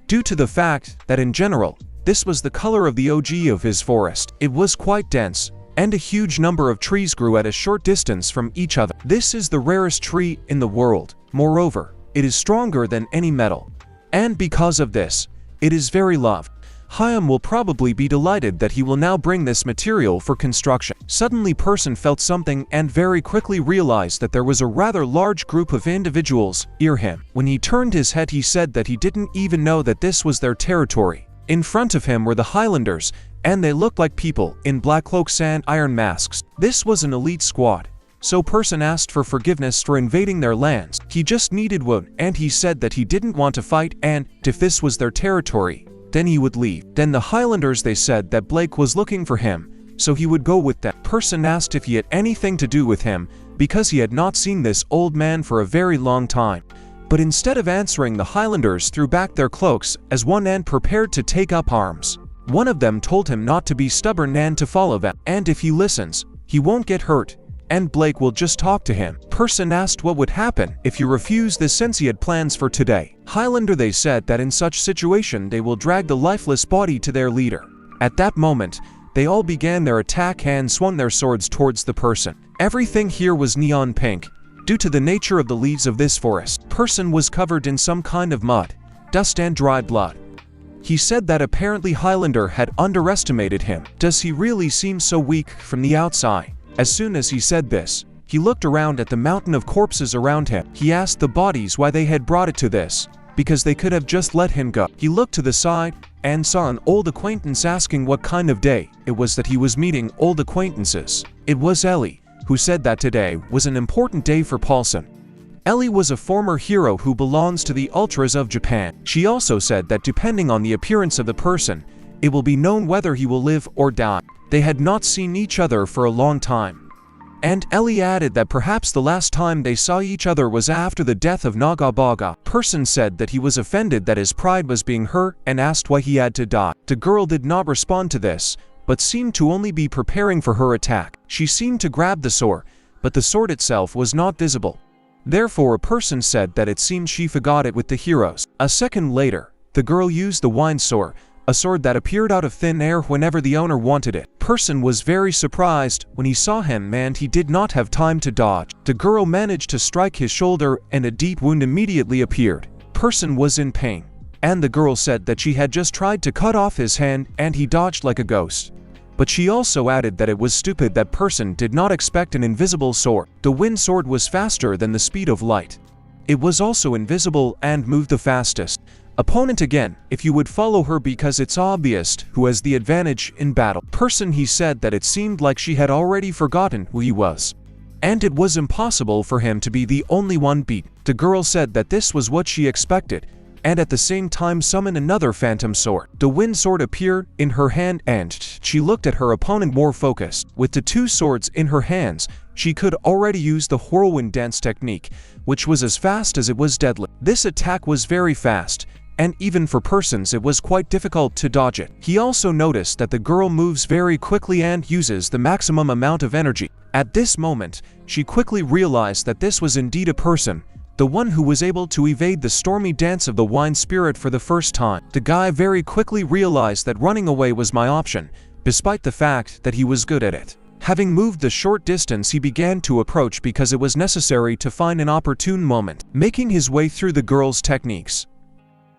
due to the fact that in general, this was the color of the OG of his forest. It was quite dense, and a huge number of trees grew at a short distance from each other. This is the rarest tree in the world. Moreover, it is stronger than any metal, and because of this, it is very loved. Hyam will probably be delighted that he will now bring this material for construction. Suddenly Person felt something and very quickly realized that there was a rather large group of individuals near him. When he turned his head, he said that he didn't even know that this was their territory. In front of him were the Highlanders, and they looked like people in black cloaks and iron masks. This was an elite squad. So Person asked for forgiveness for invading their lands. He just needed wood, and he said that he didn't want to fight, and if this was their territory, then he would leave. Then the Highlanders, they said that Blake was looking for him, so he would go with them. Person asked if he had anything to do with him, because he had not seen this old man for a very long time. But instead of answering, the Highlanders threw back their cloaks as one and prepared to take up arms. One of them told him not to be stubborn and to follow them, and if he listens, he won't get hurt, and Blake will just talk to him. Person asked what would happen if you refuse this, since he had plans for today. Highlander, they said that in such situation they will drag the lifeless body to their leader. At that moment, they all began their attack and swung their swords towards the Person. Everything here was neon pink, due to the nature of the leaves of this forest. Person was covered in some kind of mud, dust and dried blood. He said that apparently Highlander had underestimated him. Does he really seem so weak from the outside? As soon as he said this, he looked around at the mountain of corpses around him. He asked the bodies why they had brought it to this, because they could have just let him go. He looked to the side and saw an old acquaintance asking what kind of day it was that he was meeting old acquaintances. It was Ellie, who said that today was an important day for Paulson. Ellie was a former hero who belongs to the Ultras of Japan. She also said that depending on the appearance of the person, it will be known whether he will live or die. They had not seen each other for a long time. And Ellie added that perhaps the last time they saw each other was after the death of Nagabaga. Person said that he was offended that his pride was being hurt and asked why he had to die. The girl did not respond to this, but seemed to only be preparing for her attack. She seemed to grab the sword, but the sword itself was not visible. Therefore, a person said that it seemed she forgot it with the heroes. A second later, the girl used the wine sword, a sword that appeared out of thin air whenever the owner wanted it. Person was very surprised when he saw him, and he did not have time to dodge. The girl managed to strike his shoulder and a deep wound immediately appeared. Person was in pain, and the girl said that she had just tried to cut off his hand and he dodged like a ghost. But she also added that it was stupid that Person did not expect an invisible sword. The wind sword was faster than the speed of light. It was also invisible and moved the fastest. Opponent again, if you would follow her, because it's obvious who has the advantage in battle. Person, he said that it seemed like she had already forgotten who he was, and it was impossible for him to be the only one beat. The girl said that this was what she expected, and at the same time summoned another phantom sword. The wind sword appeared in her hand and she looked at her opponent more focused. With the two swords in her hands, she could already use the whirlwind dance technique, which was as fast as it was deadly. This attack was very fast, and even for persons it was quite difficult to dodge it. He also noticed that the girl moves very quickly and uses the maximum amount of energy. At this moment, she quickly realized that this was indeed a person, the one who was able to evade the stormy dance of the wine spirit for the first time. The guy very quickly realized that running away was my option, despite the fact that he was good at it. Having moved the short distance, he began to approach because it was necessary to find an opportune moment. Making his way through the girl's techniques,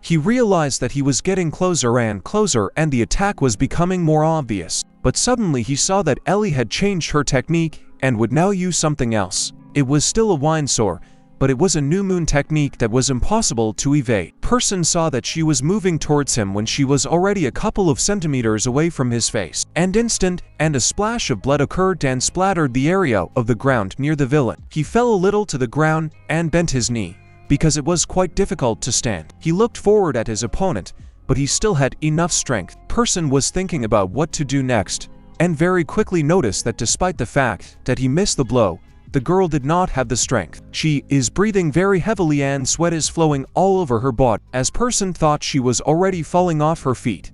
he realized that he was getting closer and closer and the attack was becoming more obvious. But suddenly he saw that Ellie had changed her technique and would now use something else. It was still a wine sword, but it was a new moon technique that was impossible to evade. Person saw that she was moving towards him when she was already a couple of centimeters away from his face. And a splash of blood occurred and splattered the area of the ground near the villain. He fell a little to the ground and bent his knee, because it was quite difficult to stand. He looked forward at his opponent, but he still had enough strength. Person was thinking about what to do next, and very quickly noticed that despite the fact that he missed the blow, the girl did not have the strength. She is breathing very heavily and sweat is flowing all over her body. As Person thought she was already falling off her feet.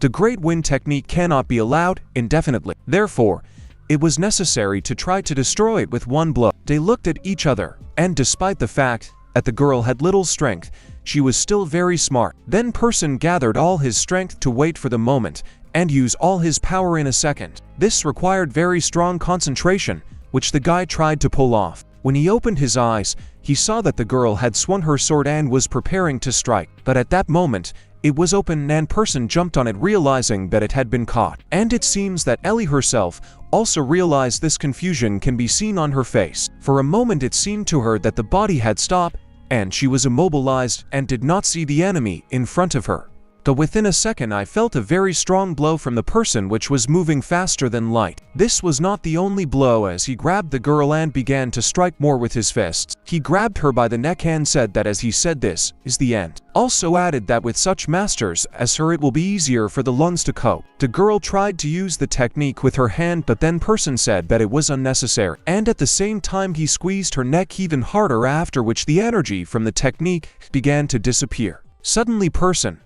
The great wind technique cannot be allowed indefinitely. Therefore, it was necessary to try to destroy it with one blow. They looked at each other, and despite the fact that the girl had little strength, she was still very smart. Then Person gathered all his strength to wait for the moment and use all his power in a second. This required very strong concentration, which the guy tried to pull off. When he opened his eyes, he saw that the girl had swung her sword and was preparing to strike. But at that moment, it was open and person jumped on it realizing that it had been caught. And it seems that Ellie herself also realized this. Confusion can be seen on her face. For a moment it seemed to her that the body had stopped and she was immobilized and did not see the enemy in front of her. But within a second I felt a very strong blow from the person which was moving faster than light. This was not the only blow, as he grabbed the girl and began to strike more with his fists. He grabbed her by the neck and said that as he said this is the end. Also added that with such masters as her it will be easier for the lungs to cope. The girl tried to use the technique with her hand, but then person said that it was unnecessary. And at the same time he squeezed her neck even harder, after which the energy from the technique began to disappear. Suddenly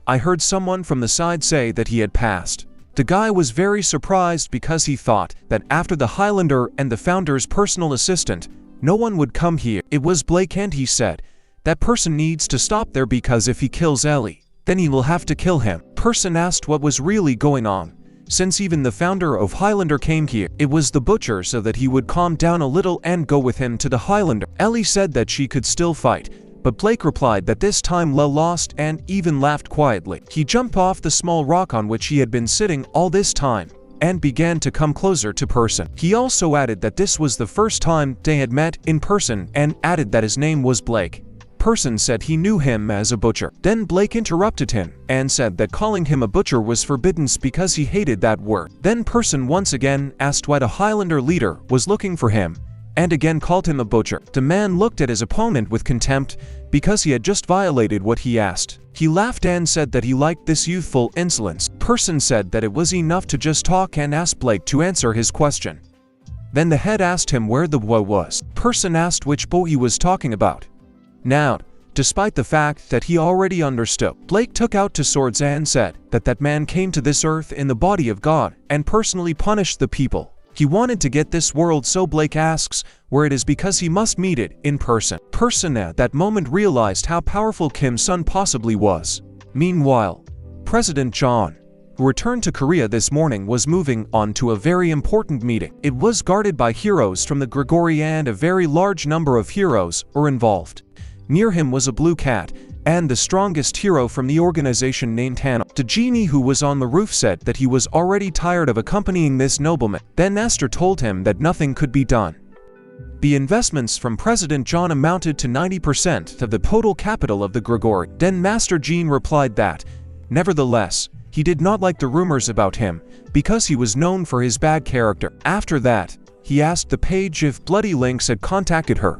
I heard someone from the side say that he had passed. The guy was very surprised because he thought that after the Highlander and the founder's personal assistant, no one would come here. It was Blake, and he said, that person needs to stop there because if he kills Ellie, then he will have to kill him. Person asked what was really going on, since even the founder of Highlander came here. It was the butcher, so that he would calm down a little and go with him to the Highlander. Ellie said that she could still fight, but Blake replied that this time La lost and even laughed quietly. He jumped off the small rock on which he had been sitting all this time and began to come closer to person. He also added that this was the first time they had met in person and added that his name was Blake. Person said he knew him as a butcher. Then Blake interrupted him and said that calling him a butcher was forbidden because he hated that word. Then person once again asked why the Highlander leader was looking for him and again called him a butcher. The man looked at his opponent with contempt because he had just violated what he asked. He laughed and said that he liked this youthful insolence. Person said that it was enough to just talk and asked Blake to answer his question. Then the head asked him where the boy was. Person asked which boy he was talking about. Now, despite the fact that he already understood, Blake took out two swords and said that that man came to this earth in the body of God and personally punished the people. He wanted to get this world, so Blake asks where it is because he must meet it in person. Person at that moment realized how powerful Kim's son possibly was. Meanwhile, President John, who returned to Korea this morning, was moving on to a very important meeting. It was guarded by heroes from the Gregory, and a very large number of heroes were involved. Near him was a blue cat, and the strongest hero from the organization named Hannah. The genie who was on the roof said that he was already tired of accompanying this nobleman. Then Esther told him that nothing could be done. The investments from President John amounted to 90% of the total capital of the Gregory. Then Master Jean replied that, nevertheless, he did not like the rumors about him because he was known for his bad character. After that, he asked the page if Bloody Lynx had contacted her,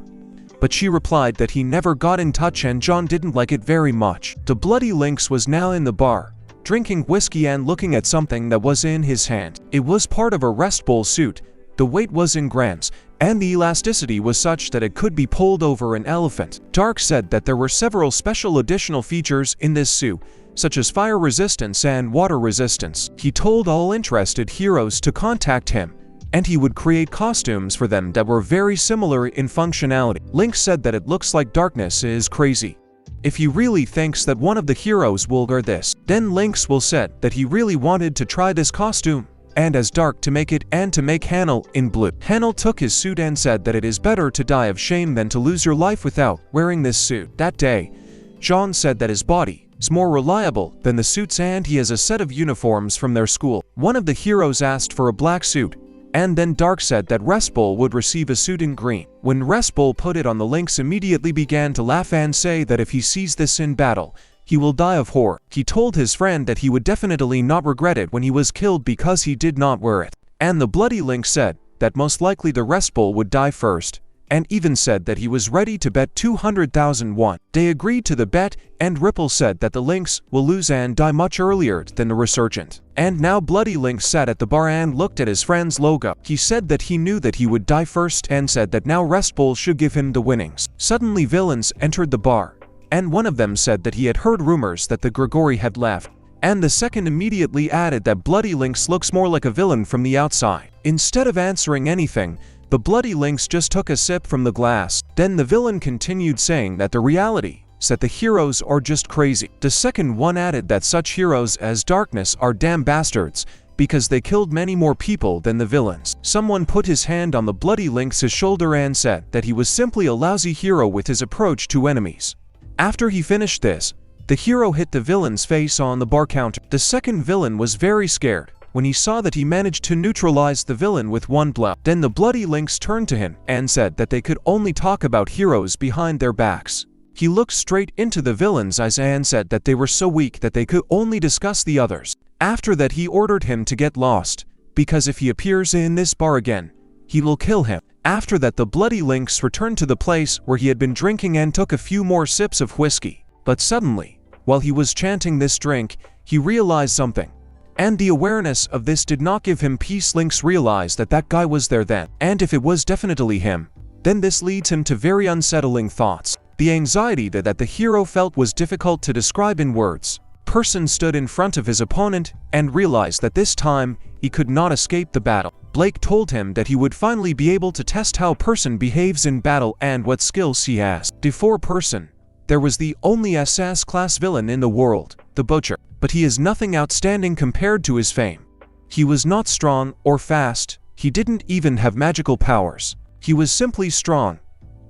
but she replied that he never got in touch and John didn't like it very much. The Bloody Lynx was now in the bar, drinking whiskey and looking at something that was in his hand. It was part of a rest bowl suit. The weight was in grams, and the elasticity was such that it could be pulled over an elephant. Dark said that there were several special additional features in this suit, such as fire resistance and water resistance. He told all interested heroes to contact him, and he would create costumes for them that were very similar in functionality. Lynx said that it looks like Darkness is crazy if he really thinks that one of the heroes will wear this. Then Lynx will said that he really wanted to try this costume, and as Dark to make it and to make Hanel in blue. Hanel took his suit and said that it is better to die of shame than to lose your life without wearing this suit. That day, John said that his body is more reliable than the suits and he has a set of uniforms from their school. One of the heroes asked for a black suit, and then Dark said that Restbull would receive a suit in green. When Restbull put it on, the Lynx immediately began to laugh and say that if he sees this in battle, he will die of horror. He told his friend that he would definitely not regret it when he was killed because he did not wear it. And the Bloody Lynx said that most likely the Restbull would die first, and even said that he was ready to bet 200,000 won. They agreed to the bet, and Ripple said that the Lynx will lose and die much earlier than the Resurgent. And now Bloody Lynx sat at the bar and looked at his friend's logo. He said that he knew that he would die first and said that now Restbull should give him the winnings. Suddenly villains entered the bar, and one of them said that he had heard rumors that the Gregory had left, and the second immediately added that Bloody Lynx looks more like a villain from the outside. Instead of answering anything, the Bloody Lynx just took a sip from the glass. Then the villain continued saying that the reality is that the heroes are just crazy. The second one added that such heroes as Darkness are damn bastards because they killed many more people than the villains. Someone put his hand on the Bloody Lynx's shoulder and said that he was simply a lousy hero with his approach to enemies. After he finished this, The hero hit the villain's face on the bar counter. The second villain was very scared when he saw that he managed to neutralize the villain with one blow. Then the bloody links turned to him and said that they could only talk about heroes behind their backs. He looked straight into the villain's eyes and said that they were so weak that they could only discuss the others. After that, he ordered him to get lost, because if he appears in this bar again, he will kill him. After that, the bloody links returned to the place where he had been drinking and took a few more sips of whiskey. But suddenly, while he was chanting this drink, he realized something. And the awareness of this did not give him peace. Lynx realized that that guy was there then, and if it was definitely him, then this leads him to very unsettling thoughts. The anxiety that the hero felt was difficult to describe in words. Person stood in front of his opponent and realized that this time he could not escape the battle. Blake told him that he would finally be able to test how Person behaves in battle and what skills he has. Before Person, there was the only SS class villain in the world, the Butcher. But he is nothing outstanding compared to his fame. He was not strong or fast, he didn't even have magical powers. He was simply strong,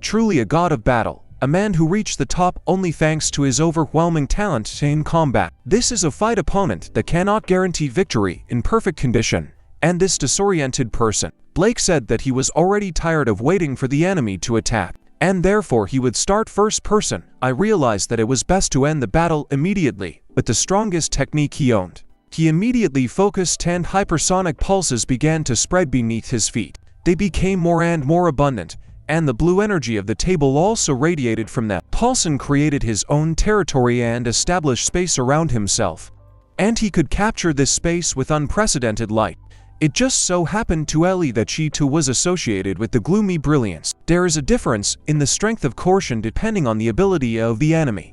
truly a god of battle, a man who reached the top only thanks to his overwhelming talent in combat. This is a fight opponent that cannot guarantee victory in perfect condition, and this disoriented Person. Blake said that he was already tired of waiting for the enemy to attack, and therefore he would start first person. I realized that it was best to end the battle immediately, with the strongest technique he owned. He immediately focused and hypersonic pulses began to spread beneath his feet. They became more and more abundant, and the blue energy of the table also radiated from them. Paulson created his own territory and established space around himself, and he could capture this space with unprecedented light. It just so happened to Ellie that she too was associated with the gloomy brilliance. There is a difference in the strength of caution depending on the ability of the enemy.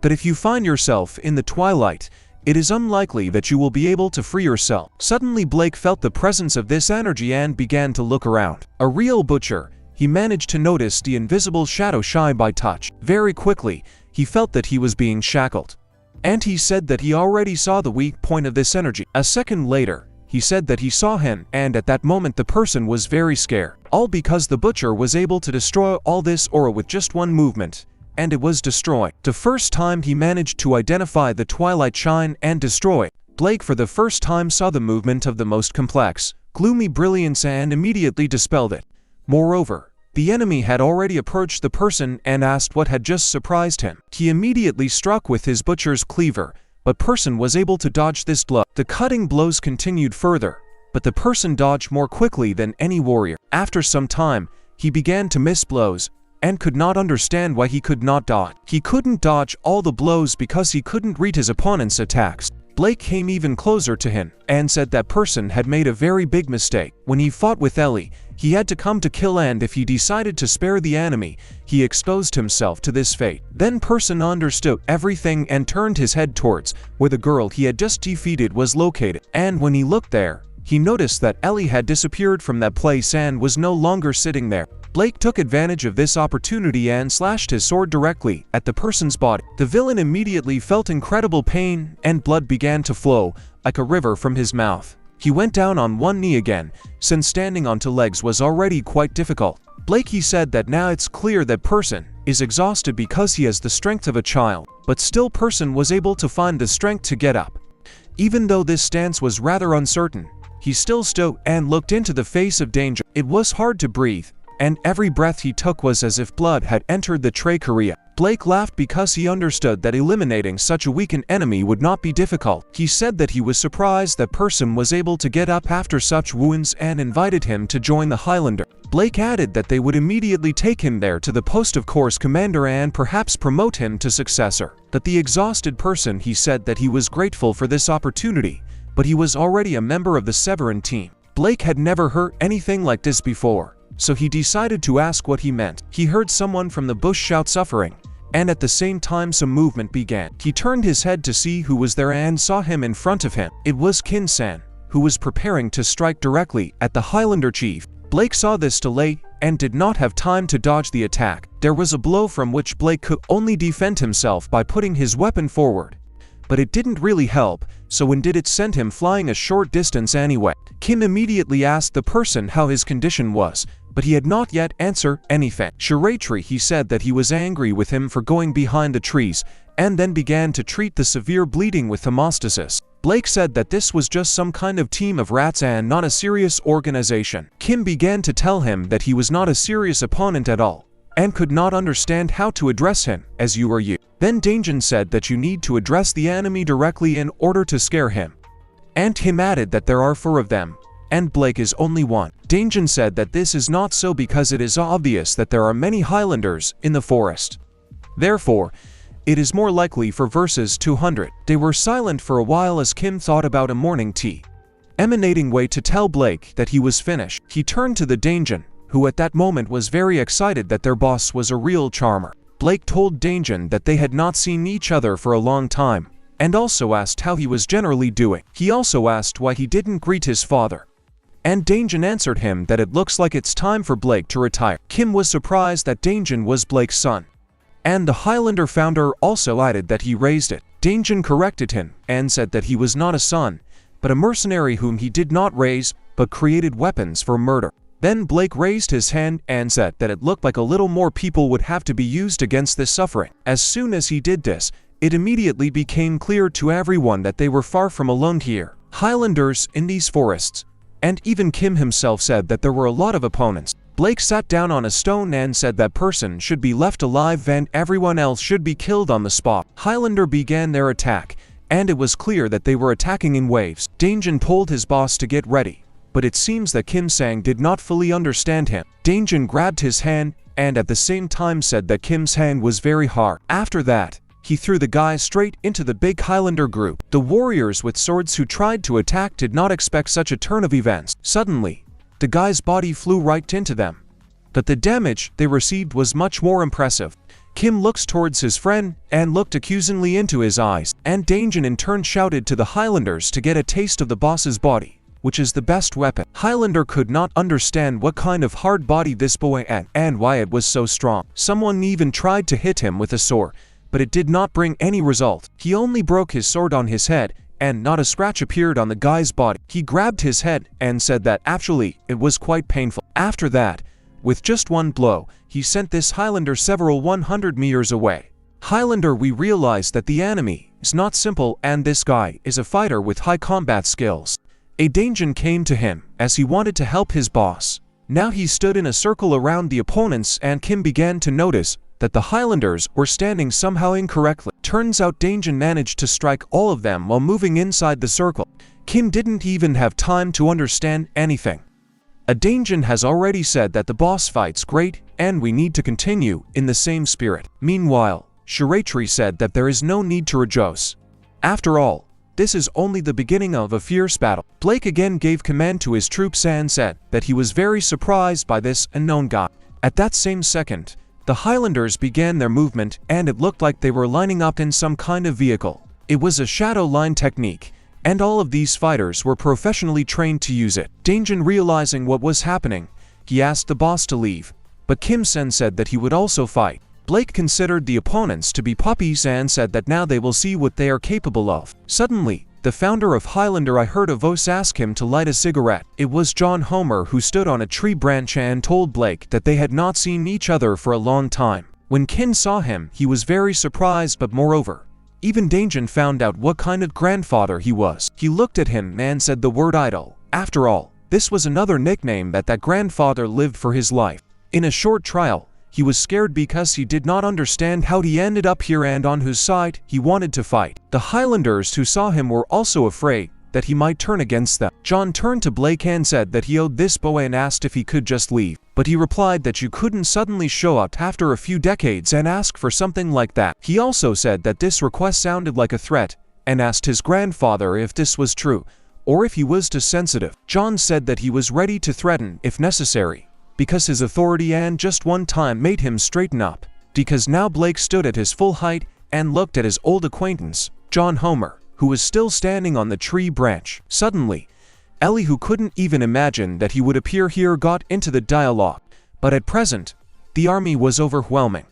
That if you find yourself in the twilight, it is unlikely that you will be able to free yourself. Suddenly Blake felt the presence of this energy and began to look around. A real butcher, he managed to notice the invisible shadow shy by touch. Very quickly, he felt that he was being shackled. And he said that he already saw the weak point of this energy. A second later, he said that he saw him, and at that moment the Person was very scared. All because the Butcher was able to destroy all this aura with just one movement, and it was destroyed. The first time he managed to identify the twilight shine and destroy it, Blake for the first time saw the movement of the most complex, gloomy brilliance and immediately dispelled it. Moreover, the enemy had already approached the Person and asked what had just surprised him. He immediately struck with his Butcher's cleaver, but Person was able to dodge this blow. The cutting blows continued further, but the Person dodged more quickly than any warrior. After some time, he began to miss blows, and could not understand why he could not dodge. He couldn't dodge all the blows because he couldn't read his opponent's attacks. Blake came even closer to him, and said that Person had made a very big mistake. When he fought with Ellie, he had to come to kill, and if he decided to spare the enemy, he exposed himself to this fate. Then Person understood everything and turned his head towards where the girl he had just defeated was located. And when he looked there, he noticed that Ellie had disappeared from that place and was no longer sitting there. Blake took advantage of this opportunity and slashed his sword directly at the Person's body. The villain immediately felt incredible pain, and blood began to flow like a river from his mouth. He went down on one knee again, since standing on two legs was already quite difficult. Blake he said that now it's clear that Person is exhausted because he has the strength of a child, but still Person was able to find the strength to get up. Even though this stance was rather uncertain, he still stood and looked into the face of danger. It was hard to breathe, and every breath he took was as if blood had entered the trachea. Blake laughed because he understood that eliminating such a weakened enemy would not be difficult. He said that he was surprised that Person was able to get up after such wounds and invited him to join the Highlander. Blake added that they would immediately take him there to the post of Corps Commander and perhaps promote him to successor. That the exhausted Person he said that he was grateful for this opportunity, but he was already a member of the Severin team. Blake had never heard anything like this before, so he decided to ask what he meant. He heard someone from the bush shout suffering, and at the same time some movement began. He turned his head to see who was there and saw him in front of him. It was Kin-san, who was preparing to strike directly at the Highlander chief. Blake saw this delay and did not have time to dodge the attack. There was a blow from which Blake could only defend himself by putting his weapon forward, but it didn't really help, so indeed it sent him flying a short distance anyway. Kim immediately asked the Person how his condition was, but he had not yet answered anything. Shiratri he said that he was angry with him for going behind the trees and then began to treat the severe bleeding with hemostasis. Blake said that this was just some kind of team of rats and not a serious organization. Kim began to tell him that he was not a serious opponent at all, and could not understand how to address him as you are you. Then Danjin said that you need to address the enemy directly in order to scare him. And Kim added that there are 4 of them, and Blake is only one. Danjin said that this is not so because it is obvious that there are many Highlanders in the forest. Therefore, it is more likely for verses 200. They were silent for a while as Kim thought about a morning tea. Emanating way to tell Blake that he was finished. He turned to the Danjin, who at that moment was very excited that their boss was a real charmer. Blake told Danjin that they had not seen each other for a long time, and also asked how he was generally doing. He also asked why he didn't greet his father. And Danjin answered him that it looks like it's time for Blake to retire. Kim was surprised that Danjin was Blake's son. And the Highlander founder also added that he raised it. Danjin corrected him and said that he was not a son, but a mercenary whom he did not raise, but created weapons for murder. Then Blake raised his hand and said that it looked like a little more people would have to be used against this suffering. As soon as he did this, it immediately became clear to everyone that they were far from alone here. Highlanders in these forests. And even Kim himself said that there were a lot of opponents. Blake sat down on a stone and said that person should be left alive and everyone else should be killed on the spot. Highlander began their attack, and it was clear that they were attacking in waves. Danjin told his boss to get ready, but it seems that Kim Sang did not fully understand him. Danjin grabbed his hand and at the same time said that Kim's hand was very hard. After that, he threw the guy straight into the big Highlander group. The warriors with swords who tried to attack did not expect such a turn of events. Suddenly, the guy's body flew right into them. But the damage they received was much more impressive. Kim looks towards his friend and looked accusingly into his eyes, and Danjin in turn shouted to the Highlanders to get a taste of the boss's body, which is the best weapon. Highlander could not understand what kind of hard body this boy had and why it was so strong. Someone even tried to hit him with a sword, but it did not bring any result. He only broke his sword on his head, and not a scratch appeared on the guy's body. He grabbed his head and said that actually it was quite painful. After that, with just one blow, he sent this Highlander several 100 meters away. Highlander, we realized that the enemy is not simple and this guy is a fighter with high combat skills. A Danjin came to him as he wanted to help his boss. Now he stood in a circle around the opponents and Kim began to notice that the Highlanders were standing somehow incorrectly. Turns out Danjin managed to strike all of them while moving inside the circle. Kim didn't even have time to understand anything. A Danjin has already said that the boss fight's great and we need to continue in the same spirit. Meanwhile, Shiratri said that there is no need to rejoice. After all, this is only the beginning of a fierce battle. Blake again gave command to his troops and said that he was very surprised by this unknown guy. At that same second, the Highlanders began their movement and it looked like they were lining up in some kind of vehicle. It was a shadow line technique, and all of these fighters were professionally trained to use it. Danjin, realizing what was happening, he asked the boss to leave, but Kim Sen said that he would also fight. Blake considered the opponents to be puppies and said that now they will see what they are capable of. Suddenly, the founder of Highlander, I heard a voice ask him to light a cigarette. It was John Homer, who stood on a tree branch and told Blake that they had not seen each other for a long time. When Kim saw him, he was very surprised, but moreover, even Danjin found out what kind of grandfather he was. He looked at him and said the word idol. After all, this was another nickname that grandfather lived for his life. In a short trial, he was scared because he did not understand how he ended up here and on whose side he wanted to fight. The Highlanders who saw him were also afraid that he might turn against them. John turned to Blake and said that he owed this boy and asked if he could just leave. But he replied that you couldn't suddenly show up after a few decades and ask for something like that. He also said that this request sounded like a threat and asked his grandfather if this was true or if he was too sensitive. John said that he was ready to threaten if necessary, because his authority and just one time made him straighten up. Because now Blake stood at his full height and looked at his old acquaintance, John Homer, who was still standing on the tree branch. Suddenly, Ellie, who couldn't even imagine that he would appear here, got into the dialogue. But at present, the army was overwhelming.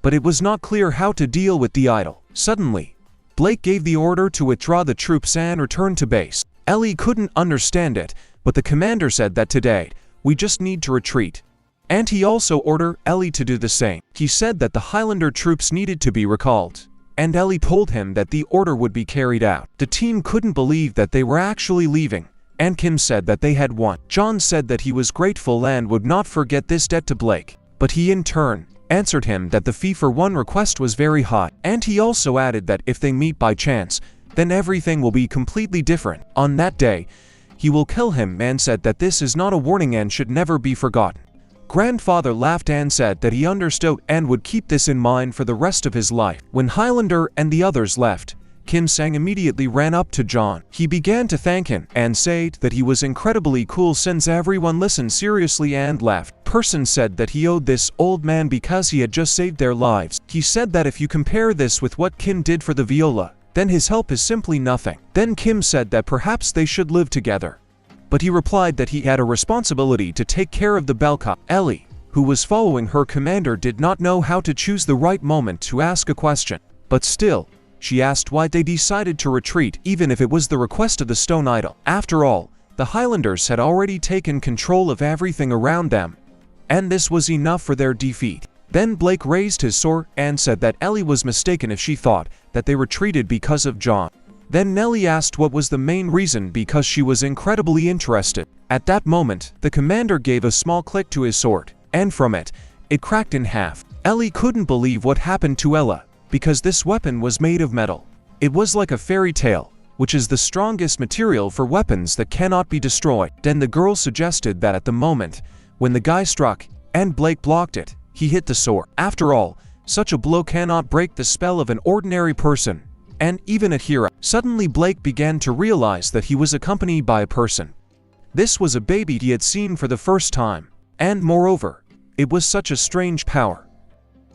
But it was not clear how to deal with the idol. Suddenly, Blake gave the order to withdraw the troops and return to base. Ellie couldn't understand it, but the commander said that today, we just need to retreat. And he also ordered Ellie to do the same. He said that the Highlander troops needed to be recalled, and Ellie told him that the order would be carried out. The team couldn't believe that they were actually leaving, and Kim said that they had won. John said that he was grateful and would not forget this debt to Blake, but he in turn answered him that the fee for one request was very high, and he also added that if they meet by chance, then everything will be completely different. On that day, he will kill him and said that this is not a warning and should never be forgotten. Grandfather laughed and said that he understood and would keep this in mind for the rest of his life. When Highlander and the others left, Kim Sang immediately ran up to John. He began to thank him and said that he was incredibly cool since everyone listened seriously and laughed. Person said that he owed this old man because he had just saved their lives. He said that if you compare this with what Kim did for the viola, then his help is simply nothing. Then Kim said that perhaps they should live together. But he replied that he had a responsibility to take care of the bellcock. Ellie, who was following her commander, did not know how to choose the right moment to ask a question. But still, she asked why they decided to retreat even if it was the request of the stone idol. After all, the Highlanders had already taken control of everything around them, and this was enough for their defeat. Then Blake raised his sword and said that Ellie was mistaken if she thought that they retreated because of John. Then Nellie asked what was the main reason because she was incredibly interested. At that moment, the commander gave a small click to his sword, and from it, it cracked in half. Ellie couldn't believe what happened to Ella, because this weapon was made of metal. It was like a fairy tale, which is the strongest material for weapons that cannot be destroyed. Then the girl suggested that at the moment, when the guy struck, and Blake blocked it, he hit the sword. After all, such a blow cannot break the spell of an ordinary person, and even a hero. Suddenly Blake began to realize that he was accompanied by a person. This was a baby he had seen for the first time, and moreover, it was such a strange power.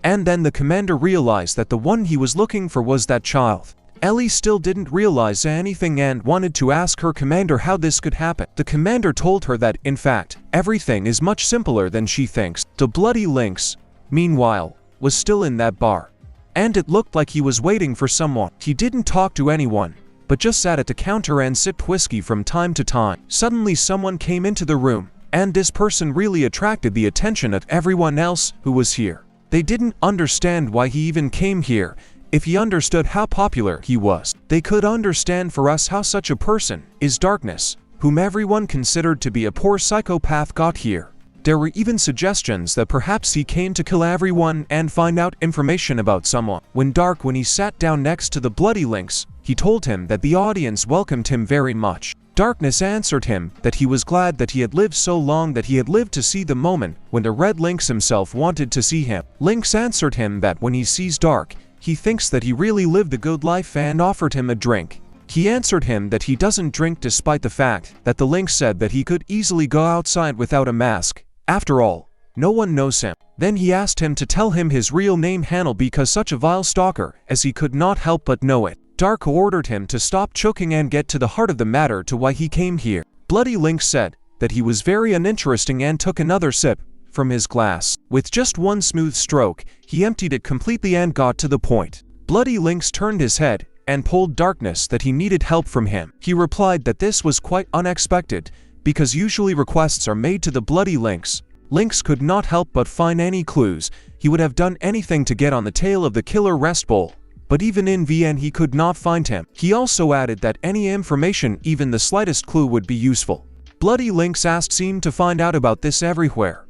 And then the commander realized that the one he was looking for was that child. Ellie still didn't realize anything and wanted to ask her commander how this could happen. The commander told her that, in fact, everything is much simpler than she thinks. The bloody lynx, meanwhile, was still in that bar, and it looked like he was waiting for someone. He didn't talk to anyone, but just sat at the counter and sipped whiskey from time to time. Suddenly someone came into the room, and this person really attracted the attention of everyone else who was here. They didn't understand why he even came here. If he understood how popular he was, they could understand for us how such a person is darkness, whom everyone considered to be a poor psychopath, got here. There were even suggestions that perhaps he came to kill everyone and find out information about someone. When he sat down next to the bloody lynx, he told him that the audience welcomed him very much. Darkness answered him that he was glad that he had lived so long, that he had lived to see the moment when the red lynx himself wanted to see him. Lynx answered him that when he sees Dark, he thinks that he really lived a good life and offered him a drink. He answered him that he doesn't drink despite the fact that the lynx said that he could easily go outside without a mask. After all, no one knows him. Then he asked him to tell him his real name Hanel because such a vile stalker as he could not help but know it. Dark ordered him to stop choking and get to the heart of the matter to why he came here. Bloody Lynx said that he was very uninteresting and took another sip from his glass. With just one smooth stroke, he emptied it completely and got to the point. Bloody Lynx turned his head and told Darkness that he needed help from him. He replied that this was quite unexpected, because usually requests are made to the Bloody Lynx. Lynx could not help but find any clues. He would have done anything to get on the tail of the killer Rest Bowl. But even in VN he could not find him. He also added that any information, even the slightest clue, would be useful. Bloody Lynx seemed to find out about this everywhere.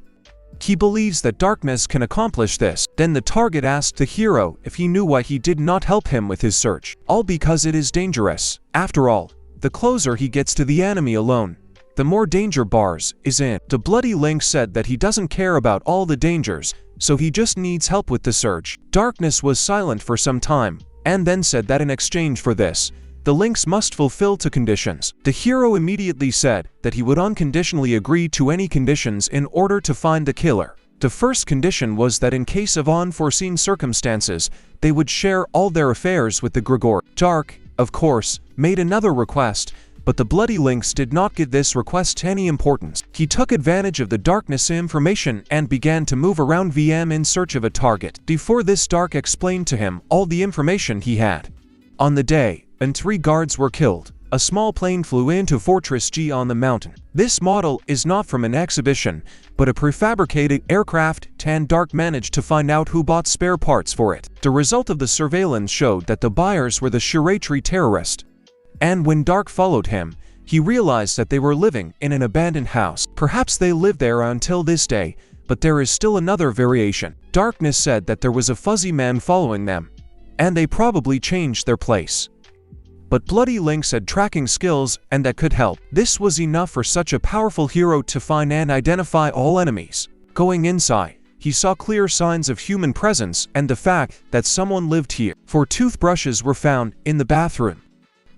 He believes that Darkness can accomplish this. Then the target asked the hero if he knew why he did not help him with his search. All because it is dangerous. After all, the closer he gets to the enemy alone, the more danger bars is in. The Bloody Lynx said that he doesn't care about all the dangers, so he just needs help with the search. Darkness was silent for some time, and then said that in exchange for this, the lynx must fulfill two conditions. The hero immediately said that he would unconditionally agree to any conditions in order to find the killer. The first condition was that in case of unforeseen circumstances, they would share all their affairs with the Gregor. Dark, of course, made another request, but the Bloody Lynx did not give this request any importance. He took advantage of the Darkness information and began to move around VM in search of a target. Before this, Dark explained to him all the information he had. On the day, and 3 guards were killed, a small plane flew into Fortress G on the mountain. This model is not from an exhibition, but a prefabricated aircraft, and Dark managed to find out who bought spare parts for it. The result of the surveillance showed that the buyers were the Shiratri terrorist. And when Dark followed him, he realized that they were living in an abandoned house. Perhaps they lived there until this day, but there is still another variation. Darkness said that there was a fuzzy man following them, and they probably changed their place. But Bloody Lynx had tracking skills, and that could help. This was enough for such a powerful hero to find and identify all enemies. Going inside, he saw clear signs of human presence and the fact that someone lived here. 4 toothbrushes were found in the bathroom,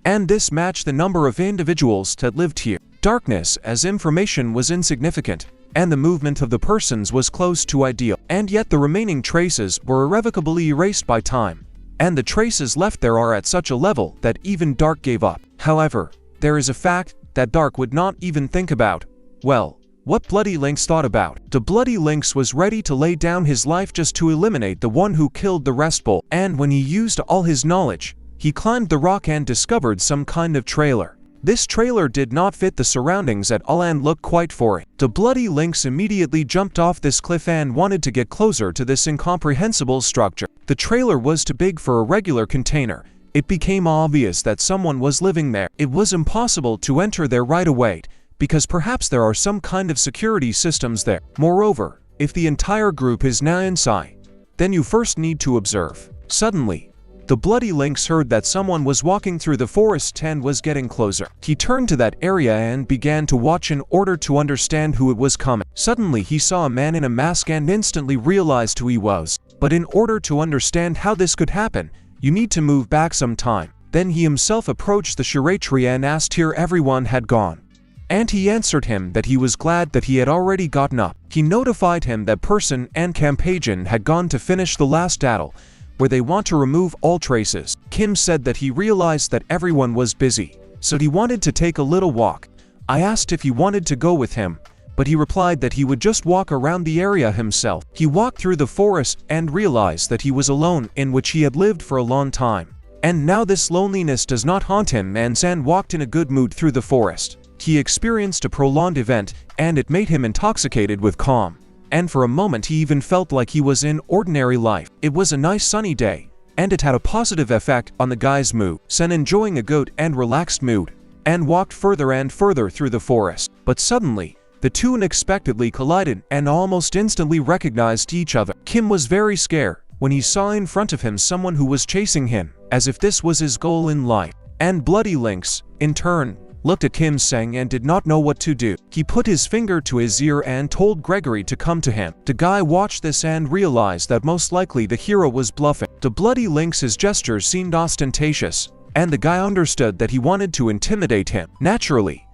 and this matched the number of individuals that lived here. Darkness, as information was insignificant, and the movement of the persons was close to ideal, and yet the remaining traces were irrevocably erased by time, and the traces left there are at such a level that even Dark gave up. However, there is a fact that Dark would not even think about. Well, what Bloody Lynx thought about. The Bloody Lynx was ready to lay down his life just to eliminate the one who killed the rest bull, and when he used all his knowledge, he climbed the rock and discovered some kind of trailer. This trailer did not fit the surroundings at all and looked quite foreign. The Bloody Lynx immediately jumped off this cliff and wanted to get closer to this incomprehensible structure. The trailer was too big for a regular container. It became obvious that someone was living there. It was impossible to enter there right away, because perhaps there are some kind of security systems there. Moreover, if the entire group is now inside, then you first need to observe. Suddenly, the Bloody Lynx heard that someone was walking through the forest and was getting closer. He turned to that area and began to watch in order to understand who it was coming. Suddenly he saw a man in a mask and instantly realized who he was. But in order to understand how this could happen, you need to move back some time. Then he himself approached the Shiratri and asked where everyone had gone. And he answered him that he was glad that he had already gotten up. He notified him that Person and Campagian had gone to finish the last battle, where they want to remove all traces. Kim said that he realized that everyone was busy, so he wanted to take a little walk. I asked if he wanted to go with him, but he replied that he would just walk around the area himself. He walked through the forest and realized that he was alone, in which he had lived for a long time. And now this loneliness does not haunt him, and San walked in a good mood through the forest. He experienced a prolonged event, and it made him intoxicated with calm. And for a moment he even felt like he was in ordinary life. It was a nice sunny day, and it had a positive effect on the guy's mood. Sen, enjoying a good and relaxed mood, and walked further and further through the forest. But suddenly, the two unexpectedly collided and almost instantly recognized each other. Kim was very scared when he saw in front of him someone who was chasing him, as if this was his goal in life. And Bloody Lynx, in turn, looked at Kim Sang and did not know what to do. He put his finger to his ear and told Gregory to come to him. The guy watched this and realized that most likely the hero was bluffing. The Bloody Lynx's gestures seemed ostentatious, and the guy understood that he wanted to intimidate him. Naturally,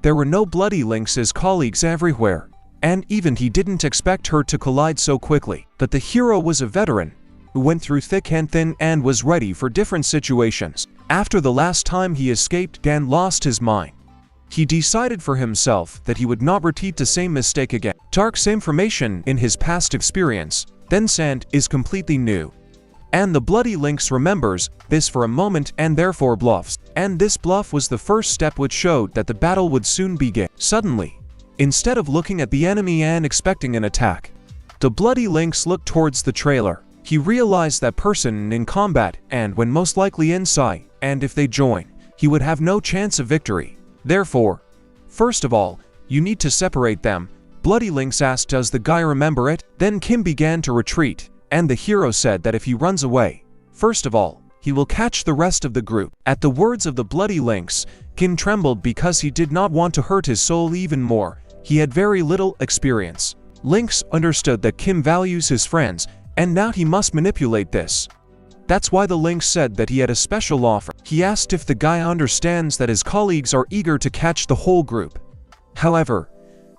there were no Bloody Lynx's colleagues everywhere, and even he didn't expect her to collide so quickly. But the hero was a veteran who went through thick and thin and was ready for different situations. After the last time he escaped and lost his mind, he decided for himself that he would not repeat the same mistake again. Dark's information in his past experience, then Sand, is completely new. And the Bloody Lynx remembers this for a moment and therefore bluffs. And this bluff was the first step which showed that the battle would soon begin. Suddenly, instead of looking at the enemy and expecting an attack, the Bloody Lynx looked towards the trailer. He realized that Person in combat and when most likely inside, and if they join, he would have no chance of victory. Therefore, first of all, you need to separate them. Bloody Lynx asked, does the guy remember it? Then Kim began to retreat, and the hero said that if he runs away, first of all, he will catch the rest of the group. At the words of the Bloody Lynx, Kim trembled because he did not want to hurt his soul even more. He had very little experience. Lynx understood that Kim values his friends, and now he must manipulate this. That's why the Lynx said that he had a special offer. He asked if the guy understands that his colleagues are eager to catch the whole group. However,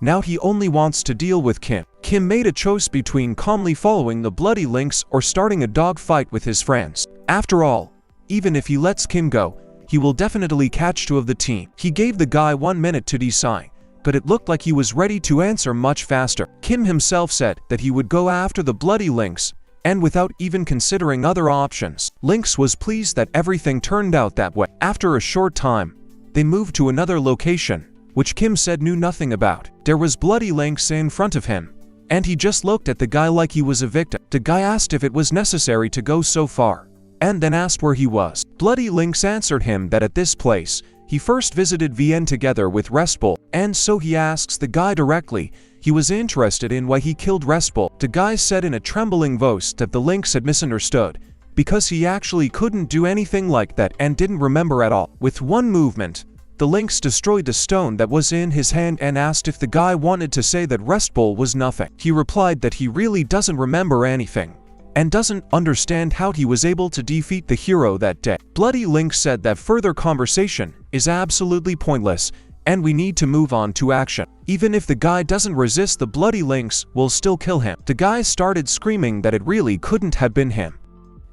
now he only wants to deal with Kim. Kim made a choice between calmly following the Bloody Lynx or starting a dog fight with his friends. After all, even if he lets Kim go, he will definitely catch 2 of the team. He gave the guy 1 minute to decide, but it looked like he was ready to answer much faster. Kim himself said that he would go after the Bloody Lynx, and without even considering other options. Lynx was pleased that everything turned out that way. After a short time, They moved to another location, which Kim said knew nothing about. There was bloody Lynx in front of him, and he just looked at the guy like he was a victim. The guy asked if it was necessary to go so far, and then asked where he was. Bloody Lynx answered him that at this place, he first visited VN together with Restbull, and so he asks the guy directly. He was interested in why he killed Restbull. The guy said in a trembling voice that the Lynx had misunderstood, because he actually couldn't do anything like that and didn't remember at all. With one movement, the Lynx destroyed the stone that was in his hand and asked if the guy wanted to say that Restbull was nothing. He replied that he really doesn't remember anything, and doesn't understand how he was able to defeat the hero that day. Bloody Lynx said that further conversation is absolutely pointless, and we need to move on to action. Even if the guy doesn't resist, the Bloody Lynx will still kill him. The guy started screaming that it really couldn't have been him,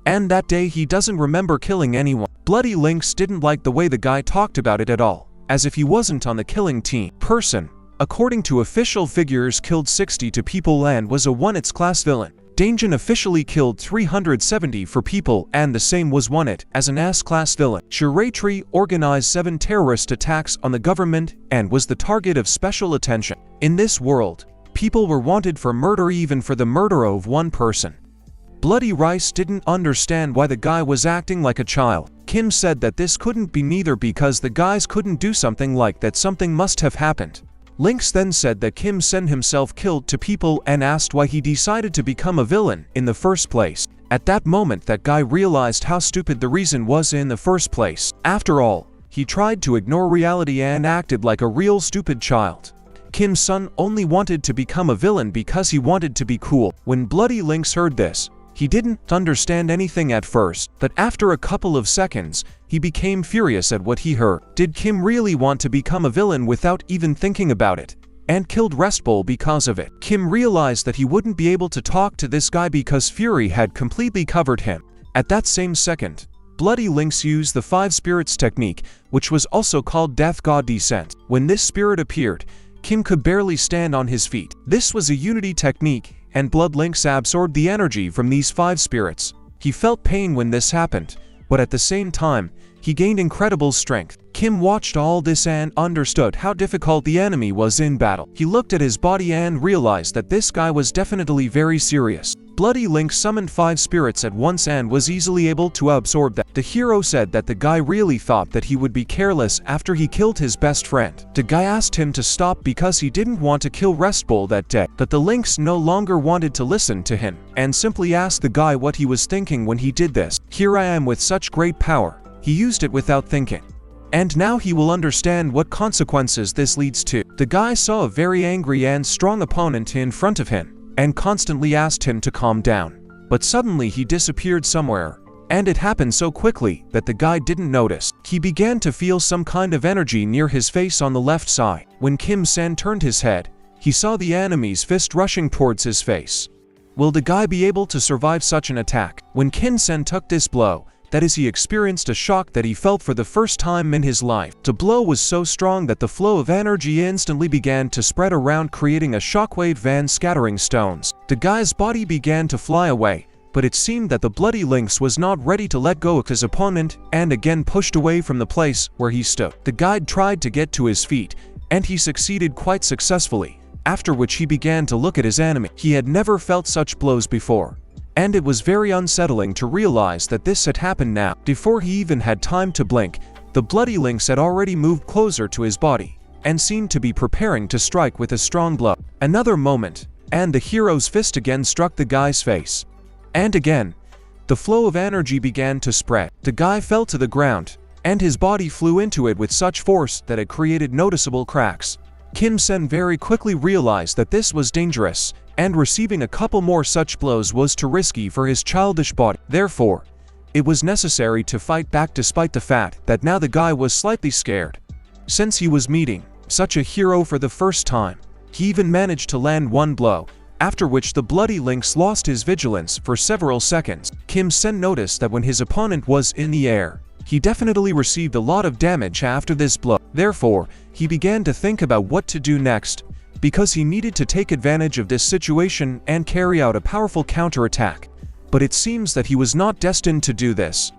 and that day he doesn't remember killing anyone. Bloody Lynx didn't like the way the guy talked about it at all, as if he wasn't on the killing team. Person, according to official figures, killed 62 people and was a 1-its class villain. Danjin officially killed 370 for people, and the same was 1-it as an S-class villain. Shiratri organized 7 terrorist attacks on the government and was the target of special attention. In this world, people were wanted for murder, even for the murder of one person. Bloody Rice didn't understand why the guy was acting like a child. Kim said that this couldn't be neither because the guys couldn't do something like that, something must have happened. Lynx then said that Kim Sen himself killed 2 people and asked why he decided to become a villain in the first place. At that moment, that guy realized how stupid the reason was in the first place. After all, he tried to ignore reality and acted like a real stupid child. Kim Sen only wanted to become a villain because he wanted to be cool. When Bloody Lynx heard this, he didn't understand anything at first, but after a couple of seconds, he became furious at what he heard. Did Kim really want to become a villain without even thinking about it, and killed Restbull because of it? Kim realized that he wouldn't be able to talk to this guy because fury had completely covered him. At that same second, Bloody Lynx used the 5 spirits technique, which was also called Death God Descent. When this spirit appeared, Kim could barely stand on his feet. This was a unity technique, and Blood Lynx absorbed the energy from these 5 spirits. He felt pain when this happened, but at the same time, he gained incredible strength. Kim watched all this and understood how difficult the enemy was in battle. He looked at his body and realized that this guy was definitely very serious. Bloody Lynx summoned 5 spirits at once and was easily able to absorb them. The hero said that the guy really thought that he would be careless after he killed his best friend. The guy asked him to stop because he didn't want to kill Restbull that day, but the Lynx no longer wanted to listen to him, and simply asked the guy what he was thinking when he did this. Here I am with such great power. He used it without thinking, and now he will understand what consequences this leads to. The guy saw a very angry and strong opponent in front of him, and constantly asked him to calm down. But suddenly he disappeared somewhere, and it happened so quickly that the guy didn't notice. He began to feel some kind of energy near his face on the left side. When Kim Sen turned his head, he saw the enemy's fist rushing towards his face. Will the guy be able to survive such an attack? When Kim Sen took this blow, that is, he experienced a shock that he felt for the first time in his life. The blow was so strong that the flow of energy instantly began to spread around, creating a shockwave and scattering stones. The guy's body began to fly away, but it seemed that the Bloody Lynx was not ready to let go of his opponent and again pushed away from the place where he stood. The guy tried to get to his feet, and he succeeded quite successfully, after which he began to look at his enemy. He had never felt such blows before, and it was very unsettling to realize that this had happened now. Before he even had time to blink, the Bloody Lynx had already moved closer to his body, and seemed to be preparing to strike with a strong blow. Another moment, and the hero's fist again struck the guy's face. And again, the flow of energy began to spread. The guy fell to the ground, and his body flew into it with such force that it created noticeable cracks. Kim Sen very quickly realized that this was dangerous, and receiving a couple more such blows was too risky for his childish body. Therefore, it was necessary to fight back despite the fact that now the guy was slightly scared. Since he was meeting such a hero for the first time, he even managed to land one blow, after which the Bloody Lynx lost his vigilance for several seconds. Kim Sen noticed that when his opponent was in the air, he definitely received a lot of damage after this blow. Therefore, he began to think about what to do next, because he needed to take advantage of this situation and carry out a powerful counterattack. But it seems that he was not destined to do this.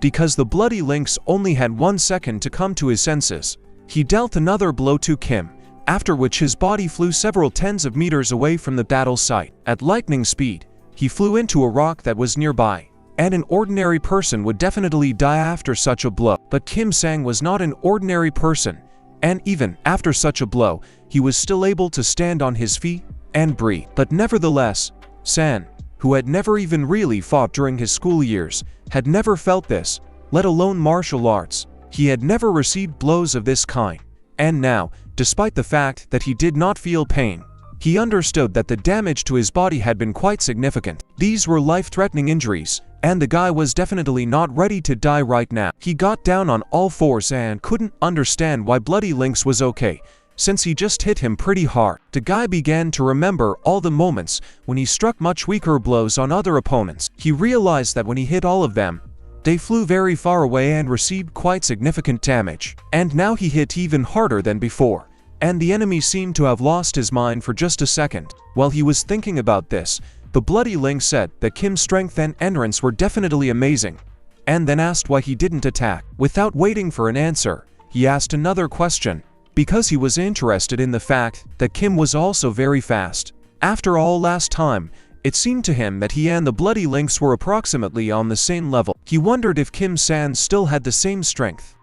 because the bloody lynx only had 1 second to come to his senses. He dealt another blow to Kim, after which his body flew several tens of meters away from the battle site. At lightning speed, he flew into a rock that was nearby, and an ordinary person would definitely die after such a blow. But Kim Sang was not an ordinary person, and even after such a blow, he was still able to stand on his feet and breathe. But nevertheless, San, who had never even really fought during his school years, had never felt this, let alone martial arts. He had never received blows of this kind, and now, despite the fact that he did not feel pain, he understood that the damage to his body had been quite significant. These were life-threatening injuries, and the guy was definitely not ready to die right now. He got down on all fours and couldn't understand why Bloody Lynx was okay, since he just hit him pretty hard. The guy began to remember all the moments when he struck much weaker blows on other opponents. He realized that when he hit all of them, they flew very far away and received quite significant damage. And now he hit even harder than before, and the enemy seemed to have lost his mind for just a second. While he was thinking about this, the Bloody Lynx said that Kim's strength and endurance were definitely amazing, and then asked why he didn't attack. Without waiting for an answer, he asked another question, because he was interested in the fact that Kim was also very fast. After all, last time, it seemed to him that he and the Bloody Lynx were approximately on the same level. He wondered if Kim San still had the same strength.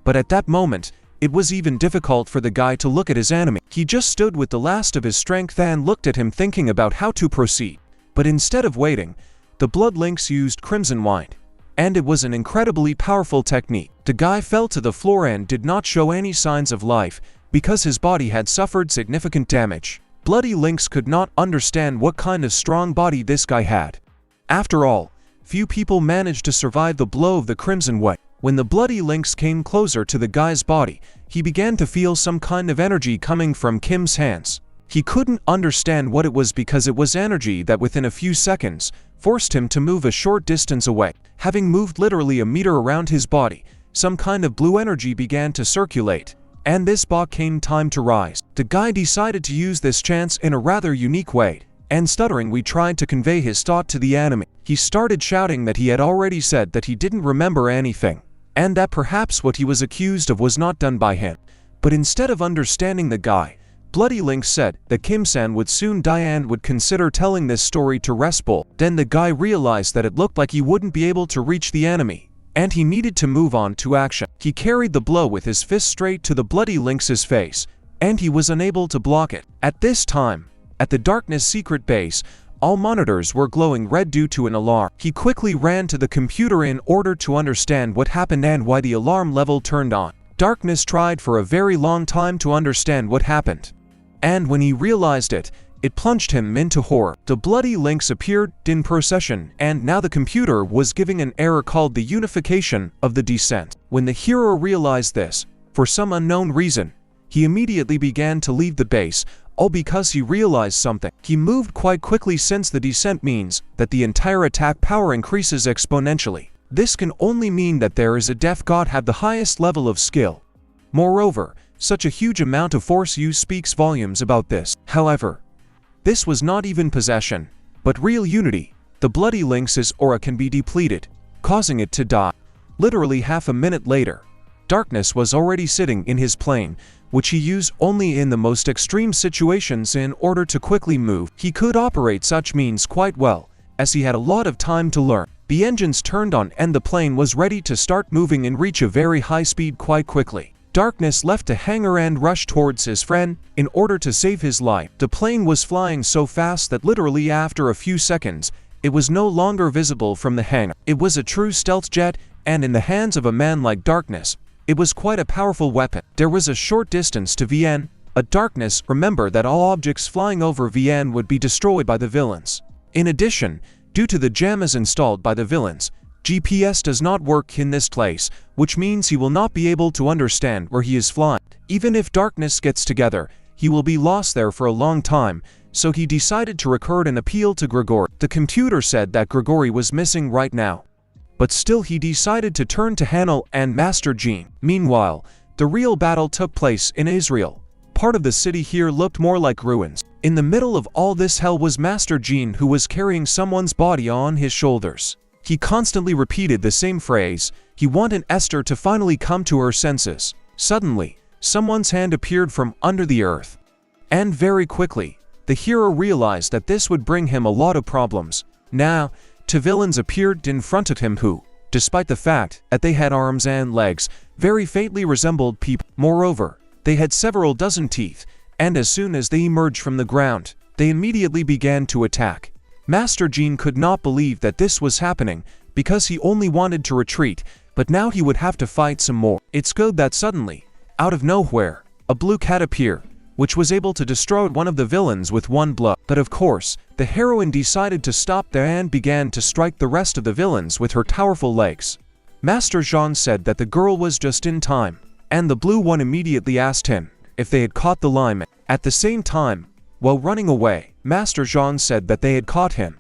But at that moment, it was even difficult for the guy to look at his enemy. He just stood with the last of his strength and looked at him, thinking about how to proceed. But instead of waiting, the Blood Lynx used Crimson Wind, and it was an incredibly powerful technique. The guy fell to the floor and did not show any signs of life because his body had suffered significant damage. Bloody Lynx could not understand what kind of strong body this guy had. After all, few people managed to survive the blow of the Crimson Wind. When the Bloody Lynx came closer to the guy's body, he began to feel some kind of energy coming from Kim's hands. He couldn't understand what it was because it was energy that within a few seconds forced him to move a short distance away. Having moved literally a meter around his body, some kind of blue energy began to circulate, and this bot came time to rise. The guy decided to use this chance in a rather unique way, and stuttering we tried to convey his thought to the enemy. He started shouting that he had already said that he didn't remember anything, and that perhaps what he was accused of was not done by him. But instead of understanding the guy, Bloody Lynx said that Kim-san would soon die and would consider telling this story to Respol. Then the guy realized that it looked like he wouldn't be able to reach the enemy, and he needed to move on to action. He carried the blow with his fist straight to the Bloody Lynx's face, and he was unable to block it. At this time, at the Darkness secret base, all monitors were glowing red due to an alarm. He quickly ran to the computer in order to understand what happened and why the alarm level turned on. Darkness tried for a very long time to understand what happened, and when he realized it, it plunged him into horror. The Bloody Lynx appeared in procession, and now the computer was giving an error called the unification of the descent. When the hero realized this, for some unknown reason, he immediately began to leave the base, all because he realized something. He moved quite quickly since the descent means that the entire attack power increases exponentially. This can only mean that there is a deaf god have the highest level of skill. Moreover, such a huge amount of force use speaks volumes about this. However, this was not even possession, but real unity. The Bloody Lynx's aura can be depleted, causing it to die. Literally half a minute later, Darkness was already sitting in his plane, which he used only in the most extreme situations in order to quickly move. He could operate such means quite well, as he had a lot of time to learn. The engines turned on and the plane was ready to start moving and reach a very high speed quite quickly. Darkness left the hangar and rushed towards his friend in order to save his life. The plane was flying so fast that literally after a few seconds, it was no longer visible from the hangar. It was a true stealth jet, and in the hands of a man like Darkness, it was quite a powerful weapon. There was a short distance to Vienne. At Darkness, remember that all objects flying over Vienne would be destroyed by the villains. In addition, due to the jammas installed by the villains, GPS does not work in this place, which means he will not be able to understand where he is flying. Even if Darkness gets together, he will be lost there for a long time, so he decided to record an appeal to Grigori. The computer said that Grigori was missing right now, but still he decided to turn to Hanel and Master Jean. Meanwhile, the real battle took place in Israel. Part of the city here looked more like ruins. In the middle of all this hell was Master Jean, who was carrying someone's body on his shoulders. He constantly repeated the same phrase. He wanted Esther to finally come to her senses. Suddenly, someone's hand appeared from under the earth. And very quickly, the hero realized that this would bring him a lot of problems. Now, two villains appeared in front of him who, despite the fact that they had arms and legs, very faintly resembled people. Moreover, they had several dozen teeth, and as soon as they emerged from the ground, they immediately began to attack. Master Jean could not believe that this was happening, because he only wanted to retreat, but now he would have to fight some more. It's good that suddenly, out of nowhere, a blue cat appeared, which was able to destroy one of the villains with one blow. But of course, the heroine decided to stop there and began to strike the rest of the villains with her powerful legs. Master Jean said that the girl was just in time, and the blue one immediately asked him if they had caught the lineman. At the same time, while running away, Master Jean said that they had caught him.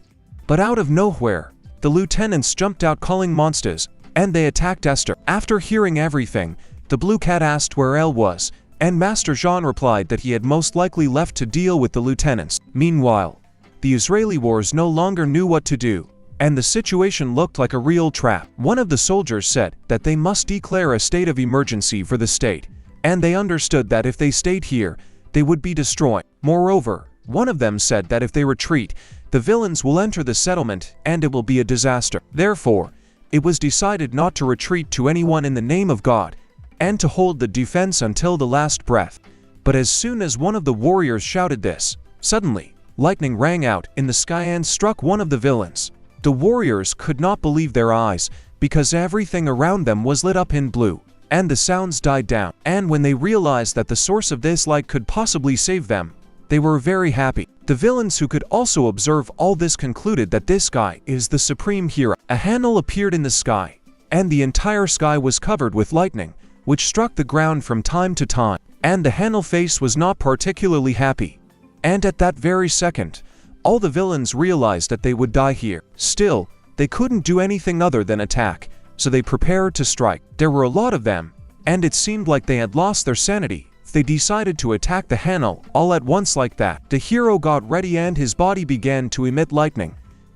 But out of nowhere, the lieutenants jumped out calling monsters, and they attacked Esther. After hearing everything, the blue cat asked where Elle was, and Master Jean replied that he had most likely left to deal with the lieutenants. Meanwhile, the Israeli wars no longer knew what to do, and the situation looked like a real trap. One of the soldiers said that they must declare a state of emergency for the state, and they understood that if they stayed here, they would be destroyed. Moreover, one of them said that if they retreat, the villains will enter the settlement and it will be a disaster. Therefore, it was decided not to retreat to anyone in the name of God, and to hold the defense until the last breath. But as soon as one of the warriors shouted this, suddenly, lightning rang out in the sky and struck one of the villains. The warriors could not believe their eyes, because everything around them was lit up in blue, and the sounds died down. And when they realized that the source of this light could possibly save them, they were very happy. The villains who could also observe all this concluded that this guy is the supreme hero. A handle appeared in the sky, and the entire sky was covered with lightning, which struck the ground from time to time, and the handle face was not particularly happy. And at that very second, all the villains realized that they would die here. Still, they couldn't do anything other than attack, so they prepared to strike. There were a lot of them, and it seemed like they had lost their sanity. They decided to attack the handle all at once like that. The hero got ready and his body began to emit lightning,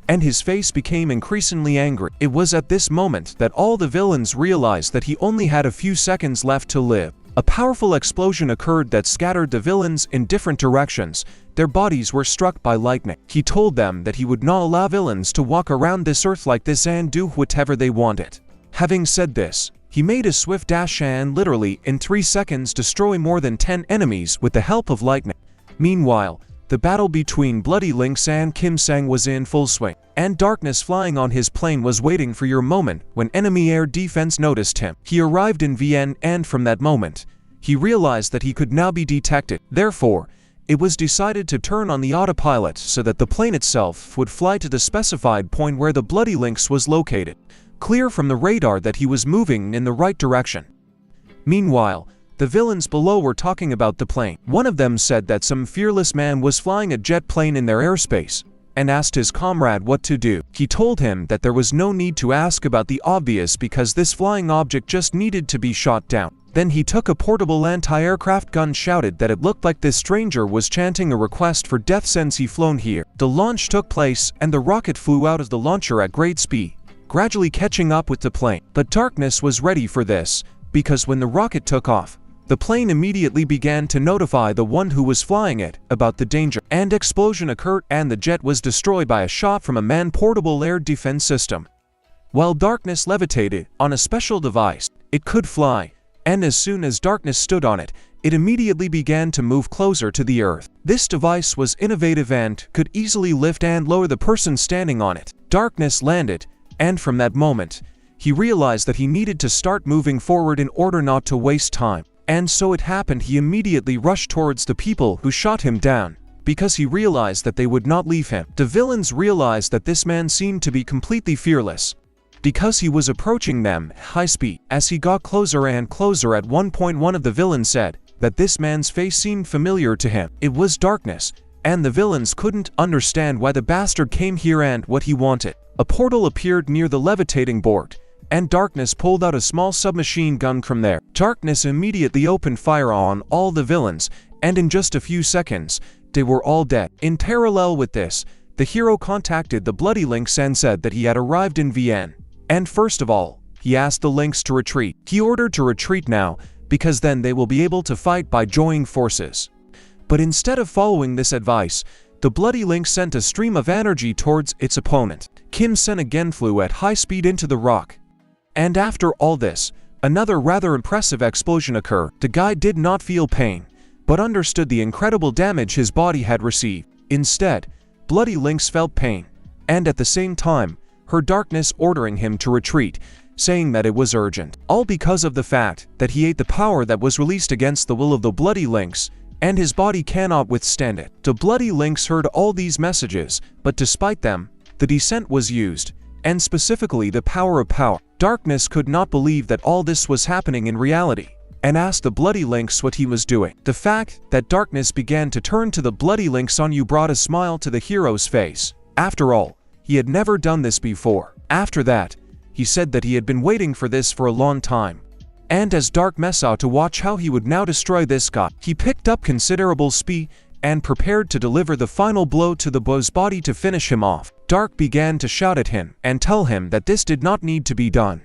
and his face became increasingly angry. It was at this moment that all the villains realized that he only had a few seconds left to live. A powerful explosion occurred that scattered the villains in different directions. Their bodies were struck by lightning. He told them that he would not allow villains to walk around this earth like this and do whatever they wanted. Having said this, he made a swift dash and literally in 3 seconds destroy more than 10 enemies with the help of lightning. Meanwhile, the battle between Bloody Lynx and Kim Sang was in full swing, and Darkness flying on his plane was waiting for your moment when enemy air defense noticed him. He arrived in Vienna, and from that moment, he realized that he could now be detected. Therefore, it was decided to turn on the autopilot so that the plane itself would fly to the specified point where the Bloody Lynx was located, clear from the radar that he was moving in the right direction. Meanwhile, the villains below were talking about the plane. One of them said that some fearless man was flying a jet plane in their airspace, and asked his comrade what to do. He told him that there was no need to ask about the obvious because this flying object just needed to be shot down. Then he took a portable anti-aircraft gun, shouted that it looked like this stranger was chanting a request for death since he flown here. The launch took place and the rocket flew out of the launcher at great speed, gradually catching up with the plane. But Darkness was ready for this, because when the rocket took off, the plane immediately began to notify the one who was flying it about the danger. And explosion occurred and the jet was destroyed by a shot from a man-portable air defense system. While Darkness levitated on a special device, it could fly, and as soon as Darkness stood on it, it immediately began to move closer to the earth. This device was innovative and could easily lift and lower the person standing on it. Darkness landed, and from that moment, he realized that he needed to start moving forward in order not to waste time. And so it happened, he immediately rushed towards the people who shot him down, because he realized that they would not leave him. The villains realized that this man seemed to be completely fearless, because he was approaching them high speed. As he got closer and closer, at one point one of the villains said that this man's face seemed familiar to him. It was Darkness, and the villains couldn't understand why the bastard came here and what he wanted. A portal appeared near the levitating board, and Darkness pulled out a small submachine gun from there. Darkness immediately opened fire on all the villains, and in just a few seconds, they were all dead. In parallel with this, the hero contacted the bloody lynx and said that he had arrived in Vienna. And first of all, he asked the lynx to retreat. He ordered to retreat now, because then they will be able to fight by joining forces. But instead of following this advice, the bloody lynx sent a stream of energy towards its opponent. Kim Sen again flew at high speed into the rock. And after all this, another rather impressive explosion occurred. The guy did not feel pain, but understood the incredible damage his body had received. Instead, bloody lynx felt pain, and at the same time, her darkness ordering him to retreat, saying that it was urgent. All because of the fact that he ate the power that was released against the will of the bloody lynx, and his body cannot withstand it. The bloody lynx heard all these messages, but despite them, the descent was used, and specifically the power of power. Darkness could not believe that all this was happening in reality, and asked the bloody lynx what he was doing. The fact that darkness began to turn to the bloody lynx on you brought a smile to the hero's face. After all, he had never done this before. After that, he said that he had been waiting for this for a long time. And as Dark Mesa to watch how he would now destroy this guy, he picked up considerable speed and prepared to deliver the final blow to the boy's body to finish him off. Dark began to shout at him and tell him that this did not need to be done,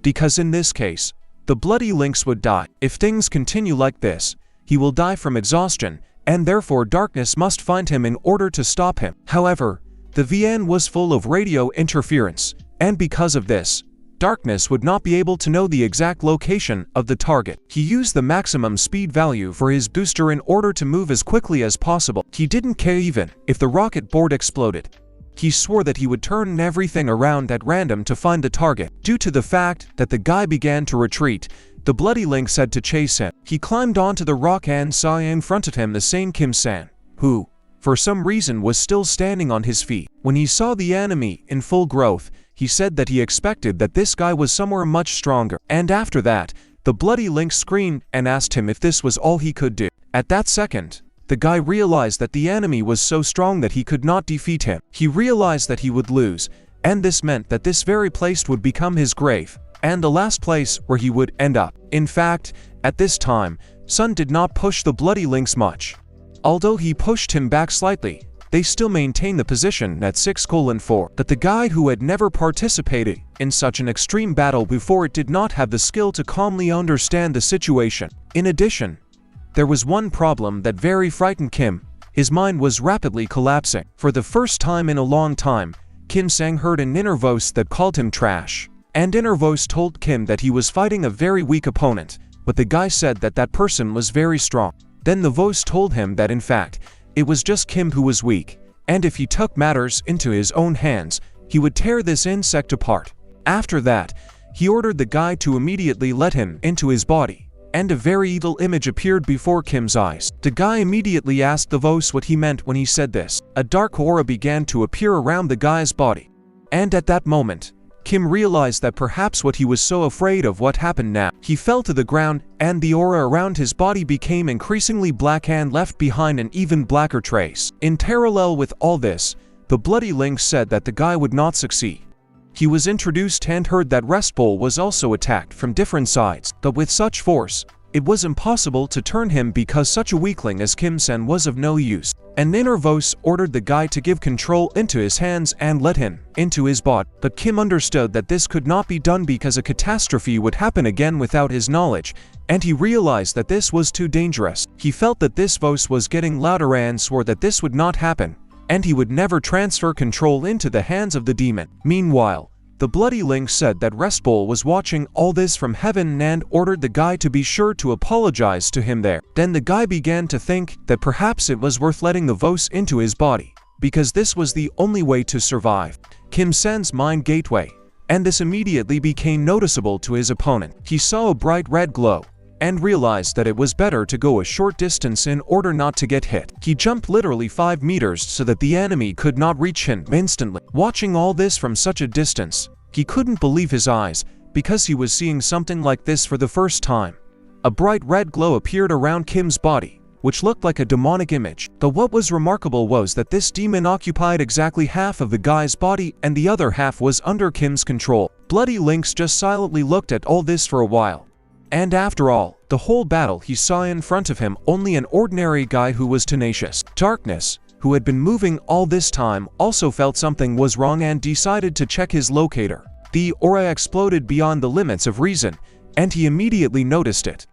because in this case, the bloody lynx would die. If things continue like this, he will die from exhaustion, and therefore darkness must find him in order to stop him. However, the VN was full of radio interference, and because of this, darkness would not be able to know the exact location of the target. He used the maximum speed value for his booster in order to move as quickly as possible. He didn't care even if the rocket board exploded. He swore that he would turn everything around at random to find the target. Due to the fact that the guy began to retreat, the bloody lynx had to chase him. He climbed onto the rock and saw in front of him the same Kim San, who, for some reason, was still standing on his feet. When he saw the enemy in full growth, he said that he expected that this guy was somewhere much stronger. And after that, the bloody lynx screamed and asked him if this was all he could do. At that second, the guy realized that the enemy was so strong that he could not defeat him. He realized that he would lose, and this meant that this very place would become his grave, and the last place where he would end up. In fact, at this time, Sun did not push the bloody lynx much. Although he pushed him back slightly, they still maintained the position at 6:4. But the guy who had never participated in such an extreme battle before did not have the skill to calmly understand the situation. In addition, there was one problem that very frightened Kim. His mind was rapidly collapsing. For the first time in a long time, Kim Sang heard an inner voice that called him trash. And inner voice told Kim that he was fighting a very weak opponent, but the guy said that that person was very strong. Then the voice told him that in fact, it was just Kim who was weak, and if he took matters into his own hands, he would tear this insect apart. After that, he ordered the guy to immediately let him into his body, and a very evil image appeared before Kim's eyes. The guy immediately asked the voice what he meant when he said this. A dark aura began to appear around the guy's body. And at that moment, Kim realized that perhaps what he was so afraid of what happened now. He fell to the ground, and the aura around his body became increasingly black and left behind an even blacker trace. In parallel with all this, the bloody lynx said that the guy would not succeed. He was introduced and heard that Rest Bowl was also attacked from different sides, but with such force, it was impossible to turn him because such a weakling as Kim Sen was of no use. An inner voice ordered the guy to give control into his hands and let him into his body, but Kim understood that this could not be done because a catastrophe would happen again without his knowledge, and he realized that this was too dangerous. He felt that this voice was getting louder and swore that this would not happen, and he would never transfer control into the hands of the demon. Meanwhile, the bloody lynx said that Rest Bowl was watching all this from heaven and ordered the guy to be sure to apologize to him there. Then the guy began to think that perhaps it was worth letting the voice into his body, because this was the only way to survive. Kim Sen's mind gateway, and this immediately became noticeable to his opponent. He saw a bright red glow, and realized that it was better to go a short distance in order not to get hit. He jumped literally 5 meters so that the enemy could not reach him instantly. Watching all this from such a distance, he couldn't believe his eyes, because he was seeing something like this for the first time. A bright red glow appeared around Kim's body, which looked like a demonic image. But what was remarkable was that this demon occupied exactly half of the guy's body and the other half was under Kim's control. Bloody Lynx just silently looked at all this for a while. And after all, the whole battle he saw in front of him only an ordinary guy who was tenacious. Darkness, who had been moving all this time, also felt something was wrong and decided to check his locator. The aura exploded beyond the limits of reason, and he immediately noticed it.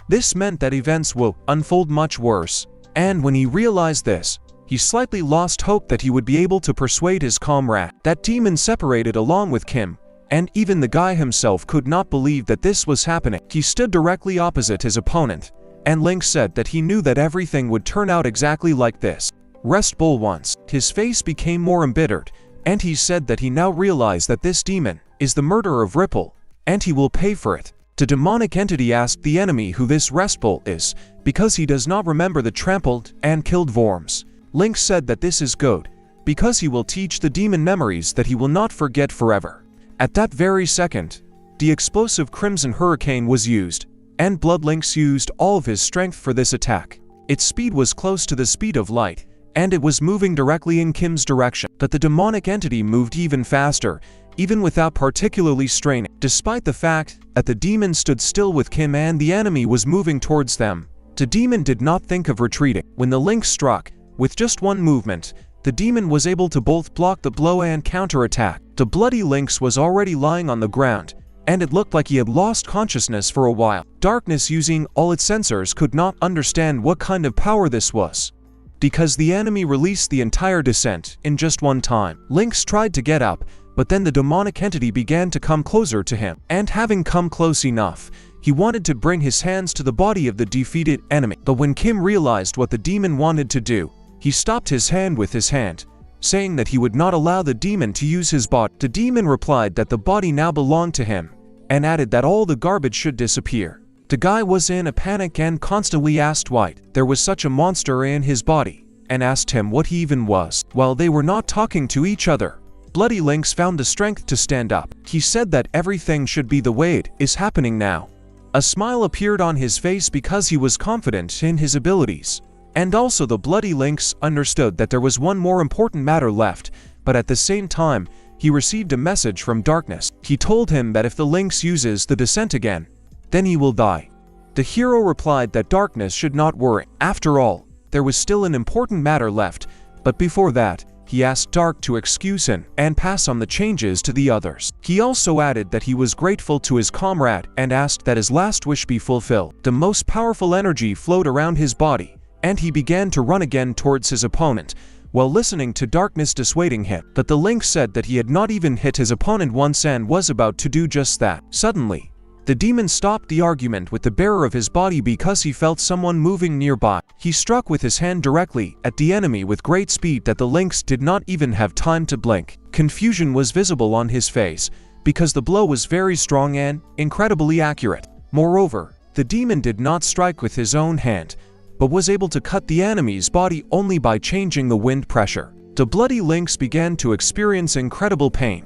This meant that events will unfold much worse, and when he realized this, he slightly lost hope that he would be able to persuade his comrade. That demon separated along with Kim, and even the guy himself could not believe that this was happening. He stood directly opposite his opponent, and Link said that he knew that everything would turn out exactly like this. Rest Bull once. His face became more embittered, and he said that he now realized that this demon is the murderer of Ripple, and he will pay for it. The demonic entity asked the enemy who this Rest Bull is, because he does not remember the trampled and killed Worms. Link said that this is good, because he will teach the demon memories that he will not forget forever. At that very second, the explosive Crimson Hurricane was used, and Blood Lynx used all of his strength for this attack. Its speed was close to the speed of light, and it was moving directly in Kim's direction. But the demonic entity moved even faster, even without particularly straining. Despite the fact that the demon stood still with Kim and the enemy was moving towards them, the demon did not think of retreating. When the lynx struck, with just one movement, the demon was able to both block the blow and counterattack. The bloody lynx was already lying on the ground, and it looked like he had lost consciousness for a while. Darkness, using all its sensors, could not understand what kind of power this was, because the enemy released the entire descent in just one time. Lynx tried to get up, but then the demonic entity began to come closer to him, and having come close enough, he wanted to bring his hands to the body of the defeated enemy. But when Kim realized what the demon wanted to do, he stopped his hand with his hand, saying that he would not allow the demon to use his body. The demon replied that the body now belonged to him, and added that all the garbage should disappear. The guy was in a panic and constantly asked why there was such a monster in his body, and asked him what he even was. While they were not talking to each other, Bloody Lynx found the strength to stand up. He said that everything should be the way it is happening now. A smile appeared on his face because he was confident in his abilities. And also the Bloody Lynx understood that there was one more important matter left, but at the same time, he received a message from Darkness. He told him that if the Lynx uses the descent again, then he will die. The hero replied that Darkness should not worry. After all, there was still an important matter left, but before that, he asked Dark to excuse him and pass on the changes to the others. He also added that he was grateful to his comrade and asked that his last wish be fulfilled. The most powerful energy flowed around his body, and he began to run again towards his opponent, while listening to Darkness dissuading him. But the Lynx said that he had not even hit his opponent once and was about to do just that. Suddenly, the demon stopped the argument with the bearer of his body because he felt someone moving nearby. He struck with his hand directly at the enemy with great speed that the Lynx did not even have time to blink. Confusion was visible on his face, because the blow was very strong and incredibly accurate. Moreover, the demon did not strike with his own hand, but was able to cut the enemy's body only by changing the wind pressure. The Bloody Lynx began to experience incredible pain.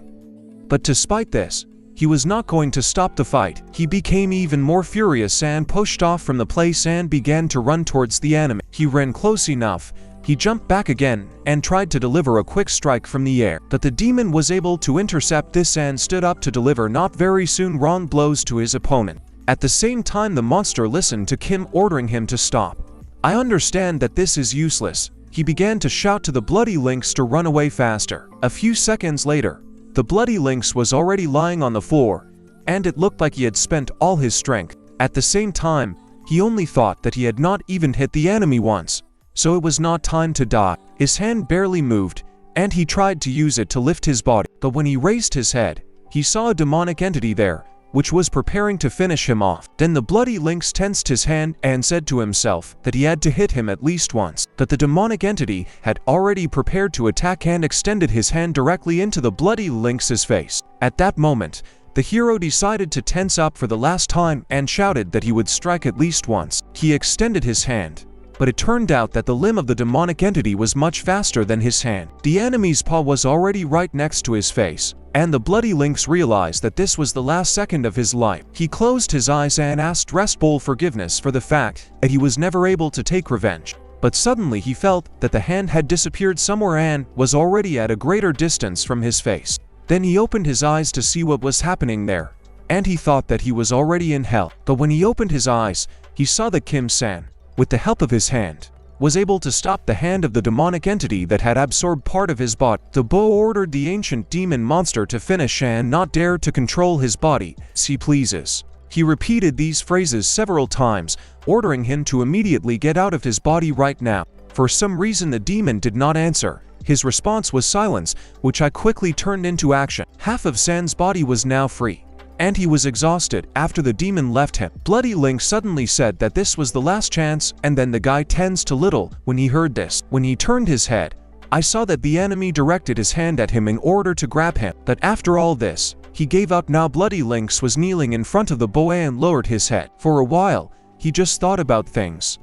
But despite this, he was not going to stop the fight. He became even more furious and pushed off from the place and began to run towards the enemy. He ran close enough, he jumped back again and tried to deliver a quick strike from the air. But the demon was able to intercept this and stood up to deliver not very soon wrong blows to his opponent. At the same time, the monster listened to Kim ordering him to stop. I understand that this is useless. He began to shout to the Bloody Lynx to run away faster. A few seconds later, the Bloody Lynx was already lying on the floor, and it looked like he had spent all his strength. At the same time, he only thought that he had not even hit the enemy once, so it was not time to die. His hand barely moved, and he tried to use it to lift his body. But when he raised his head, he saw a demonic entity there, which was preparing to finish him off. Then the Bloody Lynx tensed his hand and said to himself that he had to hit him at least once. That the demonic entity had already prepared to attack and extended his hand directly into the Bloody Lynx's face. At that moment, the hero decided to tense up for the last time and shouted that he would strike at least once. He extended his hand, but it turned out that the limb of the demonic entity was much faster than his hand. The enemy's paw was already right next to his face, and the Bloody Lynx realized that this was the last second of his life. He closed his eyes and asked Rest Bull forgiveness for the fact that he was never able to take revenge. But suddenly he felt that the hand had disappeared somewhere and was already at a greater distance from his face. Then he opened his eyes to see what was happening there, and he thought that he was already in hell. But when he opened his eyes, he saw that Kim-san, with the help of his hand, was able to stop the hand of the demonic entity that had absorbed part of his body. The bow ordered the ancient demon monster to finish and not dare to control his body, as he pleases. He repeated these phrases several times, ordering him to immediately get out of his body right now. For some reason the demon did not answer. His response was silence, which I quickly turned into action. Half of San's body was now free, and he was exhausted after the demon left him. Bloody Link suddenly said that this was the last chance, and then the guy tends to little when he heard this. When he turned his head, I saw that the enemy directed his hand at him in order to grab him. But after all this, he gave up. Now Bloody Lynx was kneeling in front of the boy and lowered his head. For a while, he just thought about things.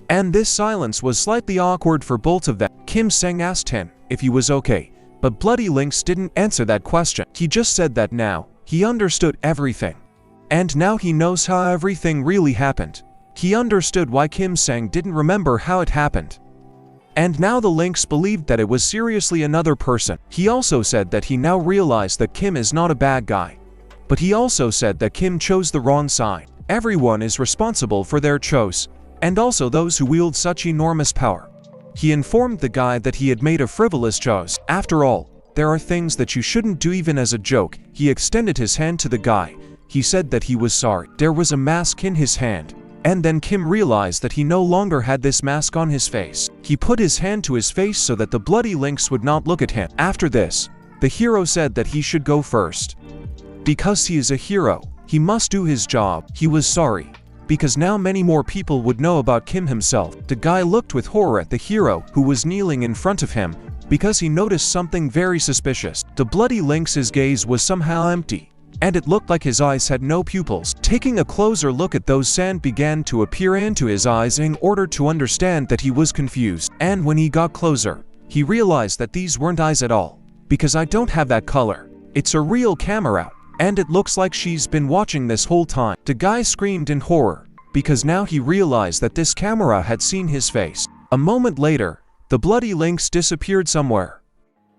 And this silence was slightly awkward for both of them. Kim Sang asked him if he was okay, but Bloody Lynx didn't answer that question. He just said that now he understood everything. And now he knows how everything really happened. He understood why Kim Sang didn't remember how it happened. And now the Lynx believed that it was seriously another person. He also said that he now realized that Kim is not a bad guy. But he also said that Kim chose the wrong side. Everyone is responsible for their choice, and also those who wield such enormous power. He informed the guy that he had made a frivolous choice. After all, there are things that you shouldn't do even as a joke. He extended his hand to the guy. He said that he was sorry. There was a mask in his hand. And then Kim realized that he no longer had this mask on his face. He put his hand to his face so that the Bloody Lynx would not look at him. After this, the hero said that he should go first. Because he is a hero, he must do his job. He was sorry, because now many more people would know about Kim himself. The guy looked with horror at the hero who was kneeling in front of him, because he noticed something very suspicious. The Bloody Lynx's gaze was somehow empty, and it looked like his eyes had no pupils. Taking a closer look at those, sand began to appear into his eyes in order to understand that he was confused. And when he got closer, he realized that these weren't eyes at all, because I don't have that color. It's a real camera, and it looks like she's been watching this whole time. The guy screamed in horror, because now he realized that this camera had seen his face. A moment later, the Bloody Lynx disappeared somewhere,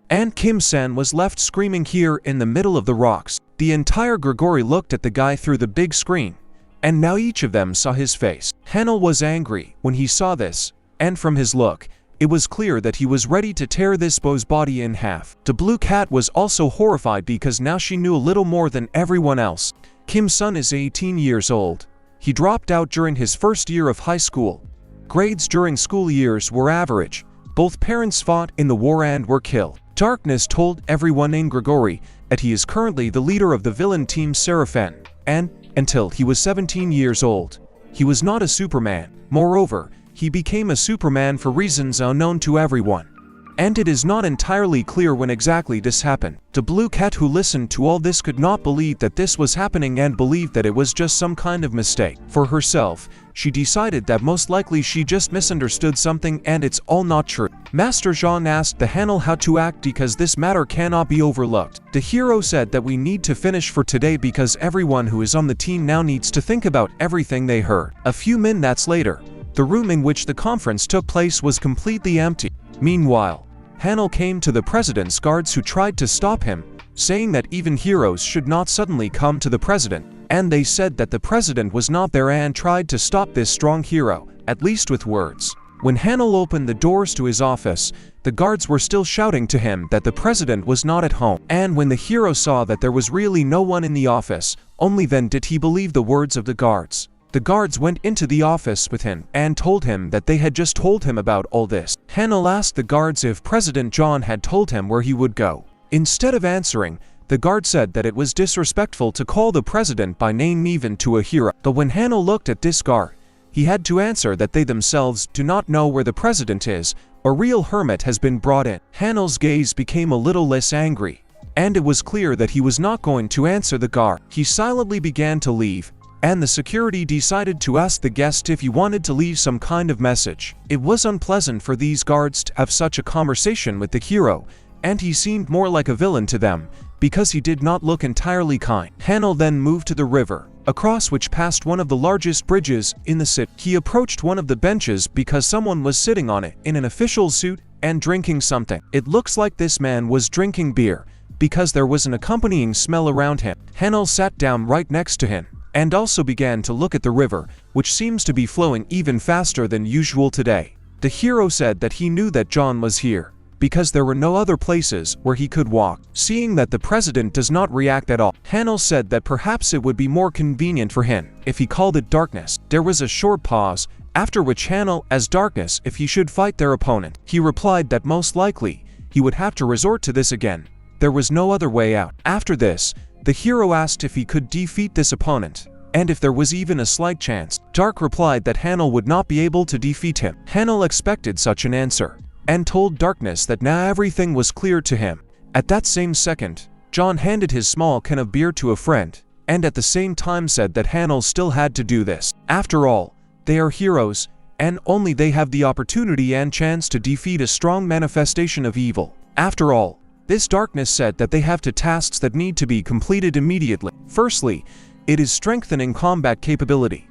and Kim San was left screaming here in the middle of the rocks. The entire Grigori looked at the guy through the big screen, and now each of them saw his face. Hanel was angry when he saw this, and from his look, it was clear that he was ready to tear this boy's body in half. The blue cat was also horrified because now she knew a little more than everyone else. Kim's son is 18 years old. He dropped out during his first year of high school. Grades during school years were average. Both parents fought in the war and were killed. Darkness told everyone in Grigori that he is currently the leader of the villain team Seraphin, and, until he was 17 years old, he was not a Superman. Moreover, he became a Superman for reasons unknown to everyone. And it is not entirely clear when exactly this happened. The blue cat who listened to all this could not believe that this was happening and believed that it was just some kind of mistake. For herself, she decided that most likely she just misunderstood something and it's all not true. Master Jean asked the Hanel how to act because this matter cannot be overlooked. The hero said that we need to finish for today because everyone who is on the team now needs to think about everything they heard. A few minutes later, the room in which the conference took place was completely empty. Meanwhile, Hanel came to the president's guards who tried to stop him, saying that even heroes should not suddenly come to the president, and they said that the president was not there and tried to stop this strong hero, at least with words. When Hanel opened the doors to his office, the guards were still shouting to him that the president was not at home. And when the hero saw that there was really no one in the office, only then did he believe the words of the guards. The guards went into the office with him and told him that they had just told him about all this. Hanel asked the guards if President John had told him where he would go. Instead of answering, the guard said that it was disrespectful to call the president by name even to a hero. But when Hanel looked at this guard, he had to answer that they themselves do not know where the president is. A real hermit has been brought in. Hanel's gaze became a little less angry, and it was clear that he was not going to answer the guard. He silently began to leave, and the security decided to ask the guest if he wanted to leave some kind of message. It was unpleasant for these guards to have such a conversation with the hero, and he seemed more like a villain to them, because he did not look entirely kind. Hanel then moved to the river, across which passed one of the largest bridges in the city. He approached one of the benches because someone was sitting on it in an official suit and drinking something. It looks like this man was drinking beer, because there was an accompanying smell around him. Hanel sat down right next to him, and also began to look at the river, which seems to be flowing even faster than usual today. The hero said that he knew that John was here, because there were no other places where he could walk. Seeing that the president does not react at all, Hanel said that perhaps it would be more convenient for him if he called it darkness. There was a short pause, after which Hanel asked darkness if he should fight their opponent. He replied that most likely he would have to resort to this again. There was no other way out. After this, the hero asked if he could defeat this opponent, and if there was even a slight chance. Dark replied that Hanel would not be able to defeat him. Hanel expected such an answer, and told Darkness that now everything was clear to him. At that same second, John handed his small can of beer to a friend, and at the same time said that Hanel still had to do this. After all, they are heroes, and only they have the opportunity and chance to defeat a strong manifestation of evil. After all, this Darkness said that they have two tasks that need to be completed immediately. Firstly, it is strengthening combat capability.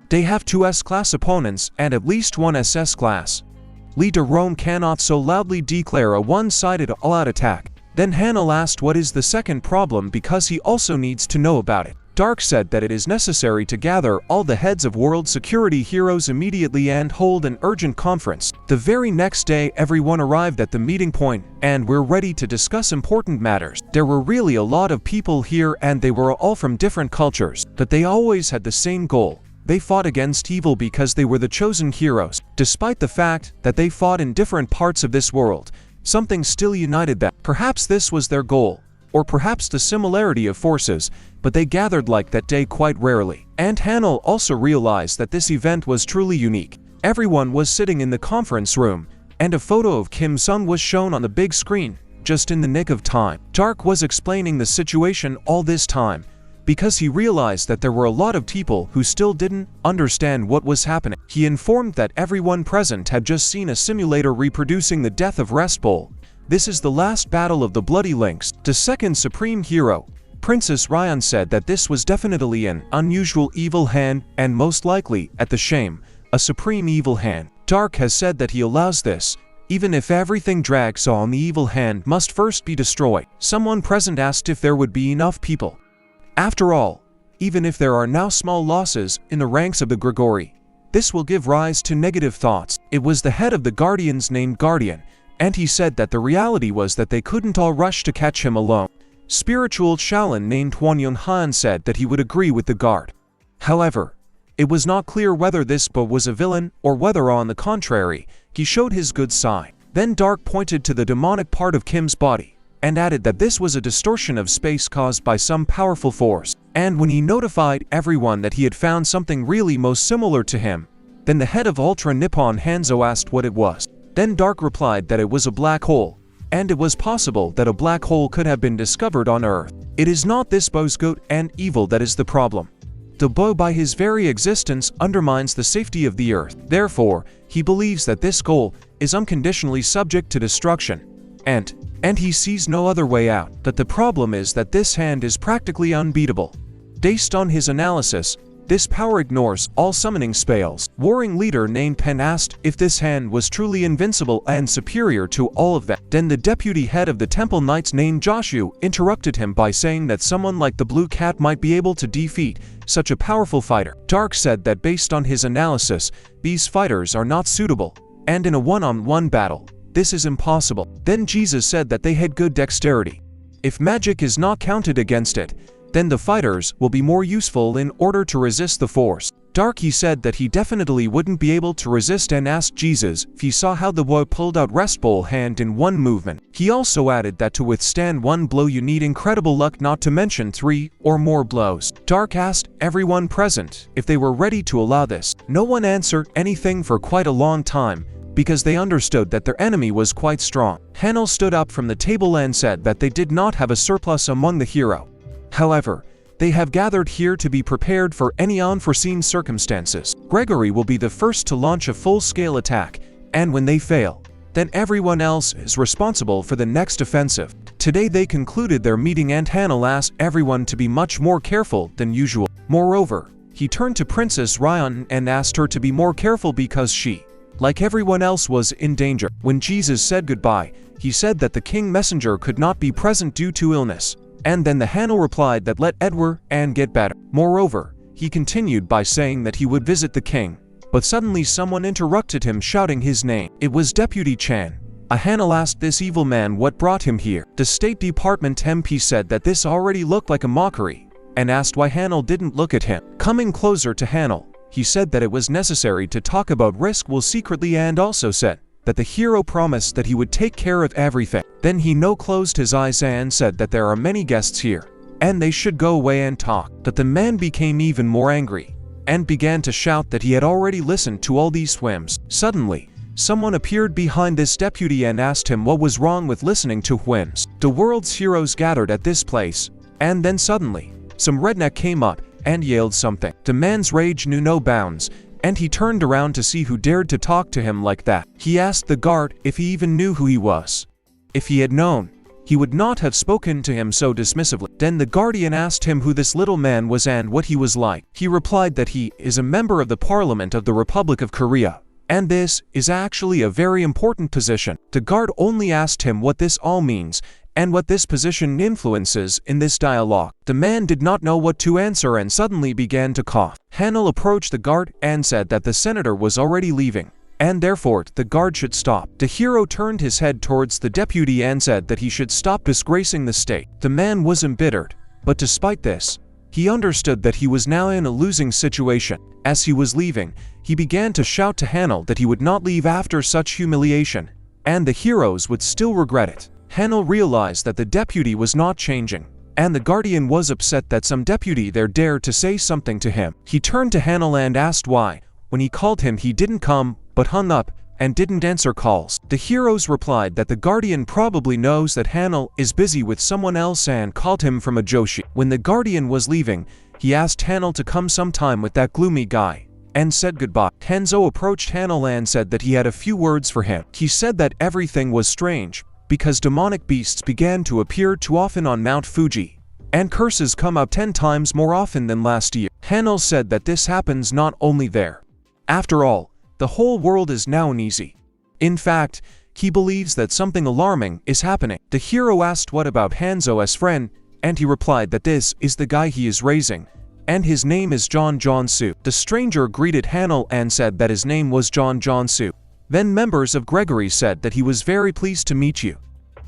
They have 2 S-class opponents and at least 1 SS class. Leader Rome cannot so loudly declare a one-sided all-out attack. Then Hanel asked what is the second problem because he also needs to know about it. Dark said that it is necessary to gather all the heads of world security heroes immediately and hold an urgent conference. The very next day everyone arrived at the meeting point and were ready to discuss important matters. There were really a lot of people here and they were all from different cultures, but they always had the same goal. They fought against evil because they were the chosen heroes. Despite the fact that they fought in different parts of this world, something still united them. Perhaps this was their goal, or perhaps the similarity of forces, but they gathered like that day quite rarely. And Hanel also realized that this event was truly unique. Everyone was sitting in the conference room, and a photo of Kim Sung was shown on the big screen, just in the nick of time. Dark was explaining the situation all this time, because he realized that there were a lot of people who still didn't understand what was happening. He informed that everyone present had just seen a simulator reproducing the death of Rest Bowl. This is the last battle of the Bloody Links. The second supreme hero, Princess Ryan, said that this was definitely an unusual evil hand and most likely, at the shame, a supreme evil hand. Dark has said that he allows this, even if everything drags on, the evil hand must first be destroyed. Someone present asked if there would be enough people. After all, even if there are now small losses in the ranks of the Grigori, this will give rise to negative thoughts. It was the head of the Guardians named Guardian, and he said that the reality was that they couldn't all rush to catch him alone. Spiritual Shaolin named Huan Yonghan said that he would agree with the guard. However, it was not clear whether this Bo was a villain or whether on the contrary, he showed his good side. Then Dark pointed to the demonic part of Kim's body, and added that this was a distortion of space caused by some powerful force. And when he notified everyone that he had found something really most similar to him, then the head of Ultra Nippon Hanzo asked what it was. Then Dark replied that it was a black hole, and it was possible that a black hole could have been discovered on Earth. It is not this Bo's good and evil that is the problem. The Bo by his very existence undermines the safety of the Earth. Therefore, he believes that this goal is unconditionally subject to destruction. And he sees no other way out. But the problem is that this hand is practically unbeatable. Based on his analysis, this power ignores all summoning spells. Warring leader named Pen asked if this hand was truly invincible and superior to all of them. Then the deputy head of the Temple Knights named Joshu interrupted him by saying that someone like the Blue Cat might be able to defeat such a powerful fighter. Dark said that based on his analysis, these fighters are not suitable, and in a one-on-one battle, this is impossible. Then Jesus said that they had good dexterity. If magic is not counted against it, then the fighters will be more useful in order to resist the force. Dark he said that he definitely wouldn't be able to resist and asked Jesus if he saw how the boy pulled out Rest Bowl hand in one movement. He also added that to withstand one blow you need incredible luck, not to mention 3 or more blows. Dark asked everyone present if they were ready to allow this. No one answered anything for quite a long time, because they understood that their enemy was quite strong. Hanel stood up from the table and said that they did not have a surplus among the hero. However, they have gathered here to be prepared for any unforeseen circumstances. Gregory will be the first to launch a full-scale attack, and when they fail, then everyone else is responsible for the next offensive. Today they concluded their meeting and Hanel asked everyone to be much more careful than usual. Moreover, he turned to Princess Ryan and asked her to be more careful because she, like everyone else, was in danger. When Jesus said goodbye, he said that the king messenger could not be present due to illness. And then the Hanel replied that let Edward and get better. Moreover, he continued by saying that he would visit the king, but suddenly someone interrupted him, shouting his name. It was Deputy Chan. Hanel asked this evil man what brought him here. The State Department MP said that this already looked like a mockery, and asked why Hanel didn't look at him. Coming closer to Hanel, he said that it was necessary to talk about risk will secretly, and also said that the hero promised that he would take care of everything. Then he closed his eyes and said that there are many guests here, and they should go away and talk. But the man became even more angry, and began to shout that he had already listened to all these whims. Suddenly, someone appeared behind this deputy and asked him what was wrong with listening to whims. The world's heroes gathered at this place, and then suddenly, some redneck came up and yelled something. The man's rage knew no bounds, and he turned around to see who dared to talk to him like that. He asked the guard if he even knew who he was. If he had known, he would not have spoken to him so dismissively. Then the guardian asked him who this little man was and what he was like. He replied that he is a member of the Parliament of the Republic of Korea, and this is actually a very important position. The guard only asked him what this all means, and what this position influences in this dialogue. The man did not know what to answer and suddenly began to cough. Hanel approached the guard and said that the senator was already leaving, and therefore the guard should stop. The hero turned his head towards the deputy and said that he should stop disgracing the state. The man was embittered, but despite this, he understood that he was now in a losing situation. As he was leaving, he began to shout to Hanel that he would not leave after such humiliation, and the heroes would still regret it. Hanel realized that the deputy was not changing, and the guardian was upset that some deputy there dared to say something to him. He turned to Hanel and asked why, when he called him, he didn't come, but hung up, and didn't answer calls. The heroes replied that the guardian probably knows that Hanel is busy with someone else and called him from a joshi. When the guardian was leaving, he asked Hanel to come sometime with that gloomy guy, and said goodbye. Hanzo approached Hanel and said that he had a few words for him. He said that everything was strange, because demonic beasts began to appear too often on Mount Fuji, and curses come up 10 times more often than last year. Hanel said that this happens not only there. After all, the whole world is now uneasy. In fact, he believes that something alarming is happening. The hero asked what about Hanzo's friend, and he replied that this is the guy he is raising, and his name is John Jong-soo. The stranger greeted Hanel and said that his name was John Jong-soo. Then members of Gregory said that he was very pleased to meet you,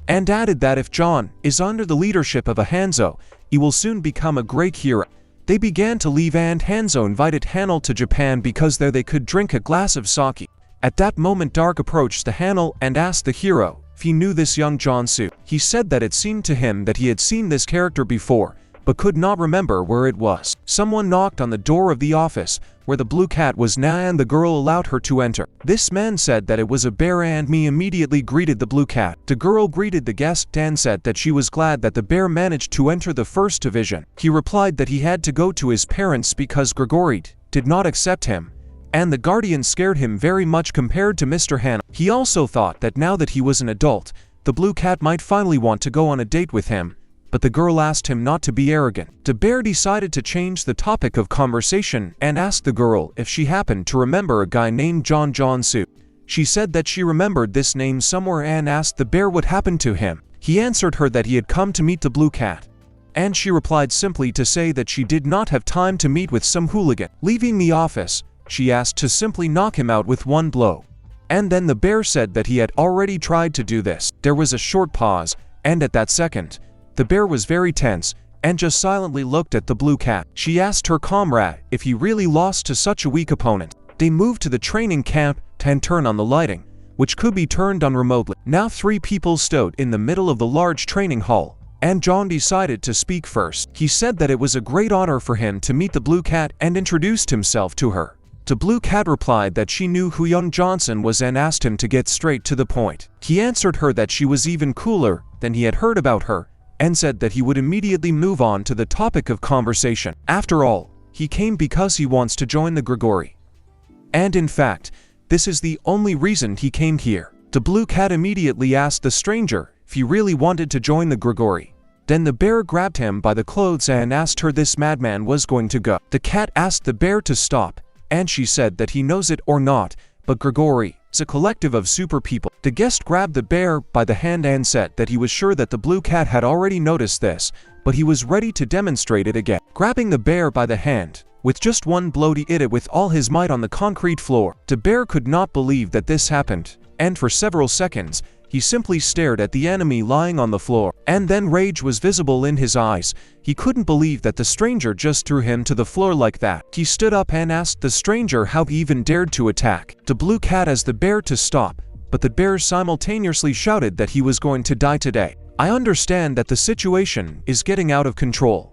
and added that if John is under the leadership of a Hanzo, he will soon become a great hero. They began to leave and Hanzo invited Hanel to Japan because there they could drink a glass of sake. At that moment Dark approached the Hanel and asked the hero if he knew this young Jong-soo. He said that it seemed to him that he had seen this character before, but could not remember where it was. Someone knocked on the door of the office, where the blue cat was now, and the girl allowed her to enter. This man said that it was a bear and me immediately greeted the blue cat. The girl greeted the guest and said that she was glad that the bear managed to enter the first division. He replied that he had to go to his parents because Gregory did not accept him, and the guardian scared him very much compared to Mr. Hanel. He also thought that now that he was an adult, the blue cat might finally want to go on a date with him, but the girl asked him not to be arrogant. The bear decided to change the topic of conversation and asked the girl if she happened to remember a guy named John Jong-soo. She said that she remembered this name somewhere and asked the bear what happened to him. He answered her that he had come to meet the blue cat, and she replied simply to say that she did not have time to meet with some hooligan. Leaving the office, she asked to simply knock him out with one blow. And then the bear said that he had already tried to do this. There was a short pause, and at that second, the bear was very tense, and just silently looked at the blue cat. She asked her comrade if he really lost to such a weak opponent. They moved to the training camp and turned on the lighting, which could be turned on remotely. Now 3 people stood in the middle of the large training hall, and John decided to speak first. He said that it was a great honor for him to meet the blue cat and introduced himself to her. The blue cat replied that she knew who young Johnson was and asked him to get straight to the point. He answered her that she was even cooler than he had heard about her, and said that he would immediately move on to the topic of conversation. After all, he came because he wants to join the Gregory. And in fact, this is the only reason he came here. The blue cat immediately asked the stranger if he really wanted to join the Gregory. Then the bear grabbed him by the clothes and asked her this madman was going to go. The cat asked the bear to stop, and she said that he knows it or not, but Gregory is a collective of super people. The guest grabbed the bear by the hand and said that he was sure that the blue cat had already noticed this, but he was ready to demonstrate it again. Grabbing the bear by the hand, With just one blow he hit it with all his might on the concrete floor. The bear could not believe that this happened, and for several seconds, he simply stared at the enemy lying on the floor, and then rage was visible in his eyes. He couldn't believe that the stranger just threw him to the floor like that. He stood up and asked the stranger how he even dared to attack the blue cat as the bear to stop, but the bear simultaneously shouted that he was going to die today. I understand that the situation is getting out of control.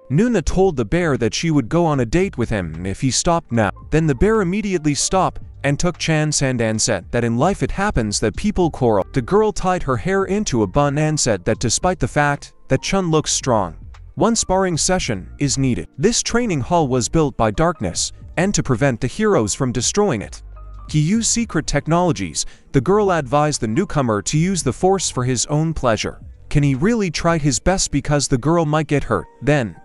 Nuna told the bear that she would go on a date with him if he stopped now. Then the bear immediately stopped and took Chan's hand and said that in life it happens that people quarrel. The girl tied her hair into a bun and said that despite the fact that Chun looks strong, one sparring session is needed. This training hall was built by darkness, and to prevent the heroes from destroying it, he used secret technologies. The girl advised the newcomer to use the force for his own pleasure. Can he really try his best because the girl might get hurt? Then,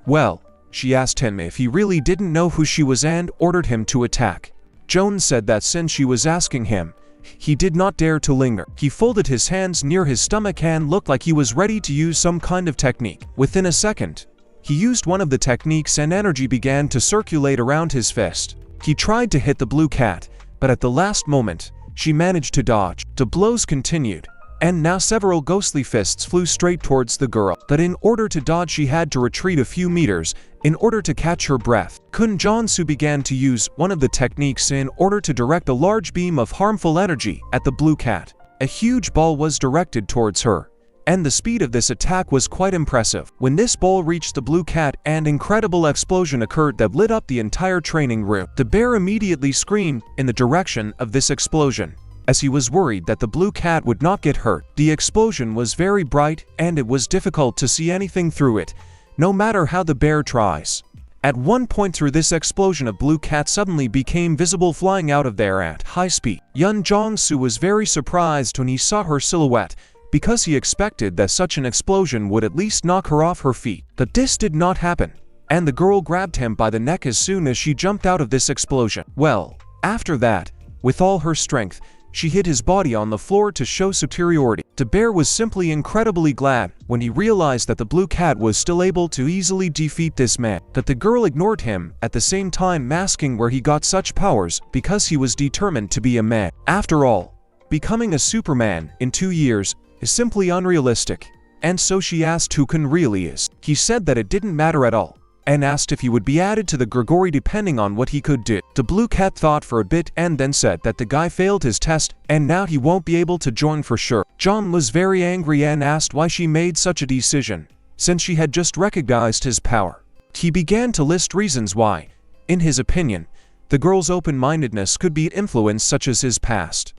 well, she asked him if he really didn't know who she was and ordered him to attack. Jones said that since she was asking him, he did not dare to linger. He folded his hands near his stomach and looked like he was ready to use some kind of technique. Within a second, he used one of the techniques and energy began to circulate around his fist. He tried to hit the blue cat, but at the last moment, she managed to dodge. The blows continued, and now several ghostly fists flew straight towards the girl. But in order to dodge she had to retreat a few meters in order to catch her breath. Kun Jansu began to use one of the techniques in order to direct a large beam of harmful energy at the blue cat. A huge ball was directed towards her, and the speed of this attack was quite impressive. When this ball reached the blue cat, an incredible explosion occurred that lit up the entire training room. The bear immediately screamed in the direction of this explosion, as he was worried that the blue cat would not get hurt. The explosion was very bright, and it was difficult to see anything through it, no matter how the bear tries. At one point through this explosion, a blue cat suddenly became visible flying out of there at high speed. Yun Jong-soo was very surprised when he saw her silhouette, because he expected that such an explosion would at least knock her off her feet. But this did not happen, and the girl grabbed him by the neck as soon as she jumped out of this explosion. Well, after that, with all her strength, she hit his body on the floor to show superiority. The bear was simply incredibly glad when he realized that the blue cat was still able to easily defeat this man. That the girl ignored him, at the same time masking where he got such powers because he was determined to be a man. After all, becoming a Superman in 2 years is simply unrealistic, and so she asked who Kun really is. He said that it didn't matter at all, and asked if he would be added to the Grigori depending on what he could do. The blue cat thought for a bit and then said that the guy failed his test and now he won't be able to join for sure. John was very angry and asked why she made such a decision, since she had just recognized his power. He began to list reasons why, in his opinion, the girl's open-mindedness could be influence such as his past.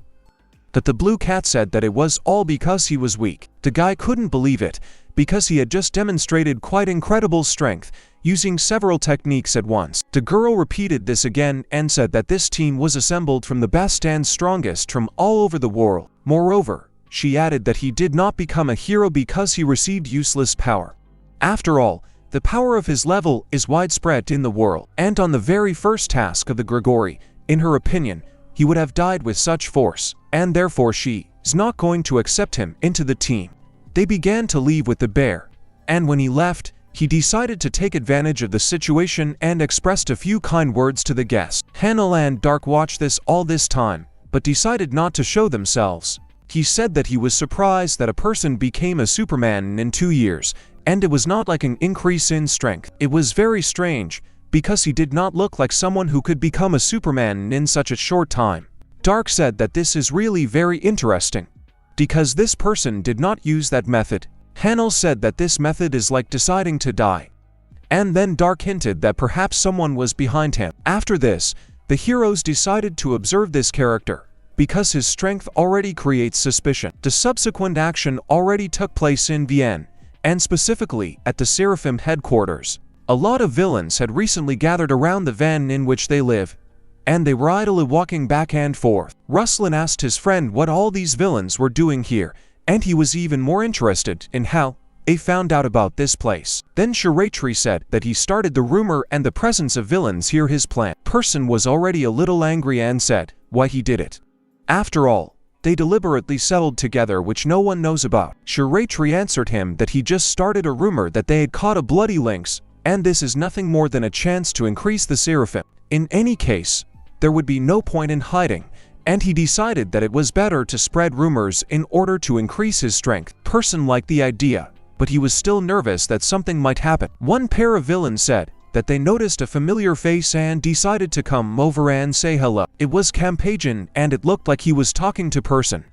But the blue cat said that it was all because he was weak. The guy couldn't believe it, because he had just demonstrated quite incredible strength, using several techniques at once. The girl repeated this again and said that this team was assembled from the best and strongest from all over the world. Moreover, she added that he did not become a hero because he received useless power. After all, the power of his level is widespread in the world, and on the very first task of the Grigori, in her opinion, he would have died with such force, and therefore she is not going to accept him into the team. They began to leave with the bear, and when he left, he decided to take advantage of the situation and expressed a few kind words to the guests. Hanel and Dark watched this all this time, but decided not to show themselves. He said that he was surprised that a person became a Superman in 2 years, and it was not like an increase in strength. It was very strange, because he did not look like someone who could become a Superman in such a short time. Dark said that this is really very interesting, because this person did not use that method. Hanel said that this method is like deciding to die. And then Dark hinted that perhaps someone was behind him. After this, the heroes decided to observe this character, because his strength already creates suspicion. The subsequent action already took place in Vienna, and specifically at the Seraphim headquarters. A lot of villains had recently gathered around the van in which they live, and they were idly walking back and forth. Ruslan asked his friend what all these villains were doing here, and he was even more interested in how they found out about this place. Then Shiratri said that he started the rumor and the presence of villains here his plan. Person was already a little angry and said why he did it. After all, they deliberately settled together which no one knows about. Shiratri answered him that he just started a rumor that they had caught a bloody lynx, and this is nothing more than a chance to increase the seraphim. In any case, there would be no point in hiding, and he decided that it was better to spread rumors in order to increase his strength. Person liked the idea, but he was still nervous that something might happen. One pair of villains said that they noticed a familiar face and decided to come over and say hello. It was Campagian, and it looked like he was talking to Person.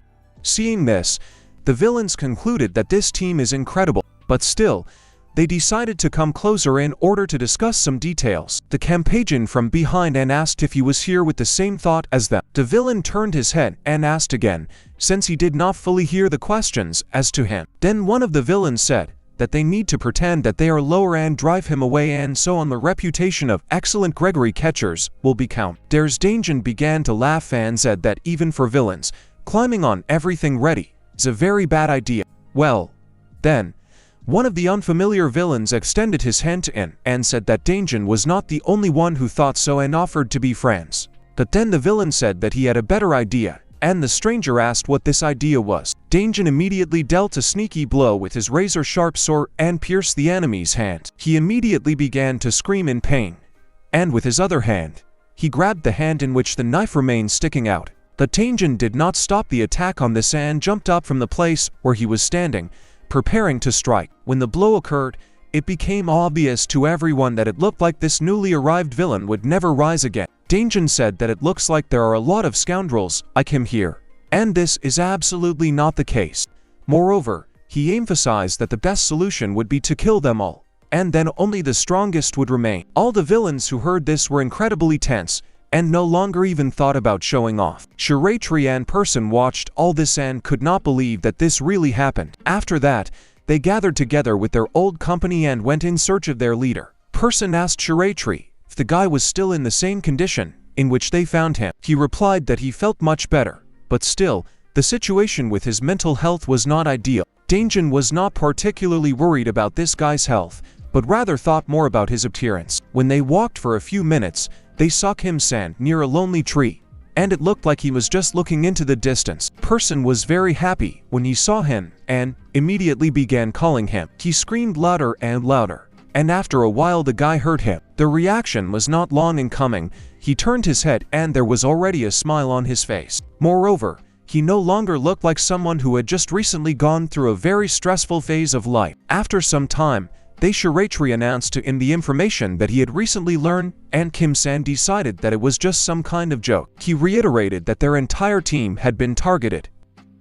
Seeing this, the villains concluded that this team is incredible, but still, they decided to come closer in order to discuss some details. The Campagian from behind and asked if he was here with the same thought as them. The villain turned his head and asked again, since he did not fully hear the questions as to him. Then one of the villains said that they need to pretend that they are lower and drive him away, and so on the reputation of excellent Gregory catchers will be count. There's Danjin began to laugh and said that even for villains, climbing on everything ready is a very bad idea. Well, then, one of the unfamiliar villains extended his hand to In and said that Danjin was not the only one who thought so and offered to be friends. But then the villain said that he had a better idea, and the stranger asked what this idea was. Danjin immediately dealt a sneaky blow with his razor-sharp sword and pierced the enemy's hand. He immediately began to scream in pain, and with his other hand, he grabbed the hand in which the knife remained sticking out. But Danjin did not stop the attack on this and jumped up from the place where he was standing, preparing to strike. When the blow occurred, it became obvious to everyone that it looked like this newly arrived villain would never rise again. Danjin said that it looks like there are a lot of scoundrels like him here, and this is absolutely not the case. Moreover, he emphasized that the best solution would be to kill them all, and then only the strongest would remain. All the villains who heard this were incredibly tense, and no longer even thought about showing off. Shiraitri and Person watched all this and could not believe that this really happened. After that, they gathered together with their old company and went in search of their leader. Person asked Shiraitri if the guy was still in the same condition in which they found him. He replied that he felt much better, but still, the situation with his mental health was not ideal. Danjin was not particularly worried about this guy's health, but rather thought more about his appearance. When they walked for a few minutes, they saw Kim-san near a lonely tree, and it looked like he was just looking into the distance. Person was very happy when he saw him and immediately began calling him. He screamed louder and louder, and after a while the guy heard him. The reaction was not long in coming. He turned his head and there was already a smile on his face. Moreover, he no longer looked like someone who had just recently gone through a very stressful phase of life. After some time, Shiraitri announced to him the information that he had recently learned, and Kim-san decided that it was just some kind of joke. He reiterated that their entire team had been targeted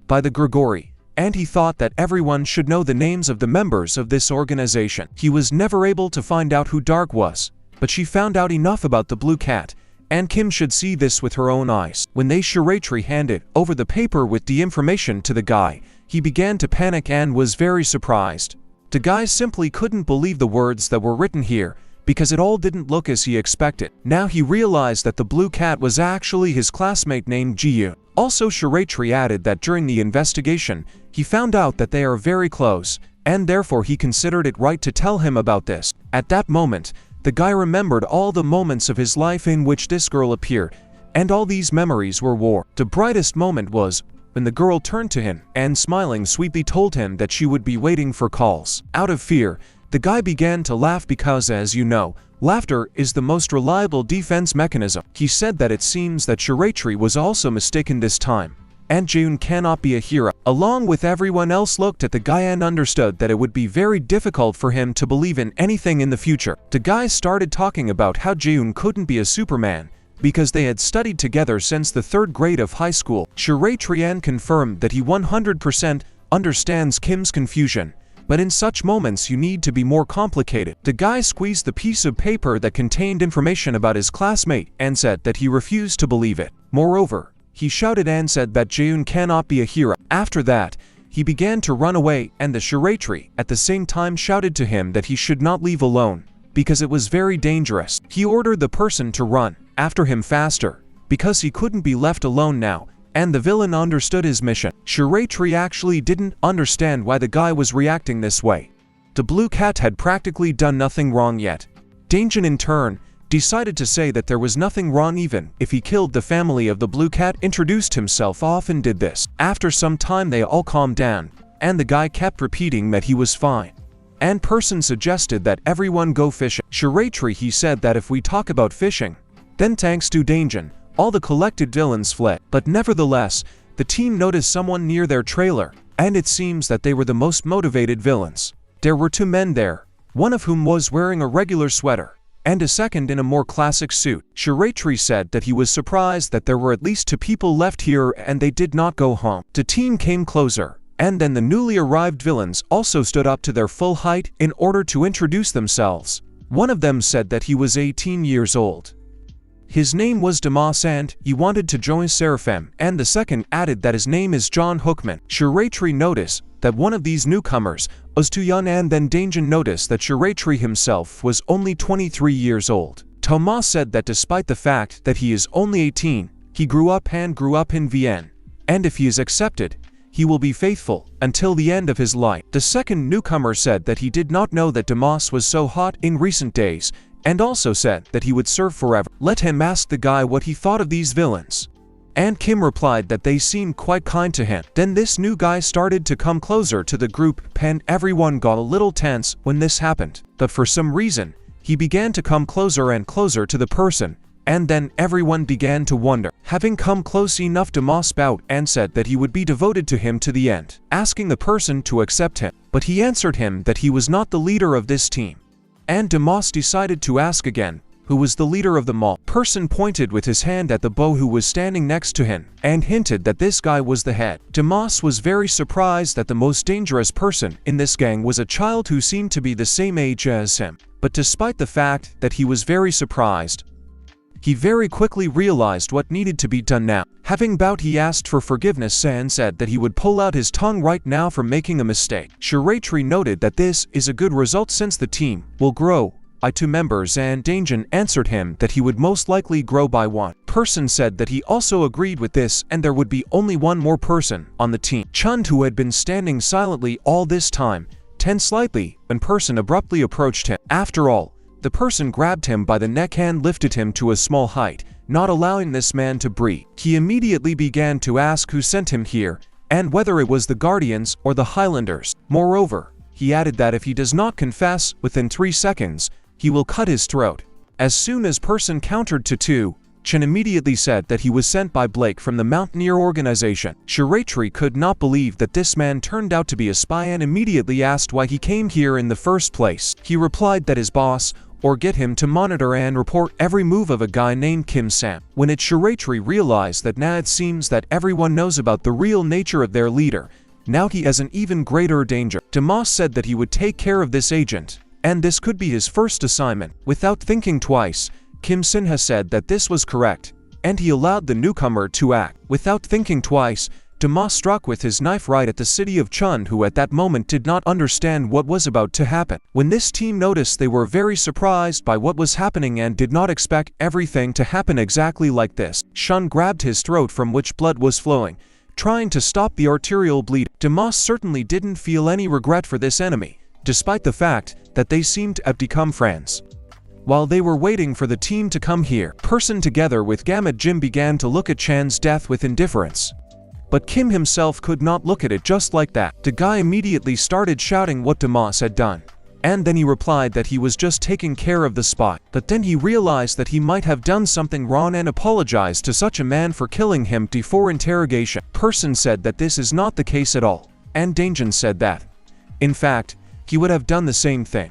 by the Grigori, and he thought that everyone should know the names of the members of this organization. He was never able to find out who Dark was, but she found out enough about the Blue Cat, and Kim should see this with her own eyes. When Shiraitri handed over the paper with the information to the guy, he began to panic and was very surprised. The guy simply couldn't believe the words that were written here, because it all didn't look as he expected. Now he realized that the Blue Cat was actually his classmate named Ji-yoon. Also, Shiraitri added that during the investigation, he found out that they are very close, and therefore he considered it right to tell him about this. At that moment, the guy remembered all the moments of his life in which this girl appeared, and all these memories were war. The brightest moment was when the girl turned to him and smiling sweetly told him that she would be waiting for calls. Out of fear, the guy began to laugh because, as you know, laughter is the most reliable defense mechanism. He said that it seems that Shiraitri was also mistaken this time, and Ji-yoon cannot be a hero. Along with everyone else looked at the guy and understood that it would be very difficult for him to believe in anything in the future. The guy started talking about how Ji-yoon couldn't be a Superman, because they had studied together since the 3rd grade of high school. Shiraitri confirmed that he 100% understands Kim's confusion, but in such moments you need to be more complicated. The guy squeezed the piece of paper that contained information about his classmate and said that he refused to believe it. Moreover, he shouted and said that Ji-yoon cannot be a hero. After that, he began to run away, and the Shiraitri at the same time shouted to him that he should not leave alone, because it was very dangerous. He ordered the person to run after him faster, because he couldn't be left alone now, and the villain understood his mission. Shiraitri actually didn't understand why the guy was reacting this way. The Blue Cat had practically done nothing wrong yet. Danjin in turn decided to say that there was nothing wrong even if he killed the family of the Blue Cat, introduced himself off and did this. After some time they all calmed down, and the guy kept repeating that he was fine, and person suggested that everyone go fishing. Shiraitri, he said that if we talk about fishing, then thanks to Danjin, all the collected villains fled. But nevertheless, the team noticed someone near their trailer, and it seems that they were the most motivated villains. There were two men there, one of whom was wearing a regular sweater, and a second in a more classic suit. Shiraitri said that he was surprised that there were at least two people left here and they did not go home. The team came closer, and then the newly arrived villains also stood up to their full height in order to introduce themselves. One of them said that he was 18 years old. His name was Damas and he wanted to join Seraphim, and the second added that his name is John Hookman. Shiraitri noticed that one of these newcomers was too young, and then Danjin noticed that Shiraitri himself was only 23 years old. Thomas said that despite the fact that he is only 18, he grew up in Vienna, and if he is accepted, he will be faithful until the end of his life. The second newcomer said that he did not know that Damas was so hot in recent days, and also said that he would serve forever. Let him ask the guy what he thought of these villains. And Kim replied that they seemed quite kind to him. Then this new guy started to come closer to the group, and everyone got a little tense when this happened. But for some reason, he began to come closer and closer to the person, and then everyone began to wonder. Having come close enough, Damas bowed and said that he would be devoted to him to the end, asking the person to accept him. But he answered him that he was not the leader of this team. And Damas decided to ask again, who was the leader of them all. Person pointed with his hand at the boy who was standing next to him, and hinted that this guy was the head. Damas was very surprised that the most dangerous person in this gang was a child who seemed to be the same age as him. But despite the fact that he was very surprised, he very quickly realized what needed to be done now. Having bowed, he asked for forgiveness and said that he would pull out his tongue right now for making a mistake. Shiraitri noted that this is a good result since the team will grow by 2 members, and Danjin answered him that he would most likely grow by 1. Person said that he also agreed with this and there would be only one more person on the team. Chund, who had been standing silently all this time, tensed slightly when Person abruptly approached him. After all, the person grabbed him by the neck and lifted him to a small height, not allowing this man to breathe. He immediately began to ask who sent him here, and whether it was the Guardians or the Highlanders. Moreover, he added that if he does not confess within 3 seconds, he will cut his throat. As soon as Person countered to 2, Chen immediately said that he was sent by Blake from the Mountaineer organization. Shiraitri could not believe that this man turned out to be a spy and immediately asked why he came here in the first place. He replied that his boss, or get him to monitor and report every move of a guy named Kim Sam. When Shiraitri realized that now it seems that everyone knows about the real nature of their leader, now he has an even greater danger. Damas said that he would take care of this agent, and this could be his first assignment. Without thinking twice, Kim Sinha said that this was correct, and he allowed the newcomer to act. Without thinking twice, Damas struck with his knife right at the city of Chun, who at that moment did not understand what was about to happen. When this team noticed, they were very surprised by what was happening and did not expect everything to happen exactly like this. Chun grabbed his throat from which blood was flowing, trying to stop the arterial bleeding. Damas certainly didn't feel any regret for this enemy, despite the fact that they seemed to have become friends. While they were waiting for the team to come here, Person together with Gamut Jim began to look at Chan's death with indifference. But Kim himself could not look at it just like that. The guy immediately started shouting what Damas had done, and then he replied that he was just taking care of the spot. But then he realized that he might have done something wrong and apologized to such a man for killing him before interrogation. Person said that this is not the case at all, and Danjin said that, in fact, he would have done the same thing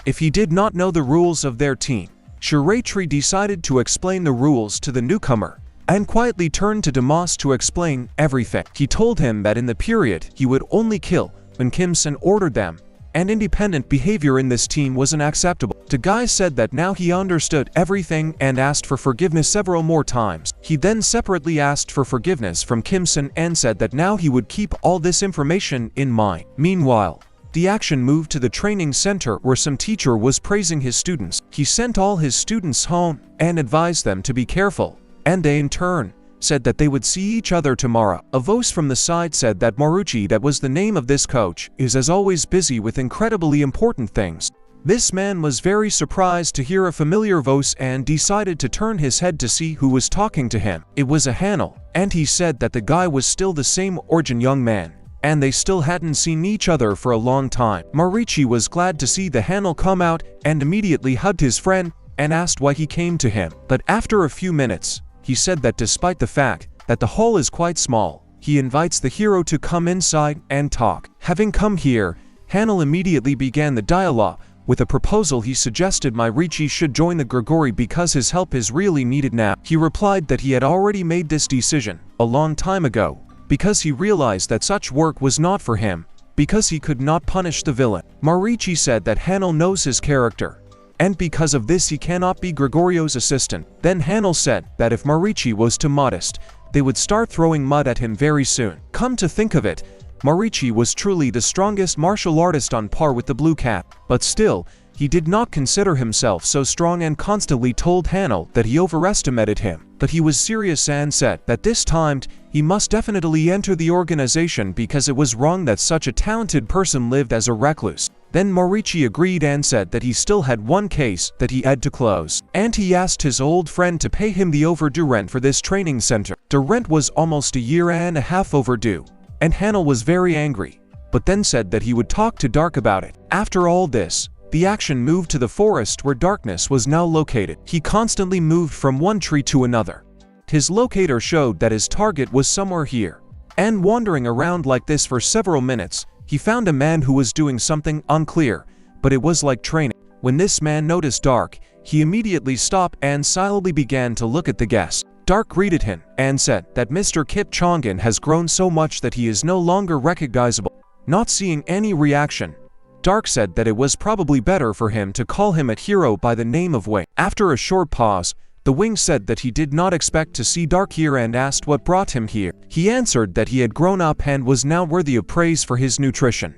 if he did not know the rules of their team. Shiraitri decided to explain the rules to the newcomer, and quietly turned to Damas to explain everything. He told him that in the period he would only kill when Kim Sen ordered them, and independent behavior in this team was unacceptable. The guy said that now he understood everything and asked for forgiveness several more times. He then separately asked for forgiveness from Kim Sen and said that now he would keep all this information in mind. Meanwhile, the action moved to the training center where some teacher was praising his students. He sent all his students home and advised them to be careful, and they in turn said that they would see each other tomorrow. A voice from the side said that Maruchi, that was the name of this coach, is as always busy with incredibly important things. This man was very surprised to hear a familiar voice and decided to turn his head to see who was talking to him. It was a Hanel, and he said that the guy was still the same origin young man, and they still hadn't seen each other for a long time. Marichi was glad to see the Hanel come out and immediately hugged his friend and asked why he came to him. But after a few minutes, he said that despite the fact that the hall is quite small, he invites the hero to come inside and talk. Having come here, Hanel immediately began the dialogue with a proposal. He suggested Marichi should join the Grigori because his help is really needed now. He replied that he had already made this decision a long time ago, because he realized that such work was not for him, because he could not punish the villain. Marichi said that Hanel knows his character, and because of this he cannot be Grigorio's assistant. Then Hanel said that if Marichi was too modest, they would start throwing mud at him very soon. Come to think of it, Marichi was truly the strongest martial artist on par with the Blue Cat, but still, he did not consider himself so strong and constantly told Hanel that he overestimated him. But he was serious and said that this time he must definitely enter the organization because it was wrong that such a talented person lived as a recluse. Then Marichi agreed and said that he still had one case that he had to close, and he asked his old friend to pay him the overdue rent for this training center. The rent was almost a year and a half overdue, and Hanel was very angry, but then said that he would talk to Dark about it. After all this, the action moved to the forest where Darkness was now located. He constantly moved from one tree to another. His locator showed that his target was somewhere here, and wandering around like this for several minutes, he found a man who was doing something unclear, but it was like training. When this man noticed Dark, he immediately stopped and silently began to look at the guest. Dark greeted him and said that Mr. Kip Chongan has grown so much that he is no longer recognizable. Not seeing any reaction, Dark said that it was probably better for him to call him a hero by the name of Wing. After a short pause, the Wing said that he did not expect to see Dark here and asked what brought him here. He answered that he had grown up and was now worthy of praise for his nutrition.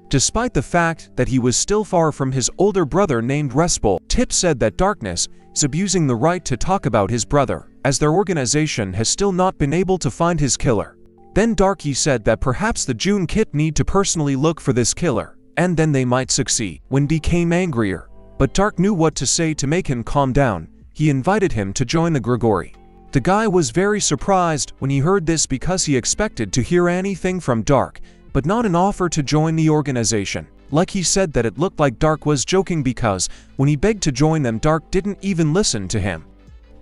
Despite the fact that he was still far from his older brother named Respol, Tip said that Darkness is abusing the right to talk about his brother, as their organization has still not been able to find his killer. Then Darky said that perhaps the June Kit need to personally look for this killer, and then they might succeed. When became angrier, but Dark knew what to say to make him calm down. He invited him to join the Grigori. The guy was very surprised when he heard this because he expected to hear anything from Dark, but not an offer to join the organization. Like he said that it looked like Dark was joking because when he begged to join them, Dark didn't even listen to him.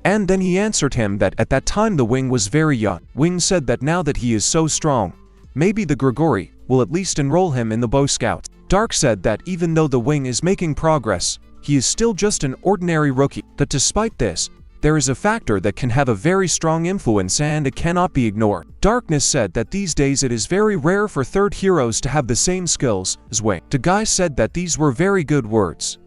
And then he answered him that at that time the Wing was very young. Wing said that now that he is so strong, maybe the Grigori will at least enroll him in the Boy Scouts. Dark said that even though the Wing is making progress, he is still just an ordinary rookie. But despite this, there is a factor that can have a very strong influence and it cannot be ignored. Darkness said that these days it is very rare for third heroes to have the same skills as Wing. The guy said that these were very good words,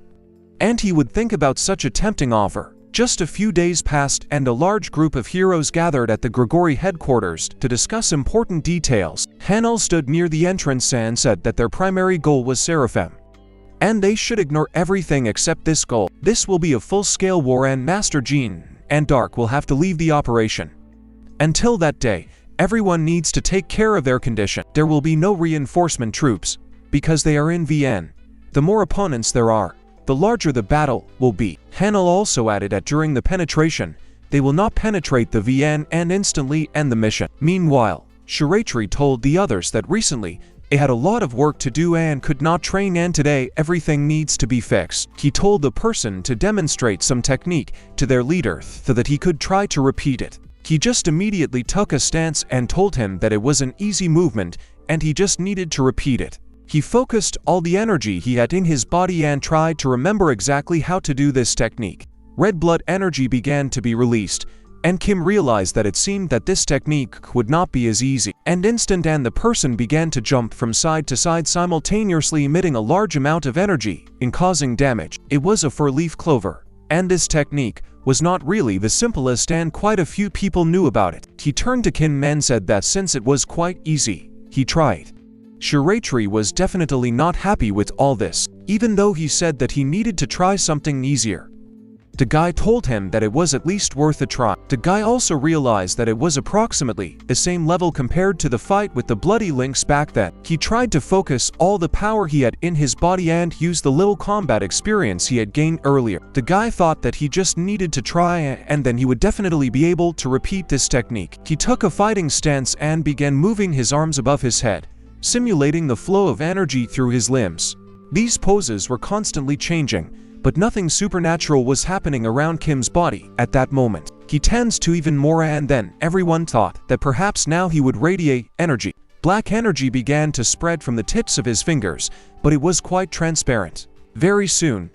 and he would think about such a tempting offer. Just a few days passed and a large group of heroes gathered at the Grigori headquarters to discuss important details. Hanel stood near the entrance and said that their primary goal was Seraphim, and they should ignore everything except this goal. This will be a full-scale war and Master Jean and Dark will have to leave the operation. Until that day, everyone needs to take care of their condition. There will be no reinforcement troops, because they are in VN. The more opponents there are, the larger the battle will be. Hanel also added that during the penetration, they will not penetrate the VN and instantly end the mission. Meanwhile, Shiratri told the others that recently, they had a lot of work to do and could not train, and today everything needs to be fixed. He told the person to demonstrate some technique to their leader so that he could try to repeat it. He just immediately took a stance and told him that it was an easy movement and he just needed to repeat it. He focused all the energy he had in his body and tried to remember exactly how to do this technique. Red blood energy began to be released, and Kim realized that it seemed that this technique would not be as easy. And the person began to jump from side to side simultaneously, emitting a large amount of energy and causing damage. It was a four-leaf clover, and this technique was not really the simplest and quite a few people knew about it. He turned to Kim and said that since it was quite easy, he tried. Shiratri was definitely not happy with all this, even though he said that he needed to try something easier. The guy told him that it was at least worth a try. The guy also realized that it was approximately the same level compared to the fight with the bloody lynx back then. He tried to focus all the power he had in his body and use the little combat experience he had gained earlier. The guy thought that he just needed to try and then he would definitely be able to repeat this technique. He took a fighting stance and began moving his arms above his head, simulating the flow of energy through his limbs. These poses were constantly changing, but nothing supernatural was happening around Kim's body at that moment. He tends to even more, and then everyone thought that perhaps now he would radiate energy. Black energy began to spread from the tips of his fingers, but it was quite transparent. Very soon,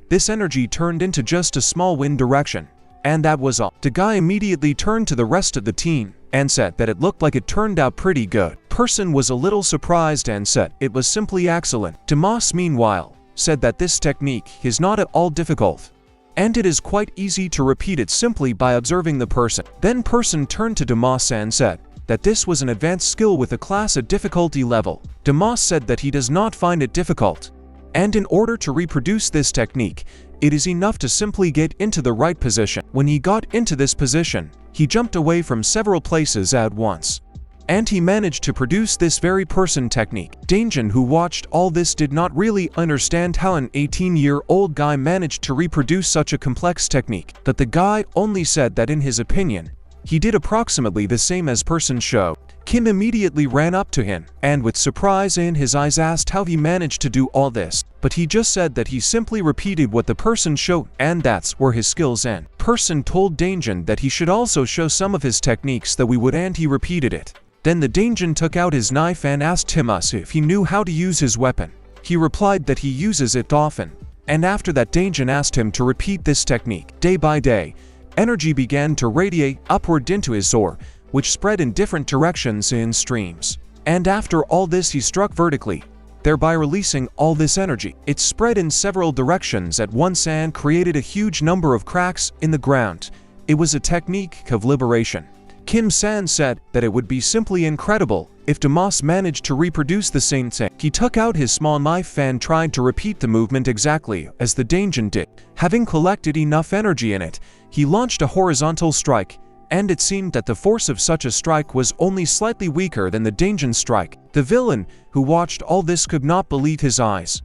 this energy turned into just a small wind direction, and that was all. The guy immediately turned to the rest of the team and said that it looked like it turned out pretty good. Person was a little surprised and said it was simply excellent. Damas, meanwhile, said that this technique is not at all difficult, and it is quite easy to repeat it simply by observing the person. Then person turned to Damas and said that this was an advanced skill with a class at difficulty level. Damas said that he does not find it difficult, and in order to reproduce this technique, it is enough to simply get into the right position. When he got into this position, he jumped away from several places at once, and he managed to produce this very person technique. Danjin, who watched all this, did not really understand how an 18-year-old guy managed to reproduce such a complex technique. But the guy only said that in his opinion, he did approximately the same as person show. Kim immediately ran up to him, and with surprise in his eyes asked how he managed to do all this. But he just said that he simply repeated what the person showed, and that's where his skills end. Person told Danjin that he should also show some of his techniques that we would, and he repeated it. Then the Danjin took out his knife and asked him if he knew how to use his weapon. He replied that he uses it often, and after that Danjin asked him to repeat this technique. Day by day, energy began to radiate upward into his sword, which spread in different directions in streams. And after all this he struck vertically, thereby releasing all this energy. It spread in several directions at once and created a huge number of cracks in the ground. It was a technique of liberation. Kim-san said that it would be simply incredible if Damas managed to reproduce the same thing. He took out his small knife and tried to repeat the movement exactly as the Danjin did. Having collected enough energy in it, he launched a horizontal strike, and it seemed that the force of such a strike was only slightly weaker than the Danjin strike. The villain, who watched all this, could not believe his eyes.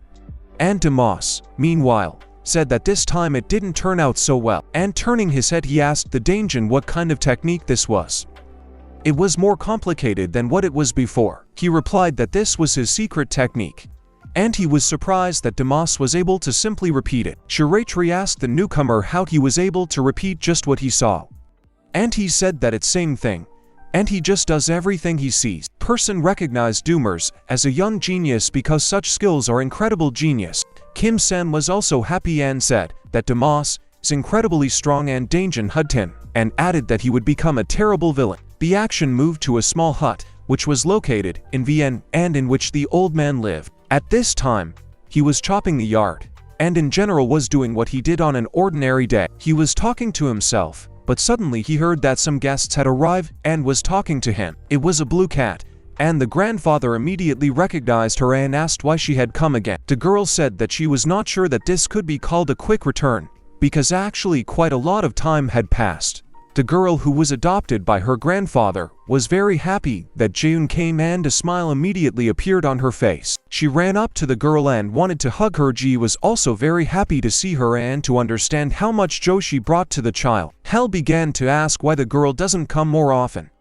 And Damas, meanwhile, said that this time it didn't turn out so well, and turning his head he asked the Danjin what kind of technique this was. It was more complicated than what it was before. He replied that this was his secret technique, and he was surprised that Damas was able to simply repeat it. Shiraitri asked the newcomer how he was able to repeat just what he saw, and he said that it's same thing, and he just does everything he sees. Person recognized Doomers as a young genius because such skills are incredible genius. Kim-san was also happy and said that Damas is incredibly strong, and Danjin hugged him and added that he would become a terrible villain. The action moved to a small hut which was located in Vienna and in which the old man lived. At this time, he was chopping the yard and in general was doing what he did on an ordinary day. He was talking to himself, but suddenly he heard that some guests had arrived and was talking to him. It was a blue cat, and the grandfather immediately recognized her and asked why she had come again. The girl said that she was not sure that this could be called a quick return, because actually quite a lot of time had passed. The girl, who was adopted by her grandfather, was very happy that June came, and a smile immediately appeared on her face. She ran up to the girl and wanted to hug her. Ji was also very happy to see her and to understand how much joy she brought to the child. Hel began to ask why the girl doesn't come more often,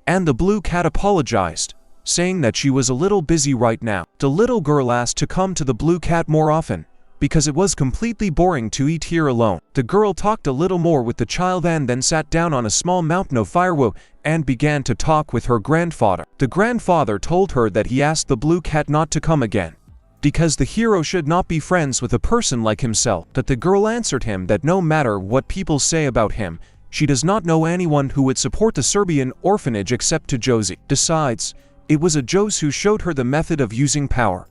and the blue cat apologized, saying that she was a little busy right now. The little girl asked to come to the blue cat more often, because it was completely boring to eat here alone. The girl talked a little more with the child and then sat down on a small mountain of firewood and began to talk with her grandfather. The grandfather told her that he asked the blue cat not to come again, because the hero should not be friends with a person like himself. But the girl answered him that no matter what people say about him, she does not know anyone who would support the Serbian orphanage except to Josie. Besides, it was a Jose who showed her the method of using power,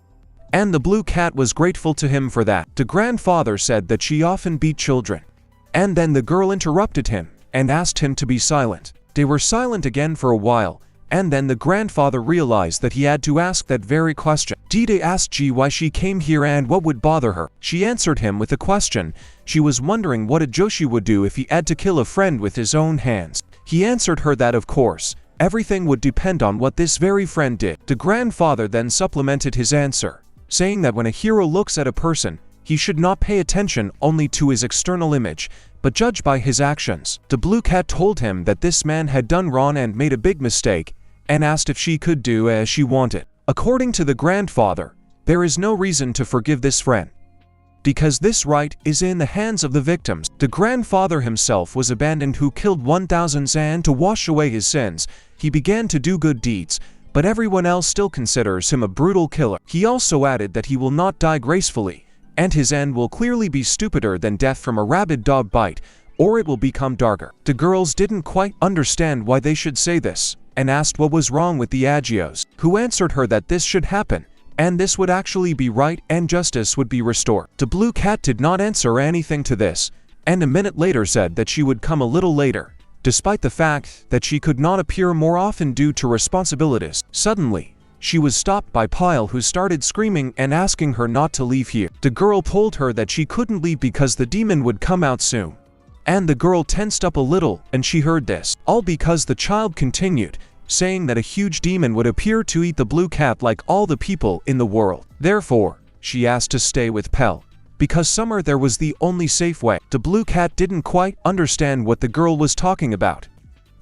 and the blue cat was grateful to him for that. The grandfather said that she often beat children, and then the girl interrupted him and asked him to be silent. They were silent again for a while, and then the grandfather realized that he had to ask that very question. Dide asked Ji why she came here and what would bother her. She answered him with a question. She was wondering what a Joshi would do if he had to kill a friend with his own hands. He answered her that of course, everything would depend on what this very friend did. The grandfather then supplemented his answer, saying that when a hero looks at a person, he should not pay attention only to his external image, but judge by his actions. The blue cat told him that this man had done wrong and made a big mistake, and asked if she could do as she wanted. According to the grandfather, there is no reason to forgive this friend, because this right is in the hands of the victims. The grandfather himself was abandoned who killed 1,000 Zan to wash away his sins. He began to do good deeds, but everyone else still considers him a brutal killer. He also added that he will not die gracefully, and his end will clearly be stupider than death from a rabid dog bite, or it will become darker. The girls didn't quite understand why they should say this, and asked what was wrong with the Agios, who answered her that this should happen, and this would actually be right and justice would be restored. The blue cat did not answer anything to this, and a minute later said that she would come a little later, despite the fact that she could not appear more often due to responsibilities. Suddenly, she was stopped by Pyle, who started screaming and asking her not to leave here. The girl told her that she couldn't leave because the demon would come out soon. And the girl tensed up a little and she heard this, all because the child continued, saying that a huge demon would appear to eat the blue cat like all the people in the world. Therefore, she asked to stay with Pell, because somewhere there was the only safe way. The blue cat didn't quite understand what the girl was talking about.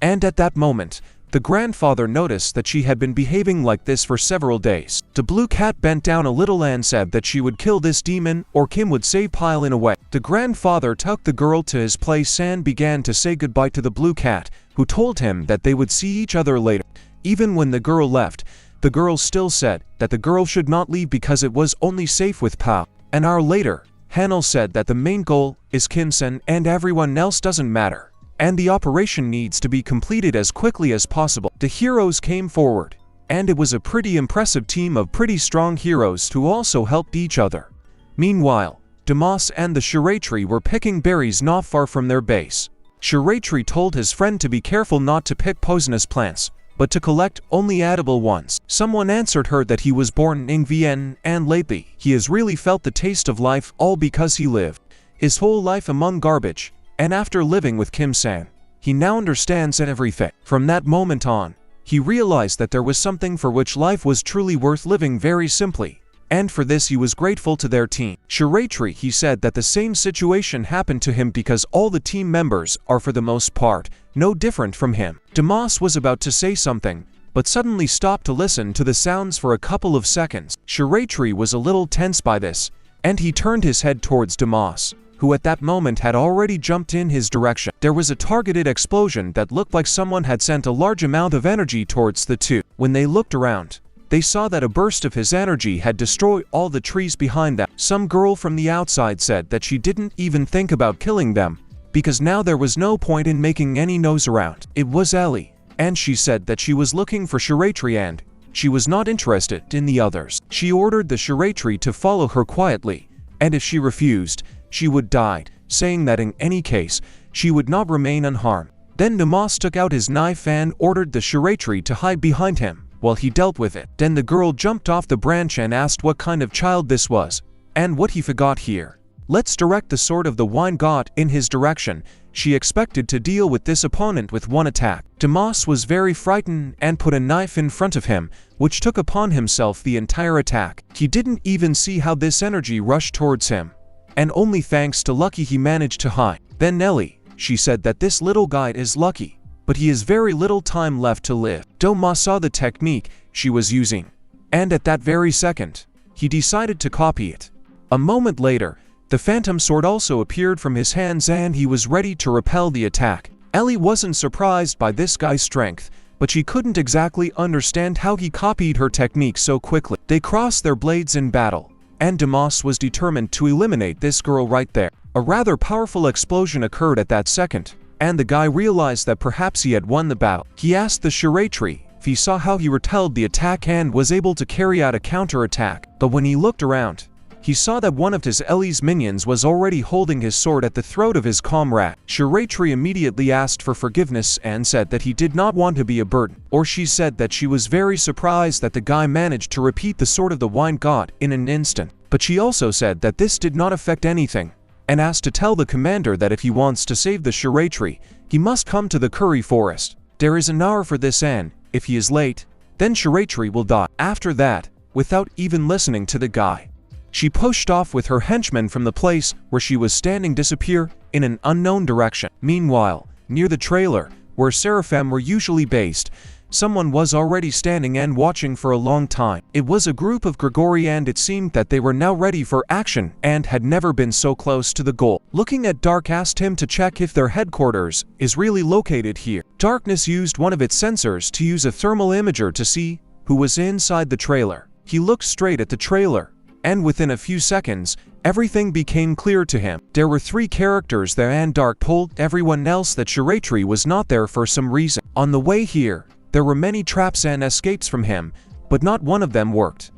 And at that moment, the grandfather noticed that she had been behaving like this for several days. The blue cat bent down a little and said that she would kill this demon or Kim would save Pyle in a way. The grandfather took the girl to his place and began to say goodbye to the blue cat, who told him that they would see each other later. Even when the girl left, the girl still said that the girl should not leave because it was only safe with Pyle. An hour later, Hanel said that the main goal is Kim-sen and everyone else doesn't matter, and the operation needs to be completed as quickly as possible. The heroes came forward, and it was a pretty impressive team of pretty strong heroes who also helped each other. Meanwhile, Damas and the Shiratri were picking berries not far from their base. Shiratri told his friend to be careful not to pick poisonous plants, but to collect only edible ones. Someone answered her that he was born in Vienne and lately he has really felt the taste of life, all because he lived his whole life among garbage. And after living with Kim-san, he now understands everything. From that moment on, he realized that there was something for which life was truly worth living very simply, and for this he was grateful to their team. Shiratri, he said that the same situation happened to him because all the team members are for the most part no different from him. Damas was about to say something, but suddenly stopped to listen to the sounds for a couple of seconds. Shiratri was a little tense by this, and he turned his head towards Damas, who at that moment had already jumped in his direction. There was a targeted explosion that looked like someone had sent a large amount of energy towards the two. When they looked around, they saw that a burst of his energy had destroyed all the trees behind them. Some girl from the outside said that she didn't even think about killing them, because now there was no point in making any noise around. It was Ellie, and she said that she was looking for Shiratri and she was not interested in the others. She ordered the Shiratri to follow her quietly, and if she refused, she would die, saying that in any case, she would not remain unharmed. Then Damas took out his knife and ordered the Shiratri to hide behind him while he dealt with it. Then the girl jumped off the branch and asked what kind of child this was, and what he forgot here. Let's direct the sword of the wine god in his direction. She expected to deal with this opponent with one attack. Damas was very frightened and put a knife in front of him, which took upon himself the entire attack. He didn't even see how this energy rushed towards him, and only thanks to lucky he managed to hide. Then Nelly, she said that this little guy is lucky, but he has very little time left to live. Damas saw the technique she was using, and at that very second, he decided to copy it. A moment later, the phantom sword also appeared from his hands and he was ready to repel the attack. Ellie wasn't surprised by this guy's strength, but she couldn't exactly understand how he copied her technique so quickly. They crossed their blades in battle, and Damas was determined to eliminate this girl right there. A rather powerful explosion occurred at that second, and the guy realized that perhaps he had won the battle. He asked the Shiratri if he saw how he repelled the attack and was able to carry out a counter-attack, but when he looked around, he saw that one of his Ellie's minions was already holding his sword at the throat of his comrade. Shiratri immediately asked for forgiveness and said that he did not want to be a burden. Or she said that she was very surprised that the guy managed to repeat the sword of the wine god in an instant. But she also said that this did not affect anything, and asked to tell the commander that if he wants to save the Shiratri, he must come to the curry forest. There is an hour for this and, if he is late, then Shiratri will die. After that, without even listening to the guy, she pushed off with her henchmen from the place where she was standing disappear in an unknown direction. Meanwhile, near the trailer, where Seraphim were usually based, someone was already standing and watching for a long time. It was a group of Grigori, and it seemed that they were now ready for action and had never been so close to the goal. Looking at Dark asked him to check if their headquarters is really located here. Darkness used one of its sensors to use a thermal imager to see who was inside the trailer. He looked straight at the trailer, and within a few seconds, everything became clear to him. There were 3 characters there, and Dark told everyone else that Shiraitri was not there for some reason. On the way here, there were many traps and escapes from him, but not one of them worked.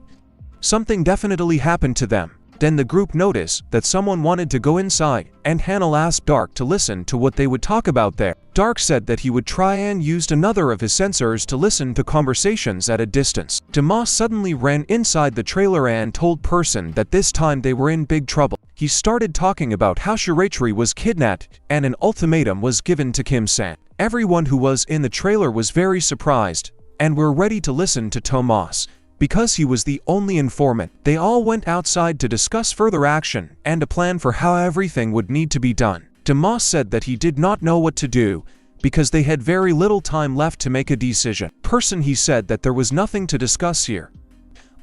Something definitely happened to them. Then the group noticed that someone wanted to go inside, and Hanel asked Dark to listen to what they would talk about there. Dark said that he would try and used another of his sensors to listen to conversations at a distance. Damas suddenly ran inside the trailer and told Person that this time they were in big trouble. He started talking about how Shiraitri was kidnapped and an ultimatum was given to Kim-san. Everyone who was in the trailer was very surprised and were ready to listen to Tomas, because he was the only informant. They all went outside to discuss further action and a plan for how everything would need to be done. Damas said that he did not know what to do because they had very little time left to make a decision. Person, he said that there was nothing to discuss here.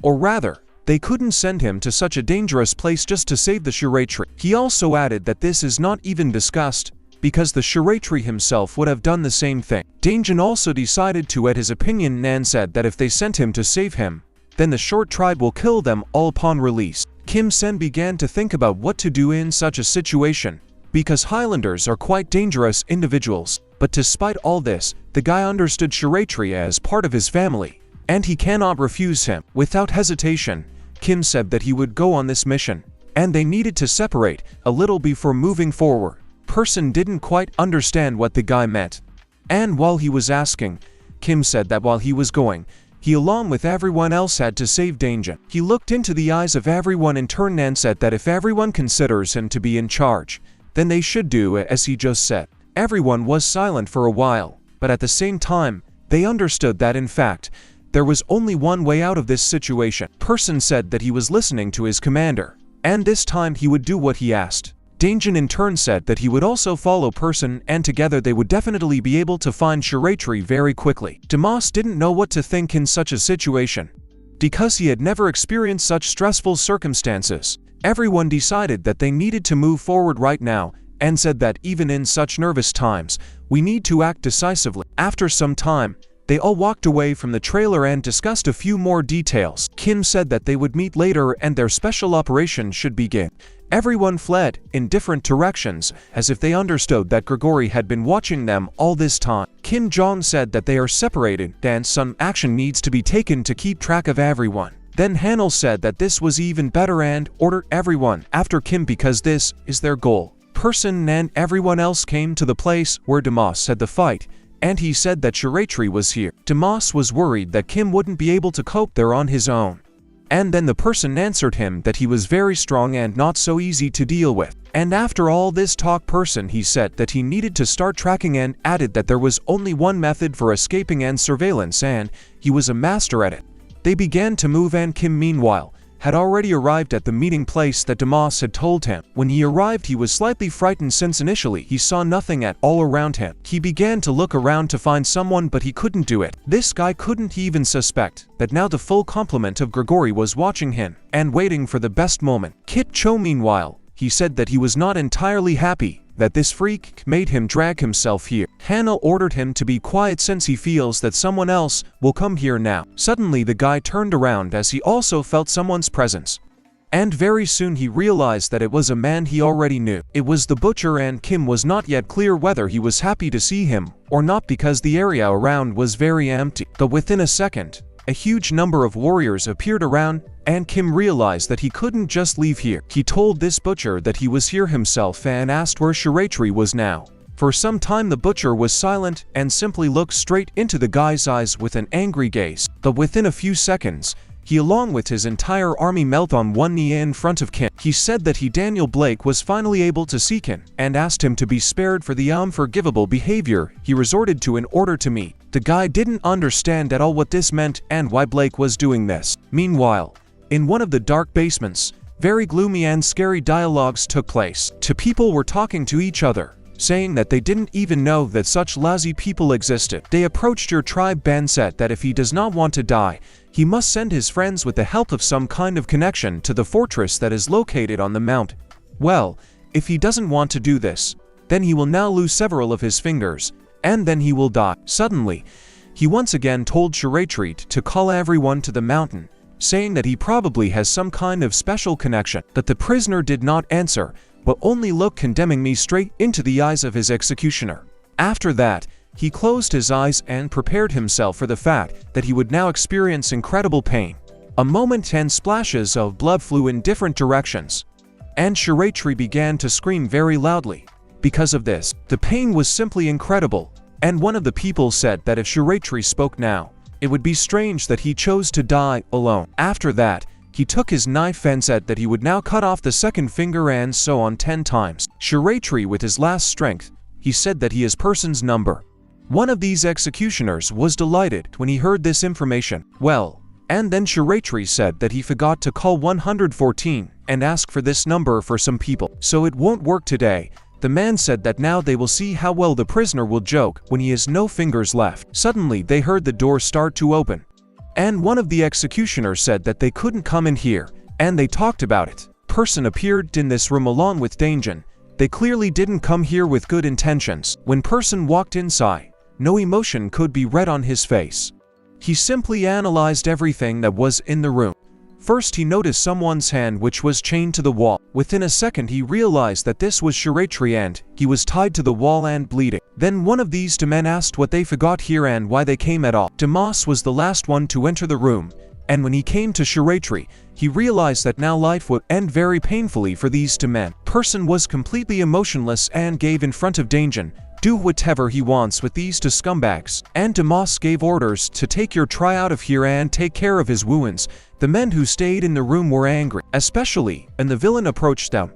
Or rather, they couldn't send him to such a dangerous place just to save the Shiraitri. He also added that this is not even discussed because the Shiraitri himself would have done the same thing. Danjin also decided to add his opinion and said that if they sent him to save him, then the short tribe will kill them all upon release. Kim-sen began to think about what to do in such a situation, because Highlanders are quite dangerous individuals. But despite all this, the guy understood Shiraitri as part of his family, and he cannot refuse him. Without hesitation, Kim said that he would go on this mission, and they needed to separate a little before moving forward. Person didn't quite understand what the guy meant, and while he was asking, Kim said that while he was going, he along with everyone else had to save Danjin. He looked into the eyes of everyone in turn and said that if everyone considers him to be in charge, then they should do as he just said. Everyone was silent for a while, but at the same time, they understood that in fact, there was only one way out of this situation. Person said that he was listening to his commander, and this time he would do what he asked. Danjin in turn said that he would also follow Person, and together they would definitely be able to find Shiraitri very quickly. Damas didn't know what to think in such a situation, because he had never experienced such stressful circumstances. Everyone decided that they needed to move forward right now, and said that even in such nervous times, we need to act decisively. After some time, they all walked away from the trailer and discussed a few more details. Kim said that they would meet later and their special operation should begin. Everyone fled in different directions, as if they understood that Grigori had been watching them all this time. Kim Jong said that they are separated and some action needs to be taken to keep track of everyone. Then Hanel said that this was even better and ordered everyone after Kim because this is their goal. Person and everyone else came to the place where Damas had the fight, and he said that Shiraitri was here. Damas was worried that Kim wouldn't be able to cope there on his own. And then the person answered him that he was very strong and not so easy to deal with. And after all this talk, Person, he said that he needed to start tracking and added that there was only one method for escaping and surveillance, and he was a master at it. They began to move, and Kim meanwhile had already arrived at the meeting place that Damas had told him. When he arrived, he was slightly frightened since initially he saw nothing at all around him. He began to look around to find someone, but he couldn't do it. This guy couldn't even suspect that now the full complement of Grigori was watching him and waiting for the best moment. Kit Cho meanwhile, he said that he was not entirely happy that this freak made him drag himself here. Hanel ordered him to be quiet since he feels that someone else will come here now. Suddenly the guy turned around as he also felt someone's presence. And very soon he realized that it was a man he already knew. It was the butcher, and Kim was not yet clear whether he was happy to see him or not because the area around was very empty. But within a second, a huge number of warriors appeared around, and Kim realized that he couldn't just leave here. He told this butcher that he was here himself and asked where Shiraitri was now. For some time the butcher was silent and simply looked straight into the guy's eyes with an angry gaze. But within a few seconds, he along with his entire army knelt on one knee in front of Kim. He said that Daniel Blake was finally able to see Kim and asked him to be spared for the unforgivable behavior he resorted to in order to meet. The guy didn't understand at all what this meant and why Blake was doing this. Meanwhile, in one of the dark basements, very gloomy and scary dialogues took place. Two people were talking to each other, saying that they didn't even know that such lousy people existed. They approached your tribe and said that if he does not want to die, he must send his friends with the help of some kind of connection to the fortress that is located on the mountain. Well, if he doesn't want to do this, then he will now lose several of his fingers, and then he will die. Suddenly, he once again told Shiraitri to call everyone to the mountain, saying that he probably has some kind of special connection. But the prisoner did not answer, but only looked condemningly straight into the eyes of his executioner. After that, he closed his eyes and prepared himself for the fact that he would now experience incredible pain. A moment and splashes of blood flew in different directions, and Shiraitri began to scream very loudly. Because of this, the pain was simply incredible, and one of the people said that if Shiraitri spoke now, it would be strange that he chose to die alone. After that, he took his knife and said that he would now cut off the second finger and so on 10 times. Shiraitri with his last strength, he said that he is person's number. One of these executioners was delighted when he heard this information. Well, and then Shiraitri said that he forgot to call 114 and ask for this number for some people. So it won't work today. The man said that now they will see how well the prisoner will joke when he has no fingers left. Suddenly they heard the door start to open, and one of the executioners said that they couldn't come in here, and they talked about it. Person appeared in this room along with Danjin. They clearly didn't come here with good intentions. When person walked inside, no emotion could be read on his face. He simply analyzed everything that was in the room. First he noticed someone's hand which was chained to the wall. Within a second he realized that this was Shiraitri and he was tied to the wall and bleeding. Then one of these two men asked what they forgot here and why they came at all. Damas was the last one to enter the room, and when he came to Shiraitri, he realized that now life would end very painfully for these two men. Person was completely emotionless and gave in front of Danjin, do whatever he wants with these two scumbags. And Damas gave orders to take your try out of here and take care of his wounds. The men who stayed in the room were angry, especially, and the villain approached them.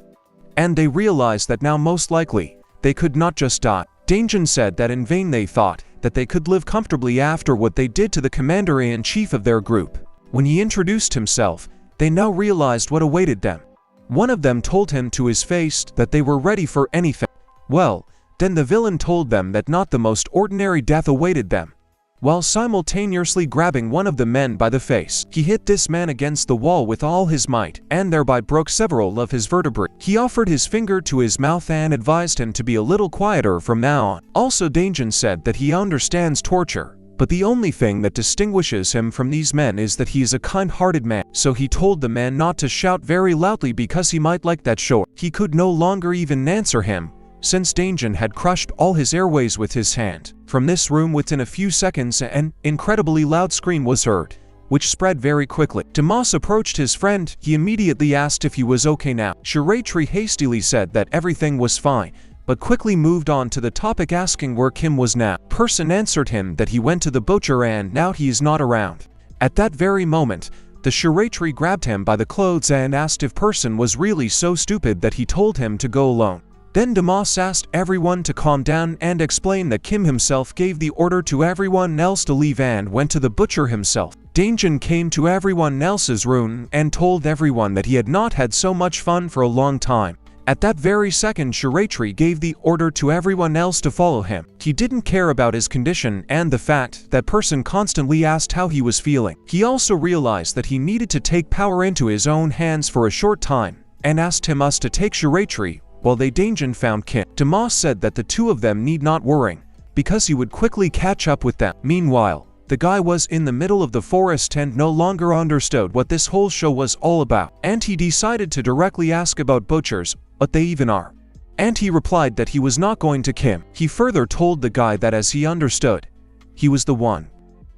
And they realized that now most likely, they could not just die. Danjin said that in vain they thought that they could live comfortably after what they did to the commander-in-chief of their group. When he introduced himself, they now realized what awaited them. One of them told him to his face that they were ready for anything. Well, then the villain told them that not the most ordinary death awaited them. While simultaneously grabbing one of the men by the face, he hit this man against the wall with all his might, and thereby broke several of his vertebrae. He offered his finger to his mouth and advised him to be a little quieter from now on. Also Danjin said that he understands torture, but the only thing that distinguishes him from these men is that he is a kind-hearted man. So he told the man not to shout very loudly because he might like that show. He could no longer even answer him, since Danjin had crushed all his airways with his hand. From this room within a few seconds an incredibly loud scream was heard, which spread very quickly. Damas approached his friend. He immediately asked if he was okay now. Shiraitri hastily said that everything was fine, but quickly moved on to the topic asking where Kim was now. Person answered him that he went to the butcher and now he is not around. At that very moment, the Shiraitri grabbed him by the clothes and asked if Person was really so stupid that he told him to go alone. Then Damas asked everyone to calm down and explain that Kim himself gave the order to everyone else to leave and went to the butcher himself. Danjin came to everyone else's room and told everyone that he had not had so much fun for a long time. At that very second, Shiraitri gave the order to everyone else to follow him. He didn't care about his condition and the fact that Person constantly asked how he was feeling. He also realized that he needed to take power into his own hands for a short time and asked him to take Shiraitri while Danjin found Kim. Damas said that the two of them need not worry, because he would quickly catch up with them. Meanwhile, the guy was in the middle of the forest and no longer understood what this whole show was all about. And he decided to directly ask about butchers, what they even are. And he replied that he was not going to Kim. He further told the guy that as he understood, he was the one.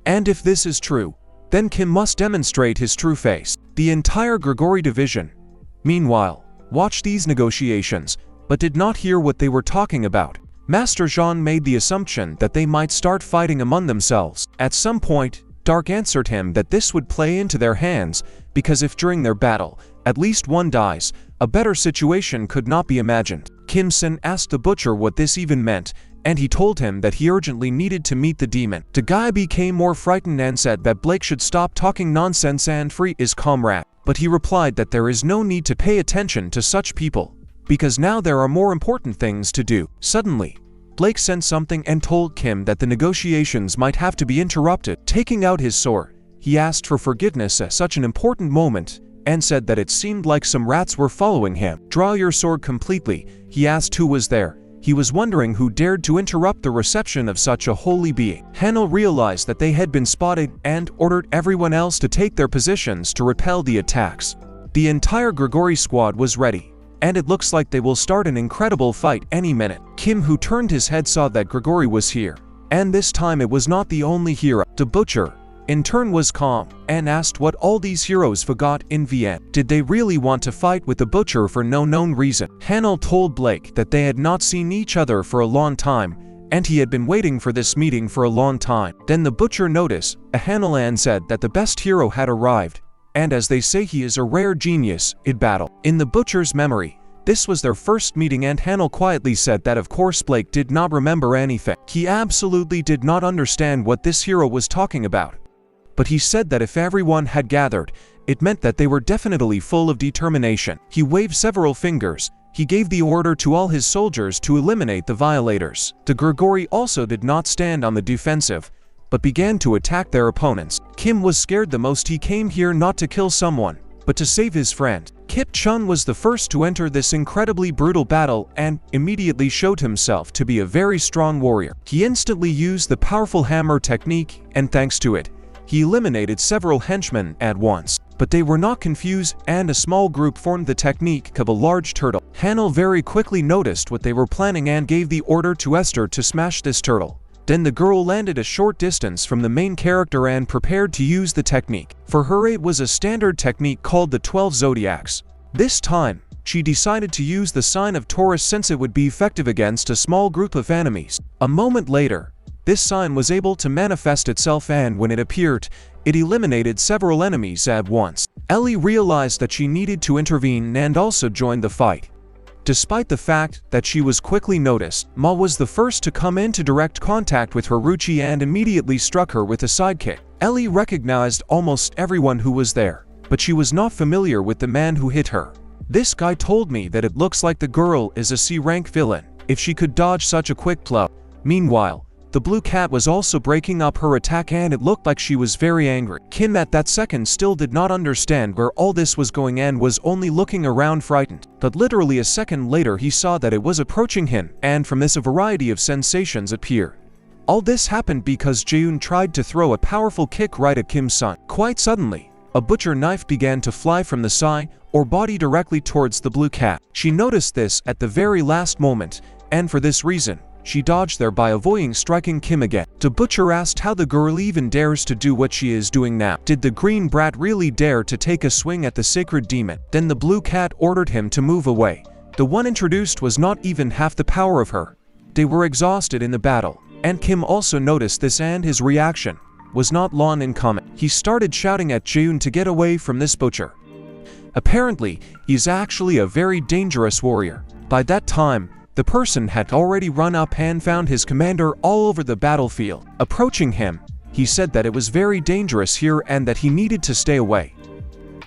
And if this is true, then Kim must demonstrate his true face. The entire Grigori division, meanwhile, watched these negotiations, but did not hear what they were talking about. Master Jean made the assumption that they might start fighting among themselves. At some point, Dark answered him that this would play into their hands, because if during their battle, at least one dies, a better situation could not be imagined. Kim Sen asked the butcher what this even meant, and he told him that he urgently needed to meet the demon. The guy became more frightened and said that Blake should stop talking nonsense and free his comrade. But he replied that there is no need to pay attention to such people. because now there are more important things to do. Suddenly, Blake sent something and told Kim that the negotiations might have to be interrupted. Taking out his sword, he asked for forgiveness at such an important moment and said that it seemed like some rats were following him. Draw your sword completely, he asked who was there. He was wondering who dared to interrupt the reception of such a holy being. Hanel realized that they had been spotted and ordered everyone else to take their positions to repel the attacks. The entire Grigori squad was ready, and it looks like they will start an incredible fight any minute. Kim, who turned his head, saw that Grigori was here, and this time it was not the only hero. The butcher, in turn, was calm and asked what all these heroes forgot in Vienna. Did they really want to fight with the butcher for no known reason? Hanel told Blake that they had not seen each other for a long time, and he had been waiting for this meeting for a long time. Then the butcher noticed Hanelan said that the best hero had arrived, and as they say, he is a rare genius in battle. In the butcher's memory, this was their first meeting, and Hanel quietly said that of course Blake did not remember anything. He absolutely did not understand what this hero was talking about. But he said that if everyone had gathered, it meant that they were definitely full of determination. He waved several fingers. He gave the order to all his soldiers to eliminate the violators. The Grigori also did not stand on the defensive, but began to attack their opponents. Kim was scared the most. He came here not to kill someone, but to save his friend. Kip Chun was the first to enter this incredibly brutal battle and immediately showed himself to be a very strong warrior. He instantly used the powerful hammer technique, and thanks to it, he eliminated several henchmen at once. But they were not confused, and a small group formed the technique of a large turtle. Hanel very quickly noticed what they were planning and gave the order to Esther to smash this turtle. Then the girl landed a short distance from the main character and prepared to use the technique. For her, it was a standard technique called the 12 Zodiacs. This time, she decided to use the sign of Taurus since it would be effective against a small group of enemies. A moment later, this sign was able to manifest itself, and when it appeared, it eliminated several enemies at once. Ellie realized that she needed to intervene and also joined the fight. Despite the fact that she was quickly noticed, Ma was the first to come into direct contact with Haruchi and immediately struck her with a sidekick. Ellie recognized almost everyone who was there, but she was not familiar with the man who hit her. This guy told me that it looks like the girl is a C-rank villain, if she could dodge such a quick blow. Meanwhile, the blue cat was also breaking up her attack, and it looked like she was very angry. Kim at that second still did not understand where all this was going and was only looking around frightened. But literally a second later he saw that it was approaching him, and from this a variety of sensations appeared. All this happened because Jaeun tried to throw a powerful kick right at Kim's son. Quite suddenly, a butcher knife began to fly from the side or body directly towards the blue cat. She noticed this at the very last moment, and for this reason, she dodged there by avoiding striking Kim again. The butcher asked how the girl even dares to do what she is doing now. Did the green brat really dare to take a swing at the sacred demon? Then the blue cat ordered him to move away. The one introduced was not even half the power of her. They were exhausted in the battle, and Kim also noticed this, and his reaction was not long in coming. He started shouting at Jaeun to get away from this butcher. Apparently, he's actually a very dangerous warrior. By that time, the person had already run up and found his commander all over the battlefield. Approaching him, he said that it was very dangerous here and that he needed to stay away.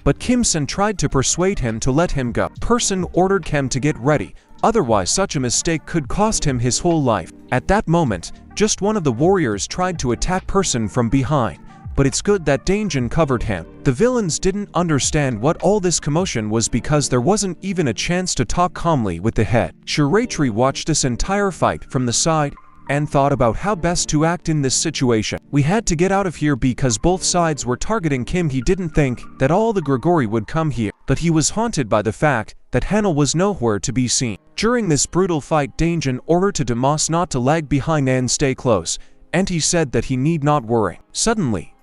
But Kim-sen tried to persuade him to let him go. Person ordered Kim to get ready, otherwise such a mistake could cost him his whole life. At that moment, just one of the warriors tried to attack Person from behind, but it's good that Daejin covered him. The villains didn't understand what all this commotion was because there wasn't even a chance to talk calmly with the head. Shiraitri watched this entire fight from the side and thought about how best to act in this situation. We had to get out of here because both sides were targeting Kim. He didn't think that all the Grigori would come here, but he was haunted by the fact that Hanel was nowhere to be seen. During this brutal fight, Daejin ordered to Damas not to lag behind and stay close, and he said that he need not worry. Suddenly,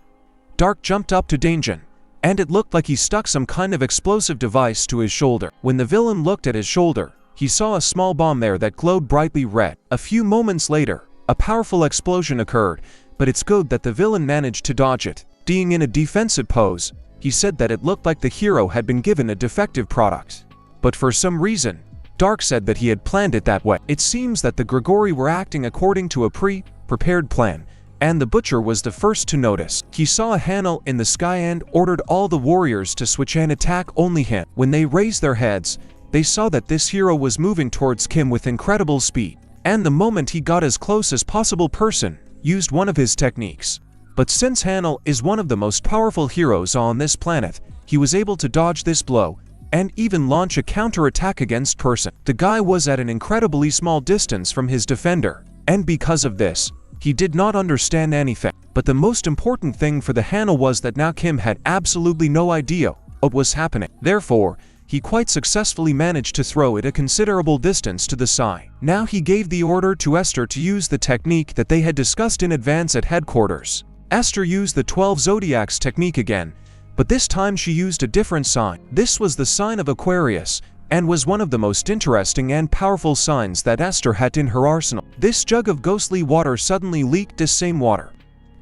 Dark jumped up to Daejin, and it looked like he stuck some kind of explosive device to his shoulder. When the villain looked at his shoulder, he saw a small bomb there that glowed brightly red. A few moments later, a powerful explosion occurred, but it's good that the villain managed to dodge it. Being in a defensive pose, he said that it looked like the hero had been given a defective product. But for some reason, Dark said that he had planned it that way. It seems that the Grigori were acting according to a pre-prepared plan, and the butcher was the first to notice. He saw a Hanel in the sky and ordered all the warriors to switch and attack only him. When they raised their heads, they saw that this hero was moving towards Kim with incredible speed, and the moment he got as close as possible, person used one of his techniques. But since Hanel is one of the most powerful heroes on this planet, he was able to dodge this blow and even launch a counter-attack against person. The guy was at an incredibly small distance from his defender, and because of this, he did not understand anything. But the most important thing for the Hanel was that now Kim had absolutely no idea what was happening. Therefore, he quite successfully managed to throw it a considerable distance to the side. Now he gave the order to Esther to use the technique that they had discussed in advance at headquarters. Esther used the 12 zodiacs technique again, but this time she used a different sign. This was the sign of Aquarius, and was one of the most interesting and powerful signs that Esther had in her arsenal. This jug of ghostly water suddenly leaked this same water.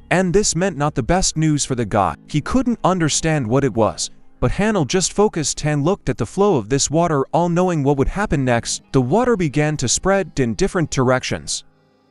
And this meant not the best news for the guy. He couldn't understand what it was, but Hanel just focused and looked at the flow of this water, all knowing what would happen next. The water began to spread in different directions,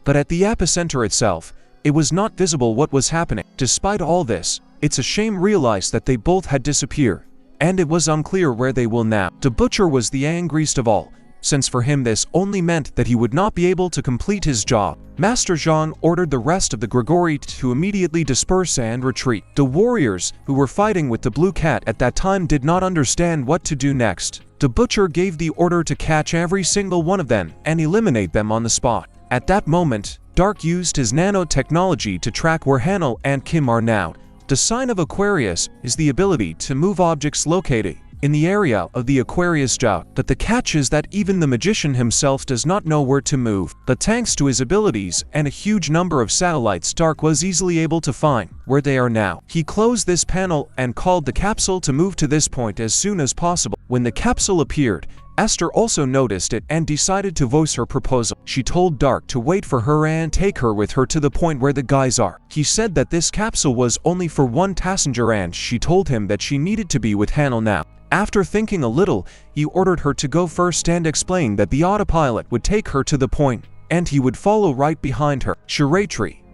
but at the epicenter itself, it was not visible what was happening. Despite all this, it's a shame realized that they both had disappeared, and it was unclear where they will now. The butcher was the angriest of all, since for him this only meant that he would not be able to complete his job. Master Jean ordered the rest of the Grigori to immediately disperse and retreat. The warriors who were fighting with the blue cat at that time did not understand what to do next. The butcher gave the order to catch every single one of them and eliminate them on the spot. At that moment, Dark used his nanotechnology to track where Hanel and Kim are now. The sign of Aquarius is the ability to move objects located in the area of the Aquarius jug, but the catch is that even the magician himself does not know where to move. But thanks to his abilities and a huge number of satellites, Dark was easily able to find where they are now. He closed this panel and called the capsule to move to this point as soon as possible. When the capsule appeared, Esther also noticed it and decided to voice her proposal. She told Dark to wait for her and take her with her to the point where the guys are. He said that this capsule was only for one passenger and she told him that she needed to be with Hanel now. After thinking a little, he ordered her to go first and explained that the autopilot would take her to the point and he would follow right behind her. Shiratri.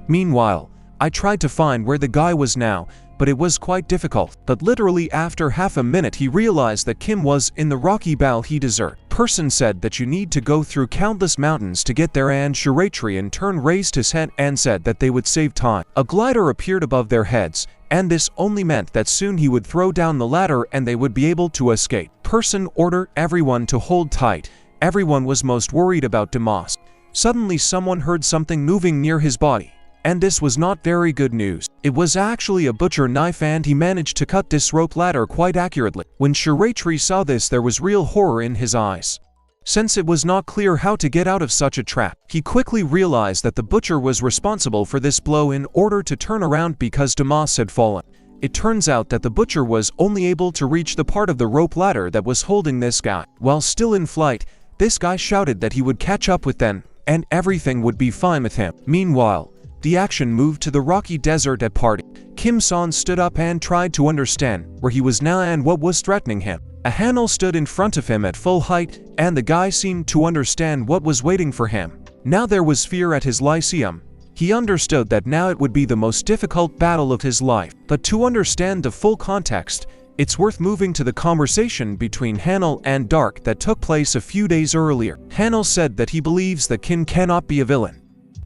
Meanwhile, I tried to find where the guy was now, but it was quite difficult. But literally after half a minute he realized that Kim was in the rocky Balhi desert. Person said that you need to go through countless mountains to get there, and Shiratri in turn raised his head and said that they would save time. A glider appeared above their heads, and this only meant that soon he would throw down the ladder and they would be able to escape. Person ordered everyone to hold tight. Everyone was most worried about Damas. Suddenly someone heard something moving near his body. And this was not very good news. It was actually a butcher knife and he managed to cut this rope ladder quite accurately. When Shiratri saw this, there was real horror in his eyes. Since it was not clear how to get out of such a trap, he quickly realized that the butcher was responsible for this blow in order to turn around because Damas had fallen. It turns out that the butcher was only able to reach the part of the rope ladder that was holding this guy. While still in flight, this guy shouted that he would catch up with them and everything would be fine with him. Meanwhile, the action moved to the rocky desert at party. Kim San stood up and tried to understand where he was now and what was threatening him. A Hanel stood in front of him at full height, and the guy seemed to understand what was waiting for him. Now there was fear at his lyceum. He understood that now it would be the most difficult battle of his life. But to understand the full context, it's worth moving to the conversation between Hanel and Dark that took place a few days earlier. Hanel said that he believes that Kim cannot be a villain.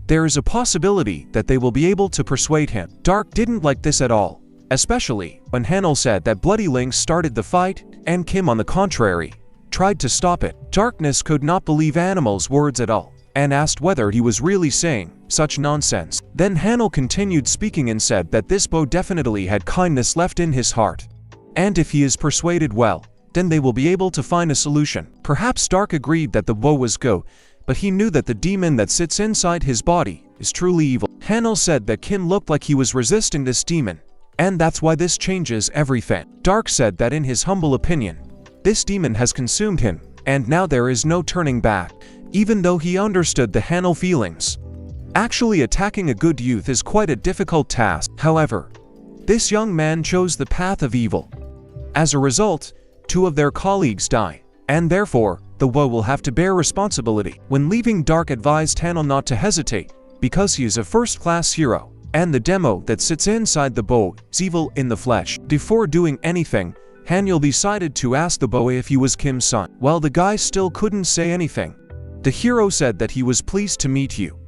There is a possibility that they will be able to persuade him. Dark didn't like this at all, especially when Hanel said that Bloody Lynx started the fight, and Kim on the contrary tried to stop it. Darkness could not believe Animal's words at all, and asked whether he was really saying such nonsense. Then Hanel continued speaking and said that this boy definitely had kindness left in his heart, and if he is persuaded well, then they will be able to find a solution. Perhaps Dark agreed that the boy was go, but he knew that the demon that sits inside his body is truly evil. Hanel said that Kim looked like he was resisting this demon, and that's why this changes everything. Dark said that in his humble opinion, this demon has consumed him, and now there is no turning back, even though he understood the Hanel feelings. Actually attacking a good youth is quite a difficult task. However, this young man chose the path of evil. As a result, 2 of their colleagues die, and therefore, the woe will have to bear responsibility. When leaving, Dark advised Hanel not to hesitate, because he is a first-class hero, and the demo that sits inside the bow is evil in the flesh. Before doing anything, Hanyul decided to ask the boy if he was Kim's son. While the guy still couldn't say anything, the hero said that he was pleased to meet you.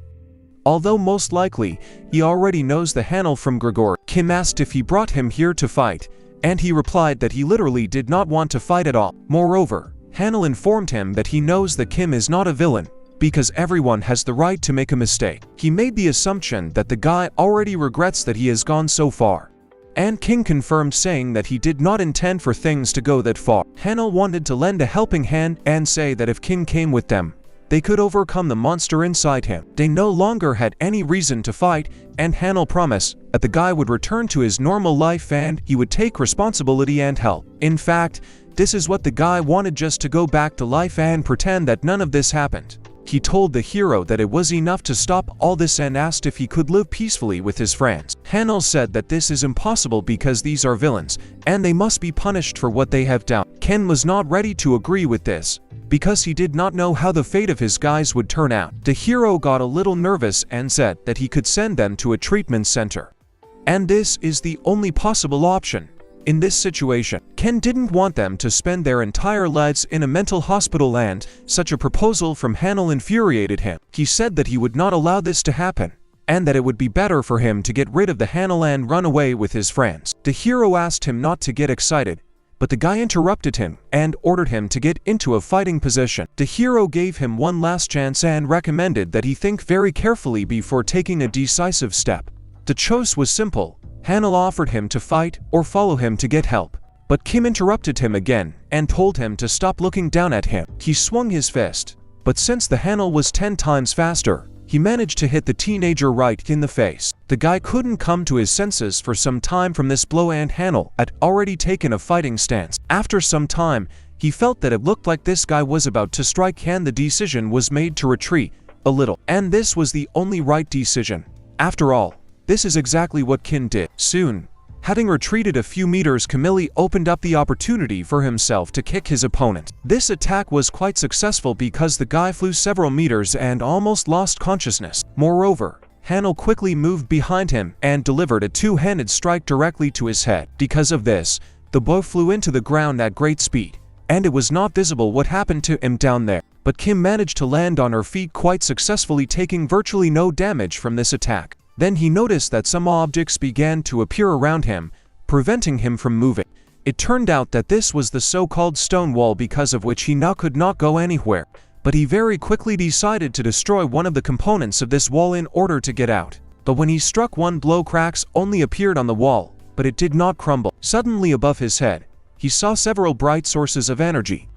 Although most likely, he already knows the Hanyul from Grigor. Kim asked if he brought him here to fight, and he replied that he literally did not want to fight at all. Moreover, Hanyul informed him that he knows that Kim is not a villain, because everyone has the right to make a mistake. He made the assumption that the guy already regrets that he has gone so far. And King confirmed, saying that he did not intend for things to go that far. Hanyul wanted to lend a helping hand and say that if King came with them, they could overcome the monster inside him. They no longer had any reason to fight, and Hanyul promised that the guy would return to his normal life and he would take responsibility and help. In fact, this is what the guy wanted, just to go back to life and pretend that none of this happened. He told the hero that it was enough to stop all this and asked if he could live peacefully with his friends. Hanyul said that this is impossible because these are villains, and they must be punished for what they have done. Ken was not ready to agree with this, because he did not know how the fate of his guys would turn out. The hero got a little nervous and said that he could send them to a treatment center. And this is the only possible option. In this situation, Ken didn't want them to spend their entire lives in a mental hospital, and such a proposal from Hanyul infuriated him. He said that he would not allow this to happen, and that it would be better for him to get rid of the Hanyul and run away with his friends. The hero asked him not to get excited, but the guy interrupted him and ordered him to get into a fighting position. The hero gave him one last chance and recommended that he think very carefully before taking a decisive step. The choice was simple. Hanyul offered him to fight or follow him to get help, but Kim interrupted him again and told him to stop looking down at him. He swung his fist, but since the Hanyul was 10 times faster, he managed to hit the teenager right in the face. The guy couldn't come to his senses for some time from this blow, and Hanyul had already taken a fighting stance. After some time, he felt that it looked like this guy was about to strike, and the decision was made to retreat a little. And this was the only right decision. After all, this is exactly what Kin did. Soon, having retreated a few meters, Camille opened up the opportunity for himself to kick his opponent. This attack was quite successful because the guy flew several meters and almost lost consciousness. Moreover, Hanyul quickly moved behind him and delivered a two-handed strike directly to his head. Because of this, the bow flew into the ground at great speed, and it was not visible what happened to him down there. But Kim managed to land on her feet quite successfully, taking virtually no damage from this attack. Then he noticed that some objects began to appear around him, preventing him from moving. It turned out that this was the so-called stone wall, because of which he now could not go anywhere, but he very quickly decided to destroy one of the components of this wall in order to get out. But when he struck one blow, cracks only appeared on the wall, but it did not crumble. Suddenly above his head, he saw several bright sources of energy.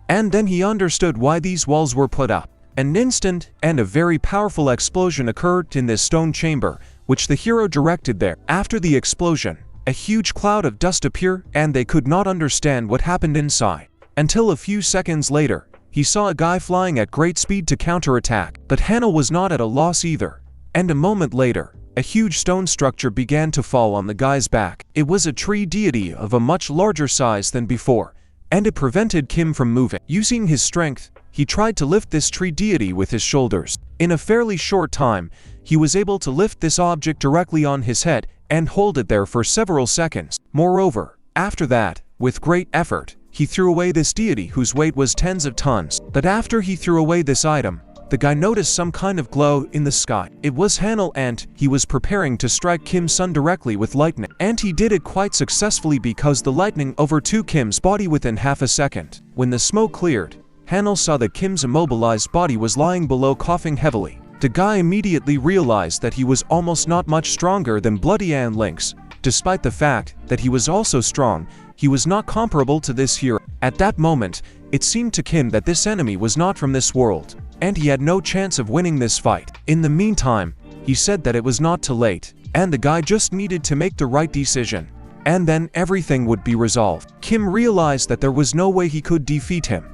And then he understood why these walls were put up. An instant and a very powerful explosion occurred in this stone chamber, which the hero directed there. After the explosion, a huge cloud of dust appeared, and they could not understand what happened inside. Until a few seconds later, he saw a guy flying at great speed to counterattack. But Hanyul was not at a loss either. And a moment later, a huge stone structure began to fall on the guy's back. It was a tree deity of a much larger size than before, and it prevented Kim from moving. Using his strength, he tried to lift this tree deity with his shoulders. In a fairly short time, he was able to lift this object directly on his head and hold it there for several seconds. Moreover, after that, with great effort, he threw away this deity whose weight was tens of tons. But after he threw away this item, the guy noticed some kind of glow in the sky. It was Hanyul, and he was preparing to strike Kim's son directly with lightning. And he did it quite successfully because the lightning overtook Kim's body within half a second. When the smoke cleared, Hanyul saw that Kim's immobilized body was lying below, coughing heavily. The guy immediately realized that he was almost not much stronger than Bloody and Lynx. Despite the fact that he was also strong, he was not comparable to this hero. At that moment, it seemed to Kim that this enemy was not from this world, and he had no chance of winning this fight. In the meantime, he said that it was not too late, and the guy just needed to make the right decision, and then everything would be resolved. Kim realized that there was no way he could defeat him,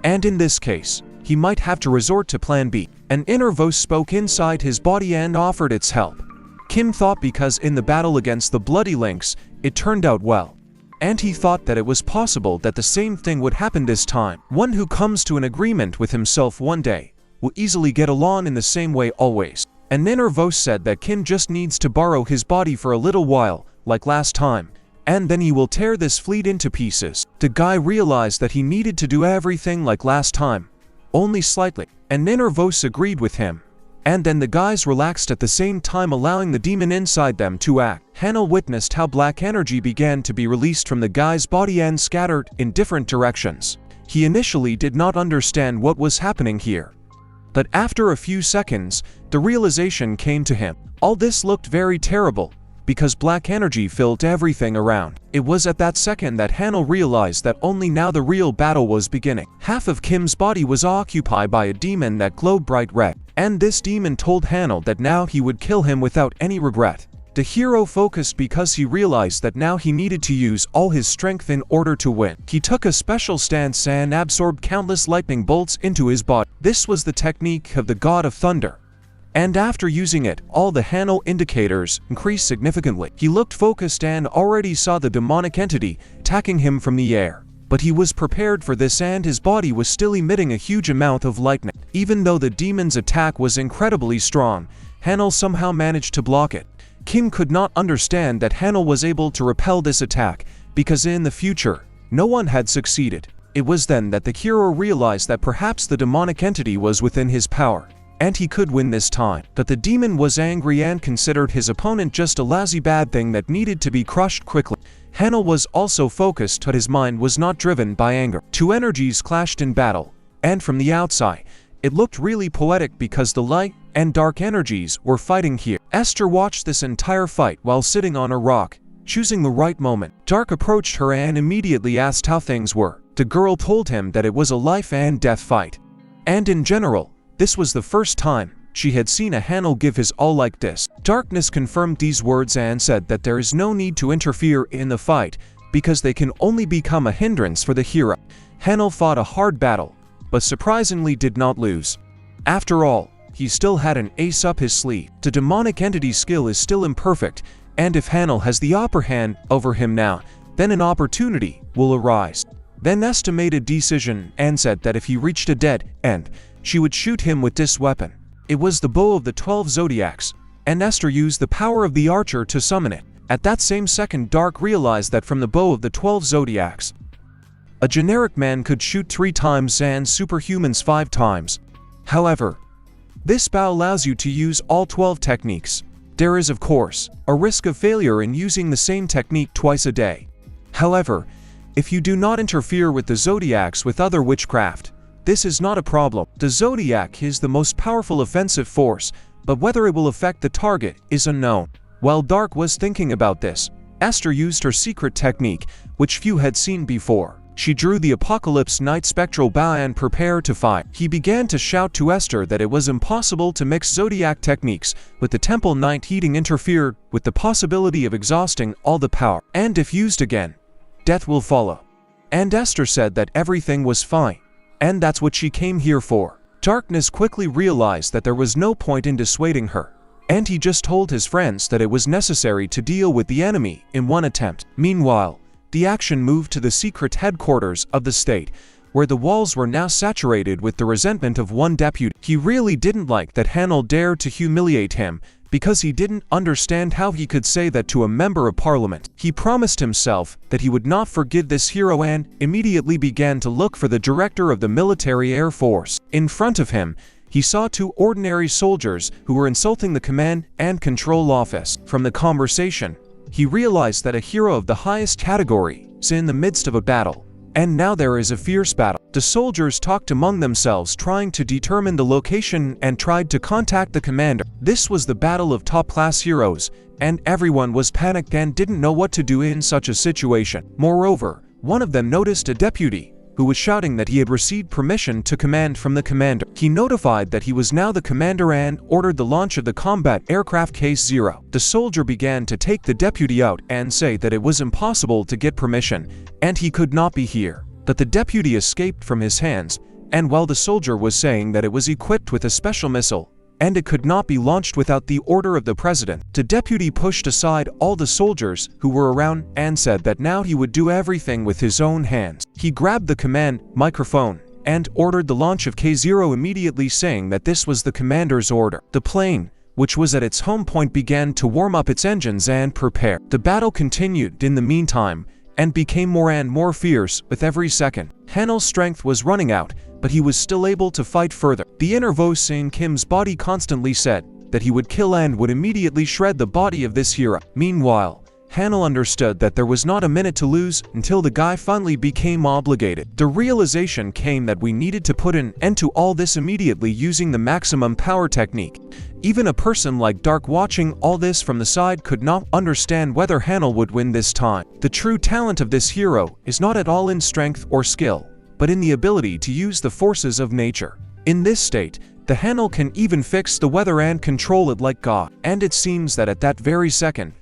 and in this case, he might have to resort to plan B. An inner voice spoke inside his body and offered its help. Kim thought because in the battle against the Bloody Lynx, it turned out well. And he thought that it was possible that the same thing would happen this time. One who comes to an agreement with himself one day will easily get along in the same way always. An inner voice said that Kim just needs to borrow his body for a little while, like last time, and then he will tear this fleet into pieces. The guy realized that he needed to do everything like last time, only slightly, and inner voice agreed with him. And then the guys relaxed at the same time, allowing the demon inside them to act. Hanel witnessed how black energy began to be released from the guy's body and scattered in different directions. He initially did not understand what was happening here, but after a few seconds, the realization came to him. All this looked very terrible, because black energy filled everything around. It was at that second that Hanel realized that only now the real battle was beginning. Half of Kim's body was occupied by a demon that glowed bright red, and this demon told Hanel that now he would kill him without any regret. The hero focused because he realized that now he needed to use all his strength in order to win. He took a special stance and absorbed countless lightning bolts into his body. This was the technique of the god of thunder. And after using it, all the Hanel indicators increased significantly. He looked focused and already saw the demonic entity attacking him from the air. But he was prepared for this, and his body was still emitting a huge amount of lightning. Even though the demon's attack was incredibly strong, Hanel somehow managed to block it. Kim could not understand that Hanel was able to repel this attack, because in the future, no one had succeeded. It was then that the hero realized that perhaps the demonic entity was within his power, and he could win this time. But the demon was angry and considered his opponent just a lazy bad thing that needed to be crushed quickly. Hanel was also focused, but his mind was not driven by anger. Two energies clashed in battle, and from the outside, it looked really poetic because the light and dark energies were fighting here. Esther watched this entire fight while sitting on a rock, choosing the right moment. Dark approached her and immediately asked how things were. The girl told him that it was a life and death fight, and in general, this was the first time she had seen a Hanel give his all like this. Darkness confirmed these words and said that there is no need to interfere in the fight because they can only become a hindrance for the hero. Hanel fought a hard battle, but surprisingly did not lose. After all, he still had an ace up his sleeve. The demonic entity's skill is still imperfect, and if Hanel has the upper hand over him now, then an opportunity will arise. Then Esther made a decision and said that if he reached a dead end, she would shoot him with this weapon. It was the bow of the 12 zodiacs, and Esther used the power of the archer to summon it. At that same second, Dark realized that from the bow of the 12 zodiacs, a generic man could shoot 3 times and superhumans 5 times. However, this bow allows you to use all 12 techniques. There is, of course, a risk of failure in using the same technique twice a day. However, if you do not interfere with the zodiacs with other witchcraft, this is not a problem. The zodiac is the most powerful offensive force, but whether it will affect the target is unknown. While Dark was thinking about this, Esther used her secret technique, which few had seen before. She drew the Apocalypse Night spectral bow and prepared to fight. He began to shout to Esther that it was impossible to mix zodiac techniques with the Temple Night heating interfered with the possibility of exhausting all the power, and if used again, death will follow. And Esther said that everything was fine, and that's what she came here for. Darkness quickly realized that there was no point in dissuading her, and he just told his friends that it was necessary to deal with the enemy in one attempt. Meanwhile, the action moved to the secret headquarters of the state, where the walls were now saturated with the resentment of one deputy. He really didn't like that Hanel dared to humiliate him, because he didn't understand how he could say that to a member of parliament. He promised himself that he would not forgive this hero and immediately began to look for the director of the military air force. In front of him, he saw 2 ordinary soldiers who were insulting the command and control office. From the conversation, he realized that a hero of the highest category is in the midst of a battle, and now there is a fierce battle. The soldiers talked among themselves, trying to determine the location and tried to contact the commander. This was the battle of top-class heroes, and everyone was panicked and didn't know what to do in such a situation. Moreover, one of them noticed a deputy who was shouting that he had received permission to command from the commander. He notified that he was now the commander and ordered the launch of the combat aircraft Case 0. The soldier began to take the deputy out and say that it was impossible to get permission, and he could not be here. But the deputy escaped from his hands, and while the soldier was saying that it was equipped with a special missile, and it could not be launched without the order of the president, the deputy pushed aside all the soldiers who were around and said that now he would do everything with his own hands. He grabbed the command microphone and ordered the launch of K0 immediately, saying that this was the commander's order. The plane which was at its home point, began to warm up its engines and prepare. The battle continued in the meantime, and became more and more fierce with every second. Hanel's strength was running out, but he was still able to fight further. The inner voice in Kim's body constantly said that he would kill and would immediately shred the body of this hero. Meanwhile, Hanel understood that there was not a minute to lose until the guy finally became obligated. The realization came that we needed to put an end to all this immediately using the maximum power technique. Even a person like Dark watching all this from the side could not understand whether Hanel would win this time. The true talent of this hero is not at all in strength or skill, but in the ability to use the forces of nature. In this state, the Hanel can even fix the weather and control it like God. And it seems that at that very second,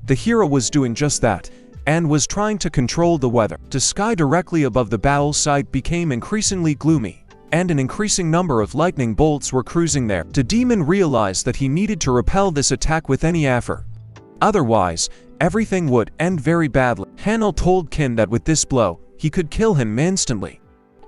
the hero was doing just that, and was trying to control the weather. The sky directly above the battle site became increasingly gloomy, and an increasing number of lightning bolts were cruising there. The demon realized that he needed to repel this attack with any effort. Otherwise, everything would end very badly. Hanel told Kim that with this blow, he could kill him instantly,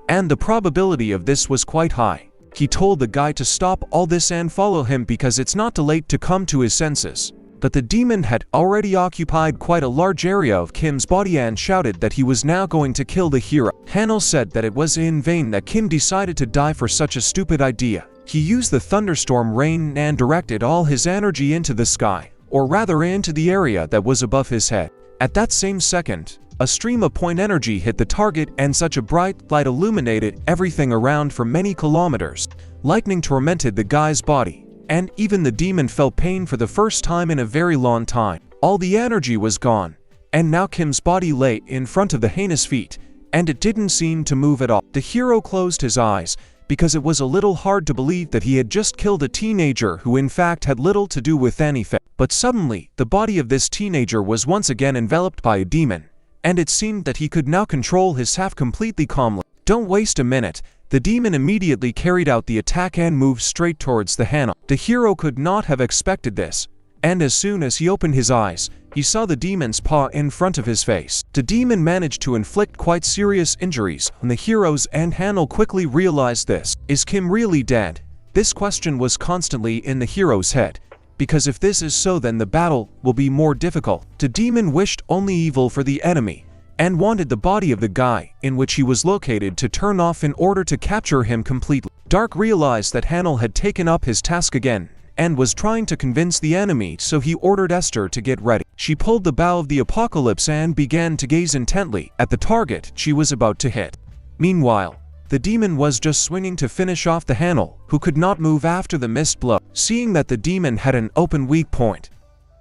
and the probability of this was quite high. He told the guy to stop all this and follow him because it's not too late to come to his senses. But the demon had already occupied quite a large area of Kim's body and shouted that he was now going to kill the hero. Hanel said that it was in vain that Kim decided to die for such a stupid idea. He used the thunderstorm rain and directed all his energy into the sky, or rather into the area that was above his head. At that same second, a stream of point energy hit the target and such a bright light illuminated everything around for many kilometers. Lightning tormented the guy's body, and even the demon felt pain for the first time in a very long time. All the energy was gone, and now Kim's body lay in front of the heinous feet, and it didn't seem to move at all. The hero closed his eyes, because it was a little hard to believe that he had just killed a teenager who in fact had little to do with anything. But suddenly, the body of this teenager was once again enveloped by a demon, and it seemed that he could now control his half completely calmly. Don't waste a minute. The demon immediately carried out the attack and moved straight towards the Hanel. The hero could not have expected this, and as soon as he opened his eyes, he saw the demon's paw in front of his face. The demon managed to inflict quite serious injuries on the heroes, and Hanel quickly realized this. Is Kim really dead? This question was constantly in the hero's head, because if this is so, then the battle will be more difficult. The demon wished only evil for the enemy, and wanted the body of the guy in which he was located to turn off in order to capture him completely. Dark realized that Hanel had taken up his task again, and was trying to convince the enemy, so he ordered Esther to get ready. She pulled the bow of the apocalypse and began to gaze intently at the target she was about to hit. Meanwhile, the demon was just swinging to finish off the Hanel, who could not move after the missed blow. Seeing that the demon had an open weak point,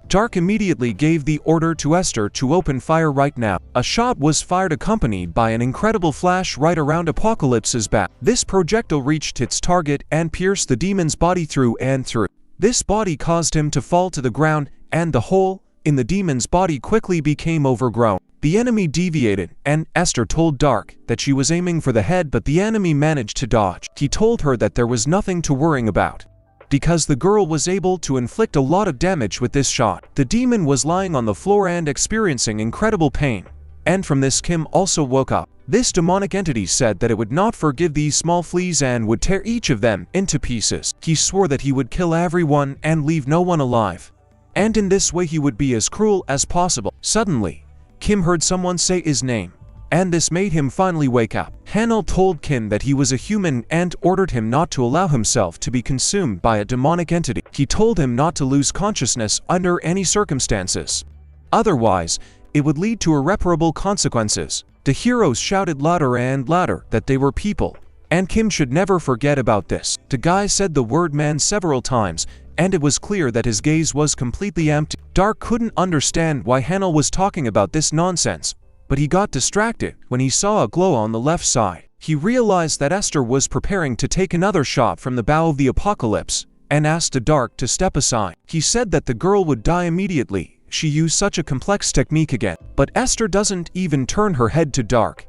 Dark immediately gave the order to Esther to open fire right now. A shot was fired accompanied by an incredible flash right around Apocalypse's back. This projectile reached its target and pierced the demon's body through and through. This body caused him to fall to the ground, and the hole in the demon's body quickly became overgrown. The enemy deviated, and Esther told Dark that she was aiming for the head, but the enemy managed to dodge. He told her that there was nothing to worry about, because the girl was able to inflict a lot of damage with this shot. The demon was lying on the floor and experiencing incredible pain, and from this Kim also woke up. This demonic entity said that it would not forgive these small fleas and would tear each of them into pieces. He swore that he would kill everyone and leave no one alive, and in this way he would be as cruel as possible. Suddenly, Kim heard someone say his name, and this made him finally wake up. Hanel told Kim that he was a human and ordered him not to allow himself to be consumed by a demonic entity. He told him not to lose consciousness under any circumstances. Otherwise, it would lead to irreparable consequences. The heroes shouted louder and louder that they were people, and Kim should never forget about this. The guy said the word man several times, and it was clear that his gaze was completely empty. Dark couldn't understand why Hanel was talking about this nonsense, but he got distracted when he saw a glow on the left side. He realized that Esther was preparing to take another shot from the bow of the apocalypse, and asked the Dark to step aside. He said that the girl would die immediately. She used such a complex technique again. But Esther doesn't even turn her head to Dark.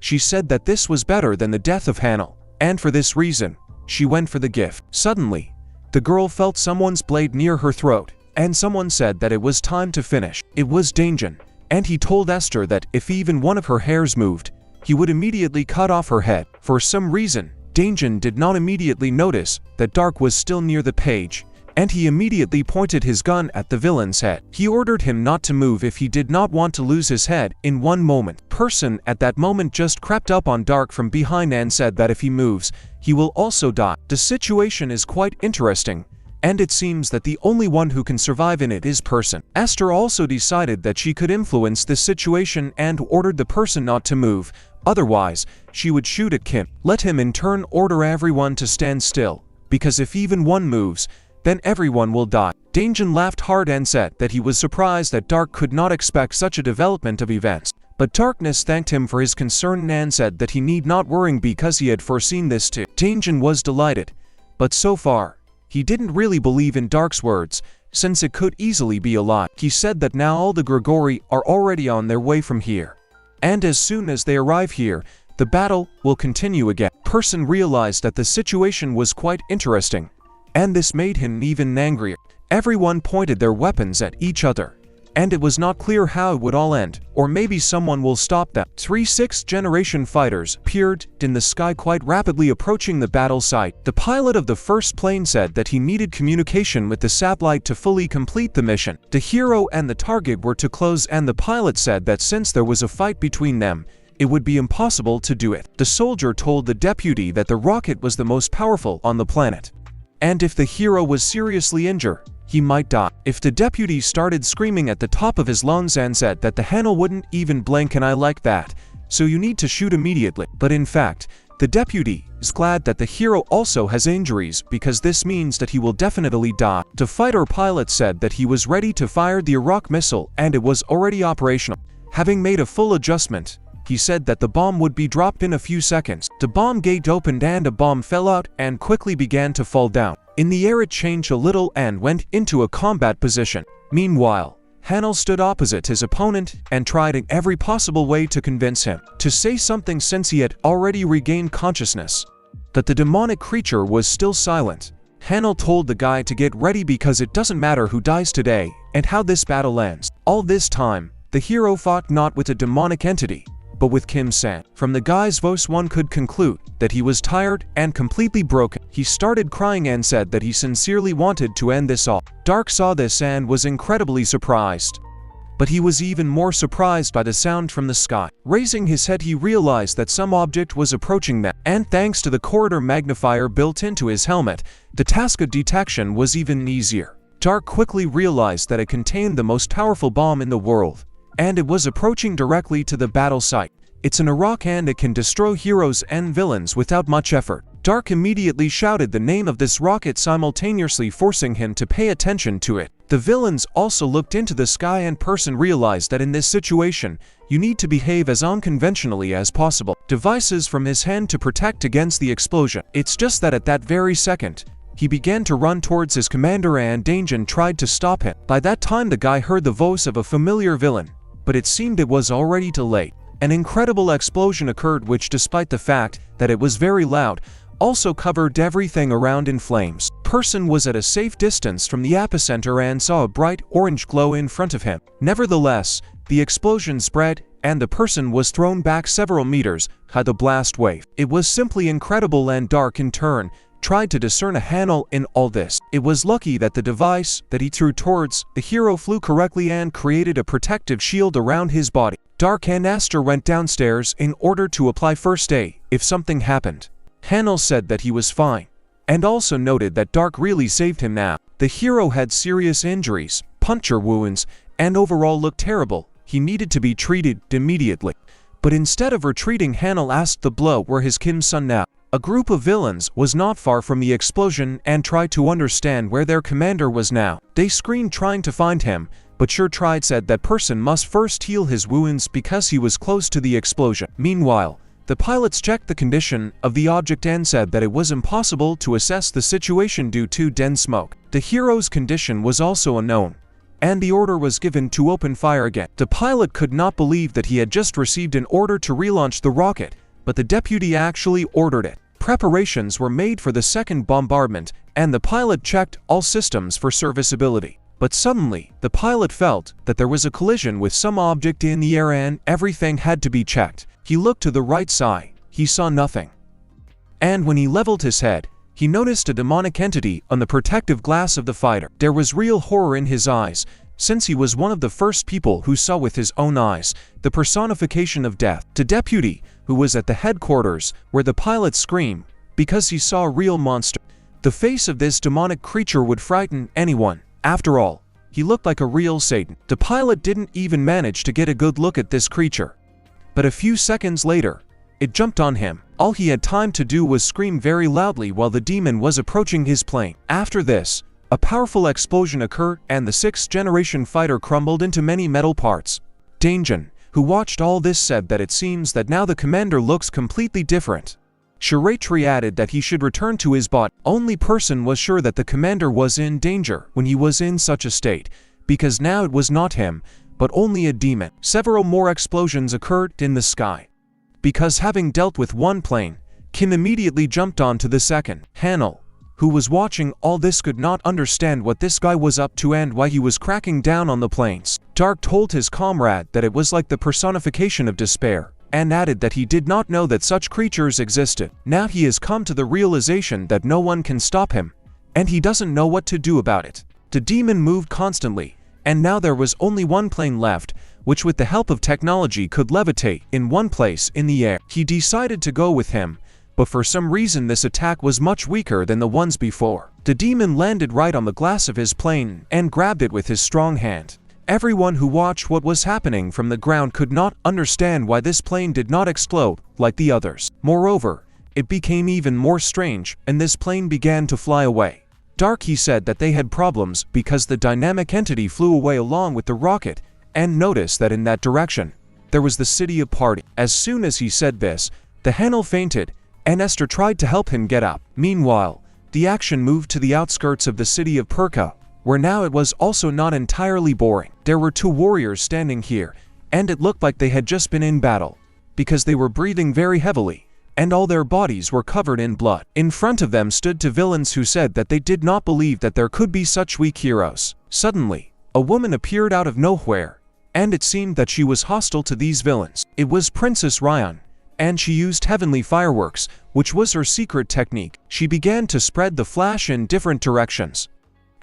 She said that this was better than the death of Hanel, and for this reason, she went for the gift. Suddenly, the girl felt someone's blade near her throat, and someone said that it was time to finish. It was Danjun, and he told Esther that if even one of her hairs moved, he would immediately cut off her head. For some reason, Danjun did not immediately notice that Dark was still near the page, and he immediately pointed his gun at the villain's head. He ordered him not to move if he did not want to lose his head in one moment. Person at that moment just crept up on Dark from behind and said that if he moves, he will also die. The situation is quite interesting, and it seems that the only one who can survive in it is Person. Esther also decided that she could influence this situation and ordered the person not to move, otherwise, she would shoot at Kim. Let him in turn order everyone to stand still, because if even one moves, then everyone will die. Danjin laughed hard and said that he was surprised that Dark could not expect such a development of events. But Darkness thanked him for his concern and said that he need not worry because he had foreseen this too. Danjin was delighted, but so far, he didn't really believe in Dark's words, since it could easily be a lie. He said that now all the Grigori are already on their way from here, and as soon as they arrive here, the battle will continue again. Person realized that the situation was quite interesting, and this made him even angrier. Everyone pointed their weapons at each other, and it was not clear how it would all end, or maybe someone will stop them. 3 6th-generation fighters appeared in the sky quite rapidly approaching the battle site. The pilot of the first plane said that he needed communication with the satellite to fully complete the mission. The hero and the target were too close, and the pilot said that since there was a fight between them, it would be impossible to do it. The soldier told the deputy that the rocket was the most powerful on the planet, and if the hero was seriously injured, he might die. If the deputy started screaming at the top of his lungs and said that the handle wouldn't even blink and I like that, so you need to shoot immediately. But in fact, the deputy is glad that the hero also has injuries because this means that he will definitely die. The fighter pilot said that he was ready to fire the Iraq missile and it was already operational. Having made a full adjustment, he said that the bomb would be dropped in a few seconds. The bomb gate opened and a bomb fell out and quickly began to fall down. In the air it changed a little and went into a combat position. Meanwhile, Hanel stood opposite his opponent and tried in every possible way to convince him to say something since he had already regained consciousness. But the demonic creature was still silent. Hanel told the guy to get ready because it doesn't matter who dies today and how this battle ends. All this time, the hero fought not with a demonic entity, but with Kim-san. From the guy's voice one could conclude that he was tired and completely broken. He started crying and said that he sincerely wanted to end this all. Dark saw this and was incredibly surprised. But he was even more surprised by the sound from the sky. Raising his head he realized that some object was approaching them, and thanks to the corridor magnifier built into his helmet, the task of detection was even easier. Dark quickly realized that it contained the most powerful bomb in the world, and it was approaching directly to the battle site. It's an Iraq and it can destroy heroes and villains without much effort. Dark immediately shouted the name of this rocket, simultaneously forcing him to pay attention to it. The villains also looked into the sky and Person realized that in this situation, you need to behave as unconventionally as possible. Devices from his hand to protect against the explosion. It's just that at that very second, he began to run towards his commander and Danjin tried to stop him. By that time the guy heard the voice of a familiar villain, but it seemed it was already too late. An incredible explosion occurred which, despite the fact that it was very loud, also covered everything around in flames. Person was at a safe distance from the epicenter and saw a bright orange glow in front of him. Nevertheless, the explosion spread and the person was thrown back several meters by the blast wave. It was simply incredible, and Dark in turn tried to discern a handle in all this. It was lucky that the device that he threw towards the hero flew correctly and created a protective shield around his body. Dark and Esther went downstairs in order to apply first aid if something happened. Hanel said that he was fine, and also noted that Dark really saved him now. The hero had serious injuries, puncture wounds, and overall looked terrible. He needed to be treated immediately. But instead of retreating, Hanel asked the blow where his Kim's son now. A group of villains was not far from the explosion and tried to understand where their commander was now. They screamed trying to find him, but Sure tried said that Person must first heal his wounds because he was close to the explosion. Meanwhile, the pilots checked the condition of the object and said that it was impossible to assess the situation due to dense smoke. The hero's condition was also unknown, and the order was given to open fire again. The pilot could not believe that he had just received an order to relaunch the rocket, but the deputy actually ordered it. Preparations were made for the second bombardment, and the pilot checked all systems for serviceability. But suddenly, the pilot felt that there was a collision with some object in the air and everything had to be checked. He looked to the right side. He saw nothing. And when he leveled his head, he noticed a demonic entity on the protective glass of the fighter. There was real horror in his eyes, since he was one of the first people who saw with his own eyes the personification of death. The deputy, who was at the headquarters where the pilot screamed because he saw a real monster. The face of this demonic creature would frighten anyone. After all, he looked like a real Satan. The pilot didn't even manage to get a good look at this creature. But a few seconds later, it jumped on him. All he had time to do was scream very loudly while the demon was approaching his plane. After this, a powerful explosion occurred and the 6th-generation fighter crumbled into many metal parts. Danjun, who watched all this, said that it seems that now the commander looks completely different. Shiratri added that he should return to his bot. Only person was sure that the commander was in danger when he was in such a state, because now it was not him, but only a demon. Several more explosions occurred in the sky. Because having dealt with one plane, Kim immediately jumped onto the second. Hanel, who was watching all this, could not understand what this guy was up to and why he was cracking down on the planes. Dark told his comrade that it was like the personification of despair, and added that he did not know that such creatures existed. Now he has come to the realization that no one can stop him, and he doesn't know what to do about it. The demon moved constantly, and now there was only one plane left, which with the help of technology could levitate in one place in the air. He decided to go with him, but for some reason this attack was much weaker than the ones before. The demon landed right on the glass of his plane and grabbed it with his strong hand. Everyone who watched what was happening from the ground could not understand why this plane did not explode like the others. Moreover, it became even more strange, and this plane began to fly away. Dark, he said that they had problems because the dynamic entity flew away along with the rocket, and noticed that in that direction, there was the city of Party. As soon as he said this, the Hanel fainted, and Esther tried to help him get up. Meanwhile, the action moved to the outskirts of the city of Perka, where now it was also not entirely boring. There were 2 warriors standing here, and it looked like they had just been in battle, because they were breathing very heavily, and all their bodies were covered in blood. In front of them stood 2 villains who said that they did not believe that there could be such weak heroes. Suddenly, a woman appeared out of nowhere, and it seemed that she was hostile to these villains. It was Princess Ryan, and she used heavenly fireworks, which was her secret technique. She began to spread the flash in different directions,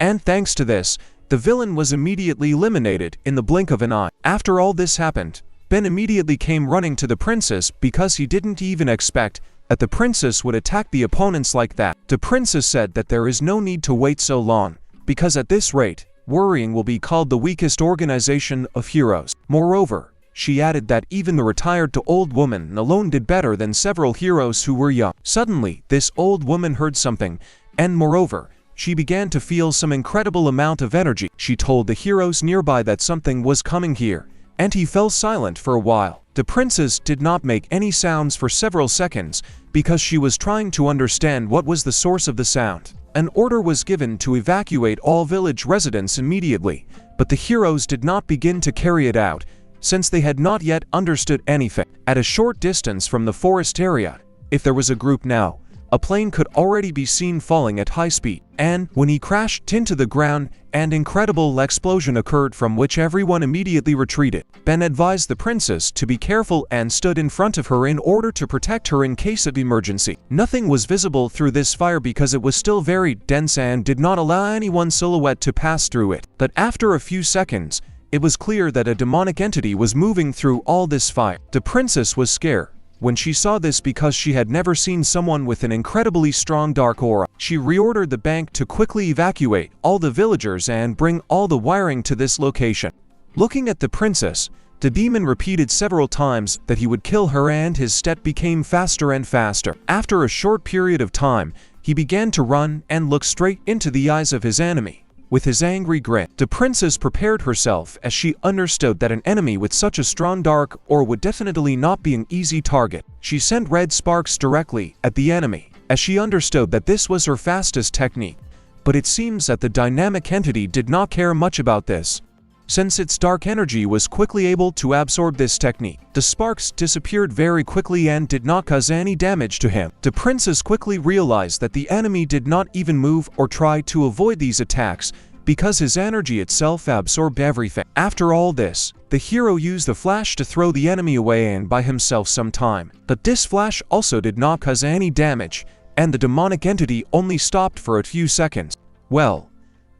and thanks to this, the villain was immediately eliminated in the blink of an eye. After all this happened, Ben immediately came running to the princess because he didn't even expect that the princess would attack the opponents like that. The princess said that there is no need to wait so long, because at this rate, worrying will be called the weakest organization of heroes. Moreover, she added that even the retired to old woman alone did better than several heroes who were young. Suddenly, this old woman heard something, and moreover, she began to feel some incredible amount of energy. She told the heroes nearby that something was coming here, and he fell silent for a while. The princess did not make any sounds for several seconds because she was trying to understand what was the source of the sound. An order was given to evacuate all village residents immediately, but the heroes did not begin to carry it out, since they had not yet understood anything. At a short distance from the forest area, if there was a group now, a plane could already be seen falling at high speed, and when he crashed into the ground, an incredible explosion occurred from which everyone immediately retreated. Ben advised the princess to be careful and stood in front of her in order to protect her in case of emergency. Nothing was visible through this fire because it was still very dense and did not allow anyone's silhouette to pass through it. But after a few seconds, it was clear that a demonic entity was moving through all this fire. The princess was scared when she saw this because she had never seen someone with an incredibly strong dark aura. She reordered the bank to quickly evacuate all the villagers and bring all the wiring to this location. Looking at the princess, the demon repeated several times that he would kill her, and his step became faster and faster. After a short period of time, he began to run and look straight into the eyes of his enemy. With his angry grin, the princess prepared herself as she understood that an enemy with such a strong dark aura would definitely not be an easy target. She sent red sparks directly at the enemy, as she understood that this was her fastest technique. But it seems that the dynamic entity did not care much about this, since its dark energy was quickly able to absorb this technique. The sparks disappeared very quickly and did not cause any damage to him. The princess quickly realized that the enemy did not even move or try to avoid these attacks because his energy itself absorbed everything. After all this, the hero used the flash to throw the enemy away and by himself some time. But this flash also did not cause any damage, and the demonic entity only stopped for a few seconds. Well,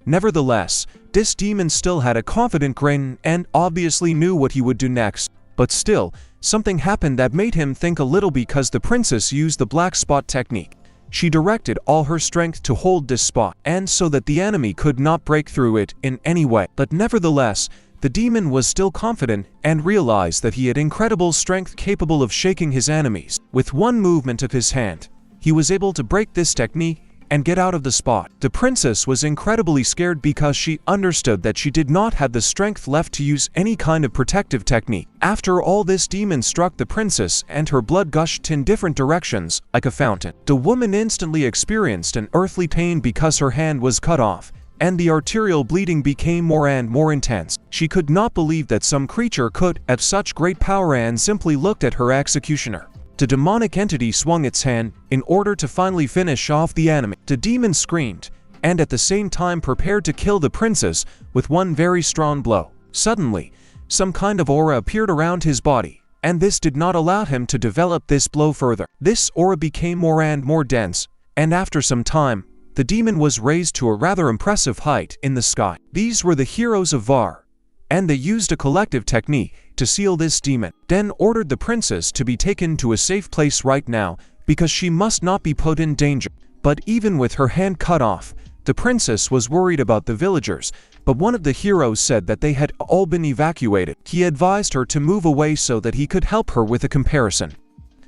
nevertheless, this demon still had a confident grin and obviously knew what he would do next. But still, something happened that made him think a little because the princess used the black spot technique. She directed all her strength to hold this spot, and so that the enemy could not break through it in any way. But nevertheless, the demon was still confident and realized that he had incredible strength capable of shaking his enemies. With one movement of his hand, he was able to break this technique and get out of the spot. The princess was incredibly scared because she understood that she did not have the strength left to use any kind of protective technique. After all, this demon struck the princess and her blood gushed in different directions like a fountain. The woman instantly experienced an earthly pain because her hand was cut off, and the arterial bleeding became more and more intense. She could not believe that some creature could have such great power and simply looked at her executioner. The demonic entity swung its hand in order to finally finish off the enemy. The demon screamed, and at the same time prepared to kill the princess with one very strong blow. Suddenly, some kind of aura appeared around his body, and this did not allow him to develop this blow further. This aura became more and more dense, and after some time, the demon was raised to a rather impressive height in the sky. These were the heroes of Var, and they used a collective technique to seal this demon, then ordered the princess to be taken to a safe place right now because she must not be put in danger. But even with her hand cut off, the princess was worried about the villagers, but one of the heroes said that they had all been evacuated. He advised her to move away so that he could help her with a comparison.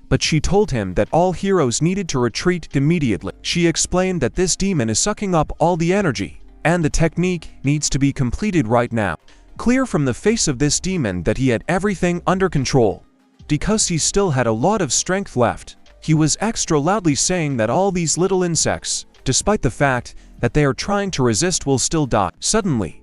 But she told him that all heroes needed to retreat immediately. She explained that this demon is sucking up all the energy, and the technique needs to be completed right now. Clear from the face of this demon that he had everything under control. Because he still had a lot of strength left, he was extra loudly saying that all these little insects, despite the fact that they are trying to resist, will still die. Suddenly,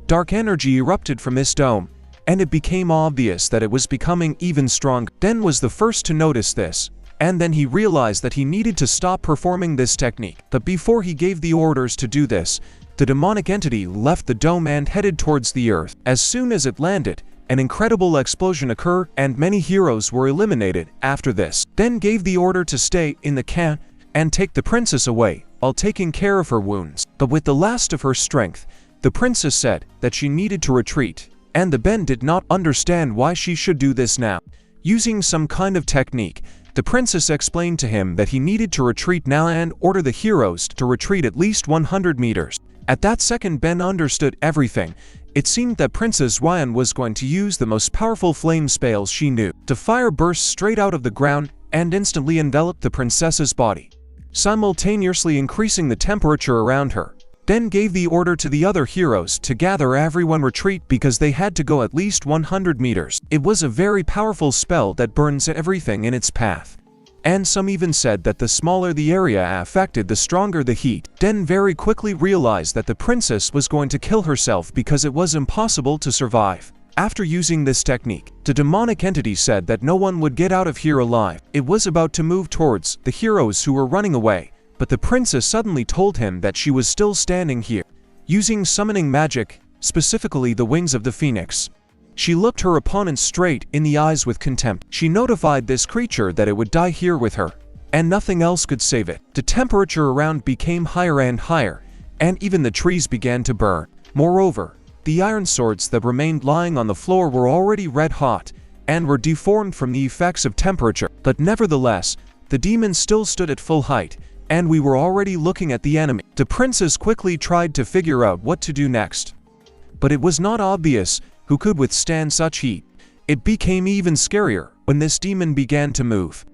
dark energy erupted from this dome, and it became obvious that it was becoming even stronger. Den was the first to notice this, and then he realized that he needed to stop performing this technique. But before he gave the orders to do this, the demonic entity left the dome and headed towards the earth. As soon as it landed, an incredible explosion occurred and many heroes were eliminated after this. Den gave the order to stay in the camp and take the princess away while taking care of her wounds. But with the last of her strength, the princess said that she needed to retreat, and the Ben did not understand why she should do this now. Using some kind of technique, the princess explained to him that he needed to retreat now and order the heroes to retreat at least 100 meters. At that second, Ben understood everything. It seemed that Princess Ryan was going to use the most powerful flame spells she knew. The fire burst straight out of the ground and instantly enveloped the princess's body, simultaneously increasing the temperature around her. Den gave the order to the other heroes to gather everyone retreat because they had to go at least 100 meters. It was a very powerful spell that burns everything in its path. And some even said that the smaller the area affected, the stronger the heat. Den very quickly realized that the princess was going to kill herself because it was impossible to survive. After using this technique, the demonic entity said that no one would get out of here alive. It was about to move towards the heroes who were running away, but the princess suddenly told him that she was still standing here, using summoning magic, specifically the wings of the phoenix. She looked her opponent straight in the eyes with contempt. She notified this creature that it would die here with her, and nothing else could save it. The temperature around became higher and higher, and even the trees began to burn. Moreover, the iron swords that remained lying on the floor were already red hot, and were deformed from the effects of temperature. But nevertheless, the demon still stood at full height, and we were already looking at the enemy. The princess quickly tried to figure out what to do next, but it was not obvious who could withstand such heat. It became even scarier when this demon began to move,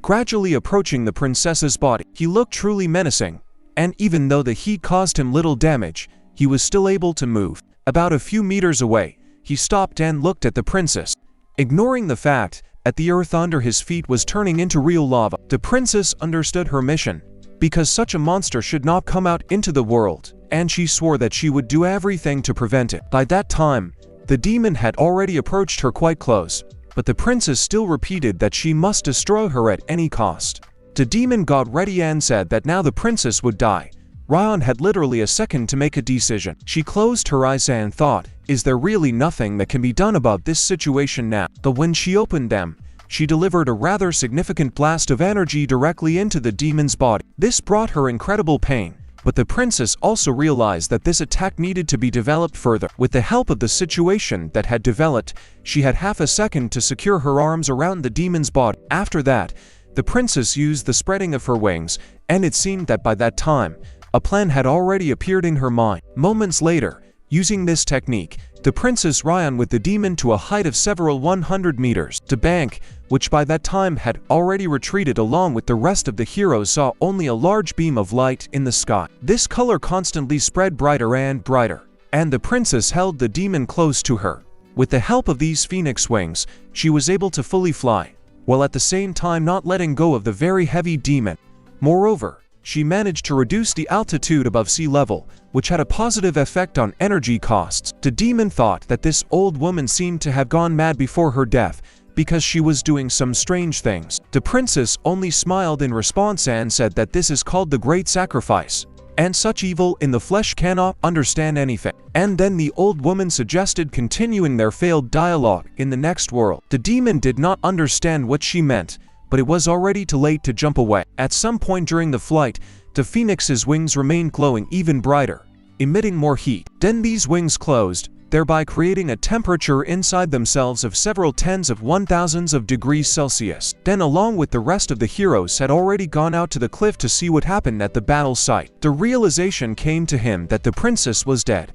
gradually approaching the princess's body. He looked truly menacing, and even though the heat caused him little damage, he was still able to move. About a few meters away, he stopped and looked at the princess, ignoring the fact that the earth under his feet was turning into real lava. The princess understood her mission, because such a monster should not come out into the world, and she swore that she would do everything to prevent it. By that time, the demon had already approached her quite close, but the princess still repeated that she must destroy her at any cost. The demon got ready and said that now the princess would die. Ryan had literally a second to make a decision. She closed her eyes and thought, is there really nothing that can be done about this situation now? But when she opened them, she delivered a rather significant blast of energy directly into the demon's body. This brought her incredible pain, but the princess also realized that this attack needed to be developed further. With the help of the situation that had developed, she had half a second to secure her arms around the demon's body. After that, the princess used the spreading of her wings, and it seemed that by that time, a plan had already appeared in her mind. Moments later, using this technique, the princess ran with the demon to a height of several 100 meters. The bank, which by that time had already retreated along with the rest of the heroes, saw only a large beam of light in the sky. This color constantly spread brighter and brighter, and the princess held the demon close to her. With the help of these phoenix wings, she was able to fully fly, while at the same time not letting go of the very heavy demon. Moreover, she managed to reduce the altitude above sea level, which had a positive effect on energy costs. The demon thought that this old woman seemed to have gone mad before her death, because she was doing some strange things. The princess only smiled in response and said that this is called the great sacrifice, and such evil in the flesh cannot understand anything. And then the old woman suggested continuing their failed dialogue in the next world. The demon did not understand what she meant, but it was already too late to jump away. At some point during the flight, the phoenix's wings remained glowing even brighter, emitting more heat. Then these wings closed, thereby creating a temperature inside themselves of several tens of 1000s of degrees Celsius. Then, along with the rest of the heroes, had already gone out to the cliff to see what happened at the battle site. The realization came to him that the princess was dead,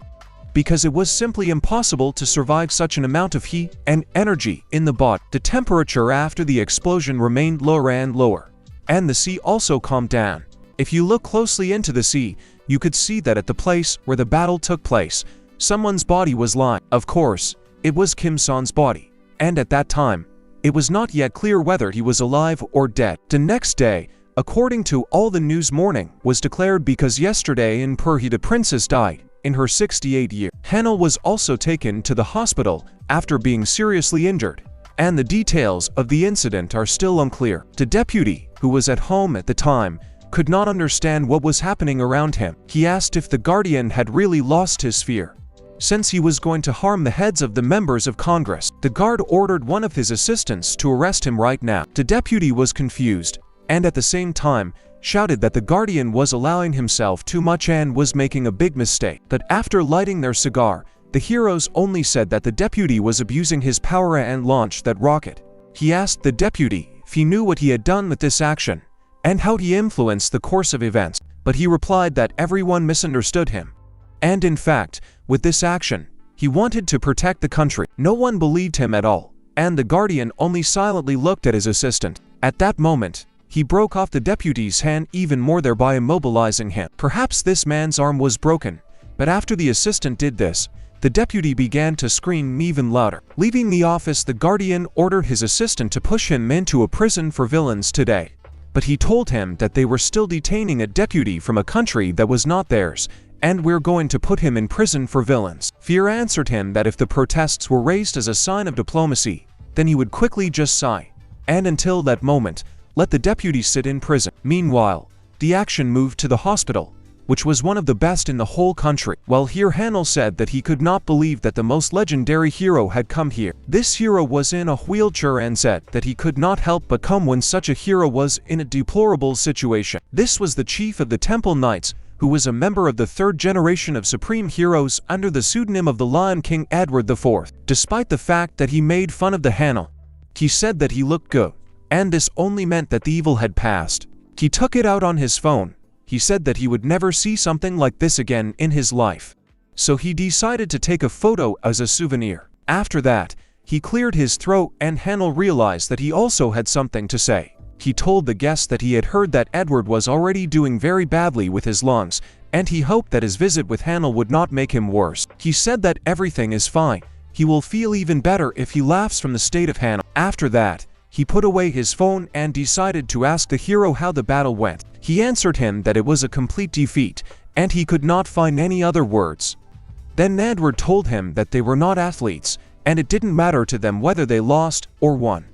because it was simply impossible to survive such an amount of heat and energy in the body. The temperature after the explosion remained lower and lower, and the sea also calmed down. If you look closely into the sea, you could see that at the place where the battle took place, someone's body was lying. Of course, it was Kim-san's body, and at that time, it was not yet clear whether he was alive or dead. The next day, according to all the news, mourning was declared because yesterday in Purhi the princess died in her 68th year. Hanel was also taken to the hospital after being seriously injured, and the details of the incident are still unclear. The deputy, who was at home at the time, could not understand what was happening around him. He asked if the guardian had really lost his fear, since he was going to harm the heads of the members of Congress. The guard ordered one of his assistants to arrest him right now. The deputy was confused, and at the same time, shouted that the guardian was allowing himself too much and was making a big mistake. But after lighting their cigar, the heroes only said that the deputy was abusing his power and launched that rocket. He asked the deputy if he knew what he had done with this action, and how he influenced the course of events, but he replied that everyone misunderstood him. And in fact, with this action, he wanted to protect the country. No one believed him at all, and the guardian only silently looked at his assistant. At that moment, he broke off the deputy's hand even more, thereby immobilizing him. Perhaps this man's arm was broken, but after the assistant did this, the deputy began to scream even louder. Leaving the office, the guardian ordered his assistant to push him into a prison for villains today. But he told him that they were still detaining a deputy from a country that was not theirs, and we're going to put him in prison for villains. Fear answered him that if the protests were raised as a sign of diplomacy, then he would quickly just sigh, and until that moment, let the deputy sit in prison. Meanwhile, the action moved to the hospital, which was one of the best in the whole country. While here Hanel said that he could not believe that the most legendary hero had come here. This hero was in a wheelchair and said that he could not help but come when such a hero was in a deplorable situation. This was the chief of the Temple Knights, who was a member of the third generation of supreme heroes under the pseudonym of the Lion King Edward IV. Despite the fact that he made fun of the Hanel, he said that he looked good, and this only meant that the evil had passed. He took it out on his phone. He said that he would never see something like this again in his life, so he decided to take a photo as a souvenir. After that, he cleared his throat and Hanel realized that he also had something to say. He told the guests that he had heard that Edward was already doing very badly with his lungs, and he hoped that his visit with Hanel would not make him worse. He said that everything is fine. He will feel even better if he laughs from the state of Hanel. After that, he put away his phone and decided to ask the hero how the battle went. He answered him that it was a complete defeat, and he could not find any other words. Then Edward told him that they were not athletes, and it didn't matter to them whether they lost or won.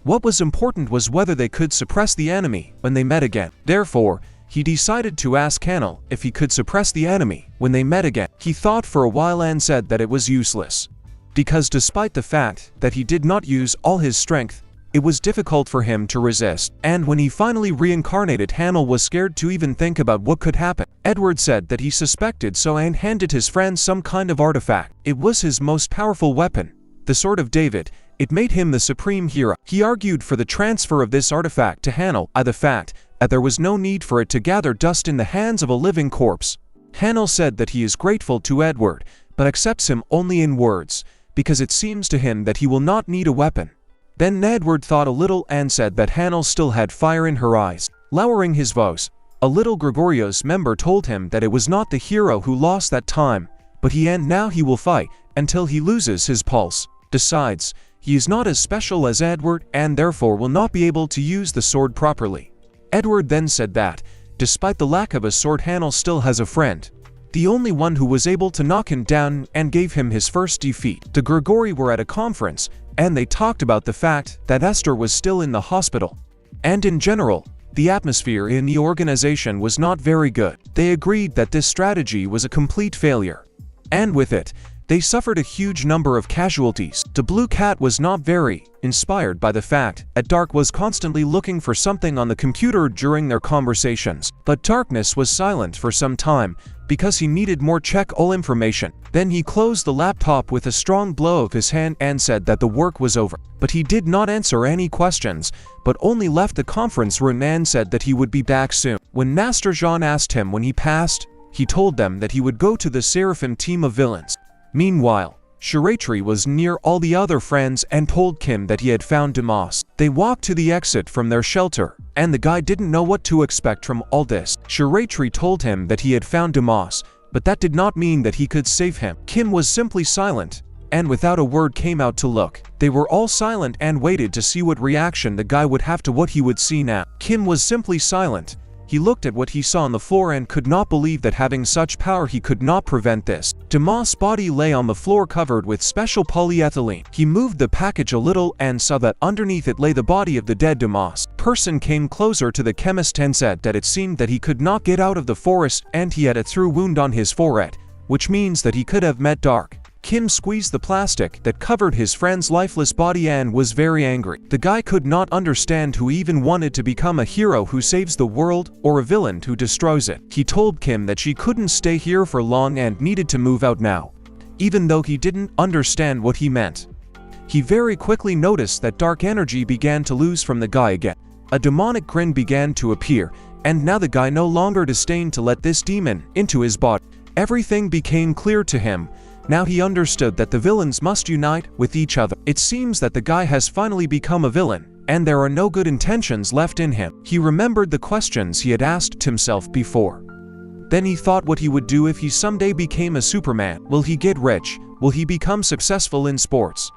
What was important was whether they could suppress the enemy when they met again. Therefore, he decided to ask Hanel if he could suppress the enemy when they met again. He thought for a while and said that it was useless, because despite the fact that he did not use all his strength, it was difficult for him to resist, and when he finally reincarnated, Hanel was scared to even think about what could happen. Edward said that he suspected so and handed his friend some kind of artifact. It was his most powerful weapon, the Sword of David. It made him the supreme hero. He argued for the transfer of this artifact to Hanel, the fact that there was no need for it to gather dust in the hands of a living corpse. Hanel said that he is grateful to Edward, but accepts him only in words, because it seems to him that he will not need a weapon. Then Edward thought a little and said that Hanel still had fire in her eyes. Lowering his voice, a little Gregorios member told him that it was not the hero who lost that time, but he, and now he will fight until he loses his pulse. Besides, he is not as special as Edward and therefore will not be able to use the sword properly. Edward then said that, despite the lack of a sword, Hanel still has a friend, the only one who was able to knock him down and gave him his first defeat. The Grigori were at a conference, and they talked about the fact that Esther was still in the hospital. And in general, the atmosphere in the organization was not very good. They agreed that this strategy was a complete failure. And with it, they suffered a huge number of casualties. The Blue Cat was not very inspired by the fact that Dark was constantly looking for something on the computer during their conversations. But Darkness was silent for some time because he needed more check all information. Then he closed the laptop with a strong blow of his hand and said that the work was over. But he did not answer any questions, but only left the conference room and said that he would be back soon. When Master Jean asked him when he passed, he told them that he would go to the Seraphim team of villains. Meanwhile, Shiratri was near all the other friends and told Kim that he had found Damas. They walked to the exit from their shelter, and the guy didn't know what to expect from all this. Shiratri told him that he had found Damas, but that did not mean that he could save him. Kim was simply silent, and without a word came out to look. They were all silent and waited to see what reaction the guy would have to what he would see now. Kim was simply silent. He looked at what he saw on the floor and could not believe that having such power he could not prevent this. Damas' body lay on the floor covered with special polyethylene. He moved the package a little and saw that underneath it lay the body of the dead Damas. Person came closer to the chemist and said that it seemed that he could not get out of the forest and he had a through wound on his forehead, which means that he could have met Dark. Kim squeezed the plastic that covered his friend's lifeless body and was very angry. The guy could not understand who even wanted to become a hero who saves the world or a villain who destroys it. He told Kim that she couldn't stay here for long and needed to move out now, even though he didn't understand what he meant. He very quickly noticed that dark energy began to lose from the guy again. A demonic grin began to appear, and now the guy no longer disdained to let this demon into his body. Everything became clear to him. Now he understood that the villains must unite with each other. It seems that the guy has finally become a villain, and there are no good intentions left in him. He remembered the questions he had asked himself before. Then he thought what he would do if he someday became a Superman. Will he get rich? Will he become successful in sports?